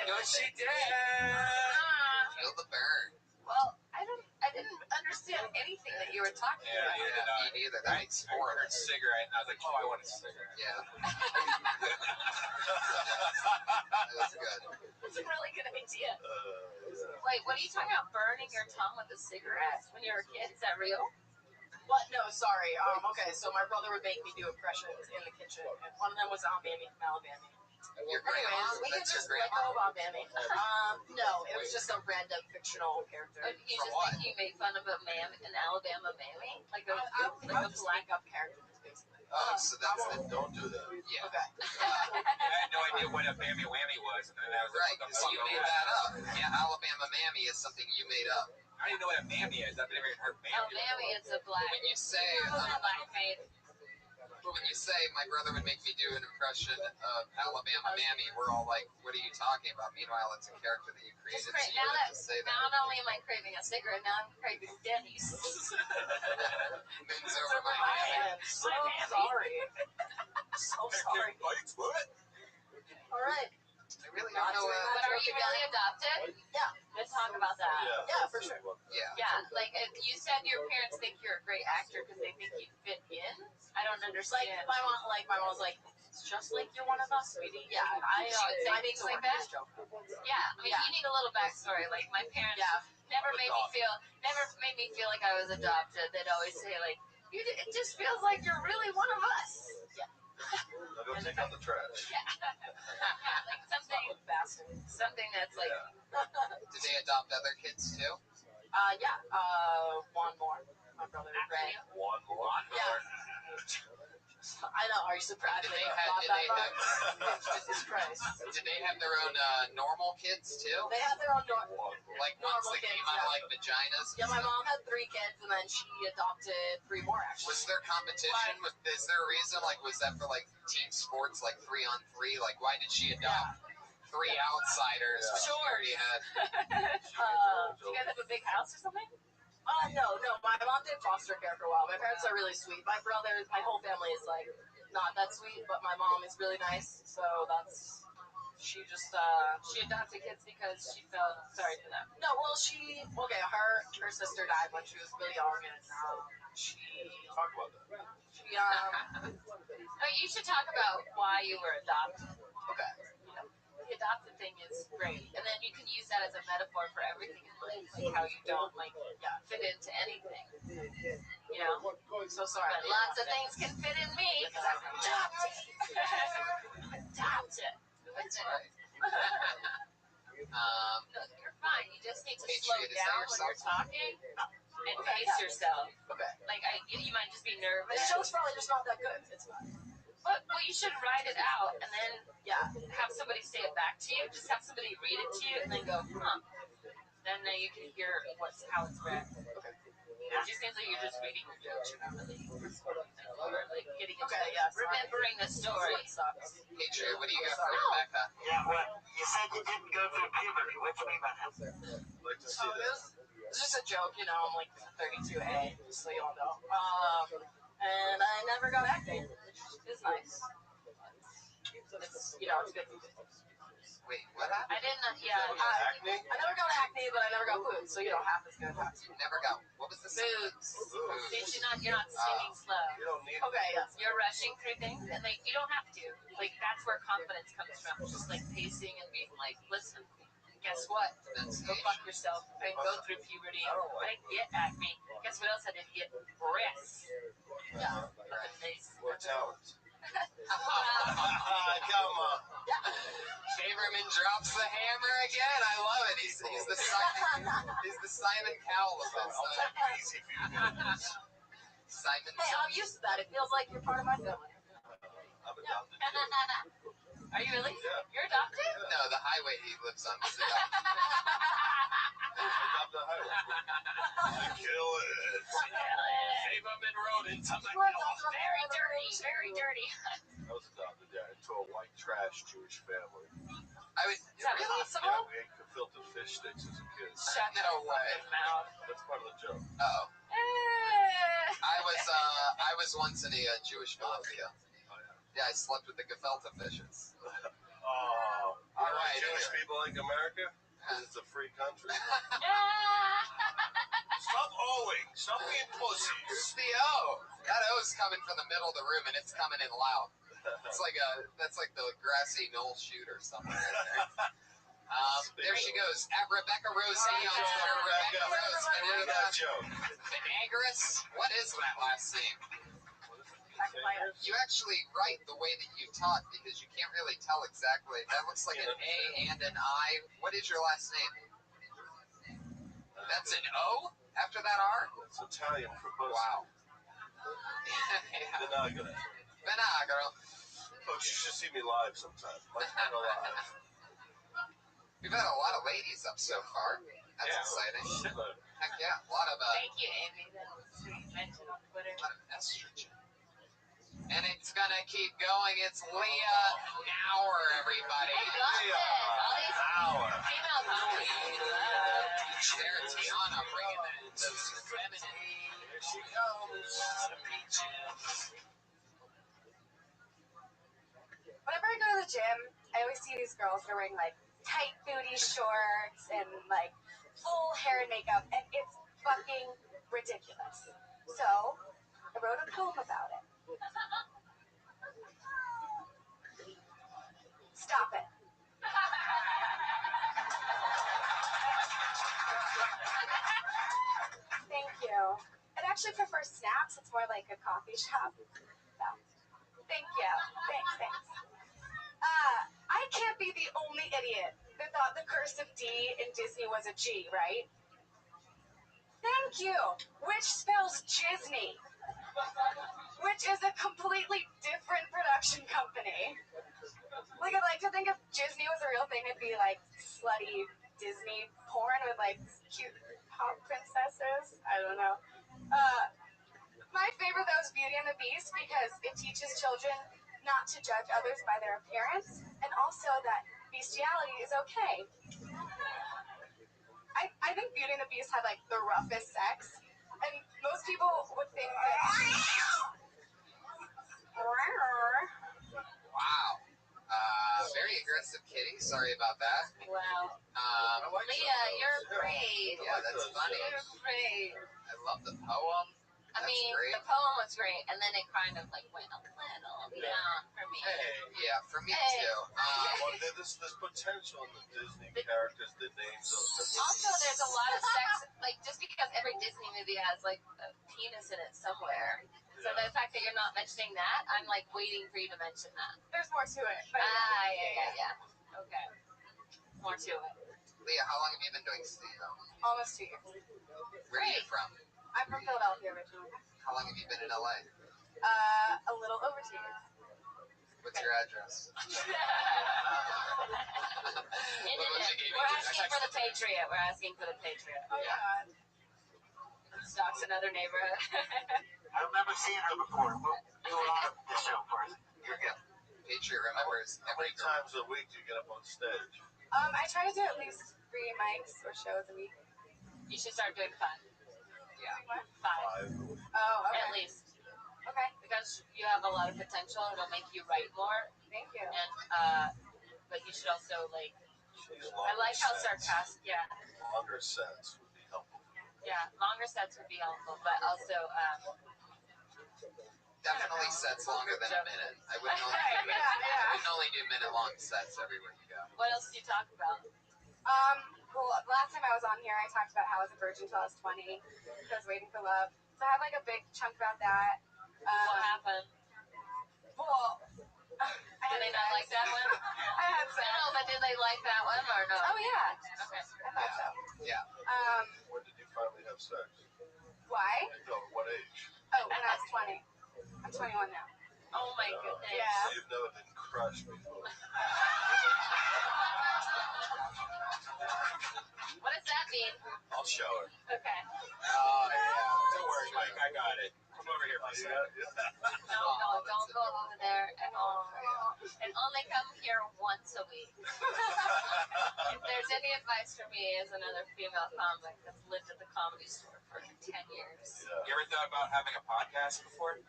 S4: No, she did. Feel the burn.
S3: Well, I didn't understand anything that you were talking about.
S4: Me neither. That's
S10: I ordered a cigarette, and I was like, oh, I want a cigarette.
S4: Yeah. That was good.
S3: That's a really good idea. Wait, what are you talking about? Burning your tongue with a cigarette when you were a kid? Is that real? What? No, sorry. Okay, so my brother would make me do impressions in the kitchen, and one of them was Aunt Mammy from Alabama.
S4: Your grandma?
S3: We could just let go of Aunt Mammy. No, it was just a random fictional character.
S6: You just think you made fun of an Alabama mammy? Like a
S3: black up character, basically.
S4: Oh, so that's the...
S20: Don't do that.
S4: Yeah.
S3: Okay.
S10: I had no idea what a Mammy Whammy was, and then I was
S4: Right,
S10: like,
S4: so you made that up. Yeah, Alabama Mammy is something you made up.
S10: I didn't know what a mammy is. I've never even heard mammy.
S6: Oh, mammy, it's a black.
S4: When you say...
S6: black maid.
S4: When you say my brother would make me do an impression of Alabama Mammy, we're all like, what are you talking about? Meanwhile, it's a character that you created, so you have to say that.
S6: Not only am I craving a cigarette, now I'm craving Denny's.
S4: Moon's over my head.
S3: I'm so sorry. So sorry.
S10: What?
S3: All right.
S4: Maybe
S3: you really adopted?
S9: Yeah.
S3: Let's talk about that.
S9: Yeah, for sure.
S3: Yeah, like if you said your parents think you're a great actor because they think you fit in. I don't understand.
S9: My mom was like, it's just like you're one of us, sweetie.
S3: Yeah,
S9: I
S3: would say things like that. Yeah, I mean, you need a little backstory. Like my parents never made me feel like I was adopted. They'd always say like, it just feels like you're really one of us. Yeah.
S20: Now go take out the trash.
S3: Yeah. Like something that's like.
S4: Did they adopt other kids too?
S9: One more. My brother Ray.
S20: One more.
S9: Yeah. I know. Are you surprised?
S4: Did they have
S9: Jesus Christ.
S4: Did they have their own normal kids too?
S9: They had their own
S4: like ones that came out of like vaginas.
S9: Yeah, my mom had 3 kids, and then she adopted 3 more. Actually.
S4: Was there competition? Is there a reason? Like, was that for like team sports, like 3-on-3? Like, why did she adopt 3 outsiders?
S9: Sure.
S4: She already had.
S3: Do you guys have a big house or something?
S9: No. My mom did foster care for a while. My parents are really sweet. My brothers, my whole family is like not that sweet, but my mom is really nice. So that's she just
S3: she adopted kids because she felt sorry for them.
S9: No, well her sister died when she was really young, and she
S20: talk about that.
S3: But you should talk about why you were adopted.
S9: Okay.
S3: The adopted thing is great, and then you can use that as a metaphor for everything in life, like how you don't fit into anything. You know,
S9: so sorry.
S3: But lots of things can fit in me because I'm adopted. Adopted. That's right. Look, you're fine. You just need to slow down when you're talking and pace yourself.
S9: Okay.
S3: Like you might just be nervous.
S9: The show's probably just not that good. It's fine.
S3: But you should write it out and then have somebody say it back to you. Just have somebody read it to you and then go, Then you can hear how it's read. Okay. It just seems like you're just reading your jokes. You're not really like getting into remembering the story.
S4: Patriot, what do you got for Rebecca?
S11: Yeah, well, you said you didn't go through puberty. What do you mean by that?
S20: Like to see that.
S9: It's just a joke, you know. I'm like 32A, just so you all know. And I never got acne, which is nice. It's it's good.
S4: Wait, what happened?
S3: I didn't.
S20: Acne?
S9: I never got acne, but I never got boobs, so you don't have as good.
S4: You never got. What was this?
S3: Boobs. You're not singing slow.
S20: You don't need.
S9: Okay, yes.
S3: You're rushing through things, and you don't have to. Like that's where confidence comes from. Just like pacing and being like, listen. Guess what? Go fuck yourself. I didn't go through puberty. I didn't get acne. Guess what else I didn't get? Breasts. Yeah.
S20: Or talents.
S4: Come on. Haberman drops the hammer again. I love it. He's the Simon Cowell of this.
S20: I'll take it easy for you.
S4: Simon.
S9: Hey, I'm used to that. It feels like you're part of my family.
S20: I'm adopted too.
S3: Are you really?
S20: Yeah.
S3: You're adopted?
S4: No, the highway he lives on is adopted.
S20: Adopt the highway. Kill it.
S10: Haberman rodents. I'm like,
S3: very dirty. Very dirty.
S20: I was adopted into a white trash Jewish family.
S3: Is that possible?
S20: Yeah, we ate gefilte fish sticks as a kid.
S3: Shut
S4: No way.
S3: mouth.
S20: That's part of the joke.
S4: Oh. I was once in a Jewish Philadelphia. Yeah, I slept with the gefilte fishes.
S20: All right, Jewish people like America? Because it's a free country. Stop owing. Stop being pussies.
S4: Who's the O? That O's coming from the middle of the room, and it's coming in loud. It's like that's like the grassy knoll shoot or something right there. There she goes. At Rebecca Rose on Twitter. Rebecca Rose. Vinagris? What is that last name? You actually write the way that you talk because you can't really tell exactly. That looks like an A and an I. What is your last name? That's an O after that R?
S20: It's Italian for pussy.
S4: Wow.
S20: Vinagre.
S4: Vinagre.
S20: Folks, you should see me live sometime. Much better live.
S4: We've had a lot of ladies up so far. That's exciting. Heck yeah. A lot of
S3: Thank you, Amy. That was sweet. Mention on Twitter.
S4: A lot of estrogen. And it's gonna keep going. It's Leah Nauer, everybody.
S3: Leah
S20: Nauer.
S3: Female comedy.
S4: There's Tiana bringing that feminine.
S20: Here she comes.
S9: Whenever I go to the gym I always see these girls that are wearing like tight booty shorts and like full hair and makeup, and it's fucking ridiculous. So I wrote a poem about it. Stop it. Thank you. I'd actually prefer Snaps. It's more like a coffee shop. So, thank you. Thanks. I can't be the only idiot that thought the cursive D in Disney was a G, right? Thank you. Which spells Disney, which is a completely different production company. Like, I'd like to think if Disney was a real thing, it'd be like slutty Disney porn with like cute pop princesses. I don't know. My favorite though is Beauty and the Beast because it teaches children not to judge others by their appearance, and also that bestiality is okay. I think Beauty and the Beast had like the roughest sex, and most people would think that.
S4: Wow. Very aggressive kitty. Sorry about that.
S3: Wow. Leah, you're great.
S4: Yeah, that's funny.
S3: You're great.
S4: I love the poem.
S3: I mean, the poem was great, and then it kind of like went a little beyond for me.
S4: Yeah, for me too.
S20: Well, there's potential in the Disney characters, the names of them.
S3: Also, there's a lot of sex, like just because every Disney movie has like a penis in it somewhere. So the fact that you're not mentioning that, I'm like waiting for you to mention that.
S9: There's more to it. But
S3: yeah. Okay. More to it.
S4: Leah, how long have you been doing stand-up?
S9: Almost 2 years.
S4: Where are you from?
S9: I'm from Philadelphia originally.
S4: How long have you been in LA?
S9: A little over 2 years.
S4: What's your address?
S3: We're asking for the Patriot.
S9: Oh,
S3: yeah.
S9: God.
S3: Stalks another neighborhood.
S11: I remember seeing her before. We'll do a lot of this show for us.
S4: You're good. Patriot remembers.
S20: How many times a week do you get up on stage?
S9: I try to do at least 3 mics or shows a week.
S3: You should start doing 5.
S4: Yeah.
S9: What?
S3: 5.
S9: Oh, okay.
S3: At least.
S9: Okay.
S3: Because you have a lot of potential. It'll make you write more.
S9: Thank you.
S3: And but you should also like. I like how sarcastic. Yeah.
S20: Longer sets would be helpful.
S3: Yeah, longer sets would be helpful, but also.
S4: Definitely sets longer than a minute. I wouldn't only do minute-long sets everywhere you go.
S3: What else do you talk about?
S9: Well, last time I was on here, I talked about how I was a virgin until I was 20. I was waiting for love. So I have like a big chunk about that.
S3: What happened?
S9: Well,
S3: did they not like that one?
S9: I had sex.
S3: No, but did they like that one or no?
S9: Oh yeah.
S3: Okay.
S9: I thought so.
S4: Yeah.
S20: When did you finally have sex?
S9: Why?
S20: No, what age?
S9: Oh, when I was 20. I'm 21 now.
S3: Oh my goodness.
S9: Yeah.
S20: So you've never been crushed before.
S3: What does that mean?
S20: I'll show her.
S3: Okay.
S10: Oh, yeah. Don't worry, Mike. I got it. Come over here for a second.
S3: No, don't go over there at all. And only come here once a week. If there's any advice for me as another female comic that's lived at the Comedy Store for 10 years.
S10: You ever thought about having a podcast before?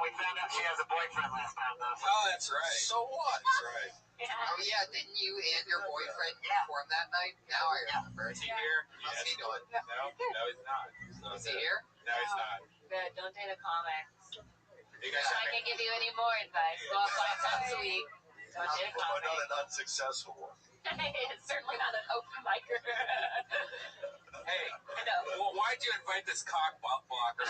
S11: We found out she has a boyfriend last time, though.
S10: Oh, that's right.
S20: So what?
S10: That's right.
S4: Oh yeah, didn't you and your boyfriend perform that night? Now I remember.
S10: Is he here?
S4: How's he doing?
S10: No, he's not.
S4: Is he here?
S10: No, he's not.
S3: Good, don't date a comic.
S10: You guys
S3: If I can give you any more advice, go out 5 times a week. Don't date a comic.
S20: Another unsuccessful one.
S3: It's certainly not an open micer.
S10: Hey,
S3: No.
S10: well, why'd you invite this cock blocker?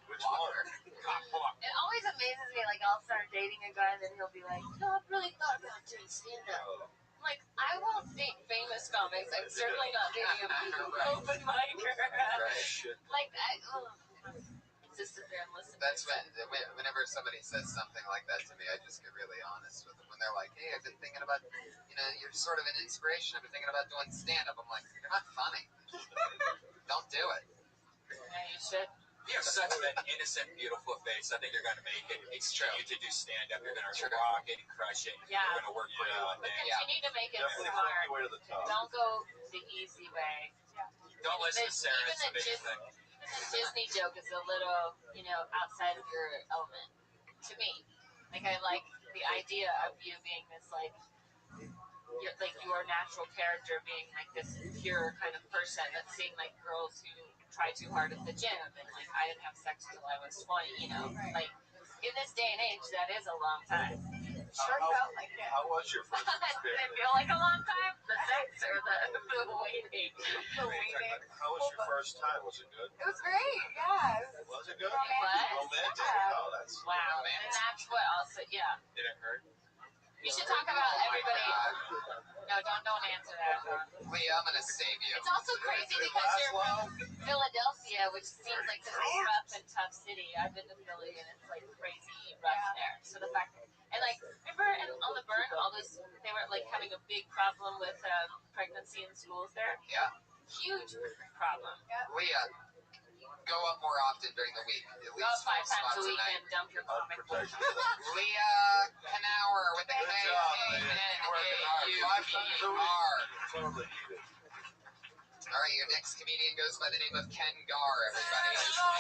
S20: Which one?
S10: Cock block.
S3: It always amazes me, like, I'll start dating a guy, and then he'll be like, I've really thought about doing stand-up. I'm like, I won't date famous comics. I'm certainly not dating an open micer. Like, just sit there and listen.
S4: That's whenever somebody says something like that to me, I just get really honest with them. When they're like, hey, I've been thinking about, you're sort of an inspiration. I've been thinking about doing stand-up. I'm like, you're not funny. Don't do it.
S3: Yeah, you should.
S10: You have such an innocent, beautiful face. I think you're going to make it.
S4: It's true.
S10: You to do stand-up. You're going to rock it and crush it.
S3: Yeah.
S10: You're going to work pretty one
S3: But
S10: day.
S3: continue to make it
S20: Definitely
S3: smart.
S20: find your way to the top.
S3: Don't go the easy way.
S10: Don't listen to Sarah and
S3: Even the
S10: somebody
S3: gist,
S10: think.
S3: the Disney joke is a little, outside of your element. To me, like I like the idea of you being this your natural character being like this pure kind of person that's seeing like girls who try too hard at the gym and like I didn't have sex till I was 20, like in this day and age that is a long time.
S9: Sure felt like it.
S20: How was your first
S3: Did it
S20: experience?
S3: feel like a long time? The sex or the waiting?
S9: The waiting.
S20: How was your first time? Was it good?
S9: It was great, yeah.
S20: Was it good?
S3: What?
S20: Romantic?
S9: Yeah.
S20: Oh, that's
S3: Wow. And that's what also, yeah.
S10: Did it hurt?
S3: You should talk about everybody. No, don't answer that.
S4: Leah, I'm gonna save you.
S3: It's also crazy because you're from Philadelphia, which seems like such a rough and tough city. I've been to Philly and it's like crazy rough there. So the fact and like remember on the burn, all this they were like having a big problem with pregnancy in schools there.
S4: Yeah.
S3: Huge problem.
S4: Leah, go up more often during the week. At
S3: Go
S4: least
S3: 5 times
S4: spots
S3: a week
S4: night.
S3: and dump your comic book.
S4: Leah Knauer with the
S20: Good job, man.
S4: K-N-A-U-E-R.
S20: totally eat it.
S4: All right, your next comedian goes by the name of Ken Gar, everybody. Ken Gar.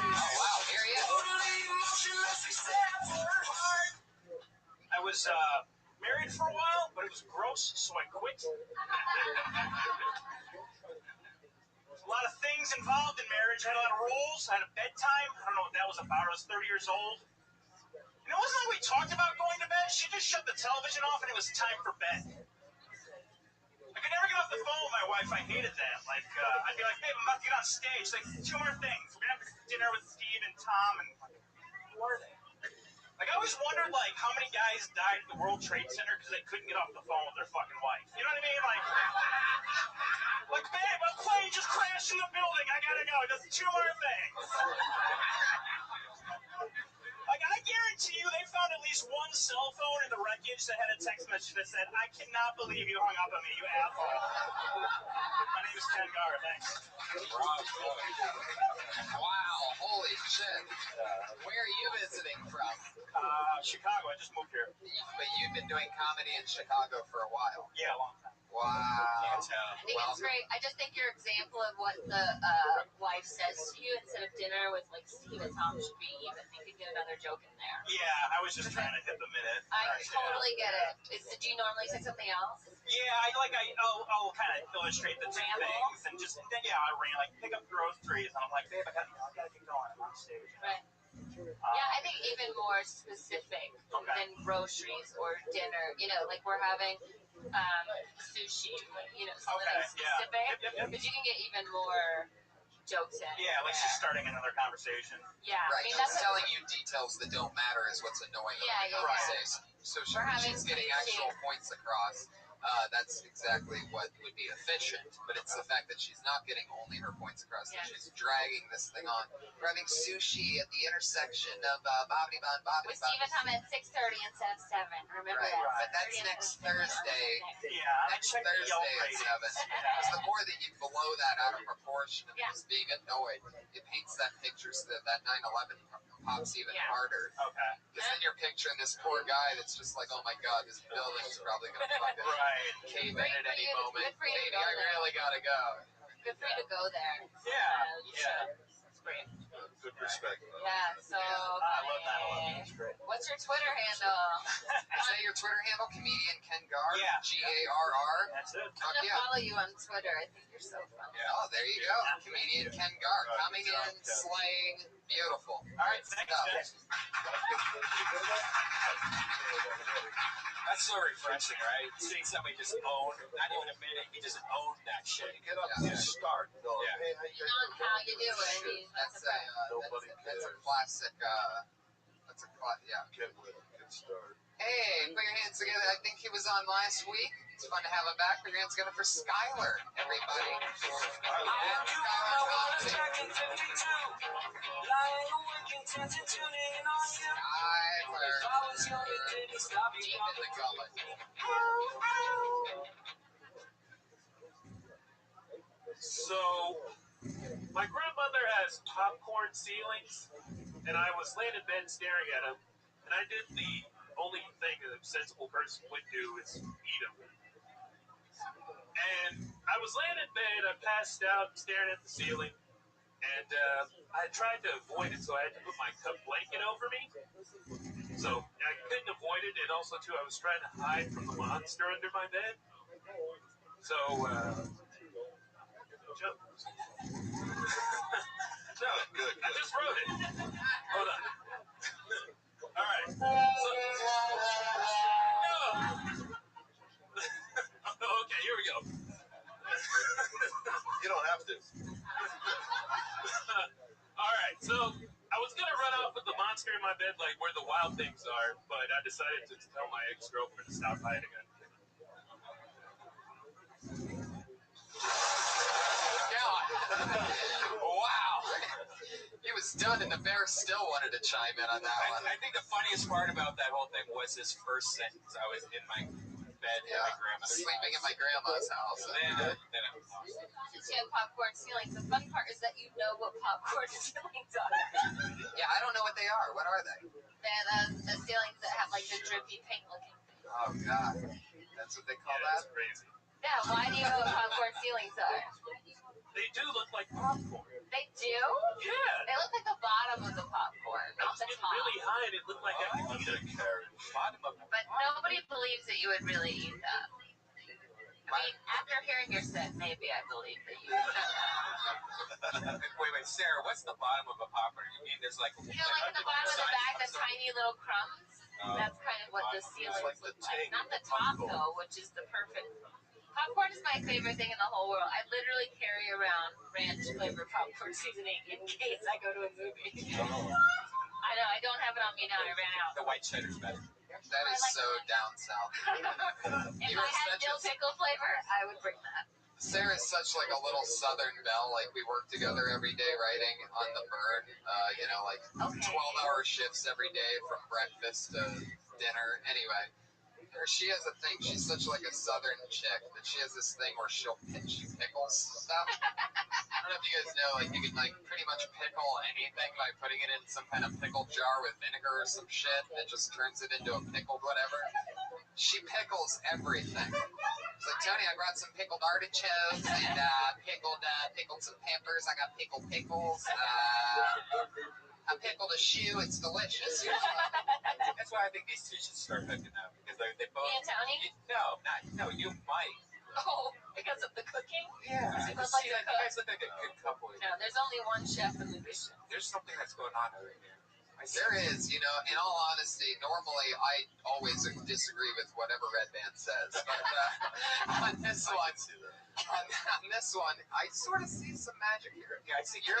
S4: Oh, wow, here he is.
S13: I was married for a while, but it was gross, so I quit. A lot of things involved in marriage. I had a lot of rules. I had a bedtime. I don't know what that was about. I was 30 years old. And it wasn't like we talked about going to bed. She just shut the television off and it was time for bed. I could never get off the phone with my wife. I hated that. Like, I'd be like, babe, I'm about to get on stage. Like, 2 more things. We're going to have dinner with Steve and Tom. And who are they? Like, I always wondered, like, how many guys died at the World Trade Center because they couldn't get off the phone with their fucking wife. You know what I mean? Like, babe, a plane just crashed in the building. I gotta go. Just 2 more things. Like, I guarantee you they found at least one cell phone in the wreckage that had a text message that said, I cannot believe you hung up on me, you asshole. My name is Ken Gar. Thanks.
S4: Wow, holy shit. Where are you visiting from?
S13: Chicago. I just moved here.
S4: But you've been doing comedy in Chicago for a while.
S13: Yeah, a long time.
S4: Wow.
S3: I think it's great. I just think your example of what the wife says to you instead of dinner with like Steve and Tom should be, you even think you get another joke in there.
S13: Yeah, I was just trying to hit the minute.
S3: I totally get it. Do you normally say something else?
S13: Yeah, I'll kind of illustrate the 2 things and just I ran like pick up groceries and I'm like, babe, I gotta get going. I'm on stage.
S3: Right. Yeah, I think even more specific than groceries or dinner. Like we're having sushi. Something specific. Because you can get even more jokes in.
S13: Yeah, like she's starting another conversation.
S3: Yeah,
S4: Right,
S3: I mean,
S4: he's telling you details that don't matter is what's annoying.
S3: Yeah.
S4: So she's getting actual points across. That's exactly what would be efficient, but it's the fact that she's not getting only her points across, that she's dragging this thing on. We're having sushi at the intersection of Bobbity Bun,
S3: with Steve and Tom at 6:30 instead of 7. Remember that?
S4: But that's next Thursday.
S13: Yeah,
S4: next Thursday at 7. Because the more that you blow that out of proportion of just being annoyed, it paints that picture so that 9/11 pops even harder.
S13: Okay.
S4: Because then you're picturing this poor guy that's just like, oh my god, this building's probably going to fucking cave in at any moment. Baby, I really got to go.
S3: Good for you to go there.
S13: Yeah.
S3: It's great.
S20: Good perspective.
S3: Yeah, so
S13: I love that.
S3: what's your Twitter handle?
S4: Is that your Twitter handle? Comedian Ken Gar?
S13: Yeah.
S4: G-A-R-R?
S13: That's it.
S3: I'm going to follow you on Twitter. I think you're so funny.
S4: Oh, there you go. Comedian Ken Gar. Coming in, slaying, beautiful.
S13: All right, thanks, guys. That's so refreshing, right? Seeing somebody just own, not even admit it, he just owned that shit.
S20: Get up and start. No,
S13: Yeah.
S20: hey,
S3: How you doing?
S4: That's a classic,
S20: Get started.
S4: Hey, put your hands together. I think he was on last week. It's fun to have him back. Put your hands together for Skylar, everybody. Deep in the gullet.
S7: So, my grandmother has popcorn ceilings, and I was laying in bed staring at them, and I did the only thing a sensible person would do is eat them. And I was laying in bed, I passed out, staring at the ceiling, And I tried to avoid it, so I had to put my cup blanket over me. So I couldn't avoid it, and also, too, I was trying to hide from the monster under my bed. So, jump. No, good. I just wrote it. Hold on. All right. So, no. Okay, here we go.
S20: You don't have to.
S7: All right, so I was gonna run off with the monster in my bed, like where the wild things are, but I decided to tell my ex-girlfriend to stop hiding it.
S4: God. Wow. He was done, and the bear still wanted to chime in on that one.
S5: I think the funniest part about that whole thing was his first sentence. I was in my bed at my grandma's.
S4: Sleeping at my grandma's house.
S5: Then
S3: Since you have popcorn ceilings, the fun part is that you know what popcorn ceilings are.
S4: Yeah, I don't know what they are. What are they?
S3: They're the ceilings that have like the drippy paint looking thing.
S4: Oh, God. That's what they call that?
S7: That's crazy.
S3: Yeah, why do you know what popcorn ceilings are?
S7: They do look like popcorn.
S3: They do?
S7: Yeah.
S3: They look like the bottom of the popcorn, not the
S7: It's
S3: top.
S7: really high, and it looked like I could eat it.
S5: bottom of
S3: But nobody believes that you would really eat that. I mean, after hearing your set, maybe I believe that you would.
S5: Wait, Sarah, what's the bottom of a popcorn? You mean there's like...
S3: You know, like at the bottom of the bag, the tiny little crumbs? That's kind of what the ceilings look like. Not the top, though, which is the perfect... Popcorn is my favorite thing in the whole world. I literally carry around ranch flavored popcorn seasoning in case I go to a movie. I know, I don't have it on me now. I ran out.
S5: The white cheddar's better.
S4: That is so down south.
S3: If I had dill pickle flavor, I would bring that.
S4: Sarah's such like a little Southern belle. Like we work together every day writing on the burn. You know, like 12-hour shifts every day from breakfast to dinner. Anyway, she has a thing. She's such like a Southern chick that she has this thing where she pickles stuff. I don't know if you guys know, like you can like pretty much pickle anything by putting it in some kind of pickle jar with vinegar or some shit, and it just turns it into a pickled whatever. She pickles everything. It's like, Tony, I brought some pickled artichokes and pickled some peppers. I got pickled pickles. I pickled a shoe. It's delicious.
S5: That's why I think these two should start hooking up, because they both...
S3: Me and Tony?
S5: No, you might.
S3: Oh, because of the cooking?
S5: Yeah.
S3: You both like to
S5: You
S3: cook?
S5: guys look like a good couple.
S3: No, there's only one chef in the kitchen.
S5: There's something that's going on over here.
S4: There is, you know, in all honesty, normally I always disagree with whatever Red Band says, but on this one, I sort of see some magic here.
S5: Yeah, I see
S4: You're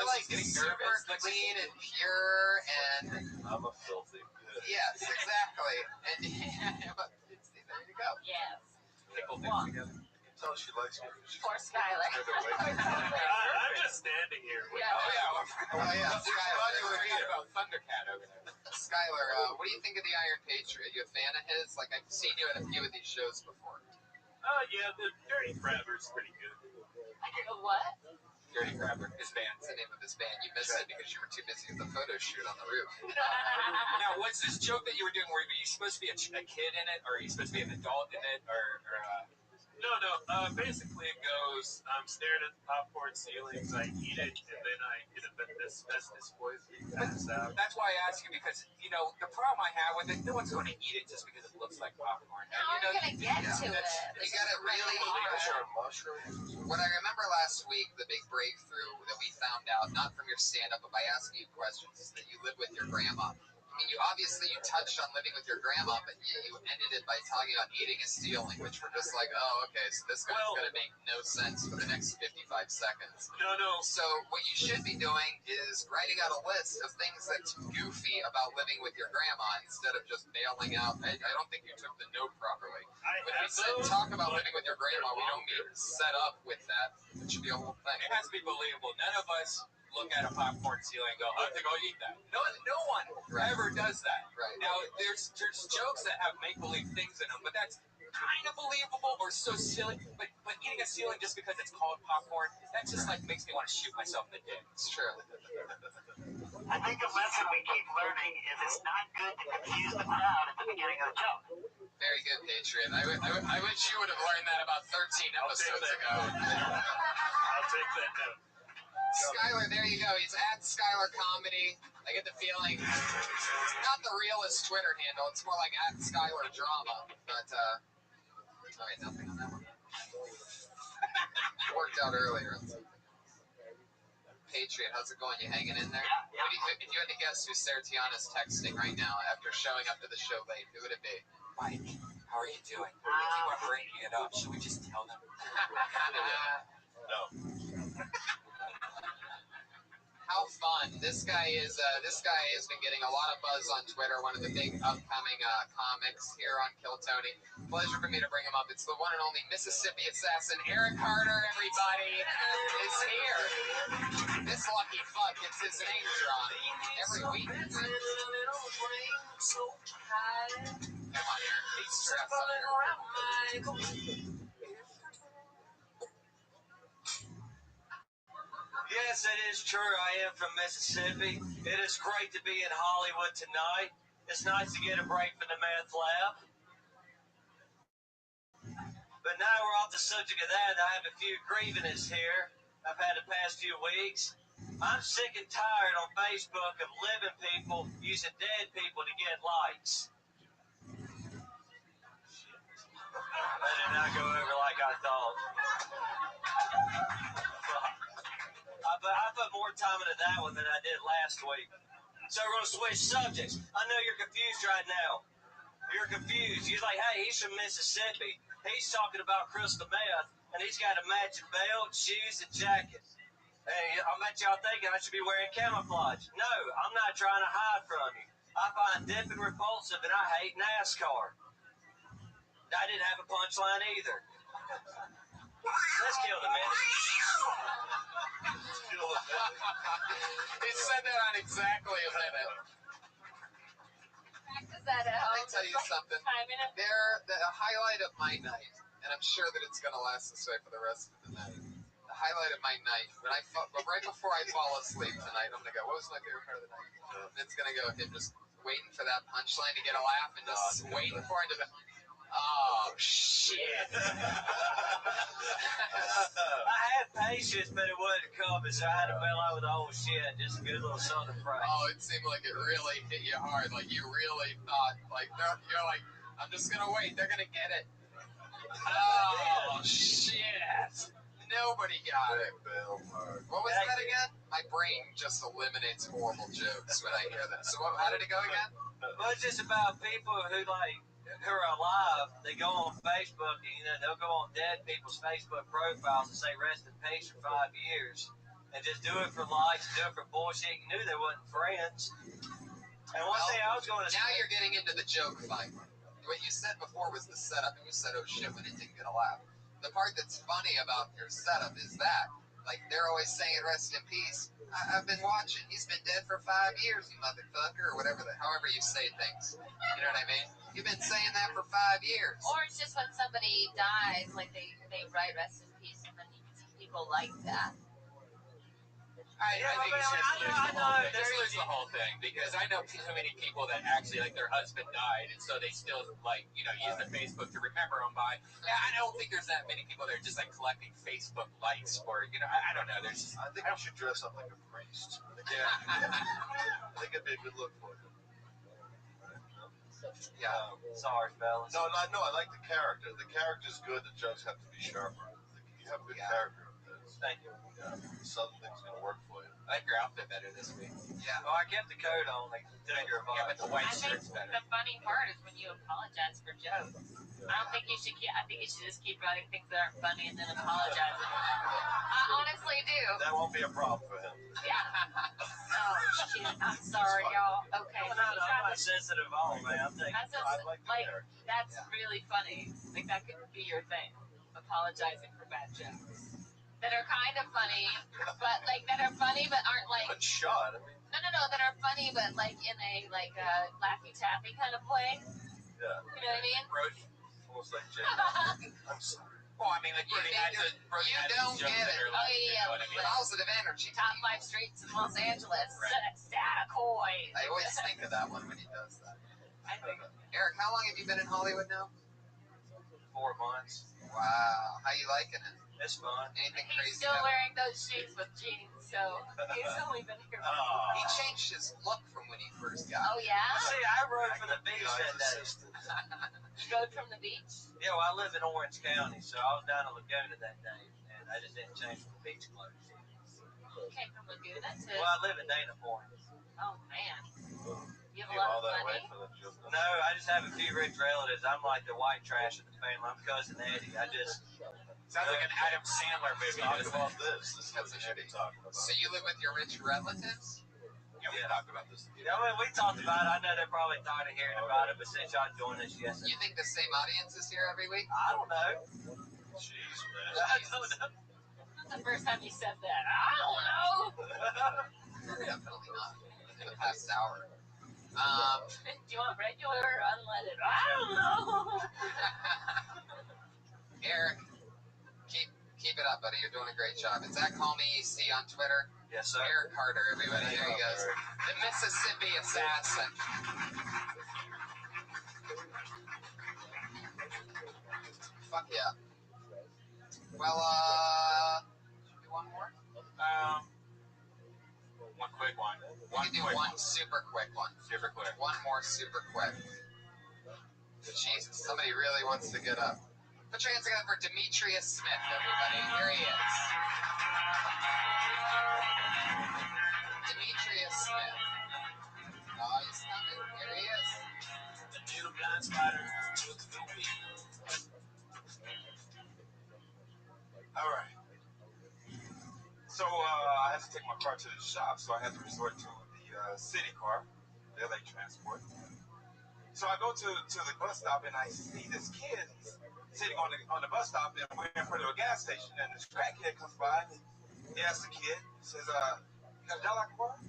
S4: like
S5: getting
S4: super
S5: nervous.
S4: clean and pure, and
S20: I'm a filthy bitch.
S4: yes, exactly. And but see, there you go.
S3: Yes.
S5: Pickle things together.
S20: Tell her she likes me.
S3: Poor Skylar.
S7: I'm just standing here.
S3: Yeah.
S5: Skylar, about Thundercat over there.
S4: Skylar, what do you think of the Iron Patriot? You a fan of his? Like, I've seen you at a few of these shows before.
S7: Yeah, the Dirty Crabber's pretty good.
S3: What?
S5: Dirty Crabber, his band.
S4: What's the name of his band? You missed it because you were too busy with the photo shoot on the roof.
S5: Now, what's this joke that you were doing? Were you supposed to be a kid in it, or are you supposed to be an adult in it, or
S7: No. Basically it goes, I'm staring at the popcorn ceilings, I eat it, and then I get asbestos poisoning, pass out.
S5: That's why I ask you, because, you know, the problem I have with it, no one's going to eat it just because it looks like popcorn.
S3: How are you going to get to it?
S4: You gotta really... What I remember last week, the big breakthrough that we found out, not from your stand-up, but by asking you questions, is that you live with your grandma. I mean, you touched on living with your grandma, but you ended it by talking about eating a ceiling, which we're just like, oh, okay, so this guy's going to make no sense for the next 55 seconds.
S7: No.
S4: So what you should be doing is writing out a list of things that's goofy about living with your grandma instead of just bailing out. I don't think you took the note properly. When we said talk about living with your grandma, we don't mean set up with that. It should be a whole thing.
S5: It has to be believable. None of us look at a popcorn ceiling and go, I think I'll eat that. No one ever does that.
S4: Right.
S5: Now, there's jokes that have make-believe things in them, but that's kind of believable or so silly. But eating a ceiling just because it's called popcorn, that just like makes me want to shoot myself in the dick.
S4: It's true.
S11: I think the lesson we keep learning is it's not good to confuse the crowd at the beginning of the joke.
S4: Very good, Patriot. I wish you would have learned that about 13 episodes ago.
S7: I'll take that note.
S4: Skylar, there you go. He's at Skylar Comedy. I get the feeling it's not the realest Twitter handle. It's more like at Skylar Drama. But, all right, nothing on that one. Worked out earlier. Patriot, how's it going? You hanging in there? If you had to guess who Sertiana's texting right now after showing up to the show late, who would it be?
S2: Mike, how are you doing? They keep on breaking it up. Should we just tell them?
S20: No.
S4: How fun! This guy has been getting a lot of buzz on Twitter. One of the big upcoming comics here on Kill Tony. Pleasure for me to bring him up. It's the one and only Mississippi assassin Eric Carter. Everybody is here. This lucky fuck gets his name drawn every week. Come on, Eric. Be stressed up here.
S18: Yes, it is true. I am from Mississippi. It is great to be in Hollywood tonight. It's nice to get a break from the meth lab. But now we're off the subject of that. I have a few grievances here I've had the past few weeks. I'm sick and tired on Facebook of living people using dead people to get likes. That did not go over like I thought. I put more time into that one than I did last week. So we're going to switch subjects. I know you're confused right now. You're confused. You're like, hey, he's from Mississippi. He's talking about crystal meth, and he's got a matching belt, shoes, and jacket. Hey, I bet y'all thinking I should be wearing camouflage. No, I'm not trying to hide from you. I find dipping repulsive, and I hate NASCAR. I didn't have a punchline either. Let's kill the minute.
S4: He said that on exactly a minute. Let me tell you something. They're the highlight of my night, and I'm sure that it's going to last this way for the rest of the night. The highlight of my night, but right before I fall asleep tonight, I'm going to go, what was my favorite part of the night? And it's going to go him just waiting for that punchline to get a laugh and just waiting for it to... Oh, shit.
S18: I had patience, but it wouldn't come, so I had to bail out with the whole shit. Just a good little southern friend.
S4: Oh, it seemed like it really hit you hard. Like, you really thought, like, you're like, I'm just going to wait. They're going to get it. Oh, shit. Nobody got it. What was that again? My brain just eliminates horrible jokes when I hear that. So how did it go again?
S18: Well, it's just about people who are alive. They go on Facebook and they'll go on dead people's Facebook profiles and say rest in peace for 5 years, and just do it for likes, do it for bullshit. You knew they wasn't friends. And one thing I was going to
S4: now you're getting into the joke fight. What you said before was the setup, and you said, oh shit, when it didn't get a laugh. The part that's funny about your setup is that, like, they're always saying rest in peace. I've been watching. He's been dead for 5 years, you motherfucker, or whatever, however you say things. You know what I mean? You've been saying that for 5 years.
S3: Or it's just when somebody dies, like they write rest in peace, and then people like that.
S5: I think you should lose the whole thing, because I know too many people that actually, like, their husband died, and so they still, like, use the Facebook to remember them by. I don't think there's that many people that are just, like, collecting Facebook likes for, I don't know. There's just,
S20: I think I should dress up like a priest. Yeah. I think it'd be a good look for you.
S18: Yeah. Sorry, fellas.
S20: No, I like the character. The character's good. The jokes have to be sharper. You have a good character.
S18: Thank you.
S20: Yeah. Southern thing's gonna work for you.
S5: I like your outfit better this week.
S18: Yeah. Well, I kept the coat on. Like,
S5: yeah, but the white shirt's better.
S3: The funny part is when you apologize for jokes. I don't think you should. I think you should just keep writing things that aren't funny and then apologizing. I honestly do.
S20: That won't be a problem for him.
S3: Yeah. Oh shit! I'm sorry, y'all. Okay.
S18: No, I'm not sensitive at all, man.
S3: That's really funny. Like, that could be your thing. Apologizing for bad jokes that are kind of funny, but that are funny but aren't like.
S20: But shot. I mean.
S3: No. That are funny but like in a Laffy Taffy kind of way.
S20: Yeah.
S3: You know what I mean?
S20: Almost like Jay. I'm sorry.
S5: Well, I mean, like,
S4: you don't get it.
S3: Oh yeah.
S4: Positive energy.
S3: Top 5 streets in Los Angeles. Satacoy.
S4: I always think of that one when he does that.
S3: I think.
S4: Eric, how long have you been in Hollywood now?
S18: 4 months.
S4: Wow. How you liking it?
S18: It's fun.
S4: Anything
S3: He's
S4: crazy?
S3: still
S4: happen?
S3: wearing those shoes with jeans, so he's only been here.
S4: He changed his look from when he first got.
S3: Oh yeah.
S18: See, I rode from the beach that day.
S3: You rode from the beach?
S18: Yeah, well, I live in Orange County, so I was down in Laguna that day, and I just didn't change from the beach clothes.
S3: You came from Laguna to?
S18: Well, I live in Dana Point.
S3: Oh man. You have a lot of money?
S18: No, I just have a few rich relatives. I'm like the white trash of the family. I'm cousin Eddie. I just
S10: sounds like an Adam Sandler movie.
S20: Talk about this. This is what we should be talking about.
S4: So you live with your rich relatives?
S10: Yeah, we talked about this.
S18: Yeah, I mean, we talked about it. I know they're probably tired of hearing about it, but since y'all joined us, yes.
S4: You think the same audience is here every week?
S18: I don't know.
S20: Jeez, man.
S18: I don't know.
S3: That's the first time you said that. I don't know.
S4: Definitely not. In the past hour.
S3: Do you want regular or unleaded? I don't know.
S4: Eric, keep it up, buddy. You're doing a great job. It's at Call Me EC on Twitter.
S18: Yes, sir.
S4: Eric Carter, everybody. There he goes. The Mississippi Assassin. Fuck yeah. Well, do one more?
S10: One quick one.
S4: We can do one super quick one.
S10: Super quick.
S4: One more super quick. Jesus, somebody really wants to get up. Put your hands together for Demetrius Smith, everybody. Here he is. Demetrius Smith. Oh, he's coming. Here he is.
S12: The little blind spider took the wheel.
S10: All right. So I had to take my car to the shop, so I had to resort to the city car, the LA transport. So I go to the bus stop and I see this kid sitting on the bus stop and we're in front of a gas station, and this crackhead comes by and he asks the kid, says, "You got $1 I can borrow?"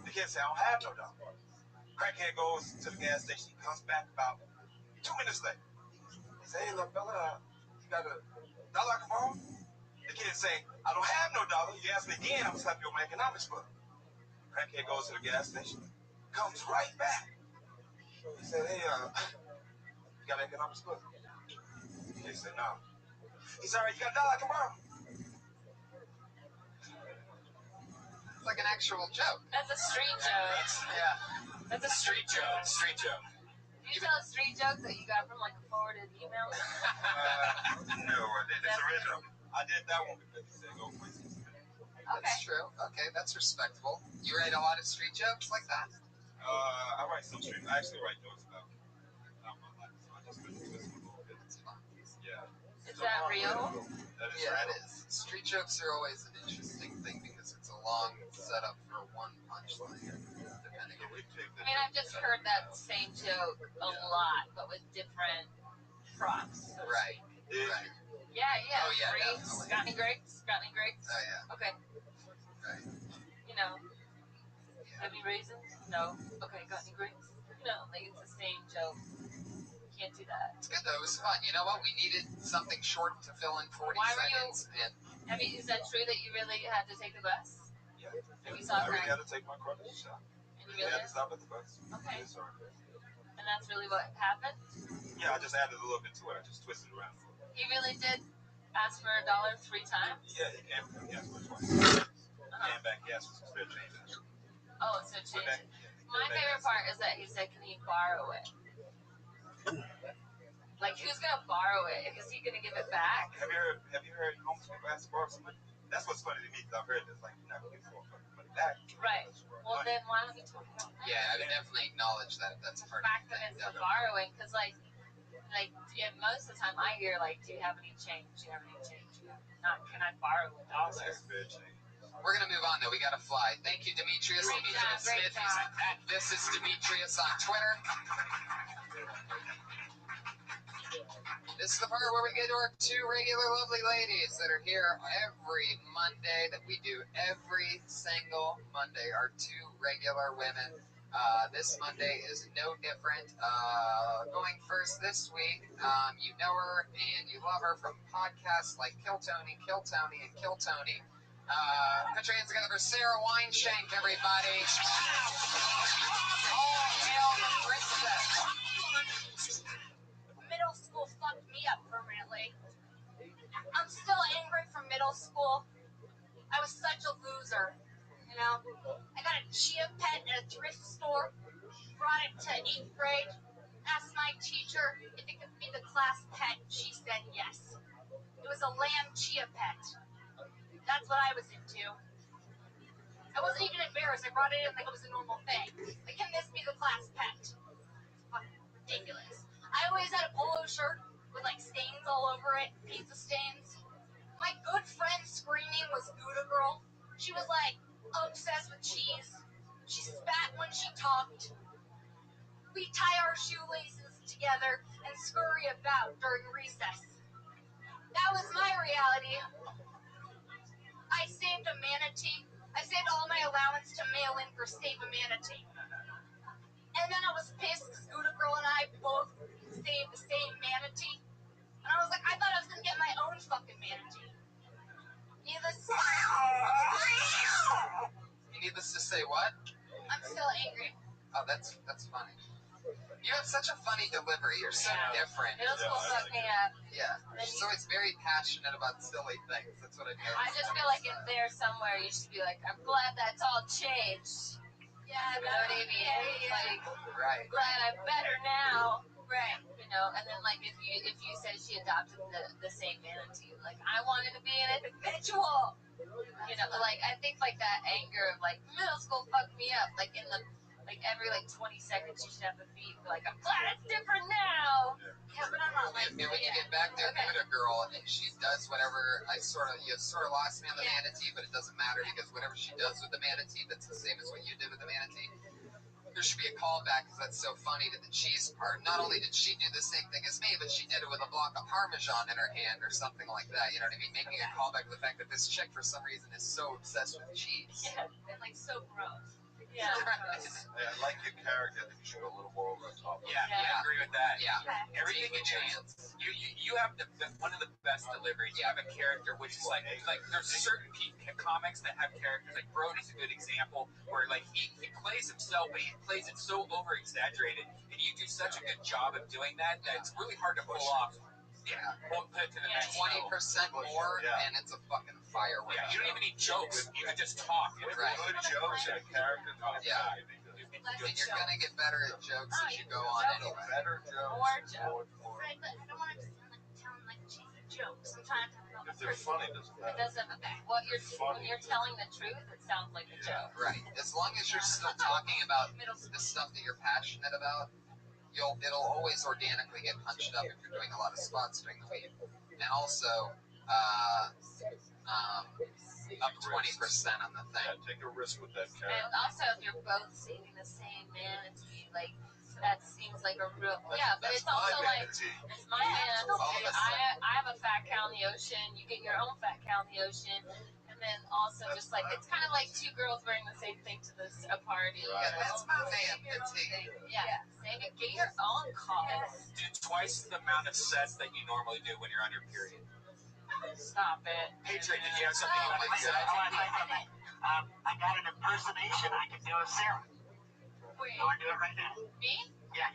S10: The kid said, "I don't have no dollar." Crackhead goes to the gas station. He comes back about 2 minutes later. He says, "Hey, little fella, you got $1 I can borrow?" The kid saying, "I don't have no dollar. You ask me again, I'm gonna slap you on my economics book." Crackhead goes to the gas station, comes right back. He said, "Hey, you got an economics book?" The kid said, "No." He said, "All right, you got $1 I can borrow?"
S4: It's like an actual joke.
S3: That's a street joke.
S4: Yeah.
S3: That's a street joke.
S10: Street joke.
S3: Did you tell a street joke that you got from like a forwarded email?
S10: No, I did. It's original. I did that one because he said go quick.
S4: That's true. Okay, that's respectable. You write a lot of street jokes like that?
S10: I write some street. I actually write jokes about my life, so I just twist them a little bit.
S4: That's fun.
S10: Yeah.
S3: Is that real?
S4: Yeah, it is. Street jokes are always an interesting thing because it's a long setup for one punchline. Depending on
S3: I mean, I've just heard that same joke a lot, but with different props. So
S4: right. Right.
S3: Yeah.
S4: Oh, yeah,
S3: Grapes.
S4: definitely.
S3: Got any grapes? Got any grapes?
S4: Oh, yeah.
S3: Okay.
S4: Right.
S3: You know. Have any raisins? No. Okay, got any grapes? No, like it's the same joke. Can't do that.
S4: It's good though. It was fun. You know what? We needed something short to fill in 40 seconds.
S3: I mean, is that true that you really had to take the bus?
S10: Yeah.
S3: And you saw
S10: I really
S3: that?
S10: had to take my car to the shop.
S3: And you really
S10: had to stop at the bus.
S3: Okay.
S10: Yes, sir.
S3: And that's really what happened?
S10: Yeah, I just added a little bit to it. I just twisted it around.
S3: He really did ask for $1 3 times?
S10: Yeah, he came from gas for twice. Came back, gas for some spare change.
S3: Oh, so change. My favorite part is that he said, "Can he borrow it?" Like, who's gonna borrow it? Is he gonna give it back?
S10: Have you heard homeless people ask to borrow some money? That's what's funny to me because I've heard this. Like, you're not gonna give fucking money back.
S3: Right. Well, then why don't you talk about that?
S4: Yeah, I would definitely acknowledge that. That's part
S3: the fact that it's the borrowing, because like most of the time I hear like, "Do you have any change? Do you have any change?" Not, "Can I borrow $1?"
S4: We're gonna move on though. We gotta fly. Thank you, Demetrius.
S3: Great
S4: Demetrius
S3: job,
S4: Smith. He's at This Is Demetrius on Twitter. This is the part where we get to our 2 regular lovely ladies that are here every Monday, that we do every single Monday. Our 2 regular women. This Monday is no different. Going first this week, you know her and you love her from podcasts like Kill Tony, and Kill Tony. Put your hands together for Sarah Wineshank, everybody. All hail the princess.
S9: Middle school fucked me up permanently. I'm still angry
S3: to 8th grade, asked my teacher if it could be the class pet. She said yes. It was a lamb chia pet. That's what I was into. I wasn't even embarrassed. I brought it in like it was a normal thing. Like, can this be the class pet? It's fucking ridiculous. I always had a polo shirt with like stains all over it, pizza stains. My good friend screaming was Gouda Girl. She was like obsessed with cheese. She spat when she talked. We tie our shoelaces together and scurry about during recess. That was my reality. I saved a manatee. I saved all my allowance to mail in for Save a Manatee. And then I was pissed because Gouda Girl and I both saved the same manatee. And I was like, I thought I was going to get my own fucking manatee. Needless
S4: to say what?
S3: I'm still angry.
S4: Oh, that's funny. You have such a funny delivery. You're so different.
S3: Middle school fucked me up.
S4: Yeah. She's always very passionate about silly things. That's what I know.
S3: I just feel like it's there somewhere. You should be like, I'm glad that's all changed. Yeah, you know what I mean? Like,
S4: right.
S3: Glad I'm better now. Right. You know, and then like if you said she adopted the same manatee, like I wanted to be an individual. You know, like I think like that anger of like middle school fucked me up. Like in the every 20 seconds you should have a beat. Like I'm glad it's different now. Yeah, but I'm not like.
S4: When you get back to Gouda Girl and she does whatever, you sort of lost me on the manatee, but it doesn't matter because whatever she does with the manatee, that's the same as what you did with the manatee. There should be a callback because that's so funny to the cheese part. Not only did she do the same thing as me, but she did it with a block of Parmesan in her hand or something like that. You know what I mean? Making a callback to the fact that this chick, for some reason, is so obsessed with cheese.
S3: Yeah, and like so gross. Yeah.
S20: I like your character. I think you should go a little more over the top.
S5: Yeah, I agree with that.
S4: Yeah.
S5: Everything you do, you have one of the best deliveries. You have a character which is like there's certain comics that have characters. Like Brody's a good example where like he plays himself, but he plays it so over exaggerated, and you do such a good job of doing that it's really hard to pull off. Yeah, we'll put it to the next
S4: 20% more, and it's a fucking firework.
S5: Yeah, you don't even need jokes. You can just talk.
S20: With good jokes and character talk.
S4: Yeah. And you're going to get better at jokes as you go on anyway.
S20: Better jokes.
S3: More jokes. Right, but I don't want to just tell them like cheesy jokes. I'm trying to talk about
S20: if they're funny, it doesn't matter.
S3: It doesn't matter. When you're telling the truth, it sounds like a joke.
S4: Right. As long as you're still talking about the stuff that you're passionate about, it'll always organically get punched up if you're doing a lot of spots during the week. And also, up 20% on the thing.
S20: Yeah, take a risk with that character.
S3: And also, if you're both saving the same manatee, like that seems like a real but it's also like it's my manatee. I have a fat cow in the ocean. You get your own fat cow in the ocean. And then also just like it's kind of like two girls wearing the same thing to a party.
S4: Right. Yeah, that's my manatee.
S3: Yeah, save it. Get your own cause.
S5: Do twice the amount of sets that you normally do when you're on your period.
S3: Stop it.
S5: Patriot, did you have something you wanted to say?
S11: I got an impersonation I can do of Sarah.
S3: Wait.
S11: You want to do it right now?
S3: Me?
S11: Yeah.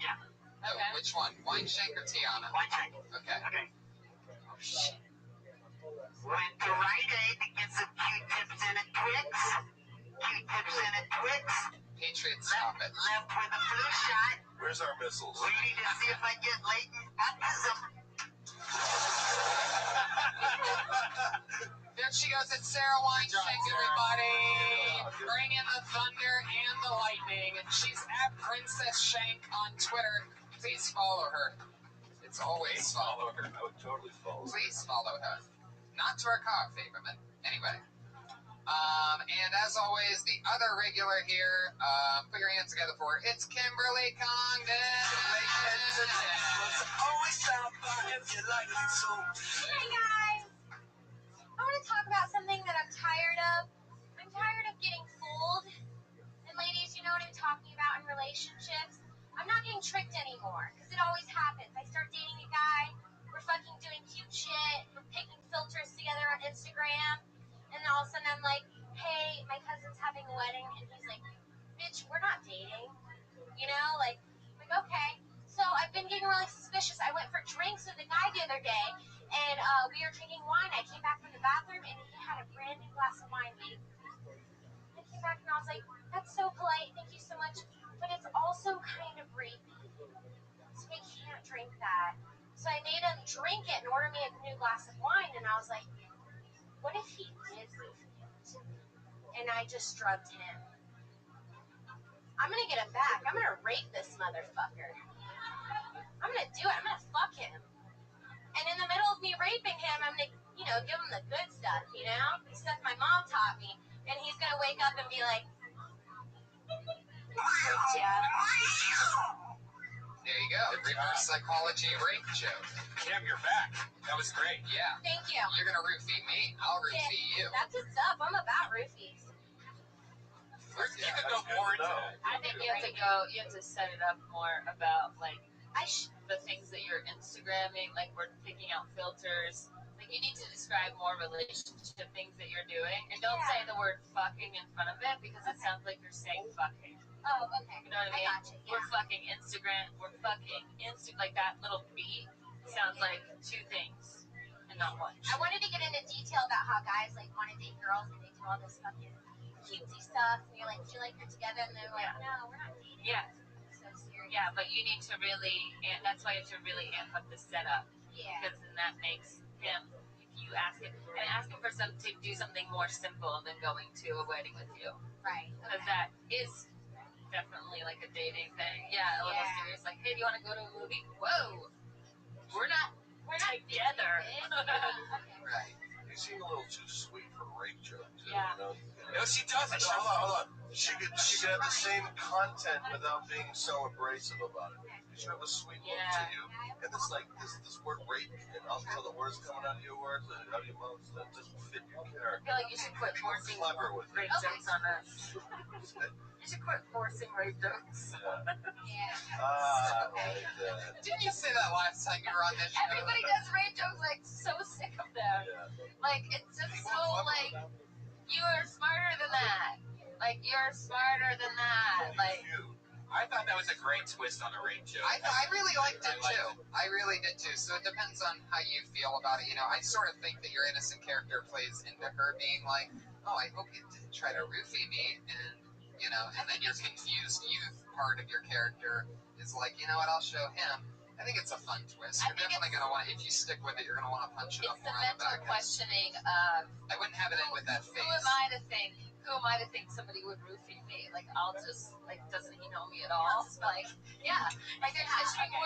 S3: Okay.
S4: Which one? Wine Shank or Tiana?
S11: Wine Shank.
S4: Okay.
S11: Oh, shit. Went to Rite Aid to get some Q-tips and a Twix. Q-tips and a Twix.
S4: Patriot, stop it.
S11: Left with a flu shot.
S20: Where's our missiles?
S11: Waiting to see if I get latent autism.
S4: There she goes. It's Sarah Weinstein, everybody. Bring in the thunder and the lightning. And she's at Princess Shank on Twitter. Please follow her. It's always follow her.
S20: I would totally follow.
S4: Please follow her. Not to our coffee, but anyway. And as always, the other regular here, put your hands together for it's Kimberly Congdon.
S9: Hey guys! I want to talk about something that I'm tired of. I'm tired of getting fooled. And ladies, you know what I'm talking about in relationships? I'm not getting tricked anymore, because it always happens. I start dating a guy, we're fucking doing cute shit, we're picking filters together on Instagram, and then all of a sudden I'm like, hey, my cousin's having a wedding, and he's like, bitch, we're not dating. You know, like, okay. So I've been getting really suspicious. I went for drinks with a guy the other day, and we were drinking wine. I came back from the bathroom, and he had a brand new glass of wine waiting for me. I came back, and I was like, that's so polite. Thank you so much. But it's also kind of rude. drink it and order me a new glass of wine. And I was like, what if he did roofie it? And I just drugged him. I'm gonna get him back. I'm gonna rape this motherfucker. I'm gonna do it. I'm gonna fuck him. And in the middle of me raping him, I'm gonna, give him the good stuff, the stuff my mom taught me. And he's gonna wake up and be like, yeah.
S4: There you go. Reverse psychology rape joke.
S10: Kim, you're back. That was great.
S4: Yeah.
S9: Thank you.
S4: You're gonna roofie me. I'll roofie you.
S9: That's what's up. I'm about roofies.
S10: You can go more into that.
S3: I think you have to set it up more about the things that you're Instagramming, like we're picking out filters. Like you need to describe more relationship things that you're doing, and don't say the word fucking in front of it because it sounds like you're saying fucking.
S9: Oh, okay.
S3: You know what I mean?
S9: Gotcha, yeah.
S3: We're fucking Instagram. We're fucking like that little beat sounds like two things and not one.
S9: I wanted to get into detail about how guys want to date girls and they do all this fucking cutesy stuff, and you're like, feel like you're together, and they're like, no, we're not dating.
S3: Yeah.
S9: It's so serious.
S3: Yeah, but you need to really, and that's why you have to really amp up the setup.
S9: Yeah.
S3: Because then that makes him, if you ask him for to do something more simple than going to a wedding with you.
S9: Right.
S3: Because that is definitely like a dating thing. Yeah, a little serious. Like, hey, do you want to go to a movie? Whoa. We're not together.
S20: Right. You seem a little too sweet for rape jokes.
S3: Yeah.
S10: No, she doesn't.
S20: Hold on. She could have the same content without being so abrasive about it. You should have a sweet look to you. And it's like this word rape, and also the words coming out of your words and out of your mouth that doesn't fit your character.
S3: I feel like you should quit forcing
S20: Clever with
S3: rape jokes on us. You should quit forcing rape jokes.
S4: Didn't you say that last time you were on this show?
S3: Everybody does rape jokes, like, so sick of them. Yeah. Like, it's just so, like, you are smarter than that. Like, you're smarter than that. Like,
S10: I thought that was a great twist on a rape joke.
S4: I really liked it too. I really did too. So it depends on how you feel about it. I sort of think that your innocent character plays into her being like, oh, I hope you didn't try to roofie me. And then your confused youth part of your character is like, you know what, I'll show him. I think it's a fun twist. You're definitely going to want, if you stick with it, you're going to want to punch it up more on the back.
S3: it's the mental questioning of,
S4: I wouldn't have it in with that face.
S3: Who am I to think somebody would roofie me? Like, I'll just, doesn't he know me at all? Like, yeah. Like, there should be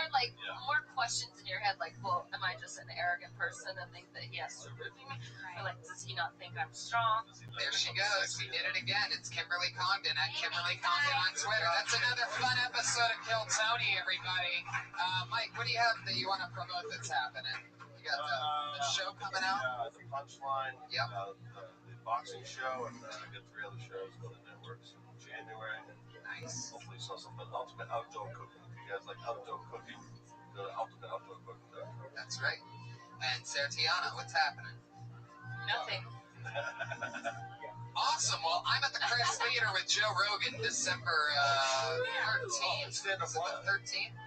S3: more questions in your head, like, well, am I just an arrogant person and think that he has to roofie me? Or, like, does he not think I'm strong?
S4: There she goes. We did it again. It's Kimberly Congdon at Kimberly Congdon on Twitter. That's another fun episode of Kill Tony, everybody. Mike, what do you have that you want to promote that's happening? You got the show coming out?
S20: The Punchline.
S4: Yep.
S20: The boxing show, and I got 3 other shows on the networks in January.
S4: Nice.
S20: Hopefully, something ultimate outdoor cooking. If you guys like outdoor cooking, go to ultimateoutdoorcooking.com.
S4: That's right. And Sarah Tiana, what's happening?
S3: Nothing.
S4: Awesome. Well, I'm at the Crest Theater with Joe Rogan December 13th. Is it the 13th?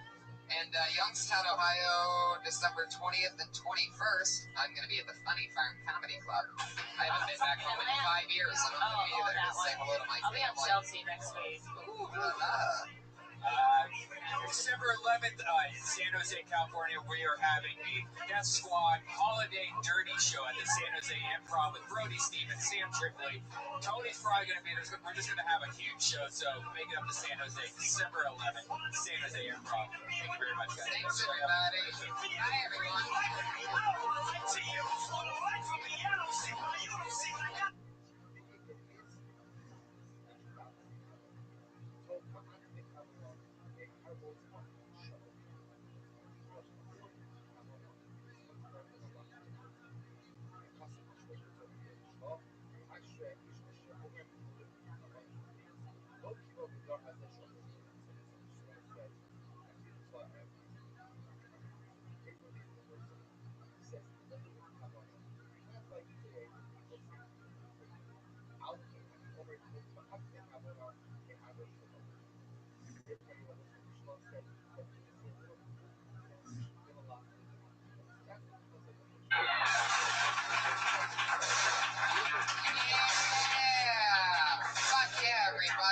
S4: And Youngstown, Ohio, December 20th and 21st. I'm going to be at the Funny Farm Comedy Club. I haven't been back home in 5 years. I don't want to be there to say hello to my
S3: I'll be on
S4: family.
S3: Chelsea next week.
S4: Ooh,
S10: December 11th in San Jose, California, we are having the Death Squad Holiday Dirty Show at the San Jose Improv with Brody Stevens, Sam Tripoli. Tony's probably going to be there. We're just going to have a huge show, so make it up to San Jose, December 11th, San Jose Improv. Thank you very much, guys.
S4: Thanks, everybody. Bye, everyone.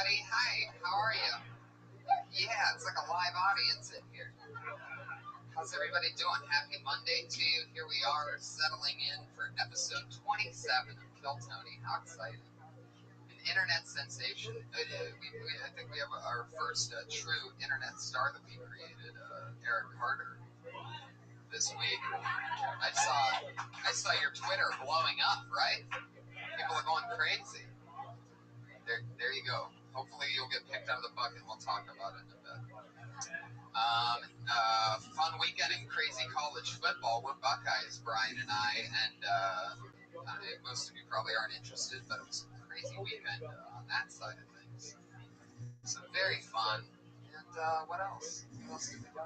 S4: Hi, how are you? Yeah, it's like a live audience in here. How's everybody doing? Happy Monday to you. Here we are, settling in for episode 27 of Kill Tony. How exciting. An internet sensation. I think we have our first true internet star that we created, Eric Carter, this week. I saw your Twitter blowing up, right? People are going crazy. There you go. Hopefully you'll get picked out of the bucket and we'll talk about it in a bit. Fun weekend in crazy college football. We're Buckeyes, Brian and I, and most of you probably aren't interested, but it was a crazy weekend on that side of things. So very fun. And what else? What else did we do?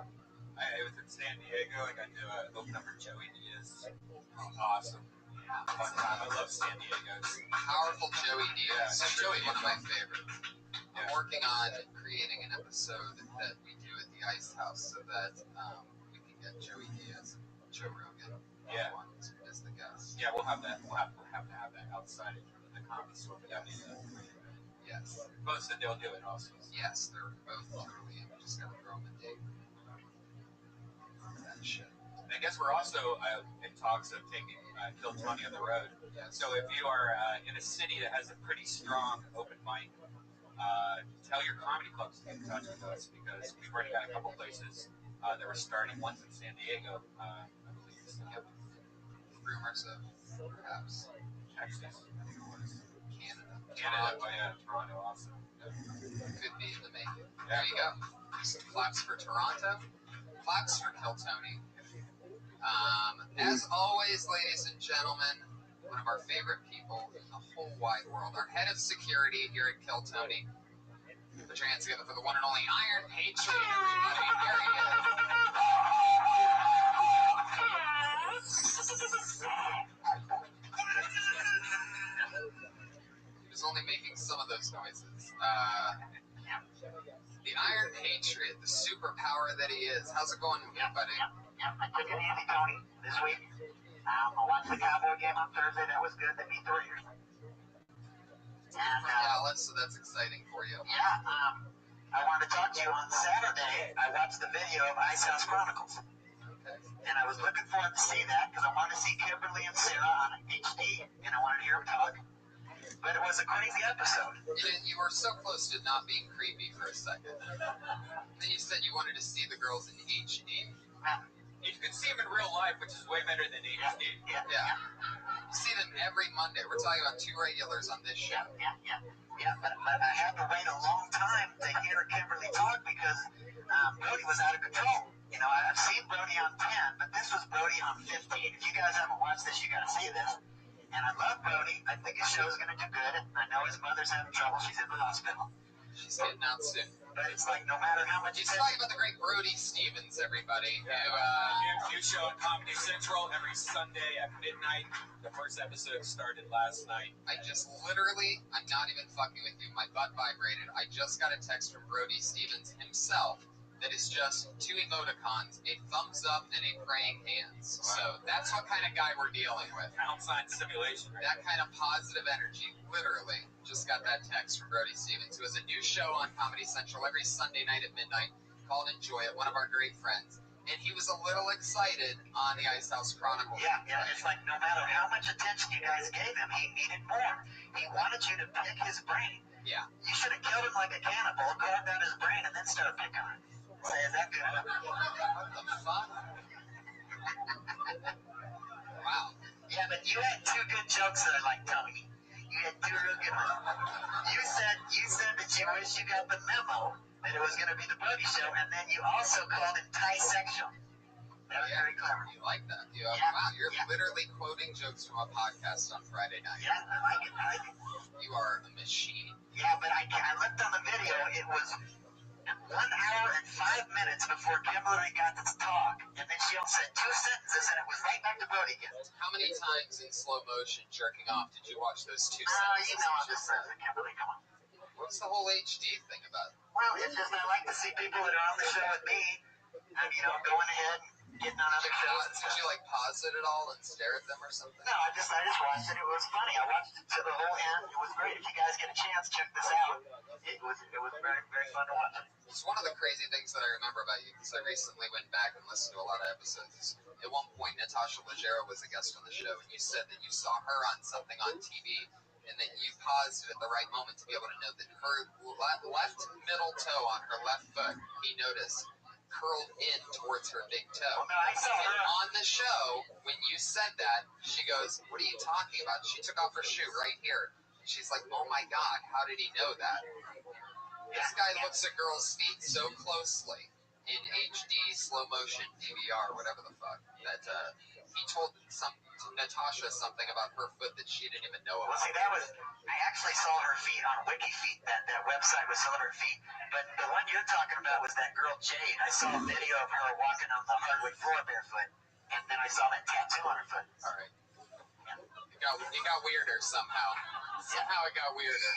S5: I was in San Diego. I got to open up for Joey Diaz. Awesome. Fun time. I love San Diego.
S4: Powerful Joey Diaz.
S5: Yeah,
S4: Joey, one of my favorites. I'm working on creating an episode that we do at the Ice House so that we can get Joey Diaz and Joe Rogan on as the guest.
S5: Yeah, we'll have that. We'll have to have that outside of the comedy store.
S4: Yes.
S5: Both said they'll do it also.
S4: Yes, they're both totally in. We just gotta throw them a date. That shit.
S5: And I guess we're also in talks of taking Kill Tony on the road.
S4: Yes.
S5: So if you are in a city that has a pretty strong open mic, tell your comedy clubs to get in touch with us because we've already got a couple places that we're starting. One's in San Diego, I believe.
S4: Rumors of perhaps
S5: Texas, I think it was.
S4: Canada.
S5: Oh yeah, Toronto also.
S4: Could be in the making. There you go. Some claps for Toronto. Claps for Kill Tony. As always, ladies and gentlemen, one of our favorite people in the whole wide world, our head of security here at Kill Tony. Put your hands together for the one and only Iron Patriot, everybody. There he is. He was only making some of those noises. The Iron Patriot, the superpower that he is. How's it going, buddy?
S11: I took it easy, Tony, this week. I watched the Cowboy game on Thursday. That was good. They beat the Raiders. And,
S4: Dallas, so that's exciting for you.
S11: Yeah, I wanted to talk to you on Saturday. I watched the video of Ice House Chronicles.
S4: Okay.
S11: And I was looking forward to see that because I wanted to see Kimberly and Sarah on HD, and I wanted to hear them talk. But it was a crazy episode.
S4: You were so close to not being creepy for a second. Then you said you wanted to see the girls in HD.
S5: You can see them in real life, which is way better than HD.
S4: Yeah. You see them every Monday. We're talking about two regulars on this show.
S11: Yeah, but I had to wait a long time to hear Kimberly talk because Brody was out of control. You know, I've seen Brody on 10, but this was Brody on 15. If you guys haven't watched this, you gotta see this. And I love Brody. I think his show's gonna do good. I know his mother's having trouble. She's in the hospital.
S4: She's getting out soon.
S11: But it's like no matter how much
S4: He's talking about the great Brody Stevens, everybody.
S5: New show on Comedy Central every Sunday at midnight. The first episode started last night.
S4: I'm not even fucking with you. My butt vibrated. I just got a text from Brody Stevens himself that is just two emoticons, a thumbs up and a praying hands. Wow. So that's what kind of guy we're dealing with.
S5: Pound sign simulation. Right?
S4: That kind of positive energy, literally. Just got that text from Brody Stevens, who has a new show on Comedy Central every Sunday night at midnight called Enjoy It, one of our great friends. And he was a little excited on the Ice House Chronicles.
S11: Yeah, it's like no matter how much attention you guys gave him, he needed more. He wanted you to pick his brain.
S4: Yeah.
S11: You should have killed him like a cannibal, carved out his brain, and then started picking on him. Say, is that good?
S4: What the fuck? Wow.
S11: Yeah, but you had two good jokes that I like, Tony. You had two real good ones. You said that you wish you got the memo that it was going to be the Brody show, and then you also called him Thai-sexual. That was very clever.
S4: You like that? Wow, you're literally quoting jokes from a podcast on Friday night.
S11: Yeah, I like it.
S4: You are a machine.
S11: Yeah, but I looked on the video. It was 1 hour and 5 minutes before Kimberly got to talk, and then she only said 2 sentences, and it was right back to Brody again.
S4: How many times in slow motion jerking off did you watch those 2 sentences?
S11: You know I'm just saying, Kimberly, come on.
S4: What's the whole HD thing about it?
S11: Well, it's just I like to see people that are on the show with me, going ahead and getting on other shows.
S4: Did you like pause it at all and stare at them or something?
S11: No, I just watched it. It was funny. I watched it to the whole end. It was great. If you guys get a chance, check this out. It was very, very fun to watch.
S4: It's one of the crazy things that I remember about you, because I recently went back and listened to a lot of episodes. At one point, Natasha Leggero was a guest on the show, and you said that you saw her on something on TV, and that you paused it at the right moment to be able to know that her left middle toe on her left foot, he noticed, curled in towards her big toe.
S11: Well, no, I saw her
S4: on the show, when you said that, she goes, "What are you talking about?" She took off her shoe right here. She's like, "Oh my God, how did he know that?" This guy looks at girls' feet so closely in HD, slow motion, DVR, whatever the fuck, that he told Natasha something about her foot that she didn't even know about.
S11: Well, see, I actually saw her feet on WikiFeet, that website with some of her feet. But the one you're talking about was that girl Jade. I saw a video of her walking on the hardwood floor barefoot, and then I saw that tattoo on her foot.
S4: All right. It got weirder somehow. Somehow it got weirder.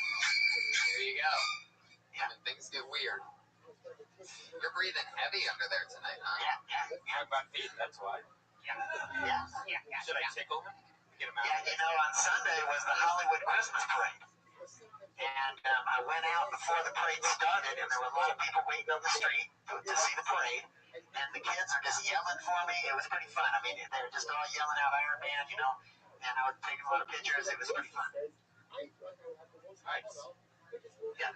S4: There you go. Yeah. And things get weird. You're breathing heavy under there tonight, huh?
S11: Yeah.
S13: My feet, that's why.
S11: Yeah.
S13: Should I tickle him? Get him out?
S11: Yeah, on Sunday was the Hollywood Christmas parade. And I went out before the parade started, and there were a lot of people waiting on the street to see the parade. And the kids are just yelling for me. It was pretty fun. I mean, they were just all yelling out Iron Man, and I was taking a lot of pictures. It was pretty fun.
S13: Nice.
S11: Yeah.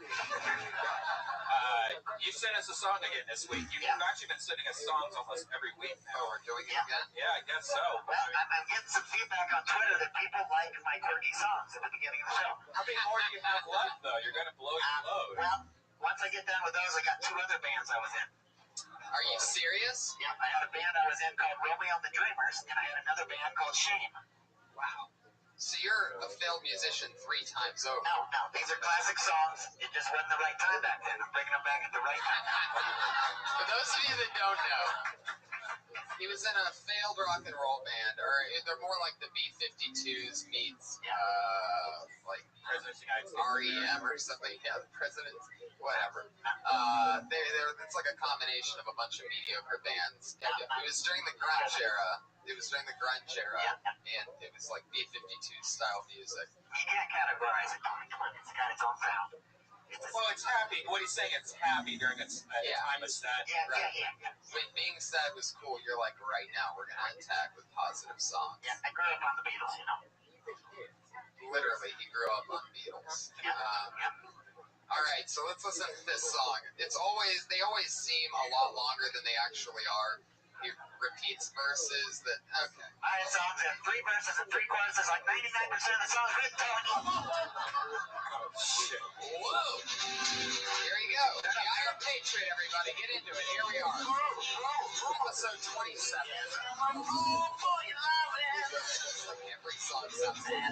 S13: You sent us a song again this week. You've actually been sending us songs almost every week now.
S4: Oh, we're doing it again?
S13: Yeah, I guess so.
S11: Well, I'm getting some feedback on Twitter that people like my quirky songs at the beginning of the show.
S13: How many more do you have left, though? You're going to blow your load.
S11: Well, once I get done with those, I got 2 other bands I was in.
S4: Are you serious?
S11: Yeah, I had a band I was in called Romeo and the Dreamers, and I had another band called Shame.
S4: Wow. So you're a failed musician 3 times over.
S11: No, these are classic songs. It just wasn't the right time back then. I'm bringing them back at the right time.
S4: For those of you that don't know, he was in a failed rock and roll band, or they're more like the B-52s meets, like
S13: President's United States.
S4: REM or something. Yeah, the President's, whatever. It's like a combination of a bunch of mediocre bands. And it was during the grunge era. And it was like B-52 style music.
S11: You can't categorize it. It's got its own sound.
S13: Well, it's happy. What he's saying, it's happy during a time of sad.
S11: Yeah.
S4: When being sad was cool, you're like, right now, we're going to attack with positive songs.
S11: Yeah, I grew up on the Beatles,
S4: Literally, he grew up on Beatles. All right, so let's listen to this song. They always seem a lot longer than they actually are. He repeats verses that, okay.
S11: My songs have 3 verses and 3 choruses, like 99% of the songs written, Tony.
S13: Oh, shit.
S4: Whoa. Here you go. The Iron Patriot, everybody. Get into it. Here we are. Episode 27. Every song sounds like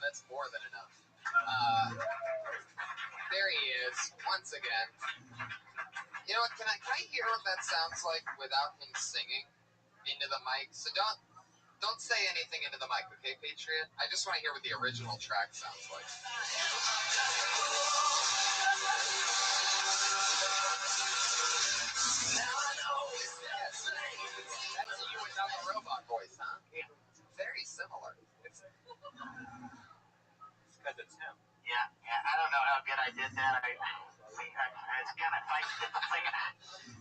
S4: that's more than enough. There he is, once again. You know what, can I hear what that sounds like without him singing into the mic? So don't say anything into the mic, okay, Patriot? I just want to hear what the original track sounds like. That's you without the robot.
S11: I did that, I was kind of thinking, I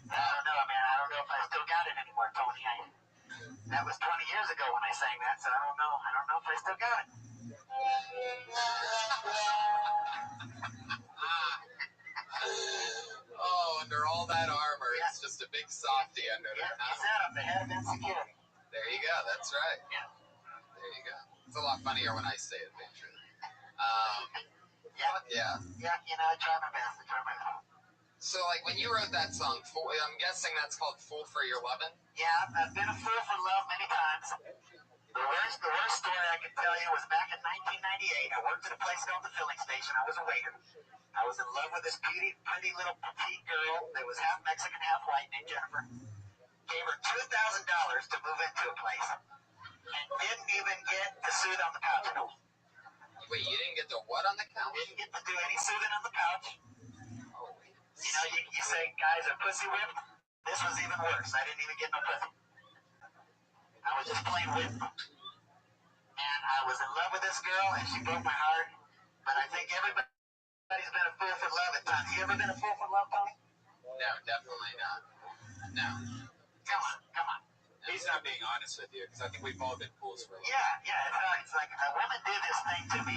S11: don't know, man. I don't know if I still got it anymore, Tony. That was 20 years ago when I sang that, so I don't know. I don't know if I still got it.
S4: Oh, under all that armor, it's just a big softy under there.
S11: He said I'm the head of insecurity.
S4: There you go. That's right.
S11: Yeah.
S4: There you go. It's a lot funnier when I say it, Patriot.
S11: Yeah, you know, I try my best.
S4: So, like, when you wrote that song, I'm guessing that's called Fool for Your Lovin'?
S11: Yeah, I've been a fool for love many times. The worst story I can tell you was back in 1998. I worked at a place called the filling station. I was a waiter. I was in love with this pretty little petite girl that was half Mexican, half white, named Jennifer. Gave her $2,000 to move into a place. And didn't even get to soothe on the couch.
S4: Wait, you didn't get to what on the couch?
S11: Didn't get to do any soothing on the couch. You know, you say guys are pussy whipped. This was even worse. I didn't even get no pussy. I was just plain whipped. And I was in love with this girl, and she broke my heart. But I think everybody's been a fool for love at times. You ever been a fool for love, Tony?
S4: No, definitely not. No.
S11: Come on.
S10: He's not being honest with you, because I think we've all been fools for love.
S11: Yeah. It's like a woman did this thing to me.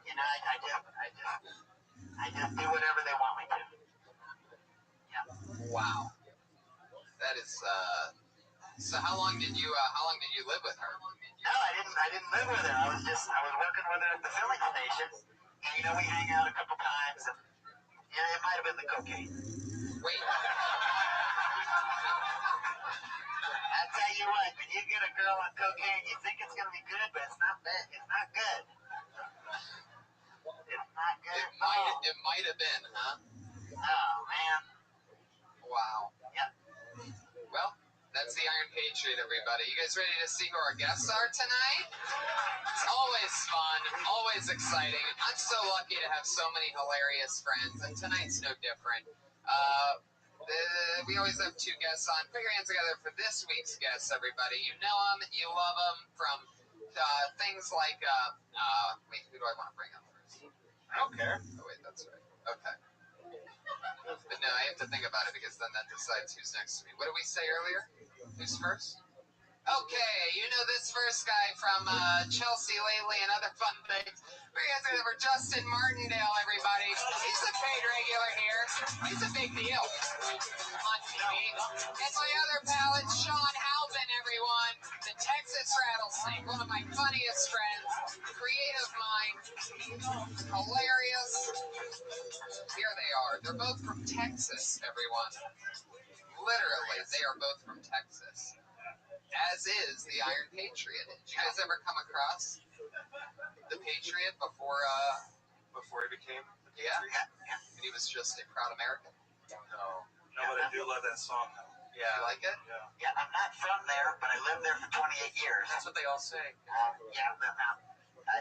S11: You know, I just do whatever they want me to. Yeah.
S4: Wow. That is. So how long did you live with her?
S11: No, I didn't live with her. I was working with her at the filling station. And, you know, we hang out a couple times. And, you know, it might have been the cocaine.
S4: Wait.
S11: I tell you what, when you get a girl on cocaine, you think it's gonna be good, but it's not bad. It's not good. It's not good.
S4: It might have been, huh?
S11: Oh man.
S4: Wow.
S11: Yep.
S4: Well, that's the Iron Patriot, everybody. You guys ready to see who our guests are tonight? It's always fun, always exciting. I'm so lucky to have so many hilarious friends, and tonight's no different. We always have two guests on. Put your hands together for this week's guests, everybody. You know them, you love them from things like, wait, who do I want to bring up first?
S10: I don't care.
S4: Oh, wait, that's right. Okay. But no, I have to think about it because then that decides who's next to me. What did we say earlier? Who's first? Okay, you know this first guy from Chelsea lately and other fun things. We're going to for Justin Martindale, everybody. He's a paid regular here. He's a big deal on TV. And my other pal, it's Sean Halvin, everyone. The Texas Rattlesnake, one of my funniest friends. Creative mind. Hilarious. Here they are. They're both from Texas, everyone. Literally, they are both from Texas. As is the Iron Patriot. Did you guys ever come across the Patriot before
S10: he became the Patriot?
S4: Yeah. And he was just a proud American?
S10: No, but I do love that song.
S4: Yeah. You like it?
S11: Yeah, I'm not from there, but I lived there for 28 years.
S10: That's what they all say.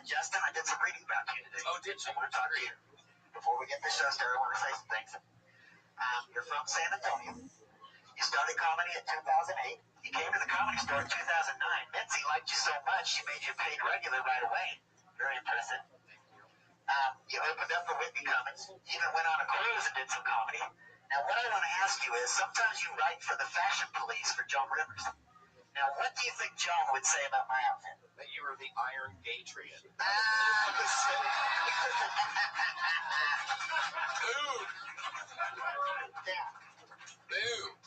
S11: Justin, I did some reading about you today.
S10: Oh, did you?
S11: I want to talk to you. Before we get the show started, I want to say some things. You're from San Antonio. You started comedy in 2008. You came to the Comedy Store in 2009. Mitzi liked you so much, she made you paid regular right away. Very impressive. You opened up for Whitney Cummings. You even went on a cruise and did some comedy. Now, what I want to ask you is, sometimes you write for the fashion police for Joan Rivers. Now, what do you think Joan would say about my outfit?
S10: That you were the Iron Patriot.
S11: Boo!
S4: Boo!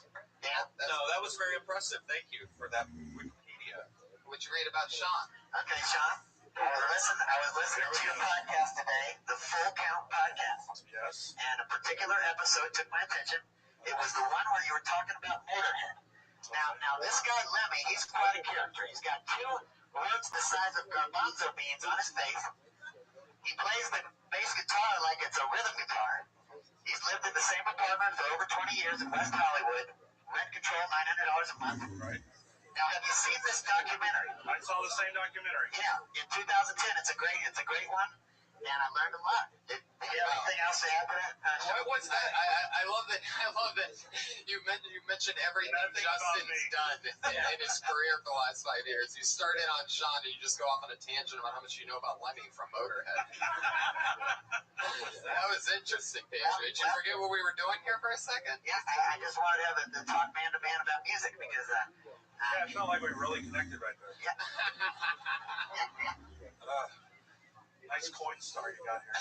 S11: Yeah.
S10: No, that was very impressive. Thank you for that Wikipedia.
S4: What'd you read about Sean?
S11: Okay, Sean. I was listening to your podcast today, the Full Count podcast.
S10: Yes.
S11: And a particular episode took my attention. It was the one where you were talking about Motorhead. Now this guy Lemmy, he's quite a character. He's got two roots the size of garbanzo beans on his face. He plays the bass guitar like it's a rhythm guitar. He's lived in the same apartment for over 20 years in West Hollywood. Rent control, $900 a month.
S10: Right.
S11: Now, have you seen this documentary?
S10: I saw the same documentary.
S11: Yeah, in 2010. It's a great one. and I learned a lot. Did you have anything else to add to that?
S4: What's that? I love that. I love that you mentioned everything Justin's done in his career for the last 5 years. You started on Sean, and you just go off on a tangent about how much you know about Lemmy from Motorhead. That was interesting, Pedro. Did you forget what we were doing here for a second?
S11: Yeah, I just wanted to have the talk man to man about music because.
S14: Yeah, it felt like we really connected right there.
S11: Yeah.
S14: Nice coin star you got here.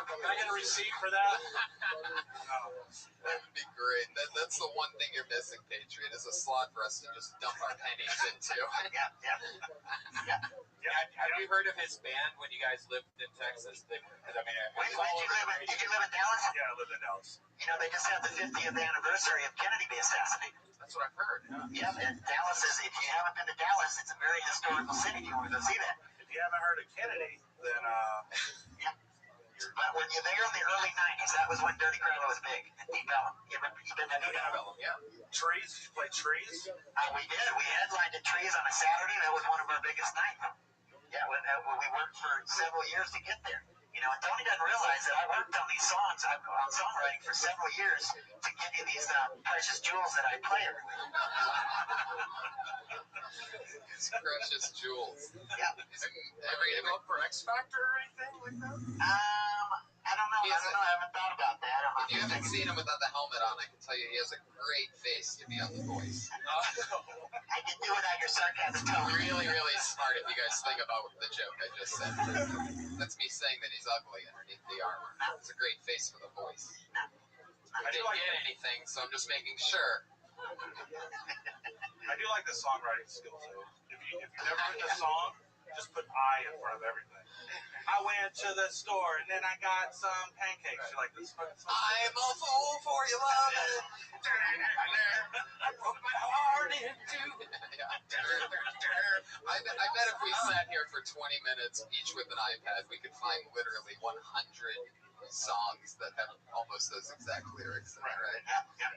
S14: Can I get a receipt for that?
S4: That would be great. That's the one thing you're missing, Patriot, is a slot for us to just dump our pennies into.
S5: Have you heard of his band when you guys lived in Texas?
S11: Did you live in Dallas?
S14: Yeah, I lived in Dallas.
S11: You know, they just had the 50th anniversary of Kennedy being assassinated.
S4: That's what I've heard.
S11: Yeah, and Dallas is, if you haven't been to Dallas, it's a very historical city. You want to go see that.
S14: If you haven't heard of Kennedy, then
S11: yeah. But when you're there in the early 90s, that was when Dirty Grandma was big in Deep Ellum. You been to Deep Ellum?
S4: Yeah.
S14: Trees? Did you play Trees?
S11: We did. We headlined at Trees on a Saturday. That was one of our biggest nights. Yeah, when we worked for several years to get there. You know, and Tony doesn't realize that I worked on these songs, on songwriting for several years to give you these precious jewels that I play every week.
S4: These precious jewels.
S11: Yeah.
S4: Every up for X Factor or anything like that?
S11: I don't know. I haven't thought about that.
S4: If you haven't seen him without the helmet on, I can tell you he has a great face to be on The Voice.
S11: I can do without your sarcasm, Tony.
S4: Really, really smart if you guys think about the joke I just said. That's me saying that he's ugly underneath the armor. It's a great face for The Voice. I didn't get anything, so I'm just making sure.
S14: I do like the songwriting skills, though. If you never written a song, just put I in front of everything. I went to the store and then I got some pancakes. You're like, this fucking song.
S4: I'm a fool for your love. I broke my heart in two. I bet if we sat here for 20 minutes, each with an iPad, we could find literally 100 songs that have almost those exact lyrics in it, right?
S11: Yeah.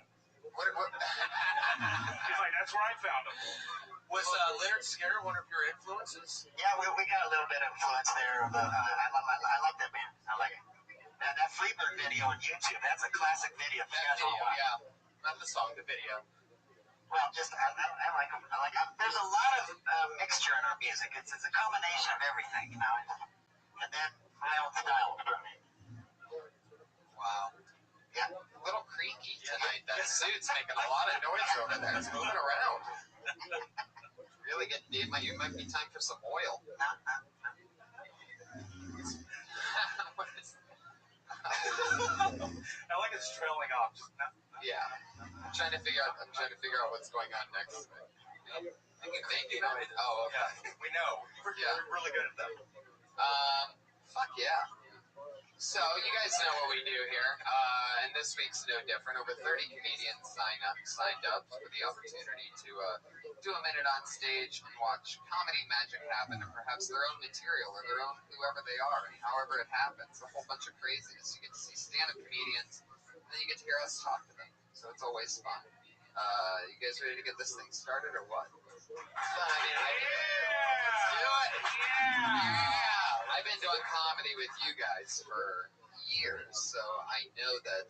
S4: What?
S14: He's like, that's where I found them.
S5: Was Leonard Skinner one of your influences?
S11: Yeah, we got a little bit of influence there. I like that band. I like it. That Freebird video on YouTube, that's a classic video.
S4: Yeah. Not the song, the video.
S11: Well, just, I like them. There's a lot of mixture in our music. It's a combination of everything, you know. And then my own style for me.
S4: Wow.
S11: Yeah.
S4: A little creaky tonight. That suit's making a lot of noise over there. It's moving around. Really good, Dave. It might be time for some oil.
S14: I like it's trailing off.
S4: Yeah. I'm trying to figure out what's going on next. Thinking of it. Oh, okay.
S14: Yeah, we know. We're really good at that.
S4: Fuck yeah. So, you guys know what we do here, and this week's no different. Over 30 comedians signed up for the opportunity to do a minute on stage and watch comedy magic happen, and perhaps their own material or their own whoever they are, and however it happens. A whole bunch of craziness. You get to see stand-up comedians, and then you get to hear us talk to them. So it's always fun. You guys ready to get this thing started or what? Let's do it! Yeah! I've been doing comedy with you guys for years, so I know that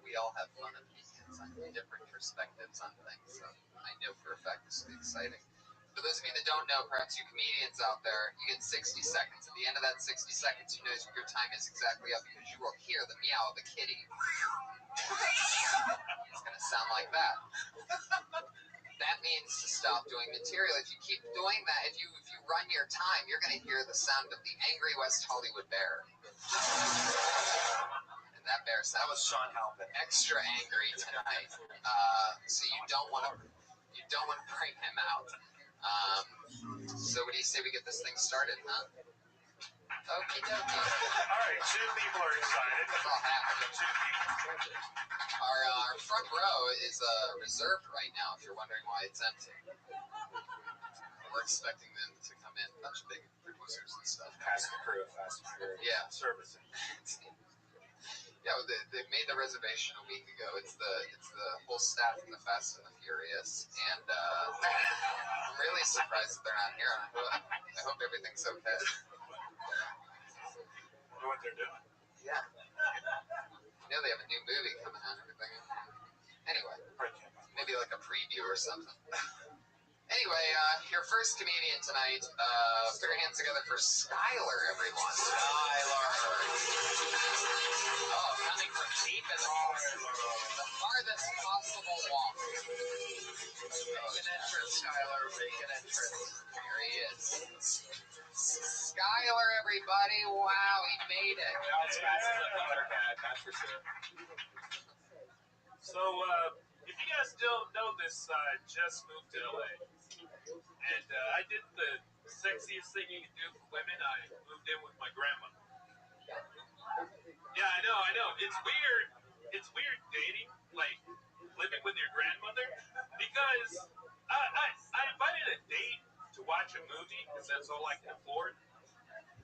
S4: we all have fun opinions on different perspectives on things, so I know for a fact this will be exciting. For those of you that don't know, perhaps you comedians out there, you get 60 seconds. At the end of that 60 seconds, you know your time is exactly up because you will hear the meow of the kitty. It's going to sound like that. That means to stop doing material. If you keep doing that, if you run your time, you're going to hear the sound of the angry West Hollywood bear. And that bear sound was Sean Halpin, extra angry tonight. So you don't want to bring him out. So what do you say we get this thing started, huh? Okie dokie.
S14: All right, 2 people are excited.
S4: It's all happening.
S14: 2 people.
S4: Our front row is reserved right now, if you're wondering why it's empty. We're expecting them to come in, a bunch of big producers and stuff.
S14: Fast and crew.
S4: Yeah.
S14: Servicing.
S4: Yeah, they made the reservation a week ago. It's the whole staff from the Fast and the Furious, and I'm really surprised that they're not here. I hope everything's okay.
S14: I wonder what they're doing.
S4: Yeah. You know they have a new movie coming out and everything. Anyway, maybe like a preview or something. Anyway, your first comedian tonight. Put your hands together for Skylar, everyone. Skylar. Oh, coming from deep in the farthest possible walk. Make an entrance, Skylar. Make an entrance. Here he is. Skylar, everybody. Wow, he made it.
S5: Now it's faster than the Thundercat, that's for sure.
S7: So, if you guys don't know this, I just moved to LA. And I did the sexiest thing you can do for women. I moved in with my grandma. Yeah, I know. It's weird. It's weird dating, like, living with your grandmother. Because I invited a date to watch a movie, because that's all I can afford.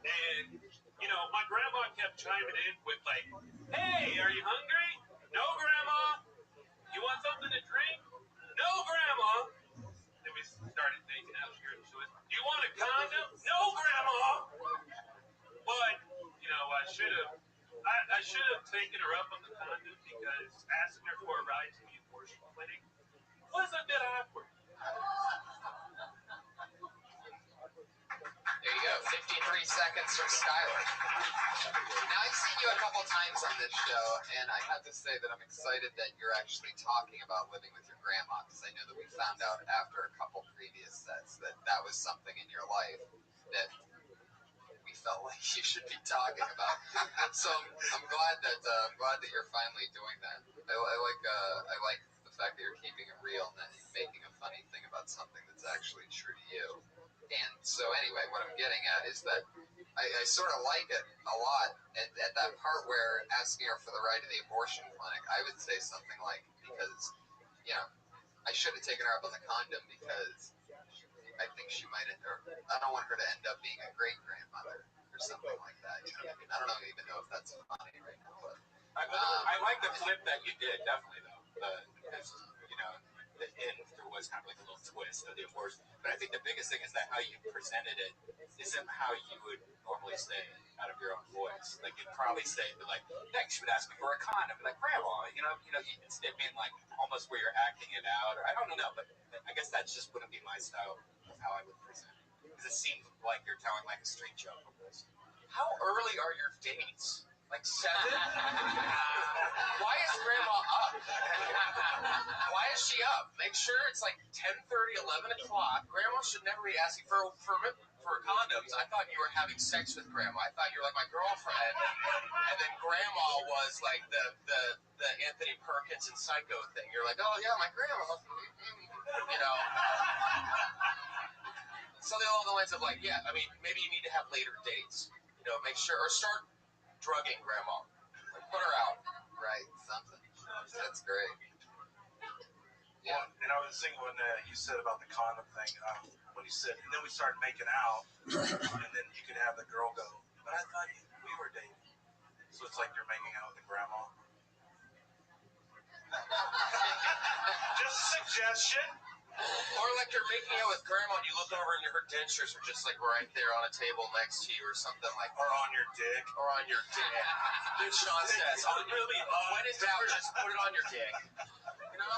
S7: And, you know, my grandma kept chiming in with, like, hey, are you hungry? No, Grandma. You want something to drink? No, Grandma. Then we started making out here. She was, do you want a condom? No, Grandma. But, you know, I should have taken her up on the condom because asking her for a ride to the abortion clinic was a bit awkward.
S4: There you go, 53 seconds from Skylar. Now, I've seen you a couple times on this show, and I have to say that I'm excited that you're actually talking about living with your grandma, because I know that we found out after a couple previous sets that that was something in your life that we felt like you should be talking about. So I'm glad that you're finally doing that. I like the fact that you're keeping it real and making a funny thing about something that's actually true to you. And so anyway, what I'm getting at is that I sort of like it a lot. And at that part where asking her for the ride to the abortion clinic, I would say something like, because, you know, I should have taken her up on the condom because I think she might I don't want her to end up being a great grandmother or something like that. You know what I mean? I don't even know if that's funny right now, but
S5: I like the flip that you did, definitely, though. Because, you know, the end, there was kind of like a little twist of the abortion. But I think the biggest thing is that how you presented it isn't how you would normally say it out of your own voice. Like, you'd probably say, like, next you would ask me for a condom. Like, Grandma, instead of being like almost where you're acting it out. Or I don't know, but I guess that just wouldn't be my style of how I would present it. Because it seems like you're telling like a street joke almost.
S12: How early are your dates? Like 7? Why is Grandma up? Why is she up? Make sure it's like 10:30, 11 o'clock. Grandma should never be asking for condoms. I thought you were having sex with Grandma. I thought you were like my girlfriend. And then Grandma was like the Anthony Perkins and Psycho thing. You're like, oh yeah, my grandma. You know. Something along the lines of like, yeah, I mean, maybe you need to have later dates. You know, make sure, or start drugging Grandma. Like, put her out.
S4: right, something. That's great.
S14: Yeah, and I was thinking when you said about the condom thing, when you said, and then we started making out, and then you could have the girl go, but I thought we were dating. So it's like you're making out with the grandma. Just a suggestion.
S12: Or like you're making out with Grandma and you look over and her dentures are just like right there on a table next to you or something like that.
S14: Or on your dick.
S12: Or on your dick. Then Sean says, when in doubt, just put it on your dick. You know?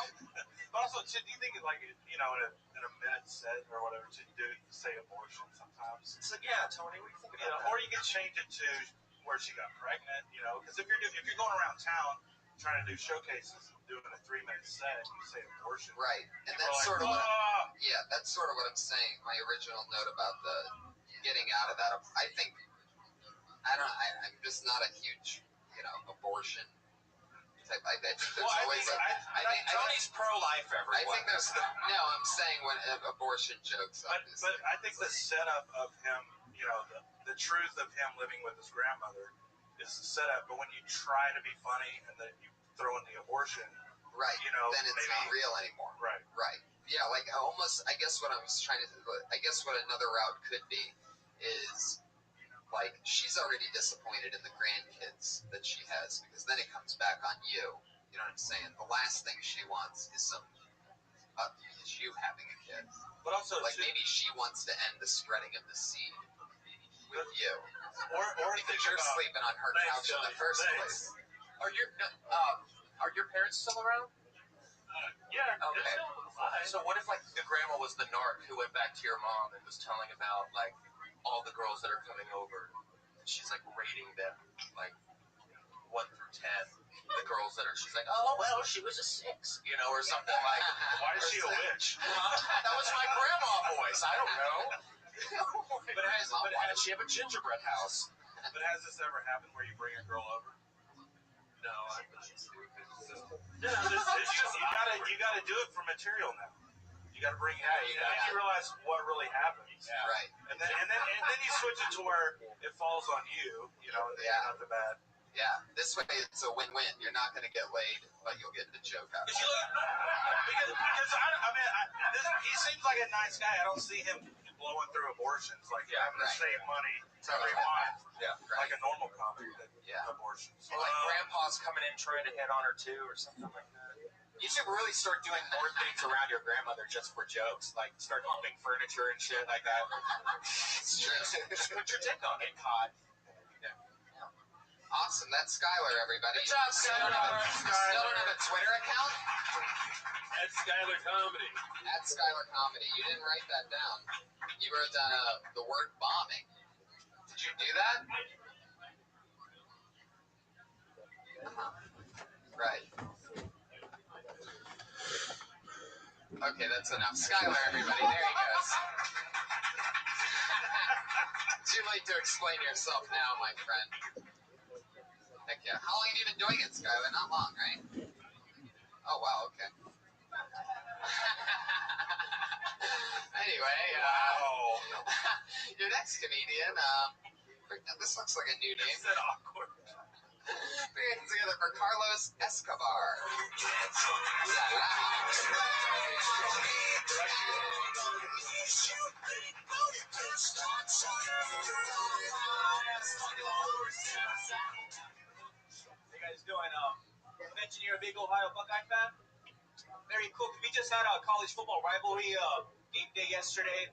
S14: Also, do you think like, you know, in a minute set or whatever, to say abortion sometimes?
S12: It's like, yeah, Tony, what do you think about that?
S14: Or you can change it to where she got pregnant, you know, because if you're going around town trying to do showcases and doing a 3-minute set, you say abortion.
S4: Right, and that's
S14: like,
S4: sort of that's sort of what I'm saying. My original note about the getting out of that, I'm just not a huge, abortion type. I think there's always
S12: Tony's pro-life, everyone.
S4: I think there's I'm saying when abortion jokes.
S14: But I think the setup of him, you know, the truth of him living with his grandmother is the setup. But when you try to be funny and then you throw in the abortion,
S4: right?
S14: You know,
S4: then it's not real anymore.
S14: Right.
S4: Right. Yeah, like almost. I guess what I was trying to. I guess what another route could be is like, she's already disappointed in the grandkids that she has, because then it comes back on you. You know what I'm saying? The last thing she wants is is you having a kid.
S14: But also,
S4: like, maybe she wants to end the spreading of the seed with you.
S14: Or
S4: because you're sleeping on her couch in the first place.
S12: Are your parents still around?
S7: Yeah.
S12: Okay. So what if, like, the grandma was the narc who went back to your mom and was telling about, like, all the girls that are coming over? And she's, like, rating them, like, 1 through 10. The girls that are, she's like, oh, well, she was a 6, you know, or something like.
S14: Why is she a witch?
S12: That was my grandma voice. I don't know. But has she have a gingerbread house?
S14: But has this ever happened where you bring a girl over?
S7: No, I'm not stupid. So.
S14: Yeah, you gotta do it for material now. You gotta bring it out. And then you realize what really happens.
S4: Yeah. Right.
S14: And then you switch it to where it falls on you. You know, not the bad.
S4: Yeah, this way it's a win-win. You're not going to get laid, but you'll get the joke out.
S14: Because he seems like a nice guy. I don't see him blowing through abortions like having to save money every month.
S12: Yeah,
S14: like a normal comic. Abortions.
S12: Or like grandpa's coming in trying to hit on her too, or something like that.
S5: You should really start doing more things around your grandmother just for jokes, like start humping furniture and shit like that.
S4: It's true.
S5: Just put your dick on it, Cod.
S4: Awesome, that's Skylar, everybody.
S12: Good job, Skylar.
S4: Still don't have a Twitter account?
S7: At Skylar Comedy.
S4: At Skylar Comedy. You didn't write that down. You wrote down the word bombing. Did you do that? Right. Okay, that's enough. Skylar, everybody. There he goes. Too late to explain yourself now, my friend. Heck yeah. How long have you been doing it, Skylar? Not long, right? Oh, wow, okay. Anyway, your next comedian, this looks like a new name.
S14: Is that awkward?
S4: We're getting together for Carlos Escobar.
S5: Doing mention you're a big Ohio Buckeye fan. Very cool. We just had a college football rivalry game day yesterday.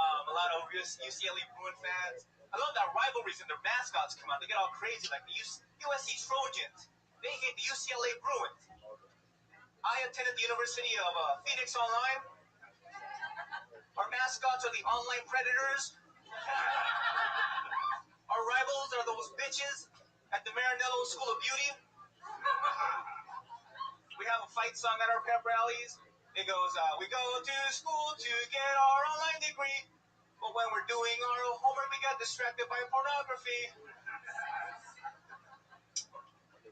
S5: A lot of UCLA Bruin fans. I love that rivalries and their mascots come out. They get all crazy, like the USC Trojans. They hate the UCLA Bruins. I attended the University of Phoenix Online. Our mascots are the online predators. Our rivals are those bitches at the Maranello School of Beauty. We have a fight song at our pep rallies. It goes, we go to school to get our online degree, but when we're doing our homework, we get distracted by pornography.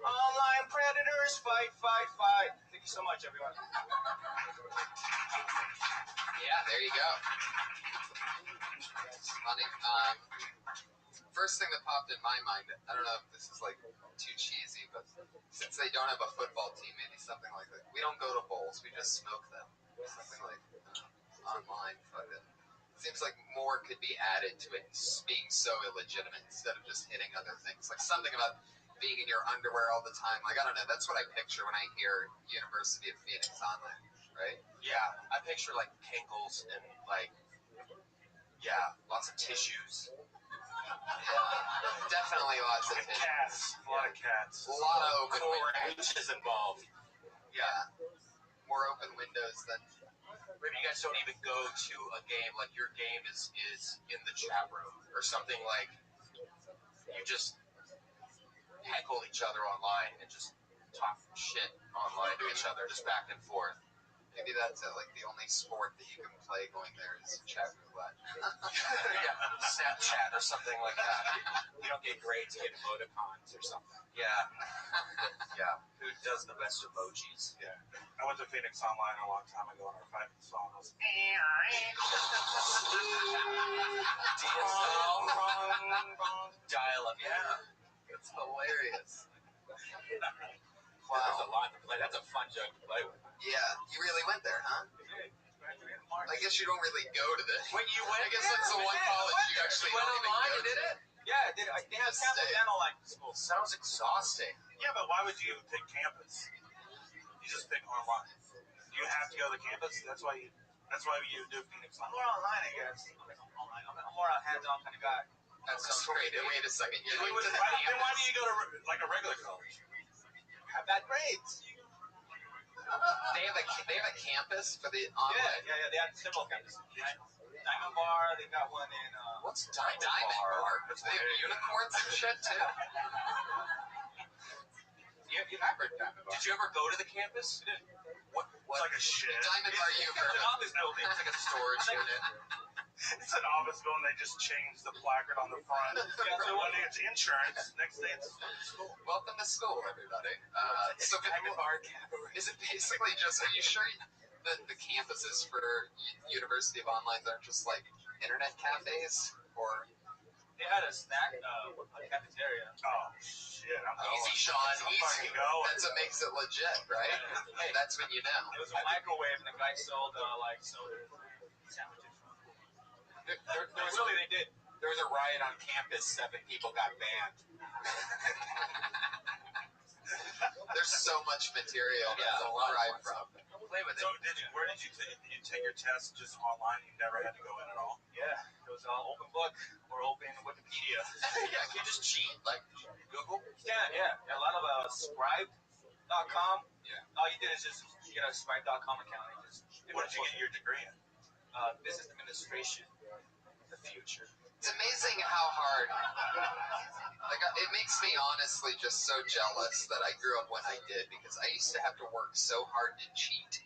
S5: Online predators, fight, fight, fight. Thank you so much, everyone.
S4: Yeah, there you go. It's funny. First thing that popped in my mind, I don't know if this is like too cheesy, but since they don't have a football team, maybe something like that. We don't go to bowls, we just smoke them. Something like online fucking. Seems like more could be added to it being so illegitimate instead of just hitting other things. Like something about being in your underwear all the time. Like, I don't know, that's what I picture when I hear University of Phoenix Online, right?
S12: Yeah, I picture like cankles and like, lots of tissues.
S4: Definitely lots of
S14: cats. A lot of cats.
S4: A lot of open windows.
S5: Which is involved.
S4: Yeah. More open windows than.
S12: Maybe you guys don't even go to a game, like your game is in the chat room or something, like you just heckle each other online and just talk shit online to each other, just back and forth.
S4: Maybe that's like the only sport that you can play going there is chat roulette.
S12: Yeah, Snapchat or something like that.
S5: You don't get grades, you get emoticons or something.
S12: Yeah. Yeah. Who does the best emojis?
S14: Yeah. I went to Phoenix Online a long time ago and our fight song was
S12: Dial up.
S4: Yeah. It's hilarious.
S5: Wow. There's a lot to play. That's a fun joke to play with.
S4: Yeah. You really went there, huh? I guess you don't really go to the.
S12: When you went,
S4: I guess that's the one college you actually
S12: went
S4: don't even
S12: online
S4: go
S12: and did
S4: to.
S12: it.
S13: Yeah, they have sample dental like school.
S1: Sounds exhausting.
S14: Yeah, but why would you pick campus? You just pick online. You have to go to the campus. That's why you do Phoenix.
S13: I'm more online, I guess. I'm more a hands-on kind of guy.
S4: That sounds great. Wait a second. You're
S14: Then why do you go to like a regular college?
S13: Have bad grades.
S4: They have a campus for the online.
S13: Yeah. They have several campuses. Diamond Bar. They got one in.
S4: What's Diamond Bar? They have unicorns and shit too.
S13: You have heard Diamond Bar.
S1: Did you ever go to the campus?
S13: I did.
S1: What?
S14: It's like a shit.
S4: Diamond Bar,
S14: It's an office building.
S4: It's like a storage unit.
S14: It's an office building. They just changed the placard on the front. So one day it's insurance, next day it's school.
S4: Welcome to school, everybody. So is it basically just? Are you sure that the campuses for University of Online aren't just like internet cafes or?
S13: They had a snack cafeteria.
S14: Oh shit!
S4: Easy, Sean. Easy. That's what makes it legit, right? Hey, that's when you know.
S13: It was a microwave, and the guy sold like soda sandwiches.
S12: There was a riot on campus. 7 people got banned.
S4: There's so much material that's derived from.
S1: Play with it.
S14: So where did you take your test just online? You never had to go in at all?
S13: Yeah, it was open book or open Wikipedia.
S4: Yeah, you just cheat like Google.
S13: Yeah. A lot of Scribe.com.
S12: Yeah.
S13: All you did is just get a Scribe.com account and just.
S14: What did you get your degree in?
S13: Business administration. The future.
S4: It's amazing how hard. Like it makes me honestly just so jealous that I grew up when I did, because I used to have to work so hard to cheat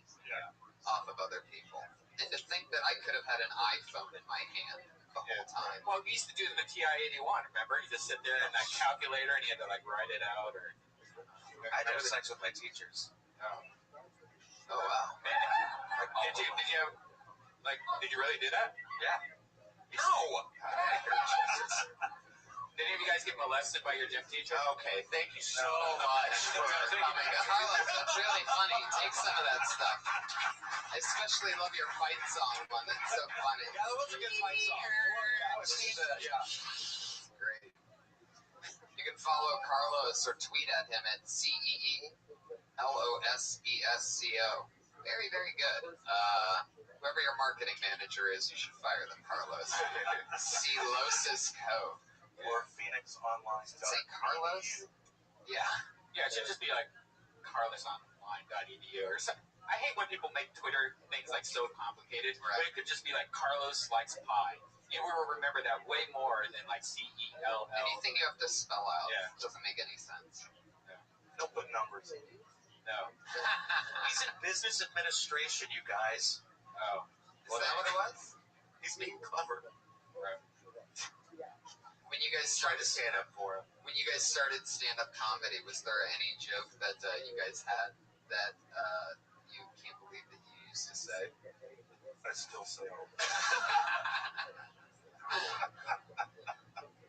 S4: off of other people, and to think that I could have had an iPhone in my hand the whole time.
S12: Well, we used to do the TI-81. Remember? You just sit there in that calculator and you had to like write it out. Or I had sex with my teachers.
S4: Oh wow!
S12: Did you really do that?
S1: Yeah.
S12: No. Did any of you guys get molested by your gym teacher?
S1: Okay, thank you so much for
S4: coming. Carlos, that's really funny. Take some of that stuff. I especially love your fight song one. That's so funny.
S12: Yeah, that was a good fight song.
S4: Great. You can follow Carlos or tweet at him at CEELOSESCO. Very, very good. Whoever your marketing manager is, you should fire them, Carlos. Celosis Co.
S14: Or Phoenix Online.
S4: Say Carlos? Yeah.
S12: Yeah, it should just be like carlosonline.edu or something. I hate when people make Twitter things like so complicated.
S4: Right.
S12: But it could just be like Carlos likes pie. You will remember that way more than like CELL.
S4: Anything you have to spell out doesn't make any sense.
S14: Don't put numbers in.
S12: No.
S1: He's in business administration, you guys.
S12: Oh.
S4: Is that what it was?
S1: He's being clever.
S12: Right.
S4: When you guys
S1: Trying
S4: started
S1: to stand up for him.
S4: When you guys started stand-up comedy, was there any joke that you guys had that you can't believe that you used to say?
S14: I still say all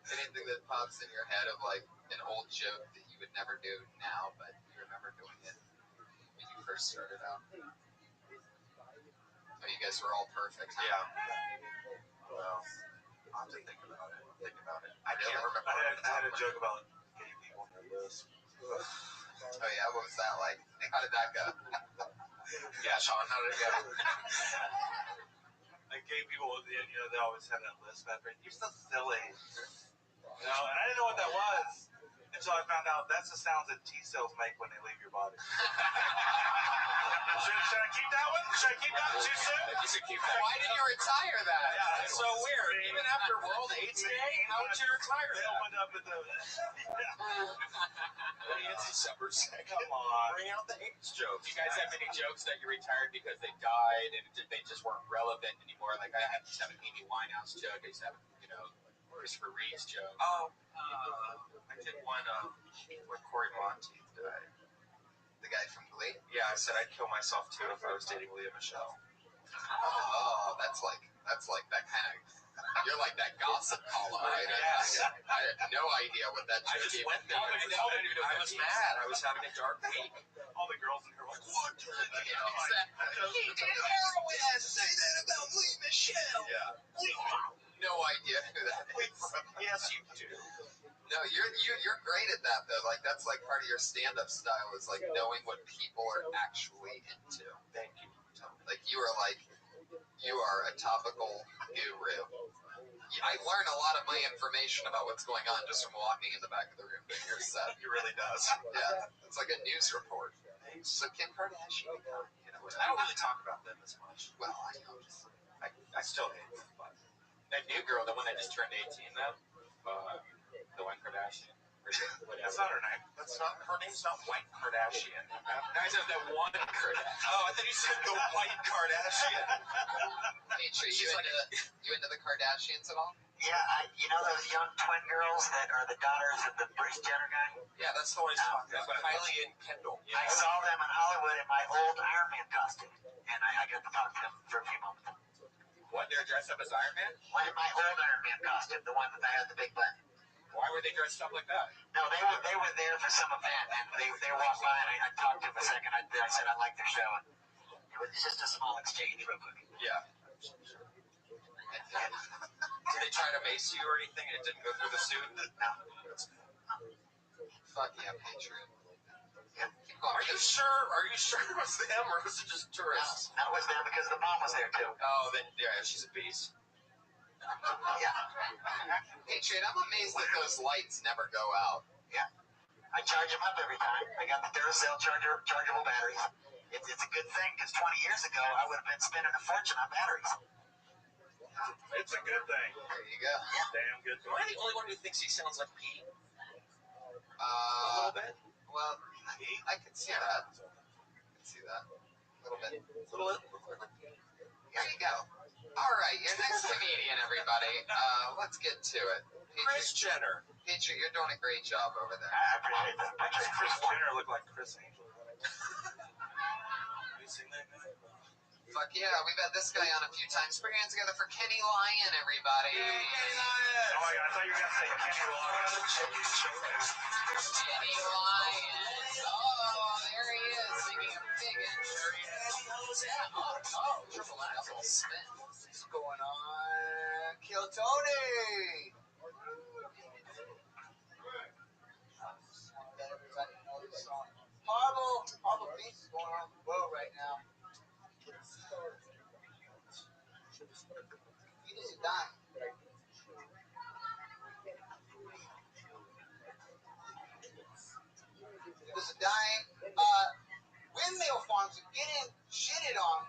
S4: Anything that pops in your head of like an old joke that you would never do now, but you remember doing it when you first started out? Oh, you guys were all perfect. Huh?
S1: Yeah. Well, I'll have to think about it. I can't remember.
S14: I had a joke about gay people on their list.
S4: Oh yeah, what was that like? How did that go?
S1: Yeah, Sean, how did it go?
S14: Like gay people, they always have that list. You're so silly. And I didn't know what that was until I found out that's the sounds that T cells make when they leave your body. Should I keep that one? Should I keep that one too soon?
S12: You should keep that.
S4: Why did you retire that?
S12: Yeah, that's so weird. Even after World AIDS Day, how would you retire
S14: They
S12: that?
S14: opened up at the.
S1: It's December 2nd.
S14: Come on.
S1: Bring out the AIDS jokes.
S12: Do you guys have any jokes that you retired because they died and they just weren't relevant anymore? Like I had to have an Amy Winehouse joke. I used to have, Christopher Reeve's joke.
S1: Oh, I did one when Corey Monteith died.
S4: The guy from Glee?
S1: Yeah, I said I'd kill myself too if I was dating Leah Michele.
S4: Oh, that's like that kind of. You're like that gossip column, right?
S1: Yes.
S4: I had no idea what that
S1: I
S4: joke
S1: just
S4: even
S1: went there. I was mad. I was having a dark week.
S14: All the girls in here were like, what?
S4: He did heroin. Say that about Leah Michele.
S1: Yeah.
S4: no idea who that is.
S14: Yes, you do.
S4: No, you're great at that though. Like that's like part of your stand-up style is like knowing what people are actually into.
S14: Thank you.
S4: Like you are a topical guru. I learn a lot of my information about what's going on just from walking in the back of the room during your set.
S14: He really does.
S4: Yeah, it's like a news report. So Kim Kardashian, you know,
S14: I don't really talk about them as much.
S4: well, I know.
S14: I still hate them. But that new girl, the one that just turned 18 though, the one Kardashian. That's not her name. That's not her name's not White Kardashian. I said that one Kardashian. Oh, I thought you said the White Kardashian.
S4: Hey, Tree, you into the Kardashians at all?
S11: Yeah, you know those young twin girls that are the daughters of the Bruce Jenner guy?
S14: Yeah, that's the one he's talking about. Kylie and Kendall.
S11: I saw them in Hollywood in my old Iron Man costume, and I got to talk to them for a few moments.
S14: What? They're dressed up as Iron Man?
S11: Well, in my old Iron Man costume, the one that I had the big butt.
S14: Why were they dressed up like that?
S11: No, they were there for some event, and they walked by, and I talked to them a second. I said I liked their show, and it was just a small exchange real quick.
S14: Yeah. Did they try to mace you or anything and it didn't go through the suit?
S11: No.
S4: Fuck yeah, Patriot.
S14: Are you sure? Are you sure it was them or was it just tourists?
S11: No, it was them because the mom was there too.
S14: Oh, then yeah, she's a beast.
S11: Yeah.
S4: Patriot, I'm amazed that those lights never go out.
S11: Yeah. I charge them up every time. I got the Duracell chargeable batteries. It's a good thing because 20 years ago I would have been spending a fortune on batteries.
S14: It's a good thing.
S4: There you go.
S11: Yeah.
S14: Damn good thing. Am I the only one who thinks he sounds like Pete?
S4: A
S14: little bit?
S4: Well, I can see that. A little bit. There you go. All right, your next comedian, everybody. Let's get to it.
S14: Kris Jenner.
S4: Patriot, you're doing a great job over there.
S11: I appreciate that.
S14: Why does Kris Jenner look like Chris Angel? Have you seen that guy?
S4: Fuck yeah, we've had this guy on a few times. Put your hands together for Kenny Lyon, everybody.
S14: Kenny Lyon! Oh my god, I thought you were going to say Kenny Loggins.
S4: Kenny Lyon. Oh, there he is, singing a big intro. Oh, triple axel spin. What's going on? Kill Tony! Everybody knows the song. Horrible beats going on the world right now. He is dying. There's a dying. Windmill farms are getting shitted on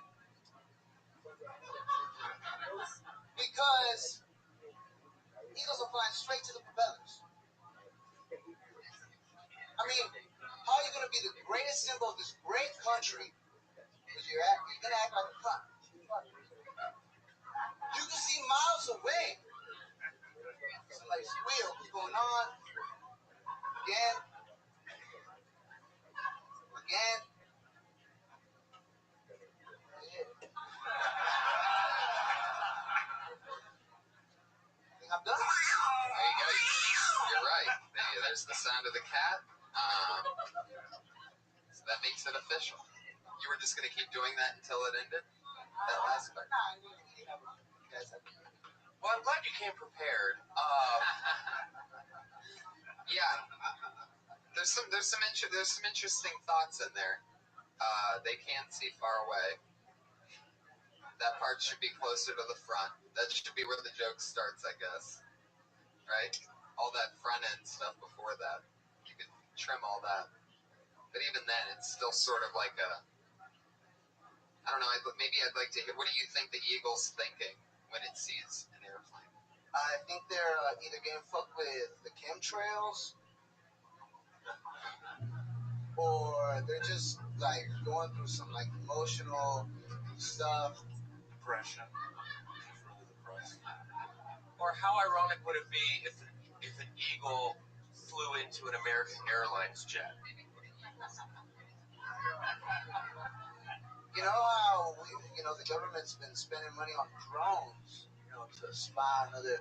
S4: because eagles are flying straight to the propellers. I mean, how are you going to be the greatest symbol of this great country if you're going to act like a cunt? You can see miles away. Somebody's wheel is going on. Again. I think I'm done. There you go. You're right. There's the sound of the cat. So that makes it official. You were just going to keep doing that until it ended? That last part.
S14: Well, I'm glad you came prepared.
S4: Yeah. There's some interesting thoughts in there. They can't see far away. That part should be closer to the front. That should be where the joke starts, I guess. Right? All that front end stuff before that. You could trim all that. But even then, it's still sort of like a... I don't know, maybe I'd like to hear... What do you think the eagle's thinking when it sees an airplane?
S16: I think they're either getting fucked with the chemtrails or they're just like going through some like emotional stuff.
S14: Depression. Really depressed. Or how ironic would it be if an eagle flew into an American Airlines jet?
S16: You know how the government's been spending money on drones, to spy on other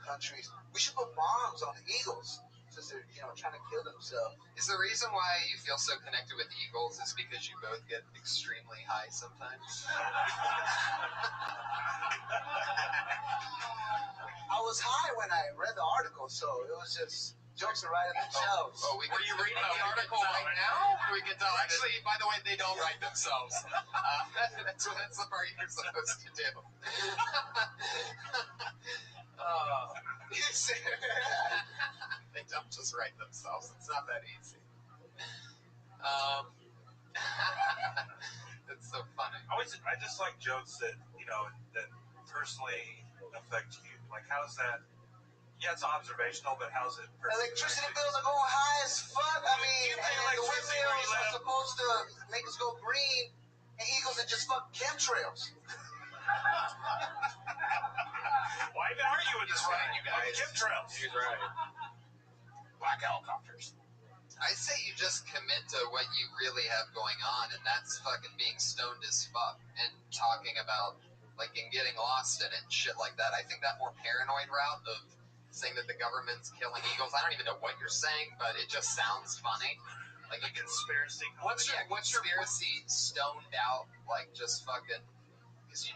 S16: countries. We should put bombs on the eagles.
S15: Just they're, trying to kill themselves.
S4: Is the reason why you feel so connected with eagles is because you both get extremely high sometimes?
S15: I was high when I read the article, so it was just jokes are writing themselves.
S4: Were you reading the article right now? We can tell. Actually, by the way, they don't write themselves. That's the part you're supposed to do. They don't just write themselves. It's not that easy. It's so funny.
S14: I just like jokes that that personally affect you. Like, how's that? Yeah, it's observational, but how's it?
S15: Electricity bills are going high as fuck. I mean, the windmills are supposed to make us go green, and eagles are just fucking chemtrails.
S14: Why even argue with this guy? You guys, chemtrails.
S4: He's right.
S14: Black helicopters.
S4: I say you just commit to what you really have going on, and that's fucking being stoned as fuck and talking about and getting lost in it and shit like that. I think that more paranoid route of saying that the government's killing eagles, I don't even know what you're saying, but it just sounds funny. Like a conspiracy. What's your conspiracy stoned out, just fucking? Because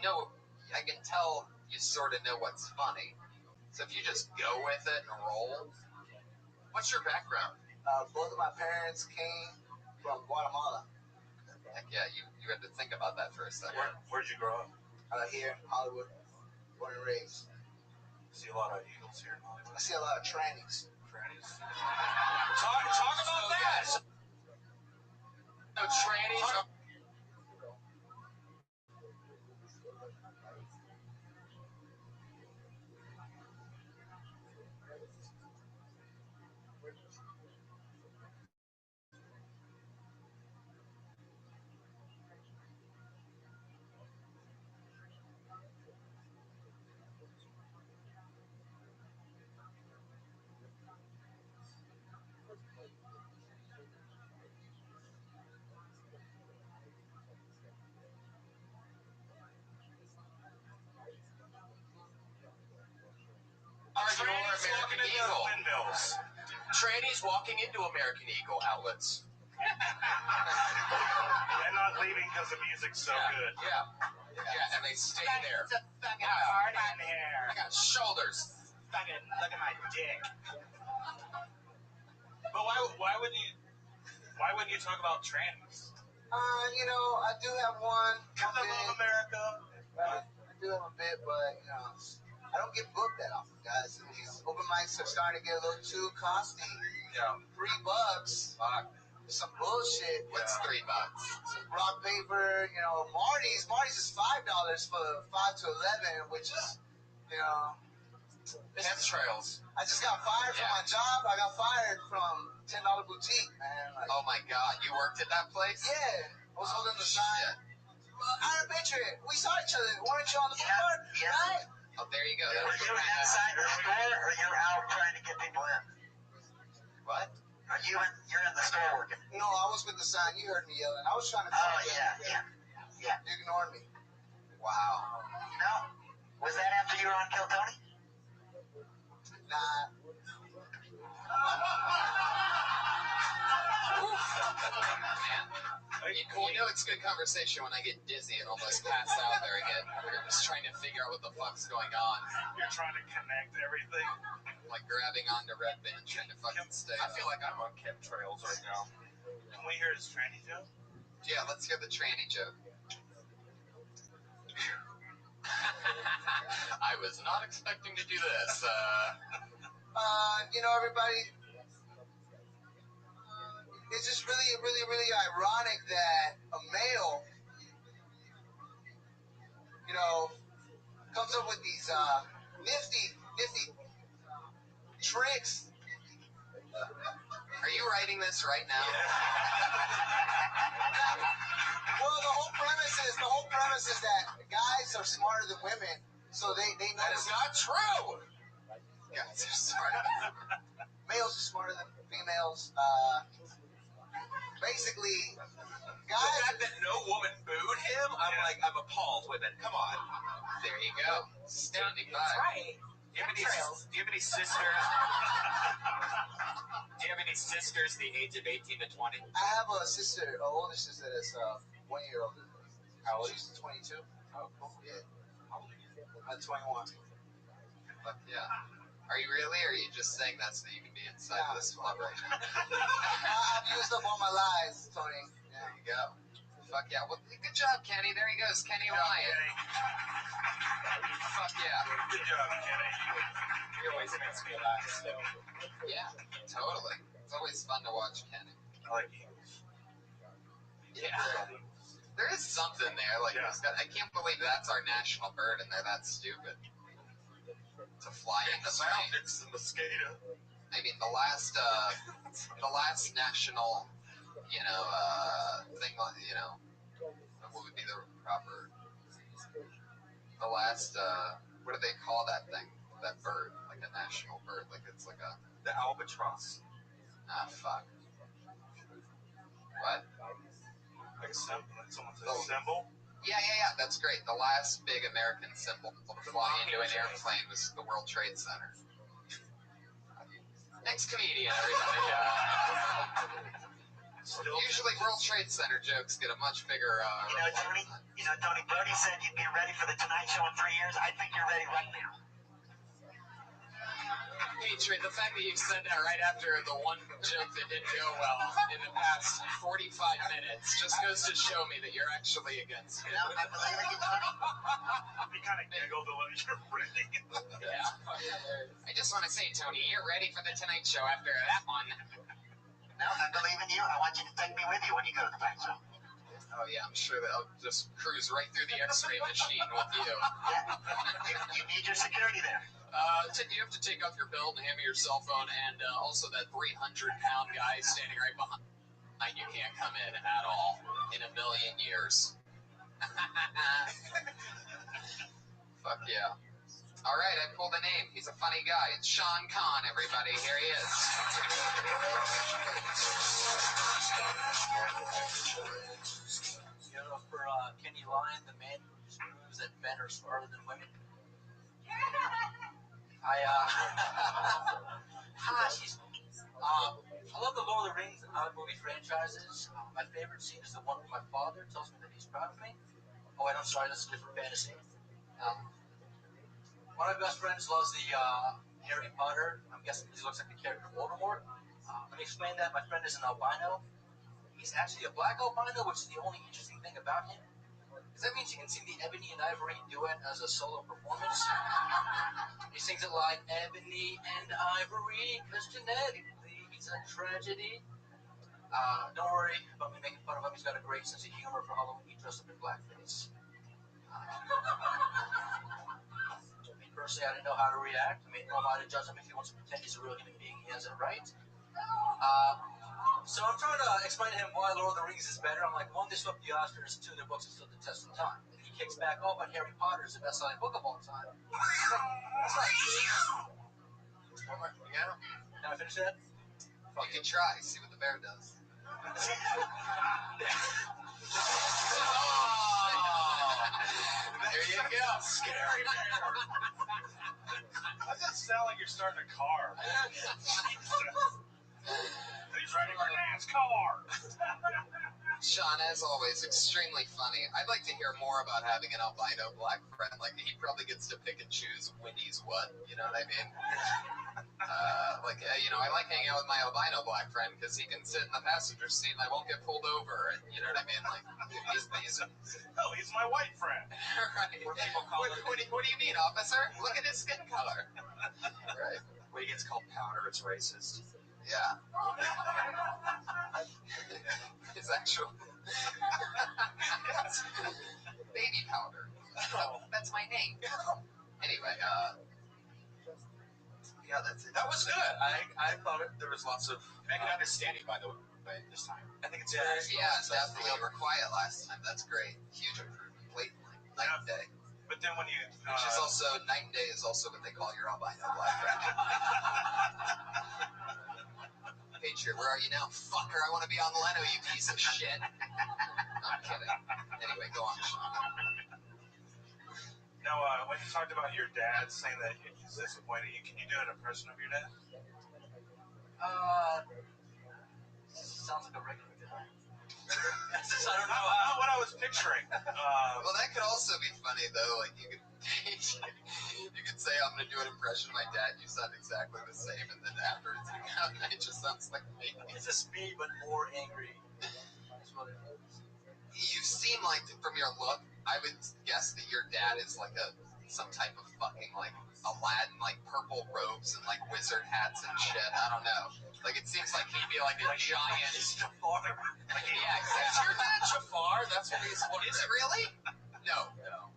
S4: I can tell you sort of know what's funny. So if you just go with it and roll. What's your background?
S15: Both of my parents came from Guatemala.
S4: Heck yeah, you had to think about that for a second.
S14: Where'd you grow up?
S15: Here in Hollywood, born and raised.
S14: See a lot of eagles here in Hollywood.
S15: I see a lot of trannies.
S14: Talk about that.
S4: No, trannies. American Eagle. Trannies walking into American Eagle outlets.
S14: They're not leaving because the music's so good.
S4: Yeah, and they stay there.
S11: It's a fucking party in here.
S4: I got shoulders.
S11: Fucking look at my dick.
S14: But why wouldn't you talk about trannies?
S15: I do have one.
S14: Because I love America.
S15: I do have a bit, but I don't get booked that often, guys. And these open mics are starting to get a little too costly.
S4: Yeah.
S15: $3.
S4: Fuck.
S15: Some bullshit.
S4: What's $3?
S15: Some rock paper. Marty's is $5 for 5 to 11, which is,
S4: Chemtrails.
S15: I just got fired from my job. I got fired from $10 boutique, man.
S4: Oh my god, you worked at that place?
S15: Yeah. I was holding the sign. Iron Patriot, we saw each other. Weren't you on the board?
S11: Yeah.
S15: Right?
S4: Oh, there you go.
S11: Were you inside the store, or you're out trying to get people in?
S4: What?
S11: Are you're in the store working?
S15: No, I was with the sign. You heard me yelling. I was trying to.
S11: Oh yeah.
S15: You ignored me.
S4: Wow.
S11: No. Was that after you were on Kill Tony?
S15: Nah.
S4: It's good conversation when I get dizzy and almost pass out there again. We're just trying to figure out what the fuck's going on.
S14: You're trying to connect everything.
S4: Like grabbing onto Red Band, trying to fucking stay.
S14: I feel like I'm on chemtrails right now. Can we hear his tranny joke?
S4: Yeah, let's hear the tranny joke. I was not expecting to do this.
S15: Everybody, it's just really, really, really ironic that a male, comes up with these nifty tricks.
S4: Are you writing this right now?
S15: Well, the whole premise is that guys are smarter than women, so they know.
S4: That is not true. Guys are smarter.
S15: Males are smarter than females. Basically, guys.
S4: The fact that no woman booed him, I'm appalled with it. Come on. There you go. Standing by.
S11: That's right.
S5: Do you have any sisters? Do you have any sisters the age of 18 to 20?
S15: I have a sister, an older sister that's 1 year older. How old? She's 22. Oh, cool. Yeah. I'm 21.
S4: Fuck yeah. Are you really, or are you just saying that so you can be inside of this club right now?
S15: I've used up all my lies, Tony.
S4: Yeah. There you go. Fuck yeah. Well, good job, Kenny. There he goes, Kenny Wyatt. Fuck yeah.
S14: Good job, Kenny.
S5: He always makes me laugh still.
S4: Yeah, totally. It's always fun to watch Kenny.
S14: I like Eagles.
S4: Yeah. There is something there. Like, he's got, I can't believe that's our national bird and they're that stupid. To fly in the
S14: sound, it's the mosquito.
S4: I mean, the last national, thing, what would be the proper, the last, what do they call that thing, that bird, like a national bird, like it's like a...
S14: The albatross.
S4: Ah, fuck. What?
S14: Like a symbol, like someone says symbol?
S4: Yeah, that's great. The last big American symbol to fly into an airplane was the World Trade Center. Next comedian, everybody. Usually World Trade Center jokes get a much bigger...
S11: Tony, Brody said you'd be ready for the Tonight Show in 3 years. I think you're ready right now.
S4: Patriot, the fact that you said that right after the one joke that didn't go well in the past 45 minutes just goes to show me that you're actually against it.
S11: I believe in you, Tony.
S14: He kind of giggled a little. You're ready.
S4: Yeah. I just want to say, Tony, you're ready for the Tonight Show after that one.
S11: No, I believe in you. I want you to take me with you when you go to the Tonight Show.
S4: Oh, yeah, I'm sure that I'll just cruise right through the X-ray machine with you.
S11: Yeah. You need your security there.
S4: You have to take off your belt and hand me your cell phone, and also that 300-pound guy standing right behind you can't come in at all in a million years. Fuck yeah. All right, I pulled a name. He's a funny guy. It's Sean Conn, everybody. Here he is.
S19: You know, for Kenny Lyon, the man who just proves that men are smarter than women. I love the Lord of the Rings and other movie franchises. My favorite scene is the one where my father tells me that he's proud of me. Oh, wait, I'm sorry, that's a different fantasy. One of my best friends loves the Harry Potter. I'm guessing he looks like the character Voldemort. Let me explain that. My friend is an albino. He's actually a black albino, which is the only interesting thing about him. Because that means he can sing the Ebony and Ivory duet as a solo performance. He sings it like Ebony and Ivory, because genetically he's a tragedy. Don't worry about me making fun of him. He's got a great sense of humor for Halloween. He dressed up in blackface. Me personally, I didn't know how to react. I mean, nobody to judge him if he wants to pretend he's a real human being. He has it right. So I'm trying to explain to him why Lord of the Rings is better. I'm like, one, they swept the Oscars, two, their books have stood the test of time. And he kicks back, oh, but Harry Potter is the best-selling book of all time. That's not true.
S4: Yeah.
S19: Can I finish that?
S4: You can try, see what the bear does. There you go.
S14: Scary bear. That doesn't sound like you're starting a car. He's ready for NASCAR.
S4: Sean, as always, extremely funny. I'd like to hear more about having an albino black friend. Like, he probably gets to pick and choose when he's what, you know what I mean? I like hanging out with my albino black friend because he can sit in the passenger seat and I won't get pulled over, and you know what I mean? Like, he's
S14: he's my white friend.
S4: Right. What do you mean, officer? Look at his skin color. Right.
S5: When he gets called powder, it's racist.
S4: Yeah. His actual baby powder. That's my name. Anyway, yeah, that's it.
S5: That was good. I thought there was lots of... I can understand you, by the way, this time. I think it's
S4: definitely over quiet last time. That's great. Huge improvement. Blatantly. Night and day.
S14: But then when you...
S4: Which is also, night and day is also what they call your albino black friend. Patriot, where are you now? Fucker, I want to be on Leno, you piece of shit. I'm kidding. Anyway, go on, Sean.
S14: Now, when you talked about your dad saying that he's disappointed. Can you do an impression of your dad?
S19: Sounds like a regular guy. I don't know
S14: Not what I was picturing.
S4: Well, that could also be funny though. Like you could say, "I'm going to do an impression of my dad." You sound exactly the same, and then after it's it just sounds like me.
S19: It's just me, but more angry. That's what it is.
S4: You seem like, from your look, I would guess that your dad is like some type of fucking like Aladdin, like purple robes and like wizard hats and shit. I don't know. Like it seems like he'd be like a giant.
S19: Jafar.
S4: Yeah, exactly.
S12: Is your dad Jafar? That's what he's.
S4: Is it really? No.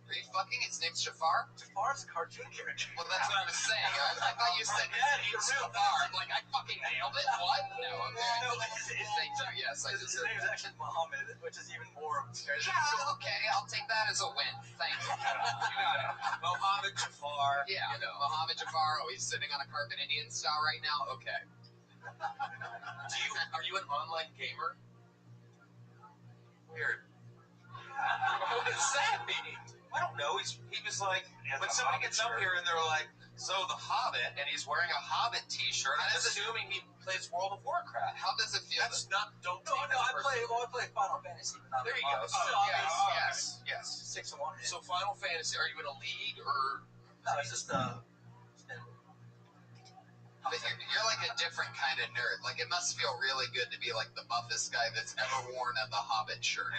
S4: Are you fucking? His name's Jafar?
S19: Jafar's a cartoon character.
S4: Well, that's what I was saying. I thought you said his name's Jafar. I'm like, I fucking nailed it. What? No, okay.
S19: No,
S4: Thank you. Yes, I
S19: his
S4: deserve
S19: name is actually Muhammad, which is even more scary.
S4: Yeah, okay. I'll take that as a win. Thank you.
S12: You got it. Mohammed Jafar.
S4: Yeah, Mohammed Jafar. Oh, he's sitting on a carpet Indian style right now? Okay.
S12: Are you an online gamer? Weird. What does that mean?
S14: I don't know. He was like, when somebody gets up here and they're like, so the Hobbit,
S4: And he's wearing a Hobbit t-shirt.
S12: I'm assuming he plays World of Warcraft.
S4: How does it feel?
S12: That's not. Don't.
S19: No,
S12: take that
S19: I
S12: personally.
S19: play Final Fantasy, but not
S12: There you go.
S4: Yes.
S19: 6-1.
S12: So Final Fantasy, are you in a league or?
S19: No, it's just
S4: But you're like a different kind of nerd. Like, it must feel really good to be like the buffest guy that's ever worn a The Hobbit shirt.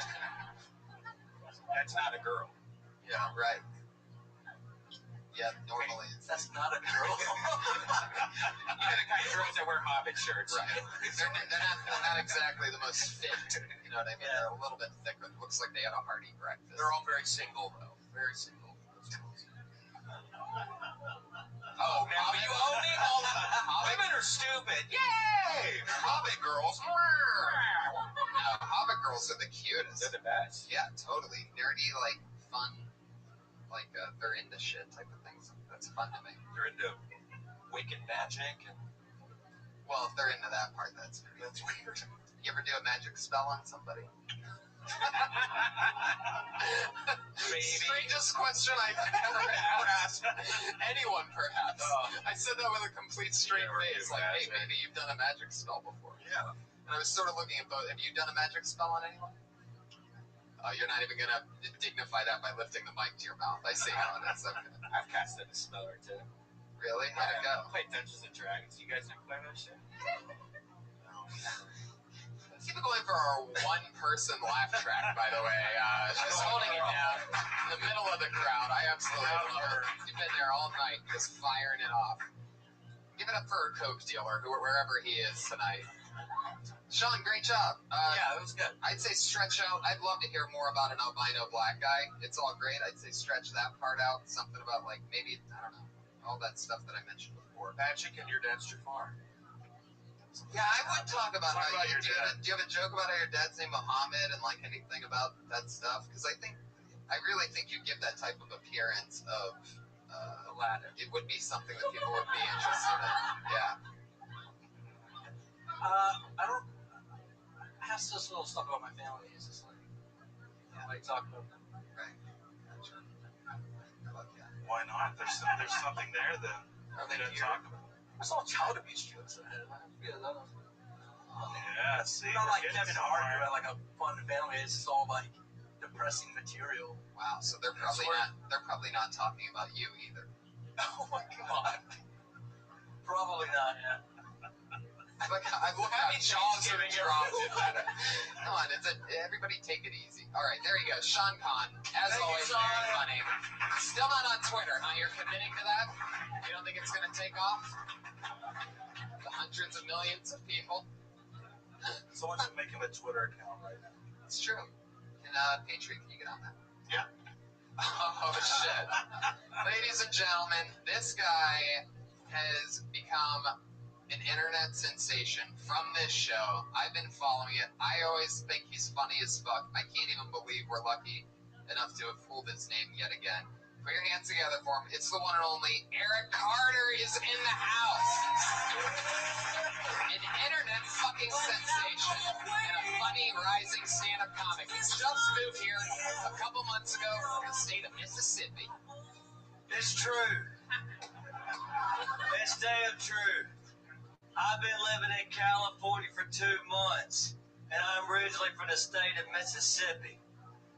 S12: That's not a girl.
S4: Yeah, right. Yeah, normally it's...
S19: That's not a girl.
S12: You know the kind of girls that wear Hobbit shirts.
S4: Right. They're not exactly the most fit. You know what I mean? They're a little bit thicker. It looks like they had a hearty breakfast.
S12: They're all very single, though. Very single.
S4: Oh,
S12: Now you own it? All the women are stupid. Yay!
S4: Hobbit girls. No, Hobbit girls are the cutest.
S12: They're the best.
S4: Yeah, totally. Nerdy, like, fun. Like, they're into shit type of things. That's fun to me.
S12: They're into wicked magic and.
S4: Well, if they're into that part, that's weird. You ever do a magic spell on somebody? Strangest question I've ever asked anyone, perhaps. I said that with a complete straight face. Like, hey, maybe you've done a magic spell before.
S14: Yeah.
S4: And I was sort of looking at both. Have you done a magic spell on anyone? Oh, you're not even going to dignify that by lifting the mic to your mouth. I see how it is. Okay.
S12: I've casted a spell or two.
S4: Really? How'd it go?
S12: I played Dungeons and Dragons. You guys didn't play that shit?
S4: Keep it going for our one-person laugh track, by the way. She's holding it down in the middle of the crowd. I absolutely love her. You've been there all night, just firing it off. Give it up for her Coke dealer, wherever he is tonight. Sean, great job.
S19: Yeah, it was good.
S4: I'd say stretch out. I'd love to hear more about an albino black guy. It's all great. I'd say stretch that part out. Something about, like, maybe, I don't know, all that stuff that I mentioned before.
S12: Magic and your dad's Jafar.
S4: Yeah, I would talk about
S14: Talk
S4: how
S14: about
S4: you
S14: your
S4: do.
S14: dad.
S4: Do you have a joke about how your dad's named Muhammad and, like, anything about that stuff? Because I really think you give that type of appearance of
S12: Aladdin.
S4: It would be something that people would be interested in. Yeah.
S19: I don't. I have this little stuff about my family. It's just like, like talking about them.
S4: Right. Gotcha.
S14: Why not? There's something there that they don't talk about.
S19: I saw child abuse jokes in it.
S14: Yeah, see.
S19: Not like
S14: we're
S19: Kevin
S14: getting
S19: Hart,
S14: somewhere.
S19: but like a fun family. It's just all like depressing material.
S4: Wow. So they're probably not talking about you either.
S19: Oh my god. Probably not. Yeah.
S4: I look how jaws are dropped. Come on, everybody take it easy. All right, there you go. Sean Conn, as always, very funny. Still not on Twitter, huh? You're committing to that? You don't think it's going to take off? The hundreds of millions of people?
S14: Someone should make him a Twitter account right now.
S4: It's true. And Patriot, can you get on that?
S14: Yeah.
S4: Oh, shit. Ladies and gentlemen, this guy has become an internet sensation from this show. I've been following it. I always think he's funny as fuck. I can't even believe we're lucky enough to have pulled his name yet again. Put your hands together for him. It's the one and only Eric Carter is in the house. An internet fucking sensation and a funny rising stand-up comic. He's just moved here a couple months ago from the state of Mississippi.
S18: It's true. It's damn true. I've been living in California for 2 months, and I'm originally from the state of Mississippi.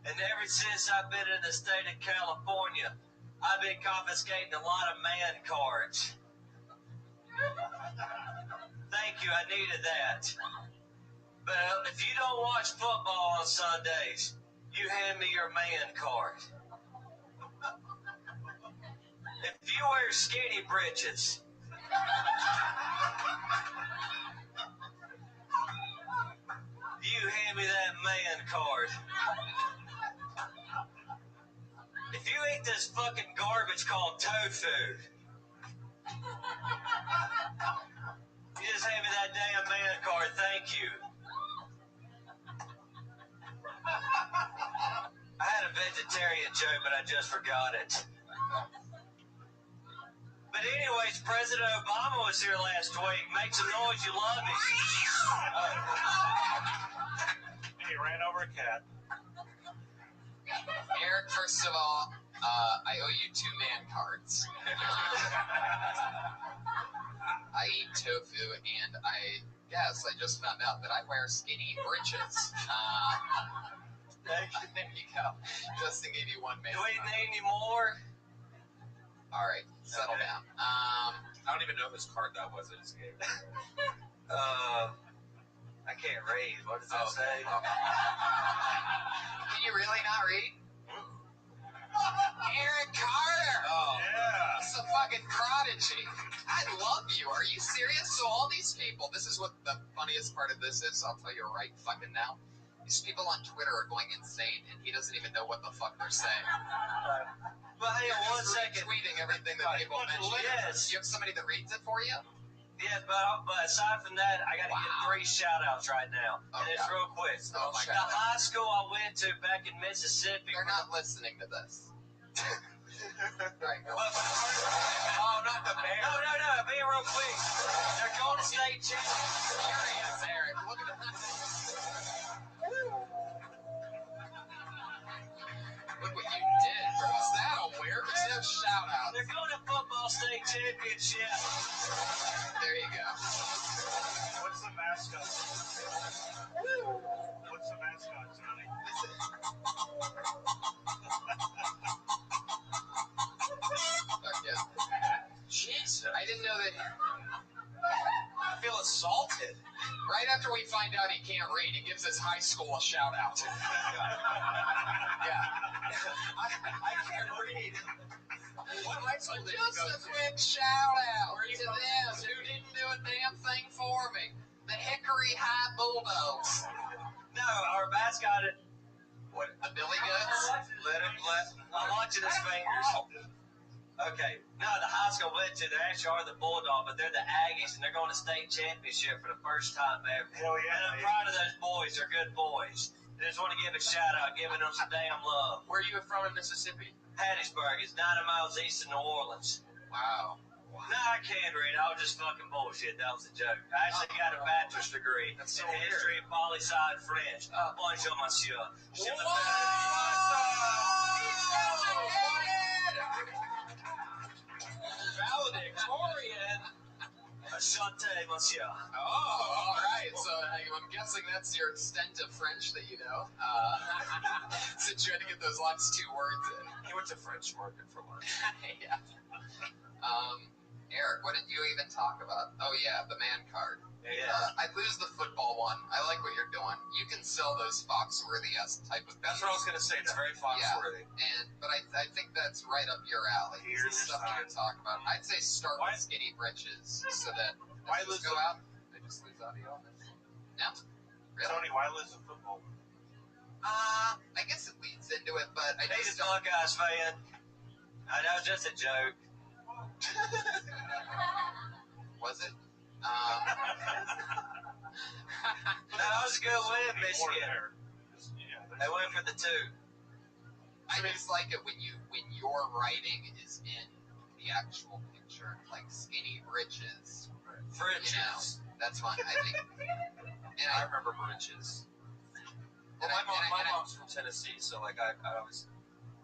S18: And ever since I've been in the state of California, I've been confiscating a lot of man cards. Thank you, I needed that. But if you don't watch football on Sundays, you hand me your man card. If you wear skinny britches, you hand me that man card. If you eat this fucking garbage called tofu, you just hand me that damn man card, thank you. I had a vegetarian joke, but I just forgot it. But anyways, President Obama was here last week. Make some noise, you love him.
S10: He ran over a cat.
S4: Eric, first of all, I owe you 2 man cards. I eat tofu, and I guess I just found out that I wear skinny britches. There you go. Justin gave you 1 man.
S18: Do we need any more?
S4: All right, settle down.
S10: I don't even know whose card that was. I just gave.
S18: I can't read. What does that say?
S4: Can you really not read? Eric Carter!
S10: Oh, yeah.
S4: It's a fucking prodigy. I love you. Are you serious? So all these people, this is what the funniest part of this is. I'll tell you right fucking now. These people on Twitter are going insane, and he doesn't even know what the fuck they're saying.
S18: But hang on 1 second.
S4: Tweeting everything that people mention.
S18: Yes.
S4: You have somebody that reads it for you?
S18: Yeah, but aside from that, I got to get 3 shout-outs right now. And it's real quick.
S4: Oh, my
S18: the
S4: God.
S18: high school I went to back in Mississippi.
S4: They're not listening to this. Right, go.
S18: Oh, not the bear. No, being real quick. They're going to state championship.
S4: Furious, Eric. Look at that. Look what you did, bro. Is that awareness? Shout out.
S18: They're going to football state championship.
S4: There you go.
S10: What's the mascot? What's the mascot, Johnny?
S4: Yeah.
S12: Jesus.
S4: I didn't know that.
S12: I feel assaulted.
S4: Right after we find out he can't read, he gives his high school a shout out. Yeah.
S12: I can't read. What high school did you
S4: Just
S12: go
S4: a
S12: to?
S4: quick shout out to them who didn't do a damn thing for me. The Hickory High Bulldogs.
S18: No, our mascot.
S4: What? The Billy Goods?
S18: I'm watching his fingers. Okay. No, the high school went to, they actually are the Bulldog, but they're the Aggies, and they're going to state championship for the first time ever.
S10: Hell yeah.
S18: And I'm proud of those boys. They're good boys. I just want to give a shout out, giving them some damn love.
S12: Where are you from in Mississippi?
S18: Hattiesburg is 90 miles east of New Orleans.
S4: Wow.
S18: No, I can't read. I was just fucking bullshit. That was a joke. I actually got a bachelor's degree in history and poli-sci and French. Bonjour, monsieur.
S12: Valedictorian.
S18: Enchanté, monsieur.
S4: Oh, all right. So I'm guessing that's your extent of French that you know. Since you had to get those last 2 words in.
S12: He went to French market for lunch.
S4: Yeah. Eric, what did you even talk about? Oh, yeah, the man card.
S18: Yeah.
S4: I lose the football one. I like what you're doing. You can sell those Foxworthy-esque type of
S10: That's what I was going to say. It's very Foxworthy.
S4: Yeah. But I think that's right up your alley.
S10: Here's
S4: the stuff you can talk about. I'd say start with skinny britches so that
S10: Why
S4: just
S10: lose
S4: go
S10: the-
S4: out. They just lose audio on this. No? Really?
S10: Tony, why lose the football?
S4: I guess it leads into it, but I
S18: He's
S4: just
S18: a Buckeyes fan. I know, it's just a joke.
S4: Was it?
S18: That was a good win, Michigan. They went for the 2.
S4: I just like it when your writing is in the actual picture, like skinny britches.
S18: Britches.
S4: You know, that's fun. I think. And
S12: I remember britches. Well, my mom's from Tennessee, so like I always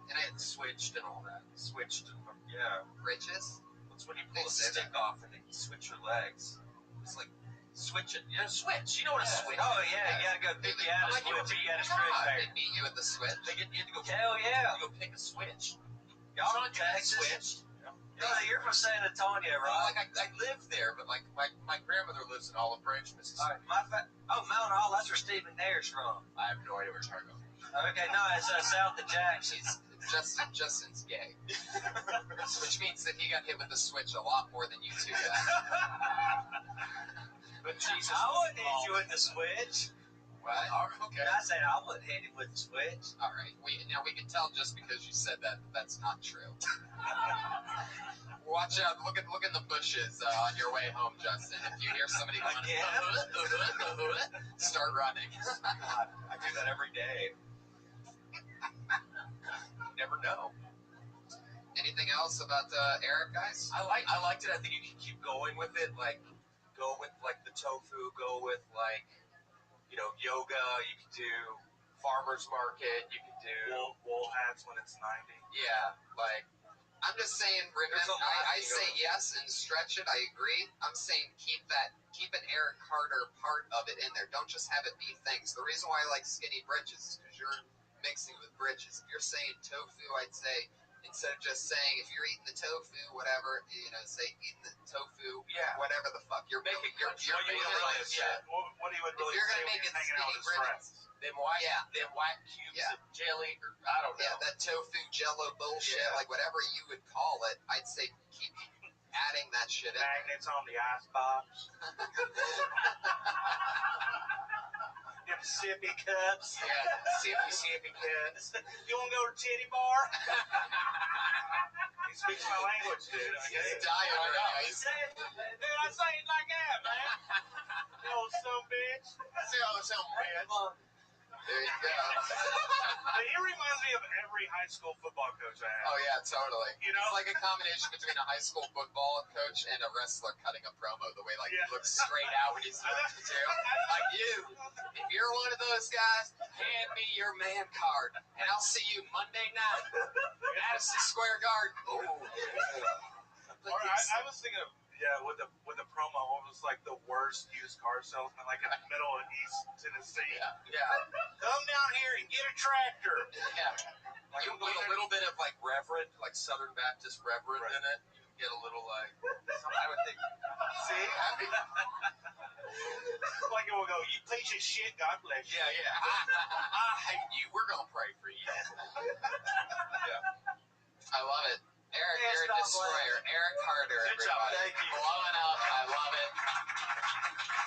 S12: And I had switched and all that. Switched and yeah.
S1: Bridges?
S12: That's when you pull a stick off and then you switch your legs. It's like switching. Yeah, switch. You know what a switch?
S18: Oh yeah, you gotta go pick you out a switch. You gotta stretch there.
S1: They beat you at the switch.
S12: You had to go.
S18: Hell yeah.
S12: You go pick a switch.
S18: Y'all in Texas?
S12: Switch.
S18: No, you're from San Antonio, right?
S12: Like I live there, but like my grandmother lives in Olive Branch, Mississippi.
S18: Mount Hall. That's where Stephen Ayers from.
S12: I have no idea what you're talking about.
S18: Okay, no, it's south of Jackson.
S1: Justin's gay, which means that he got hit with the switch a lot more than you two got.
S18: But Jesus, I wouldn't hit you with the switch.
S1: What?
S18: Okay. I said I wouldn't hit him with the switch.
S1: All right. We can tell just because you said that that's not true. Watch out! Look in the bushes on your way home, Justin. If you hear somebody going, start running.
S12: I do that every day. Never know.
S1: Anything else about Eric, guys?
S12: I liked it. I think you can keep going with it. Like, go with like the tofu. Go with like, yoga. You could do farmers market. You could do wool hats when it's 90.
S1: Yeah, like I'm just saying. Remember, I say yes and stretch it. I agree. I'm saying keep an Eric Carter part of it in there. Don't just have it be things. The reason why I like skinny bridges is because you're mixing with bridges. If you're saying tofu, I'd say instead of just saying if you're eating the tofu, whatever, say eating the tofu, whatever the fuck you're making. You're
S12: what he would really
S1: you're
S12: say
S1: gonna make it
S12: hanging out with his
S1: skinny
S12: friends. Them white cubes of jelly, or I don't know.
S1: Yeah, that tofu jello bullshit, like whatever you would call it, I'd say keep adding that shit in.
S12: Magnets on the icebox. Them sippy cups. Yeah, sippy cups. You want to go to Titty Bar? He speaks my language, dude.
S1: He's dying right now.
S12: Dude, I say it like that, man. You old son bitch. See how this bitch.
S1: There you go.
S12: He reminds me of every high school football coach I had.
S1: Oh yeah, totally.
S12: You know,
S1: it's like a combination between a high school football coach and a wrestler cutting a promo. The way he looks straight out when he's doing the material. Like if you're one of those guys, hand me your man card, and I'll see you Monday night at Madison Square Garden.
S12: I was thinking of with the promo, what was like the worst used car salesman, like in the middle of East Tennessee.
S1: Yeah.
S12: Come down here and get a tractor.
S1: Yeah.
S12: Like with a little bit of like reverend, like Southern Baptist reverend in it. You can get a little like I would think. See, like it will go. You piece of shit. God bless you. Yeah. I hate you. We're gonna pray for you.
S1: I love it. Eric, you're a destroyer. Eric Carter,
S18: Good job. Thank you.
S1: Blowing up. I love it.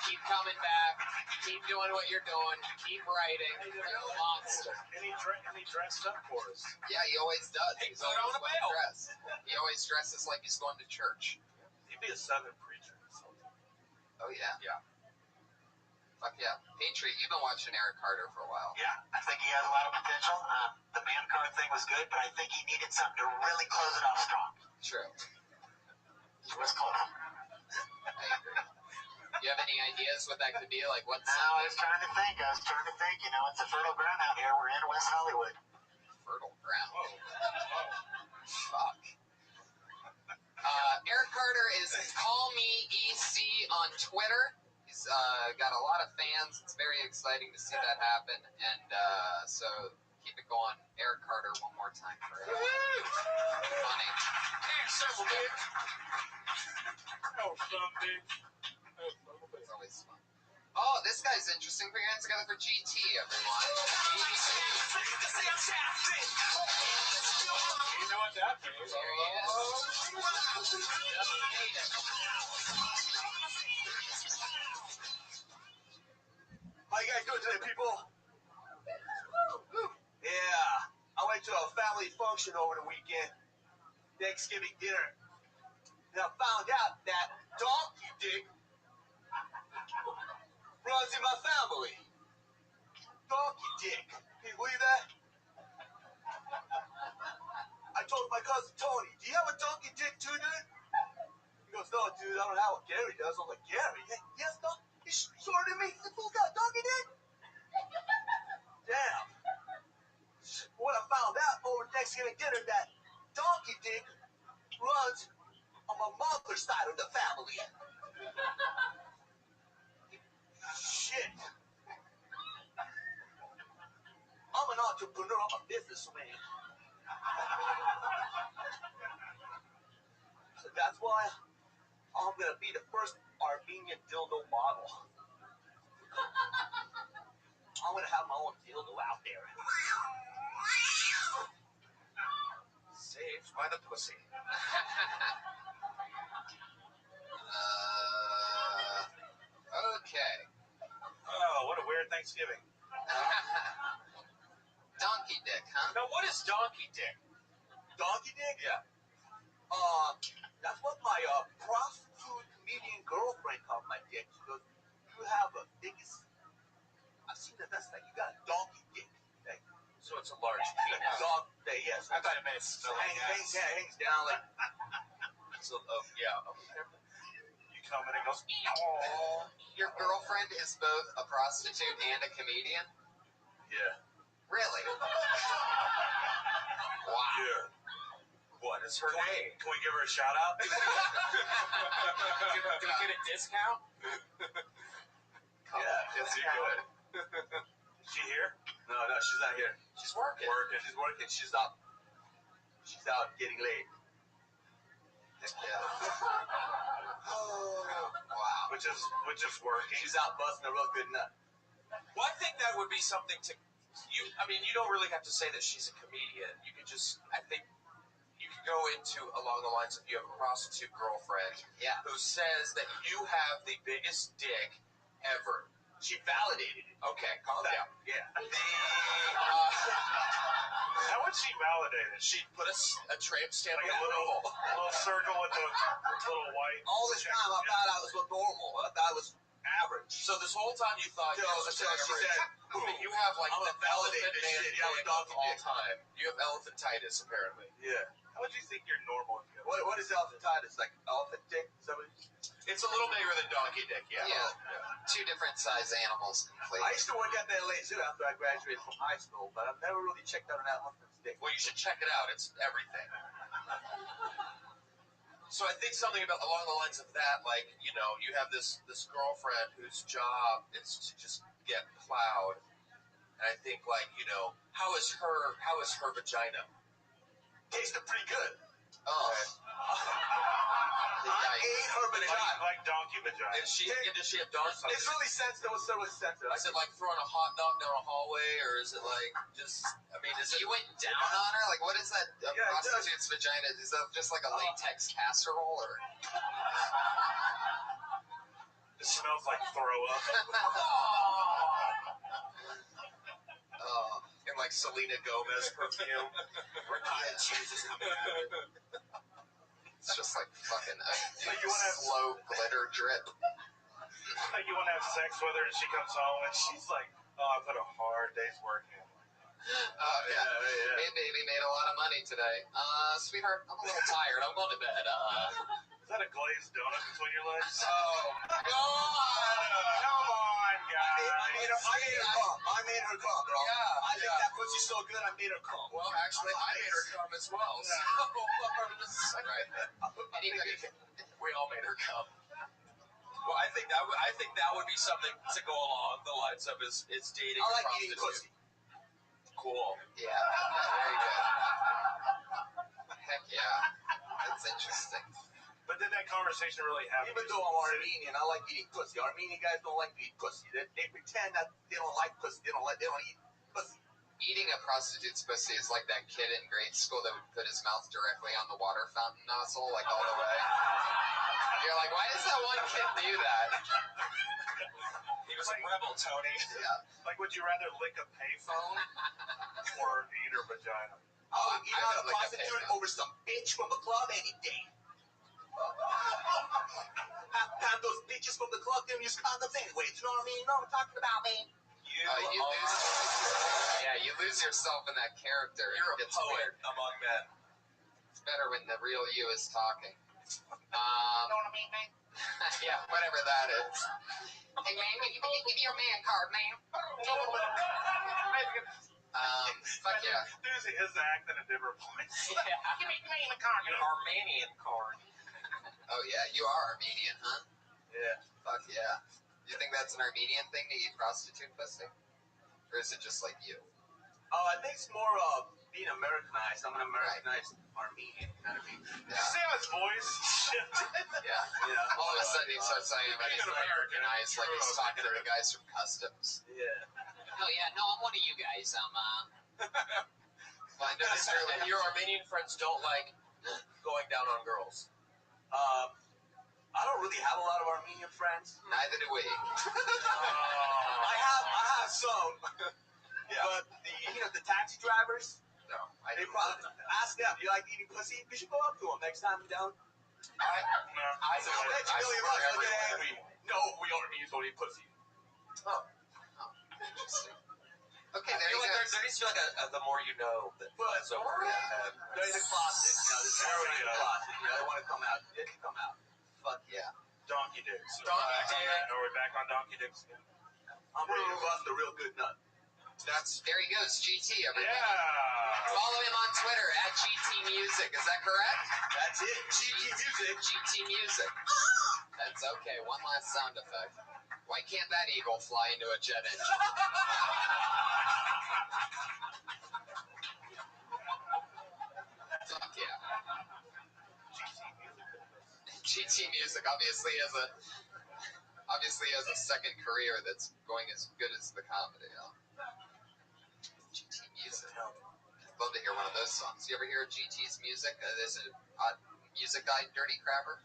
S1: Keep coming back. Keep doing what you're doing. Keep writing. You're a monster.
S12: And he dressed up for us.
S1: Yeah, he always does.
S12: He
S1: He's
S12: put
S1: always
S12: on a belt.
S1: dressed. He always dresses like he's going to church.
S12: He'd be a Southern preacher.
S1: Oh, yeah.
S12: Yeah.
S1: Fuck yeah. Patriot, you've been watching Eric Carter for a while.
S11: Yeah, I think he has a lot of potential. The man card thing was good, but I think he needed something to really close it off strong.
S1: True.
S11: He was close.
S1: I agree. You have any ideas what that could be? Like what's
S11: I was trying to think. It's a fertile ground out here. We're in West Hollywood.
S1: Fertile ground. Fuck. Eric Carter is Call Me EC on Twitter. He's got a lot of fans. It's very exciting to see that happen. And so keep it going. Eric Carter one more time for funny.
S12: Several bitch. Oh, some bitch.
S1: It's always fun. Oh, this guy's interesting. Put your hands together for GT, everyone.
S12: You know what that means?
S1: There he is.
S17: How you guys doing today, people? Yeah, I went to a family function over the weekend, Thanksgiving dinner, and I found out that donkey dick runs in my family. Donkey dick. Can you believe that? I told my cousin Tony, do you have a donkey dick too, dude? He goes, no, dude, I don't have what Gary does. I'm like, Gary? Yes, no? He's shorter than me. The fool got a donkey dick? Damn. What what I found out over Thanksgiving dinner that donkey dick runs on my mother's side of the family. Shit. I'm an entrepreneur. I'm a businessman. So that's why I'm gonna be the first Armenian dildo model. I'm gonna have my own dildo out there. Saved by the pussy.
S4: Okay.
S14: Oh, what a weird Thanksgiving.
S4: Donkey dick, huh?
S17: Now, what is donkey dick? Donkey dick? Yeah. That's what my prostitute comedian girlfriend called my dick. She goes, "You have the biggest." I've seen that. That's like you got a donkey dick. Like,
S1: So it's a large penis.
S17: dog. Yes.
S1: I thought it meant smell like ass.
S17: Hangs down like.
S1: So, yeah.
S14: You come in and goes,
S4: Your girlfriend is both a prostitute and a comedian?
S1: Yeah.
S4: Really? Wow.
S1: Yeah. What is her name?
S14: can we give her a shout out?
S12: Do we get a discount?
S1: Yeah,
S14: Is she good? Is she here?
S1: No, she's not here.
S4: She's working.
S1: She's working. She's out getting laid.
S4: Yeah. Wow.
S14: Which is working.
S1: She's out busting a real good nut. Well, I think that would be something to you. I mean, you don't really have to say that she's a comedian. You could just, I think, you could go into along the lines of you have a prostitute girlfriend, who says that you have the biggest dick ever. She validated it. Okay, calm down. Yeah.
S14: How would she validate it?
S1: She put a tramp stamp
S14: Like
S1: on
S14: a
S1: the
S14: little circle with the little white.
S17: All this time I thought I was normal. I thought I was average.
S1: So this whole time you thought you was
S17: She said,
S1: but you have like
S17: I'm
S1: the
S17: a validated
S1: elephant man
S17: shit. Yeah,
S1: dick
S17: with donkey
S1: all
S17: dick.
S1: time. You have elephantitis apparently.
S17: Yeah.
S14: How would you think you're normal? If you
S17: What is elephantitis? Like elephant dick? Somebody?
S1: It's a little bigger than donkey dick, yeah.
S4: Yeah. Two different size animals. Completely.
S17: I used to work at the LA Zoo after I graduated from high school, but I've never really checked out an elephant's dick.
S1: Well, you should check it out. It's everything. So I think something about along the lines of that, like, you know, you have this girlfriend whose job is to just get plowed. And I think, like, you know, how is her vagina?
S17: Tasted pretty good.
S4: Oh.
S17: I ate her vagina.
S14: like donkey vagina.
S1: Does she have donkey?
S17: It's really sensitive. It's really sensitive.
S1: Is it like throwing a hot dog down a hallway, or is it like just? I mean, is it?
S4: You went down on her? Like, what is that prostitute's vagina? Is that just like a latex casserole, or?
S14: It smells like throw up.
S1: And like Selena Gomez perfume.
S17: Ricotta cheese is coming out.
S4: It's just like fucking a
S14: you wanna have
S4: slow glitter drip.
S14: Like you want to have sex with her and she comes home and she's like, "Oh, I put a hard day's work in."
S4: Yeah. Hey, baby, made a lot of money today. Sweetheart, I'm a little tired. I'm going to bed.
S14: Is that a glazed donut between your legs?
S4: Oh, God.
S14: Come on, guys.
S17: I made her come, bro.
S1: Yeah.
S17: I think that pussy's so good, I made her come.
S1: Well, actually, I made her come as well. So, we all made her come. Well, I think that would be something to go along the lines of is dating.
S17: I like
S1: a
S17: eating
S1: prostitute.
S17: pussy.
S1: Cool.
S4: Yeah, very good. Heck yeah. That's interesting.
S14: But did that conversation really happen?
S17: Even though I'm Armenian, I like eating pussy. Armenian guys don't like to eat pussy. They pretend that they don't like pussy. They don't eat pussy.
S4: Eating a prostitute's pussy is like that kid in grade school that would put his mouth directly on the water fountain nozzle, like all the way. You're like, why does that one kid do that?
S1: He was like rebel, Tony.
S4: Yeah.
S14: Like, would you rather lick a payphone or eat her vagina?
S17: Eat out a prostitute over some bitch from the club any day. Have those bitches from the club, they don't use condoms anyway. You know what I mean? You know what I'm talking about, man?
S4: You lose yourself in that character.
S1: You're a poet
S4: weird.
S1: among men.
S4: It's better when the real you is talking.
S11: You know what I mean, man?
S4: Yeah, whatever that is. Hey, man, give me your man card, man. Fuck yeah.
S14: There's his act in a different voice.
S4: Yeah.
S14: Give me the card. An Armenian card.
S4: Oh yeah, you are Armenian, huh?
S14: Yeah.
S4: Fuck yeah. You think that's an Armenian thing to eat prostitute pussy? Or is it just like you?
S12: Oh, I think it's more being Americanized. I'm an Americanized Armenian, kind of thing.
S14: Did you see how his voice shifted?
S4: Yeah. All of a sudden he starts saying about he's Americanized, like he's talking to the guys from customs.
S12: Yeah.
S6: Oh yeah, no, I'm one of you guys.
S4: Well, I noticed earlier.
S1: Your Armenian friends don't like going down on girls.
S12: I don't really have a lot of Armenian friends.
S4: Neither do we.
S12: I have some.
S1: Yeah.
S12: But the taxi drivers,
S4: No,
S12: they probably ask them, "Do you like eating pussy?" We should go up to them next time I'm down.
S1: I
S12: So I bet you $1 million they'll get angry.
S14: No, we Armenians don't eat pussy.
S4: Interesting. Okay,
S1: I
S4: there
S1: feel
S4: you
S1: like
S4: go.
S1: there needs to be like a the more you know that flips over your head.
S12: They're in the closet. This
S14: There we
S12: guy's in the
S14: go.
S12: closet. They want to come out. They can come out.
S4: Fuck yeah.
S14: Donkey dicks.
S1: Donkey dick.
S14: Are we back on donkey dicks again?
S12: I'm ready to bust a real good nut.
S4: There he goes, GT, everybody.
S14: Yeah.
S4: Follow him on Twitter at GT Music. Is that correct?
S12: That's it. GT Music.
S4: GT Music. That's okay. One last sound effect. Why can't that eagle fly into a jet engine? Fuck yeah. GT Music obviously has a second career that's going as good as the comedy. GT Music. I'd love to hear one of those songs. You ever hear GT's music? There's a music guy, Dirty Crapper.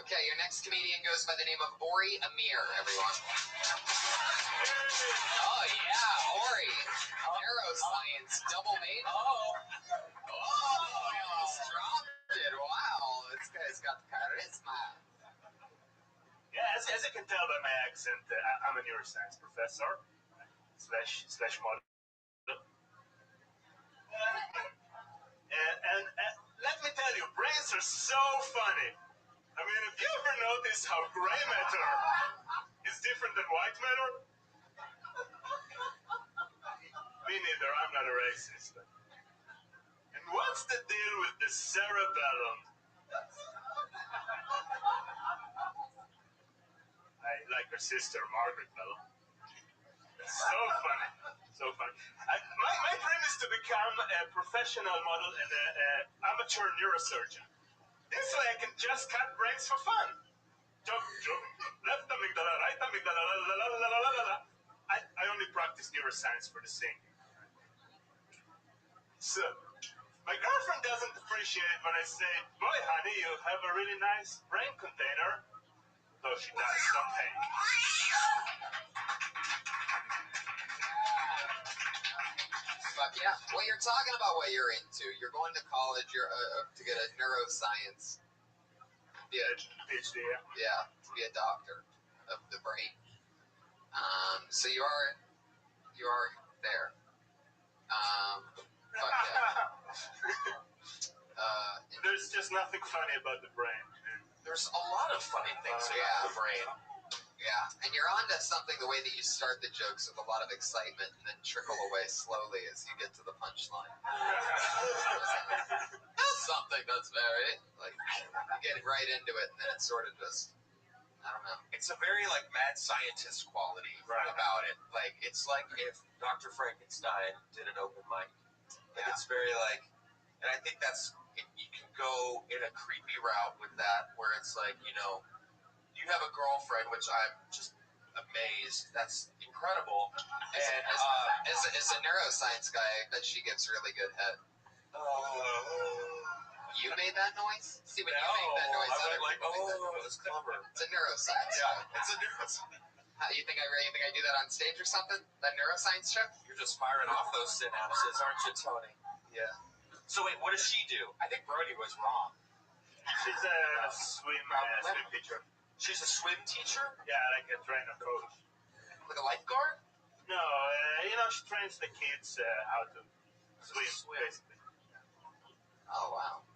S4: Okay, your next comedian goes by the name of Ori Amir, everyone. Oh yeah, Ori. Neuroscience, double major. Almost dropped it. Wow, this guy's got charisma.
S14: Yeah, as you can tell by my accent, I'm a neuroscience professor slash model. And let me tell you, brains are so funny. I mean, have you ever noticed how gray matter is different than white matter? Me neither, I'm not a racist. And what's the deal with the cerebellum? I like her sister, Margaret Bellum. So funny. So funny. My dream is to become a professional model and an amateur neurosurgeon. This way I can just cut brains for fun. Jump, left amygdala, right amygdala, la la la la la la la. I only practice neuroscience for the singing. So, my girlfriend doesn't appreciate it when I say, "Boy, honey, you have a really nice brain container." Though she does, don't pay.
S4: Fuck yeah. Well, you're talking about what you're into. You're going to college. You're to get a neuroscience.
S14: PhD.
S4: Yeah, to be a doctor of the brain. So you are there. Fuck yeah.
S14: There's just nothing funny about the brain.
S1: There's a lot of funny things about the brain.
S4: Yeah, and you're onto something the way that you start the jokes with a lot of excitement and then trickle away slowly as you get to the punchline. Something that's very, like, you get right into it and then it's sort of just, I don't know.
S1: It's a very, like, mad scientist quality about it. Like, it's like if Dr. Frankenstein did an open mic. Like, it's very, like, and I think that's, you can go in a creepy route with that, where it's like, you know, you have a girlfriend, which I'm just amazed. That's incredible. And
S4: as a neuroscience guy, I bet she gives really good head. You made that noise? See, when you make that noise, other people make that noise.
S1: It's clever.
S4: It's a neuroscience.
S1: Yeah, it's a neuroscience.
S4: How, you think I do that on stage or something? That neuroscience show?
S1: You're just firing off those synapses, aren't you, Tony?
S4: Yeah.
S1: So wait, what does she do? I think Brody was wrong.
S14: She's a swim teacher.
S1: She's a swim teacher?
S14: Yeah, like a trainer coach.
S4: Like a lifeguard?
S14: No, she trains the kids how to swim, basically.
S4: Oh, wow.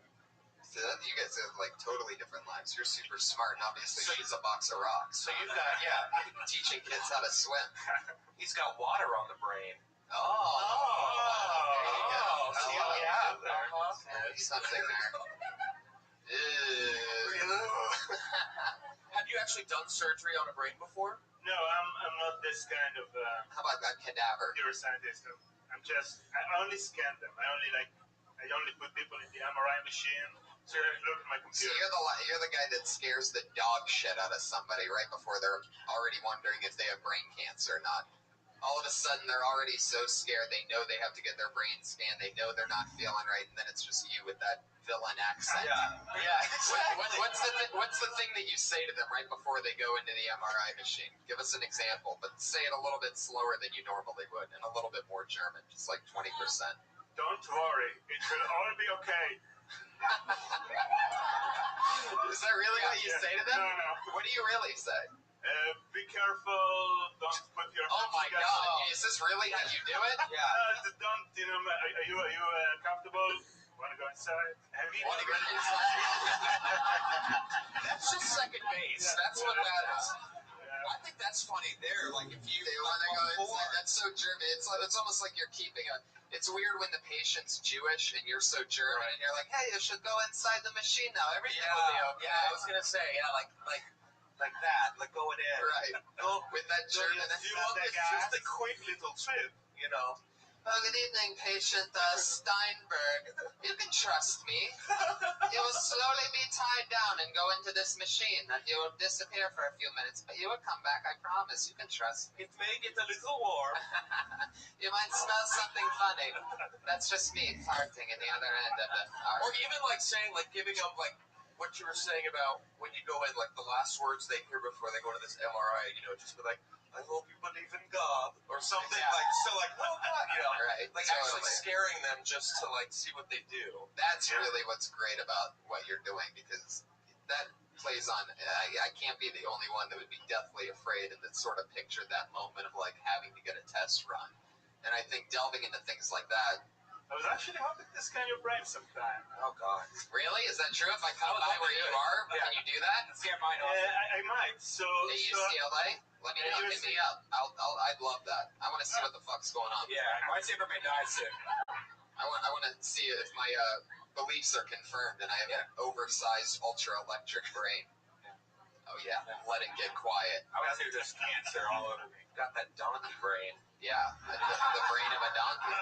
S4: You guys have like totally different lives. You're super smart, and obviously she's a box of rocks.
S12: So you've got,
S4: Teaching kids how to swim.
S12: he's got water on the brain.
S4: There you go.
S12: See,
S4: There's something there.
S12: Have you actually done surgery on a brain before?
S13: No, I'm not this kind of
S4: How about that cadaver?
S13: neuroscientist. I only scan them. I only put people in the MRI machine. So I look at my
S4: So
S13: computer.
S4: you're the guy that scares the dog shit out of somebody right before they're already wondering if they have brain cancer or not. All of a sudden, they're already so scared. They know they have to get their brain scanned. They know they're not feeling right, and then it's just you with that villain accent.
S12: Exactly.
S4: What's the thing that you say to them right before they go into the MRI machine? Give us an example, but say it a little bit slower than you normally would, and a little bit more German, just like 20%.
S13: Don't worry, it will all be okay.
S4: Is that really what you say to them?
S13: No.
S4: What do you really say?
S13: Be careful. Don't put your.
S4: Oh my God! Is this really how you do it?
S13: Don't. Are you comfortable? Want to go inside?
S4: Want to go inside?
S12: That's just second base. That's what that is. I think that's funny there. Like if you
S4: want to go inside, that's so German. It's almost like you're keeping a. It's weird when the patient's Jewish and you're so German, and you're like, hey, you should go inside the machine now. Everything will be okay.
S12: Yeah, I was gonna say, like that, like going in.
S4: Right. With that German.
S13: It's just a quick little trip, you know.
S4: Good evening, patient Steinberg. You can trust me. You will slowly be tied down and go into this machine, and you will disappear for a few minutes, but you will come back, I promise. You can trust me.
S12: It may get a little warm.
S4: You might smell something funny. That's just me farting in the other end of it.
S12: Or even like saying, like giving them like what you were saying about when you go in, like the last words they hear before they go to this MRI, just be like, I hope you believe in God, or something like, oh God,
S4: right?
S12: Like actually scaring them just to like see what they do.
S4: That's really what's great about what you're doing, because that plays on. I can't be the only one that would be deathly afraid and that sort of pictured that moment of like having to get a test run. And I think delving into things like that.
S13: I was actually hoping to scan your brain sometime.
S12: Oh God,
S4: really? Is that true? If I come by where you are, can you do that?
S12: Scan mine.
S13: I might. So
S4: at UCLA. Let me know. Hit me up. I'd love that. I want to see what the fuck's going on.
S12: Yeah, my saber may die soon.
S4: I want to see if my beliefs are confirmed and I have an oversized ultra electric brain. Oh yeah, let it get quiet.
S12: I was here just cancer all over me. Got that donkey brain.
S4: Yeah, the brain of a donkey.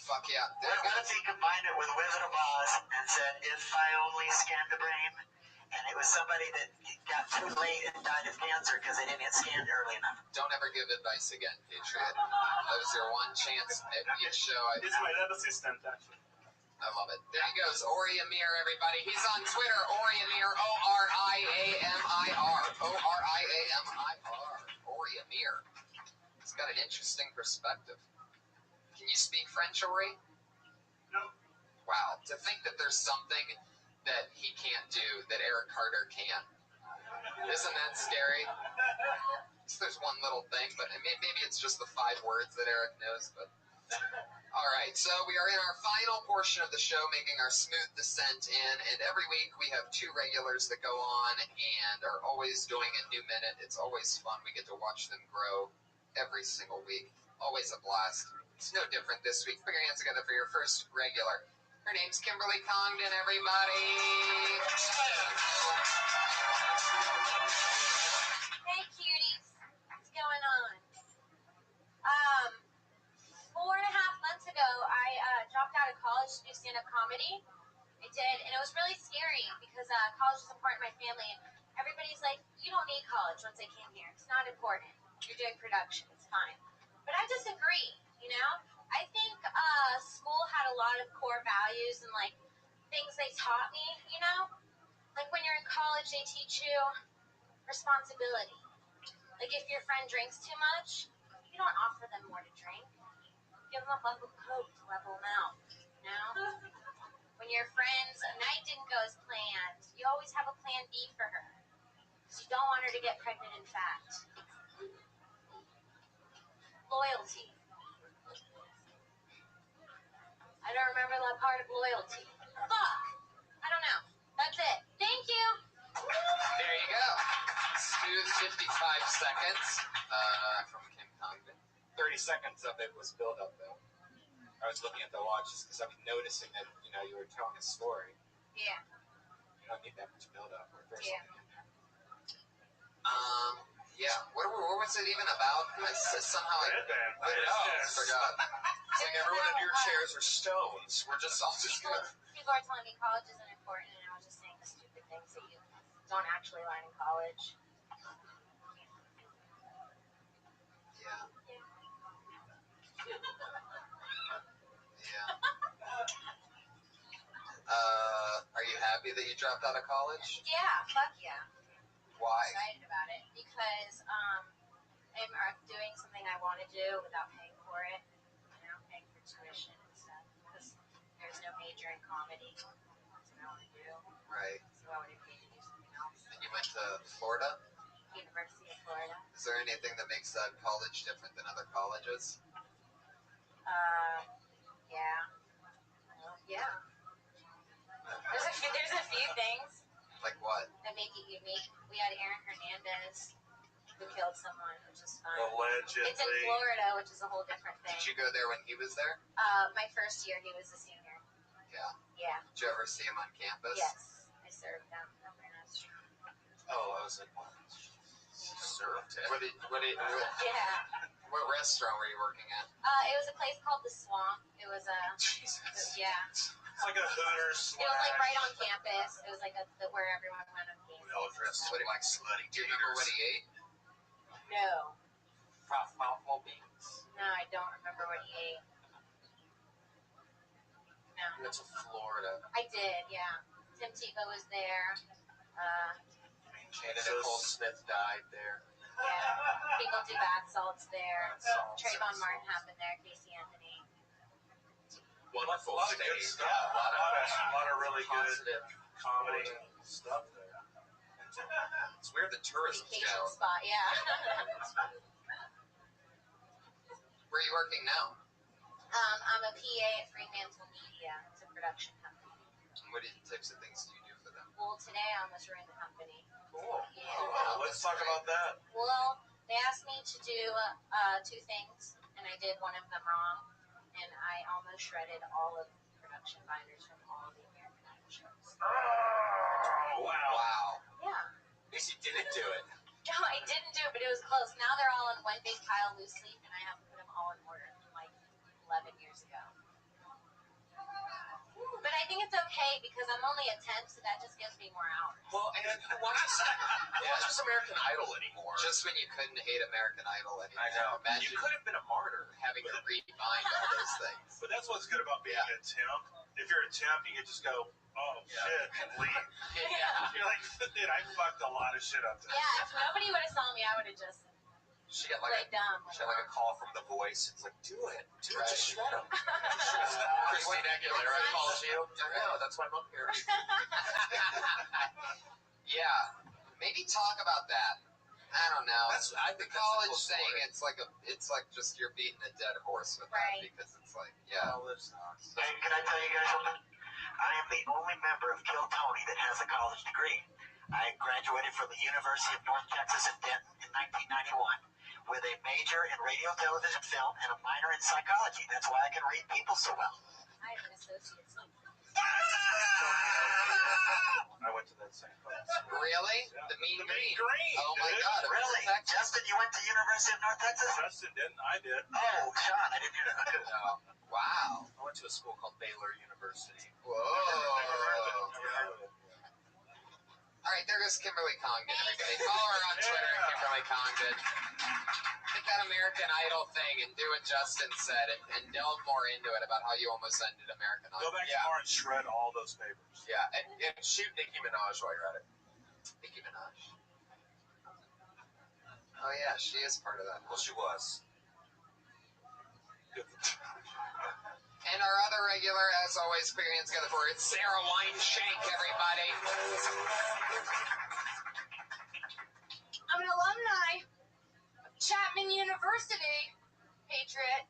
S4: Fuck yeah.
S11: What if he combined it with Wizard of Oz and said, if I only scanned the brain, and it was somebody that got too late and died of cancer because they didn't get scanned early enough.
S4: Don't ever give advice again, Patriot. That was your one chance at each show.
S13: It's my lab assistant, actually.
S4: I love it. There he goes, Ori Amir, everybody. He's on Twitter, Ori Amir, O-R-I-A-M-I-R. O-R-I-A-M-I-R. Ori Amir. He's got an interesting perspective. Can you speak French, Ori?
S13: No.
S4: Wow. To think that there's something that he can't do that Eric Carter can. Isn't that scary? So there's one little thing, but maybe it's just the 5 words that Eric knows, but... All right, so we are in our final portion of the show, making our smooth descent in, and every week we have 2 regulars that go on and are always doing a new minute. It's always fun. We get to watch them grow every single week. Always a blast. It's no different this week. Put your hands together for your first regular. Her name's Kimberly Congdon, everybody.
S9: Hey, cuties. What's going on? 4.5 months ago, I dropped out of college to do stand-up comedy. I did, and it was really scary because college is important to my family, and everybody's like, you don't need college once I came here. It's not important. You're doing production. It's fine. But I disagree, I think school had a lot of core values and, things they taught me, Like, when you're in college, they teach you responsibility. Like, if your friend drinks too much, you don't offer them more to drink. Give them a bottle of Coke to level them out, When your friend's night didn't go as planned, you always have a plan B for her. Because you don't want her to get pregnant, in fact. Loyalty. I don't part of loyalty. Fuck! I don't know. That's it. Thank you.
S4: There you go. Smooth 55 seconds from Kim Congdon.
S12: 30 seconds of it was build up though. I was looking at the watches because I was noticing that you were telling a story.
S9: Yeah.
S12: You don't need that much build up.
S9: Yeah.
S4: Yeah. What was it even about? Somehow I forgot.
S20: It's like everyone in your chairs are stones. We're just all just
S9: People are telling me college isn't important, and I was just saying the stupid things that you don't actually learn in college.
S4: Yeah. Are you happy that you dropped out of college?
S9: Yeah, fuck yeah.
S4: Why?
S9: I'm excited about it because I'm doing something I want to do without paying for it. Paying for tuition and stuff. Because there's no major in comedy. That's what I want to do.
S4: Right.
S9: So I would have paid to do something else.
S4: And you went to Florida?
S9: University of Florida.
S4: Is there anything that makes that college different than other colleges?
S9: Yeah. Yeah. There's a few things.
S4: Like what?
S9: That make it unique. We had Aaron Hernandez, who killed someone, which is fun.
S20: Allegedly.
S9: It's in Florida, which is a whole different thing.
S4: Did you go there when he was there?
S9: My first year, he was a senior.
S4: Yeah.
S9: Yeah.
S4: Did you ever see him on campus?
S9: Yes. I served them.
S20: Oh, I was like, what? Served him?
S4: What restaurant were you working at?
S9: It was a place called The Swamp. It was a...
S20: Jesus.
S9: Yeah.
S20: It's like a Hooters.
S9: It was like right on campus. It was like where everyone went on campus.
S20: We all dressed like slutty
S4: Do you remember what he ate?
S9: No.
S12: Mouthful beans.
S9: No, I don't remember what he ate. No.
S4: You went to Florida.
S9: I did, yeah. Tim Tebow was there.
S4: Jada Nicole Smith died there.
S9: Yeah. People do bath salts there. Trayvon Martin happened there. Casey Anthony.
S20: Wonderful. A lot of good stuff. A lot of really good comedy stuff there.
S4: It's weird the tourism's
S9: Vacation
S4: down.
S9: spot, yeah.
S4: Where are you working now?
S9: I'm a PA at Fremantle Media. It's a production company.
S4: What types of things do you do for them?
S9: Well, today I almost ruined the company.
S20: Cool.
S9: Yeah.
S20: Oh, wow. Let's talk about that.
S9: Well, they asked me to do two things, and I did one of them wrong, and I almost shredded all of the production binders from all of the American Idol shows.
S20: Oh, wow.
S9: Yeah.
S12: At least you didn't do it.
S9: No, I didn't do it, but it was close. Now they're all in one big pile loose leaf, and I have to put them all in order from like 11 years ago. But I think it's okay because I'm only a 10, so that just gives me more hours.
S20: Well, and who watches American Idol anymore?
S4: Just when you couldn't hate American Idol anymore.
S20: I know.
S4: Imagine
S20: You could have been a martyr.
S4: having to rebind all those things.
S20: But that's what's good about being a temp. If you're a temp, you can just go, oh, shit, and leave.
S9: Yeah.
S20: You're like, dude, I fucked a lot of shit up today.
S9: Yeah, if nobody would have saw me, I would have just
S20: She got like
S9: played dumb.
S20: She had like a call from The Voice. It's like, do it.
S4: Right.
S20: Just shred them.
S4: Christine Aguilera calls you.
S20: No, that's why I'm up here.
S4: Yeah. Maybe talk about that. I don't know.
S20: I think
S4: the college thing, it's like just you're beating a dead horse with that because it's like, yeah.
S11: Hey, can I tell you guys something? I am the only member of Kill Tony that has a college degree. I graduated from the University of North Texas in Denton in 1991 with a major in radio, television, film, and a minor in psychology. That's why I can read people so well.
S9: I have an associate's.
S20: I went to that same class.
S4: Really?
S20: Yeah.
S4: The Mean
S20: Green.
S4: Green. Oh my God.
S11: Really? Justin, you went to University of North Texas?
S20: Justin didn't. I did.
S11: Oh, Sean, I didn't hear that.
S4: No. Wow.
S20: I went to a school called Baylor University.
S4: Whoa.
S20: Never heard of it.
S4: All right, there goes Kimberly Congdon, everybody. Follow her on Twitter at Kimberly Congdon. Get that American Idol thing and do what Justin said and delve more into it about how you almost ended American Idol.
S20: Go back tomorrow and shred all those papers.
S4: Yeah,
S20: And shoot Nicki Minaj while you're at it.
S4: Nicki Minaj. Oh yeah, she is part of that.
S20: Well, she was. Good.
S4: And our other regular, as always, clearing it together for it, Sarah Weinshank, everybody.
S9: I'm an alumni of Chapman University, Patriot.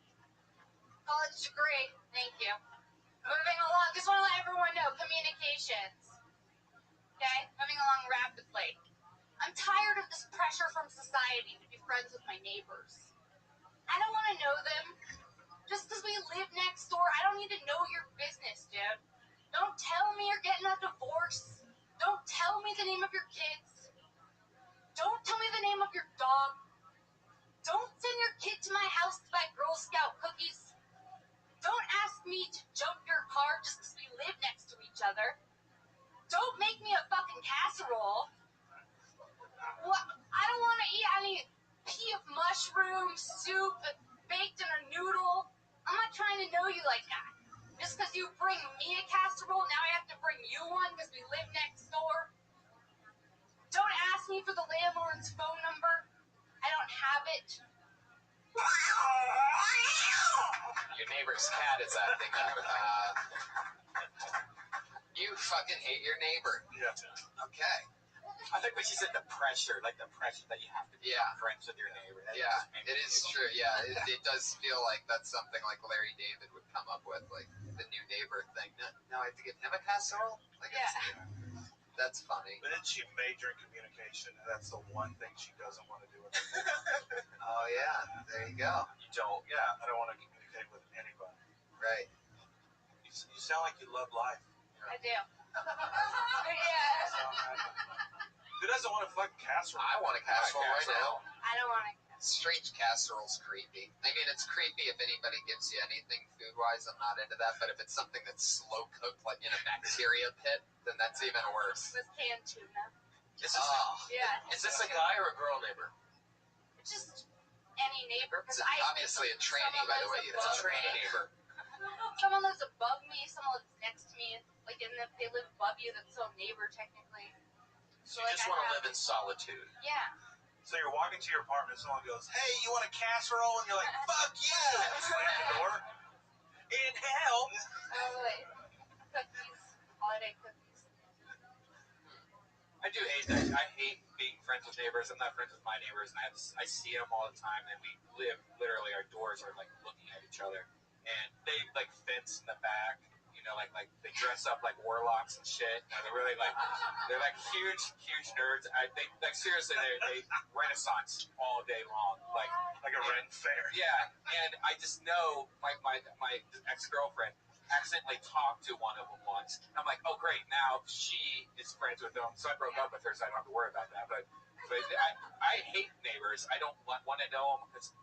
S9: College degree. Thank you. Moving along. communications. Okay? Moving along rapidly. I'm tired of this pressure from society to be friends with my neighbors. I don't want to know them. Just because we live next door, I don't need to know your business, dude. Don't tell me you're getting a divorce. Don't tell me the name of your kids. Don't tell me the name of your dog. Don't send your kid to my house to buy Girl Scout cookies. Don't ask me to jump your car just because we live next to each other. Don't make me a fucking casserole. What? I don't want to eat any pea of mushroom soup baked in a noodle. I'm not trying to know you like that. Just because you bring me a casserole, now I have to bring you one because we live next door. Don't ask me for the landlord's phone number. I don't have it.
S4: Your neighbor's cat is acting up. You fucking hate your neighbor.
S14: Yeah.
S4: Okay.
S12: I think when she said the pressure that you have to be friends with your neighbor.
S4: It is true. Yeah, it does feel like that's something like Larry David would come up with, like the new neighbor thing. No, I have to give him a casserole? Like, that's funny.
S14: But then she major in communication, and that's the one thing she doesn't want to do with her.
S4: Oh, yeah. There you go.
S14: You don't. Yeah, I don't want to communicate with anybody.
S4: Right.
S14: You sound like you love life.
S9: I do. Yeah.
S14: Who doesn't want a fucking casserole?
S4: I want a casserole right now.
S9: I don't want to.
S4: Strange casserole's creepy. I mean, it's creepy if anybody gives you anything food-wise. I'm not into that. But if it's something that's slow-cooked, like in a bacteria pit, then that's even worse.
S9: With canned tuna.
S12: Is this a guy or a girl neighbor?
S9: Just any neighbor.
S4: It's obviously a tranny, by the way.
S12: It's a tranny neighbor.
S9: Someone lives above me, someone lives next to me. Like, and if they live above you, that's still a neighbor, technically.
S12: So you just want to live in solitude.
S9: Yeah.
S14: So you're walking to your apartment, someone goes, "Hey, you want a casserole?" And you're like, "Fuck yeah!" Slam the door. In hell.
S9: Oh, wait. Cookies. Holiday cookies.
S12: I do hate that. I hate being friends with neighbors. I'm not friends with my neighbors, and I see them all the time, and we live, literally, our doors are, like, looking at each other. And they, like, fence in the back. You know, like they dress up like warlocks and shit. You know, they're like huge nerds. They seriously, they Renaissance all day long, like
S14: a Ren fair.
S12: Yeah, and I just know my ex-girlfriend accidentally talked to one of them once. I'm like, oh great, now she is friends with them, so I broke up with her, so I don't have to worry about that. But I hate neighbors. I don't want to know them because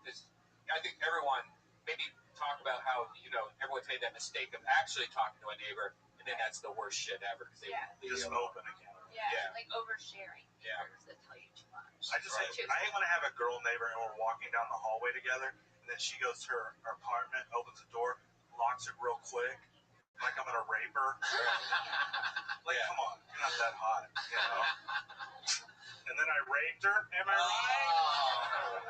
S12: I think everyone maybe talk about how, you know, everyone's made that mistake of actually talking to a neighbor, and then that's the worst shit ever because they
S14: just open again.
S9: Yeah, like oversharing.
S12: Yeah.
S9: That tell you too much.
S14: I hate when I have a girl neighbor and we're walking down the hallway together, and then she goes to her apartment, opens the door, locks it real quick, like I'm gonna rape her. Like, come on, you're not that hot, you know. And then I raped her. Am I right?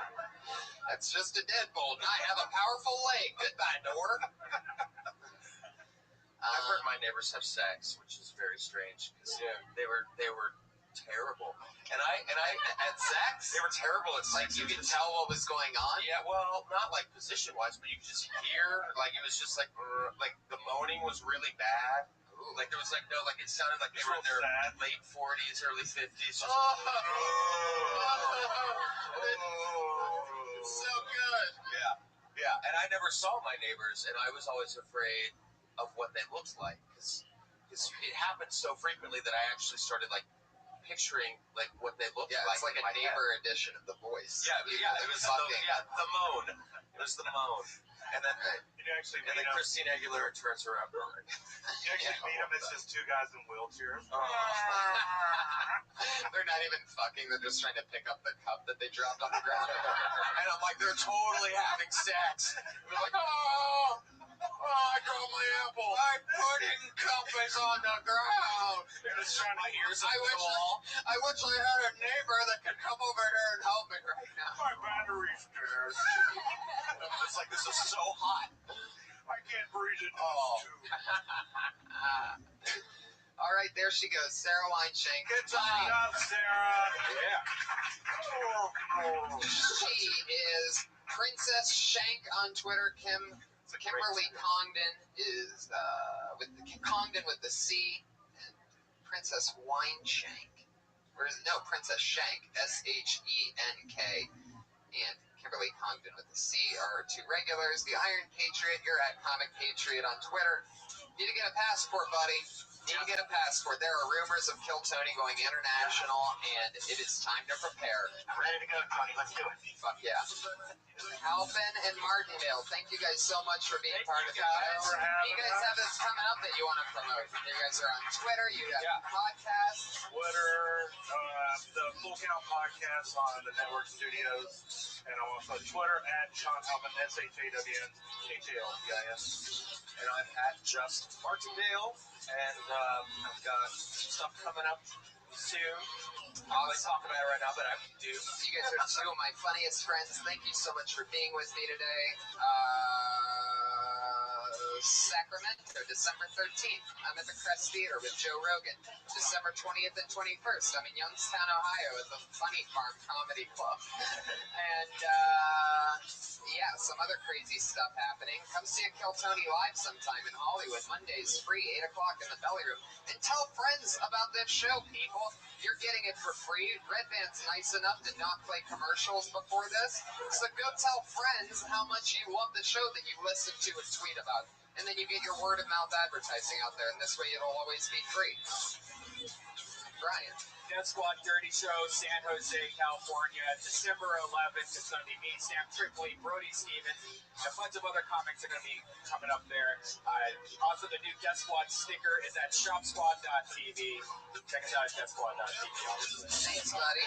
S4: That's just a deadbolt. I have a powerful leg. Goodbye, door.
S12: I've heard my neighbors have sex, which is very strange because they were terrible. And I at sex,
S4: they were terrible at sex. Like you could tell what was going on.
S12: Yeah, well, not like position wise, but you could just hear like it was just like the moaning was really bad. Ooh. Like there was like it sounded like they were in their late 40s, early 50s. Just,
S4: It's so good.
S12: Yeah, and I never saw my neighbors, and I was always afraid of what they looked like because it happened so frequently that I actually started like picturing like what they looked like.
S4: It's like a neighbor edition of The Voice.
S12: Yeah, it was the moan. It was the moan. And then Christina Aguilera turns around.
S14: You actually meet them, it's just two guys in wheelchairs.
S4: They're not even fucking, they're just trying to pick up the cup that they dropped on the ground.
S12: And I'm like, they're totally having sex. They're like, I dropped my apple.
S4: My pudding cup is on the ground.
S12: They're just trying to hear some
S4: I wish I had a neighbor that could come over here and help me right now.
S14: My battery's dead.
S12: It's like, this is so hot.
S14: I can't breathe into this tube.
S4: All right, there she goes, Sarah Weinshank.
S14: Good job, Sarah.
S12: Yeah.
S4: She is Princess Shank on Twitter. Kimberly Congdon is Congdon with the C. Princess Wineshank. Princess Shank, Shenk. And Kimberly Congdon with the C are our two regulars. The Iron Patriot, you're at Comic Patriot on Twitter. Need to get a passport, buddy. Need to get a passport. There are rumors of Kill Tony going international, and it is time to prepare.
S11: I'm ready to go, Tony. Let's do it.
S4: Fuck yeah. Halpin and Martindale, thank you guys so much for being part of the show. You guys have this coming up that you want to promote. You guys are on Twitter. You got podcasts.
S14: Twitter, the Full Count Podcast on the Network Studios. And I'm also on Twitter at Sean Halpin, SHAWN, HALPIN. And I'm at Just Martindale. And I've got some stuff coming up soon. I'll talk about it right now, but I do.
S4: You guys are two of my funniest friends. Thank you so much for being with me today. Sacramento, December 13th. I'm at the Crest Theater with Joe Rogan. December 20th and 21st, I'm in Youngstown, Ohio at the Funny Farm Comedy Club. And, some other crazy stuff happening. Come see a Kill Tony live sometime in Hollywood. Mondays, free, 8 o'clock in the Belly Room. And tell friends about this show, people. You're getting it for free. Red Band's nice enough to not play commercials before this. So go tell friends how much you love the show that you listen to and tweet about. And then you get your word of mouth advertising out there. And this way it'll always be free. Brian.
S5: Death Squad 30 show, San Jose, California, December 11th. It's going to be me, Sam Tripoli, Brody Stevens, and a bunch of other comics are going to be coming up there. Also, the new Death Squad sticker is at shopsquad.tv. Check us out at deathsquad.tv, obviously.
S4: Thanks, buddy.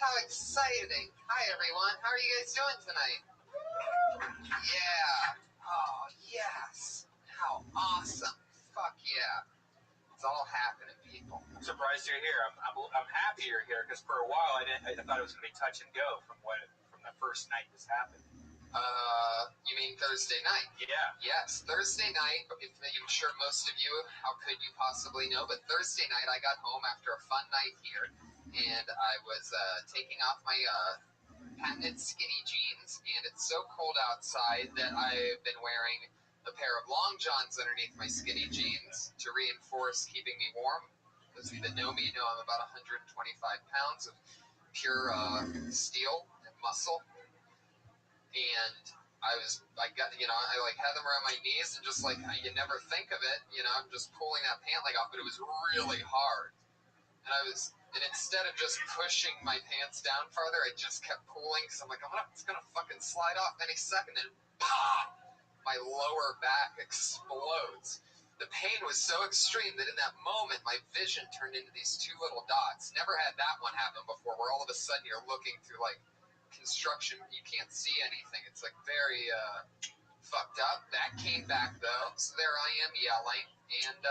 S4: How exciting. Hi, everyone. How are you guys doing tonight? Yeah. Oh, yes. How awesome. Fuck yeah. It's all happening, people.
S5: I'm surprised you're here. I'm happy you're here because for a while I thought it was going to be touch and go from the first night this happened.
S4: You mean Thursday night?
S5: Yeah.
S4: Yes, Thursday night. I'm sure most of you, how could you possibly know? But Thursday night I got home after a fun night here. And I was taking off my patented skinny jeans, and it's so cold outside that I've been wearing a pair of long johns underneath my skinny jeans to reinforce keeping me warm. Those of you that know me know I'm about 125 pounds of pure steel and muscle. And I had them around my knees, and just like, you never think of it, I'm just pulling that pant leg off, but it was really hard. And instead of just pushing my pants down farther, I just kept pulling because I'm like, it's going to fucking slide off any second. And pah! My lower back explodes. The pain was so extreme that in that moment, my vision turned into these two little dots. Never had that one happen before, where all of a sudden you're looking through like construction. You can't see anything. It's like very fucked up. That came back though. So there I am yelling. And,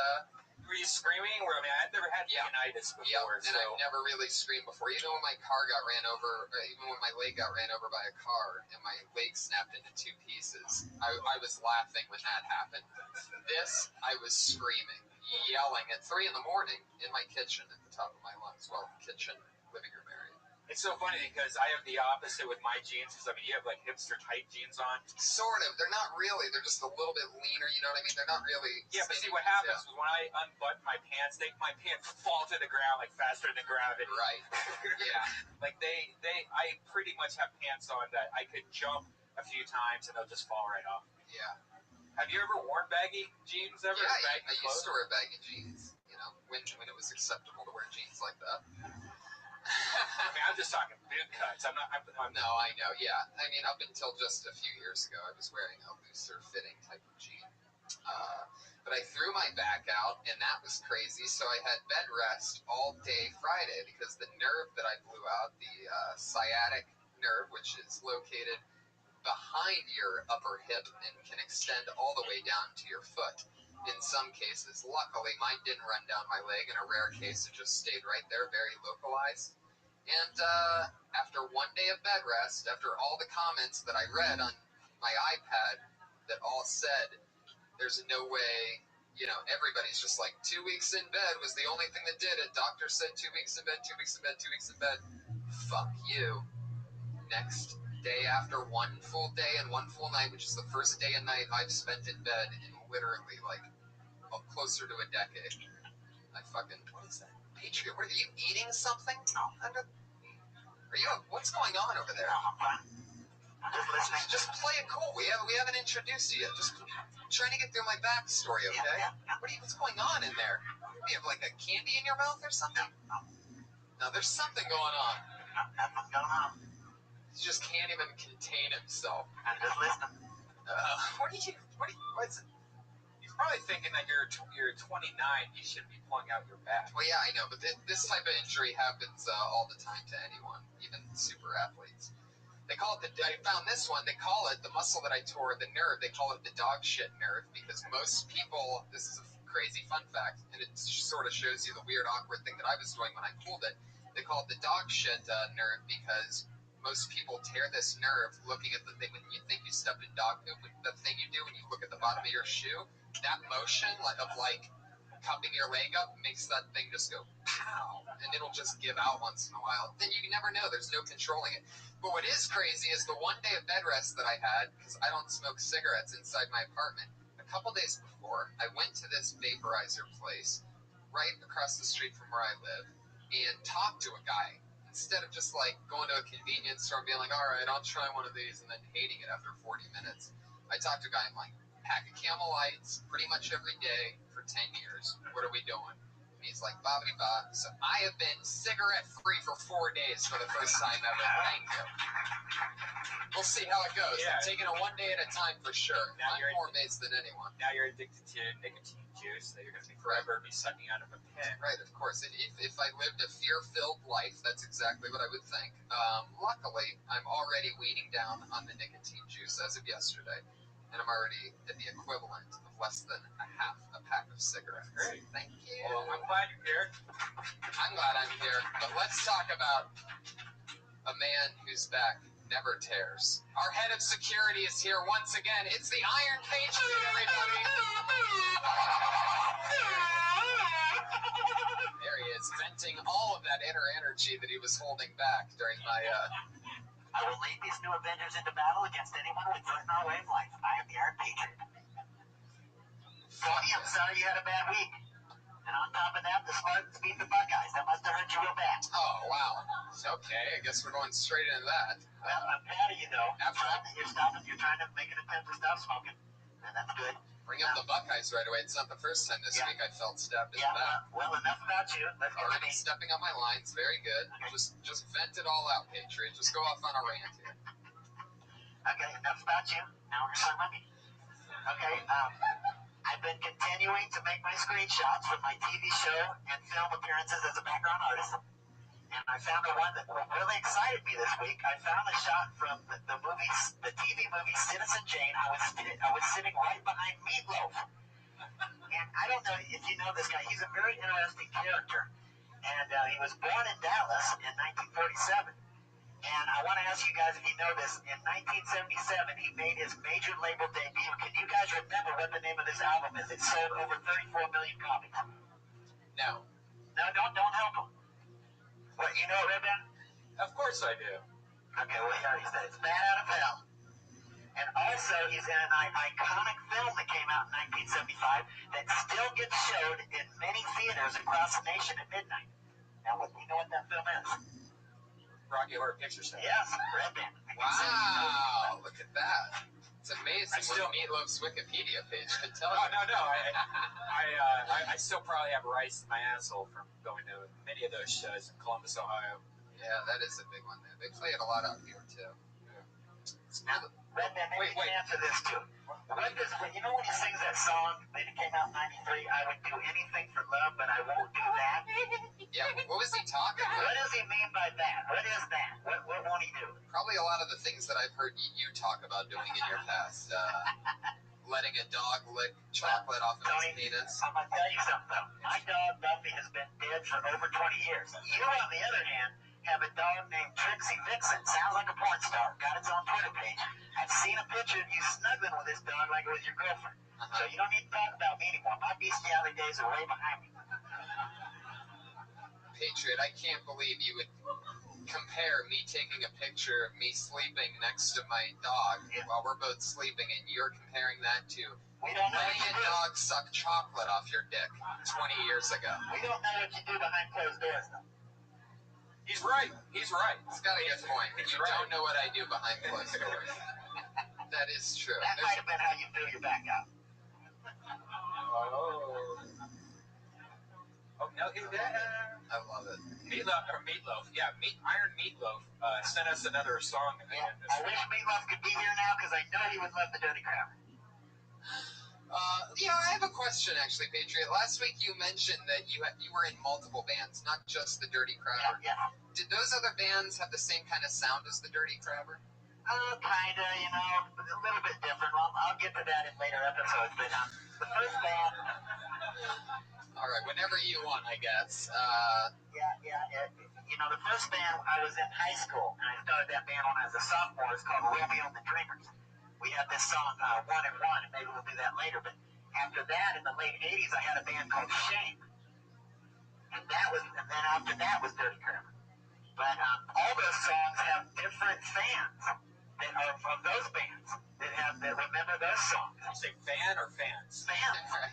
S5: were you screaming? I've never had tinnitus before.
S4: Yeah, and I've never really screamed before. Even when my car got ran over, even when my leg got ran over by a car and my leg snapped into two pieces, I was laughing when that happened. This, I was screaming, yelling at 3 a.m. in my kitchen at the top of my lungs. Well, kitchen, living room area.
S5: It's so funny because I have the opposite with my jeans. Because you have like hipster tight jeans on.
S4: Sort of. They're not really. They're just a little bit leaner. You know what I mean? They're not really.
S5: Yeah, but see what happens was when I unbutton my pants, my pants fall to the ground like faster than gravity.
S4: Right. Yeah.
S5: Like I pretty much have pants on that I could jump a few times and they'll just fall right off.
S4: Yeah.
S5: Have you ever worn baggy jeans ever?
S4: Yeah, I used to wear baggy jeans. When it was acceptable to wear jeans like that.
S5: I mean, I'm just talking boot cuts. I'm not.
S4: No, I know. Yeah, I mean, up until just a few years ago, I was wearing a looser fitting type of jean. But I threw my back out, and that was crazy. So I had bed rest all day Friday because the nerve that I blew out, the sciatic nerve, which is located behind your upper hip and can extend all the way down to your foot. In some cases, luckily, mine didn't run down my leg. In a rare case, it just stayed right there, very localized. And after one day of bed rest, after all the comments that I read on my iPad that all said, there's no way, everybody's just like, 2 weeks in bed was the only thing that did it. Doctor said 2 weeks in bed, 2 weeks in bed, 2 weeks in bed. Fuck you. Next day after one full day and one full night, which is the first day and night I've spent in bed in literally like closer to a decade. I fucking, what is that? Patriot, are you eating something? What's going on over there?
S11: I'm just listening.
S4: Just play it cool. We haven't introduced you yet. Just trying to get through my backstory, okay?
S11: Yeah.
S4: What's going on in there? You have like a candy in your mouth or something? No, there's something going on.
S11: Nothing's going on.
S4: He just can't even contain himself.
S11: I'm just listening.
S4: What's it?
S5: He's probably thinking that you're 29. You shouldn't be pulling out your back.
S4: Well, yeah, I know, but this type of injury happens all the time to anyone, even super athletes. They call it I found this one, they call it, the muscle that I tore, the nerve, they call it the dog shit nerve, because most people, this is a crazy fun fact, and it sort of shows you the weird, awkward thing that I was doing when I pulled it. They call it the dog shit nerve because most people tear this nerve looking at the thing when you think you stepped in dog poop, the thing you do when you look at the bottom of your shoe, that motion of cupping your leg up makes that thing just go pow, and it'll just give out once in a while. Then you never know, there's no controlling it. But what is crazy is the one day of bed rest that I had, because I don't smoke cigarettes inside my apartment, a couple days before, I went to this vaporizer place right across the street from where I live and talked to a guy. Instead of just going to a convenience store and being like, all right, I'll try one of these, and then hating it after 40 minutes, I talked to a guy, I'm like, pack of Camel Lights pretty much every day for 10 years. What are we doing? And he's like, bobbity-bob. So I have been cigarette-free for 4 days for the first time ever. Thank you. We'll see how it goes.
S5: Yeah.
S4: I'm taking it one day at a time for sure.
S5: Now
S4: I'm more amazed than anyone.
S5: Now you're addicted to nicotine juice that you're going to be forever be sucking out of a pen.
S4: Right, of course. If I lived a fear-filled life, that's exactly what I would think. Luckily, I'm already weaning down on the nicotine juice as of yesterday. And I'm already at the equivalent of less than a pack of cigarettes.
S5: Great.
S4: Thank you.
S5: Well, I'm glad you're here.
S4: I'm glad I'm here. But let's talk about a man whose back never tears. Our head of security is here once again. It's the Iron Patriot, everybody. There he is, venting all of that inner energy that he was holding back during my...
S11: I will lead these new Avengers into battle against anyone who would threaten our way of life. I am the Iron Patriot. Tony, I'm sorry you had a bad week. And on top of that, the Spartans beat the Buckeyes. That must have hurt you real bad.
S4: Oh, wow. Okay, I guess we're going straight into that.
S11: Well, I'm proud of you, though. You're trying to make an attempt to stop smoking. And that's good.
S4: Bring up the Buckeyes right away. It's not the first time this week I felt stabbed in the back.
S11: Well, enough about you. Let's get
S4: Already stepping on my lines. Very good. Just vent it all out, Patriot. Just go off on a rant here.
S11: Okay, enough about you. Now we're going to talk about me. Okay, I've been continuing to make my screenshots from my TV show and film appearances as a background artist. And I found the one that really excited me this week. I found a shot from the TV movie Citizen Jane. I was sitting right behind Meatloaf. And I don't know if you know this guy. He's a very interesting character. And he was born in Dallas in 1947. And I want to ask you guys if you know this. In 1977, he made his major label debut. Can you guys remember what the name of this album is? It sold over 34 million copies.
S4: No.
S11: No, don't help him. What, you know Rabbi?
S5: Of course I do.
S11: Okay, well, he said it's Bad Out of Hell. And also, he's in an iconic film that came out in 1975 that still gets showed in many theaters across the nation at midnight. Now, you know what that film is?
S5: Rocky Horror Picture Show.
S11: Yes, Red Band.
S4: Wow, look at that. It's amazing what Meatloaf's Wikipedia page could tell you.
S5: No. I still probably have rice in my asshole from going to many of those shows in Columbus, Ohio.
S4: Yeah, that is a big one there. They play it a lot out here too.
S11: Now, Redman, maybe you can answer this too. When you know when he sings that song that came out in '93, I would do anything for love, but I won't do that.
S4: Yeah, what was he talking about?
S11: What does he mean by that? What is that? What won't he do?
S4: Probably a lot of the things that I've heard you talk about doing in your past. Letting a dog lick chocolate off of his penis.
S11: I'm going to tell you something, though. My dog, Buffy, has been dead for over 20 years. You, on the other hand, have a dog named Trixie Vixen. Sounds like a porn star. Got its own Twitter page. I've seen a picture of you snuggling with this dog like it was your girlfriend. So you don't need to talk about me anymore. My bestiality days are way behind me.
S4: Patriot, I can't believe you would compare me taking a picture of me sleeping next to my dog while we're both sleeping, and you're comparing that to letting a dog suck chocolate off your dick 20 years ago.
S11: We don't know what you do behind closed doors, though.
S12: He's right. He's right.
S4: It's got a good point. You don't know what I do behind closed doors. That is true.
S11: That might have been how you fill your back out.
S12: Oh, no, he did.
S4: I love it.
S12: Meatloaf. Yeah, Iron Meatloaf sent us another song.
S11: Yeah, I wish Meatloaf could be here now because I know he would love the Dirty Crowd.
S4: I have a question actually, Patriot. Last week you mentioned that you were in multiple bands, not just the Dirty Crabber.
S11: Yeah.
S4: Did those other bands have the same kind of sound as the Dirty Crabber?
S11: Kinda, a little bit different. I'll get to that in later episodes, but the first band...
S4: All right, whenever you want, I guess.
S11: The first band, I was in high school, and I started that band when I was a sophomore. It's called Romeo and the Dreamers. We had this song, One and One, and maybe we'll do that later, but after that, in the late 80s, I had a band called Shame. And then after that was Dirty Crabber. But all those songs have different fans that are from those bands that remember those songs.
S12: Did you say fan or fans?
S11: Fans.
S4: Right.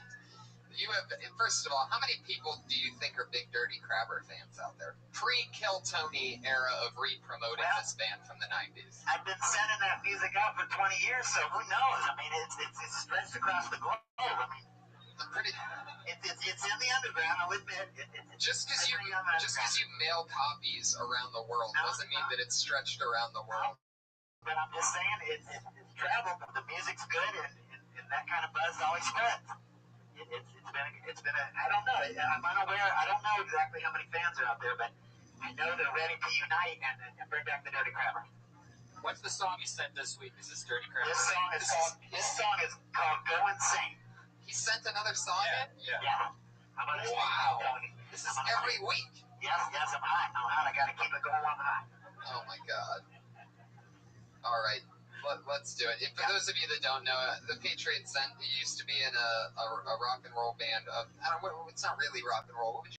S4: You have, first of all, how many people do you think are big Dirty Crabber fans out there? Pre-Kill Tony era of re-promoting this band from the 90s.
S11: I've been sending that music out for 20 years, so who knows? I mean, it's stretched across the globe. I mean, it's in the underground, I'll admit.
S4: Just because you mail copies around the world doesn't mean that it's stretched around the world.
S11: But I'm just saying, it's traveled. The music's good, and that kind of buzz always spreads. It's been I don't know. I'm unaware. I don't know exactly how many fans are out there, but I know they're ready to unite and bring back the Dirty Crabber.
S12: What's the song you sent this week? Is this Dirty Crabber?
S11: This song is called Go Insane.
S4: He sent another song in?
S11: Yeah. I'm on
S4: wow. This is every week.
S11: Yes, I'm hot. I gotta keep it going on high.
S4: Oh my God. All right. Let's do it. For those of you that don't know, the Patriot used to be in a rock and roll band. It's not really rock and roll. What would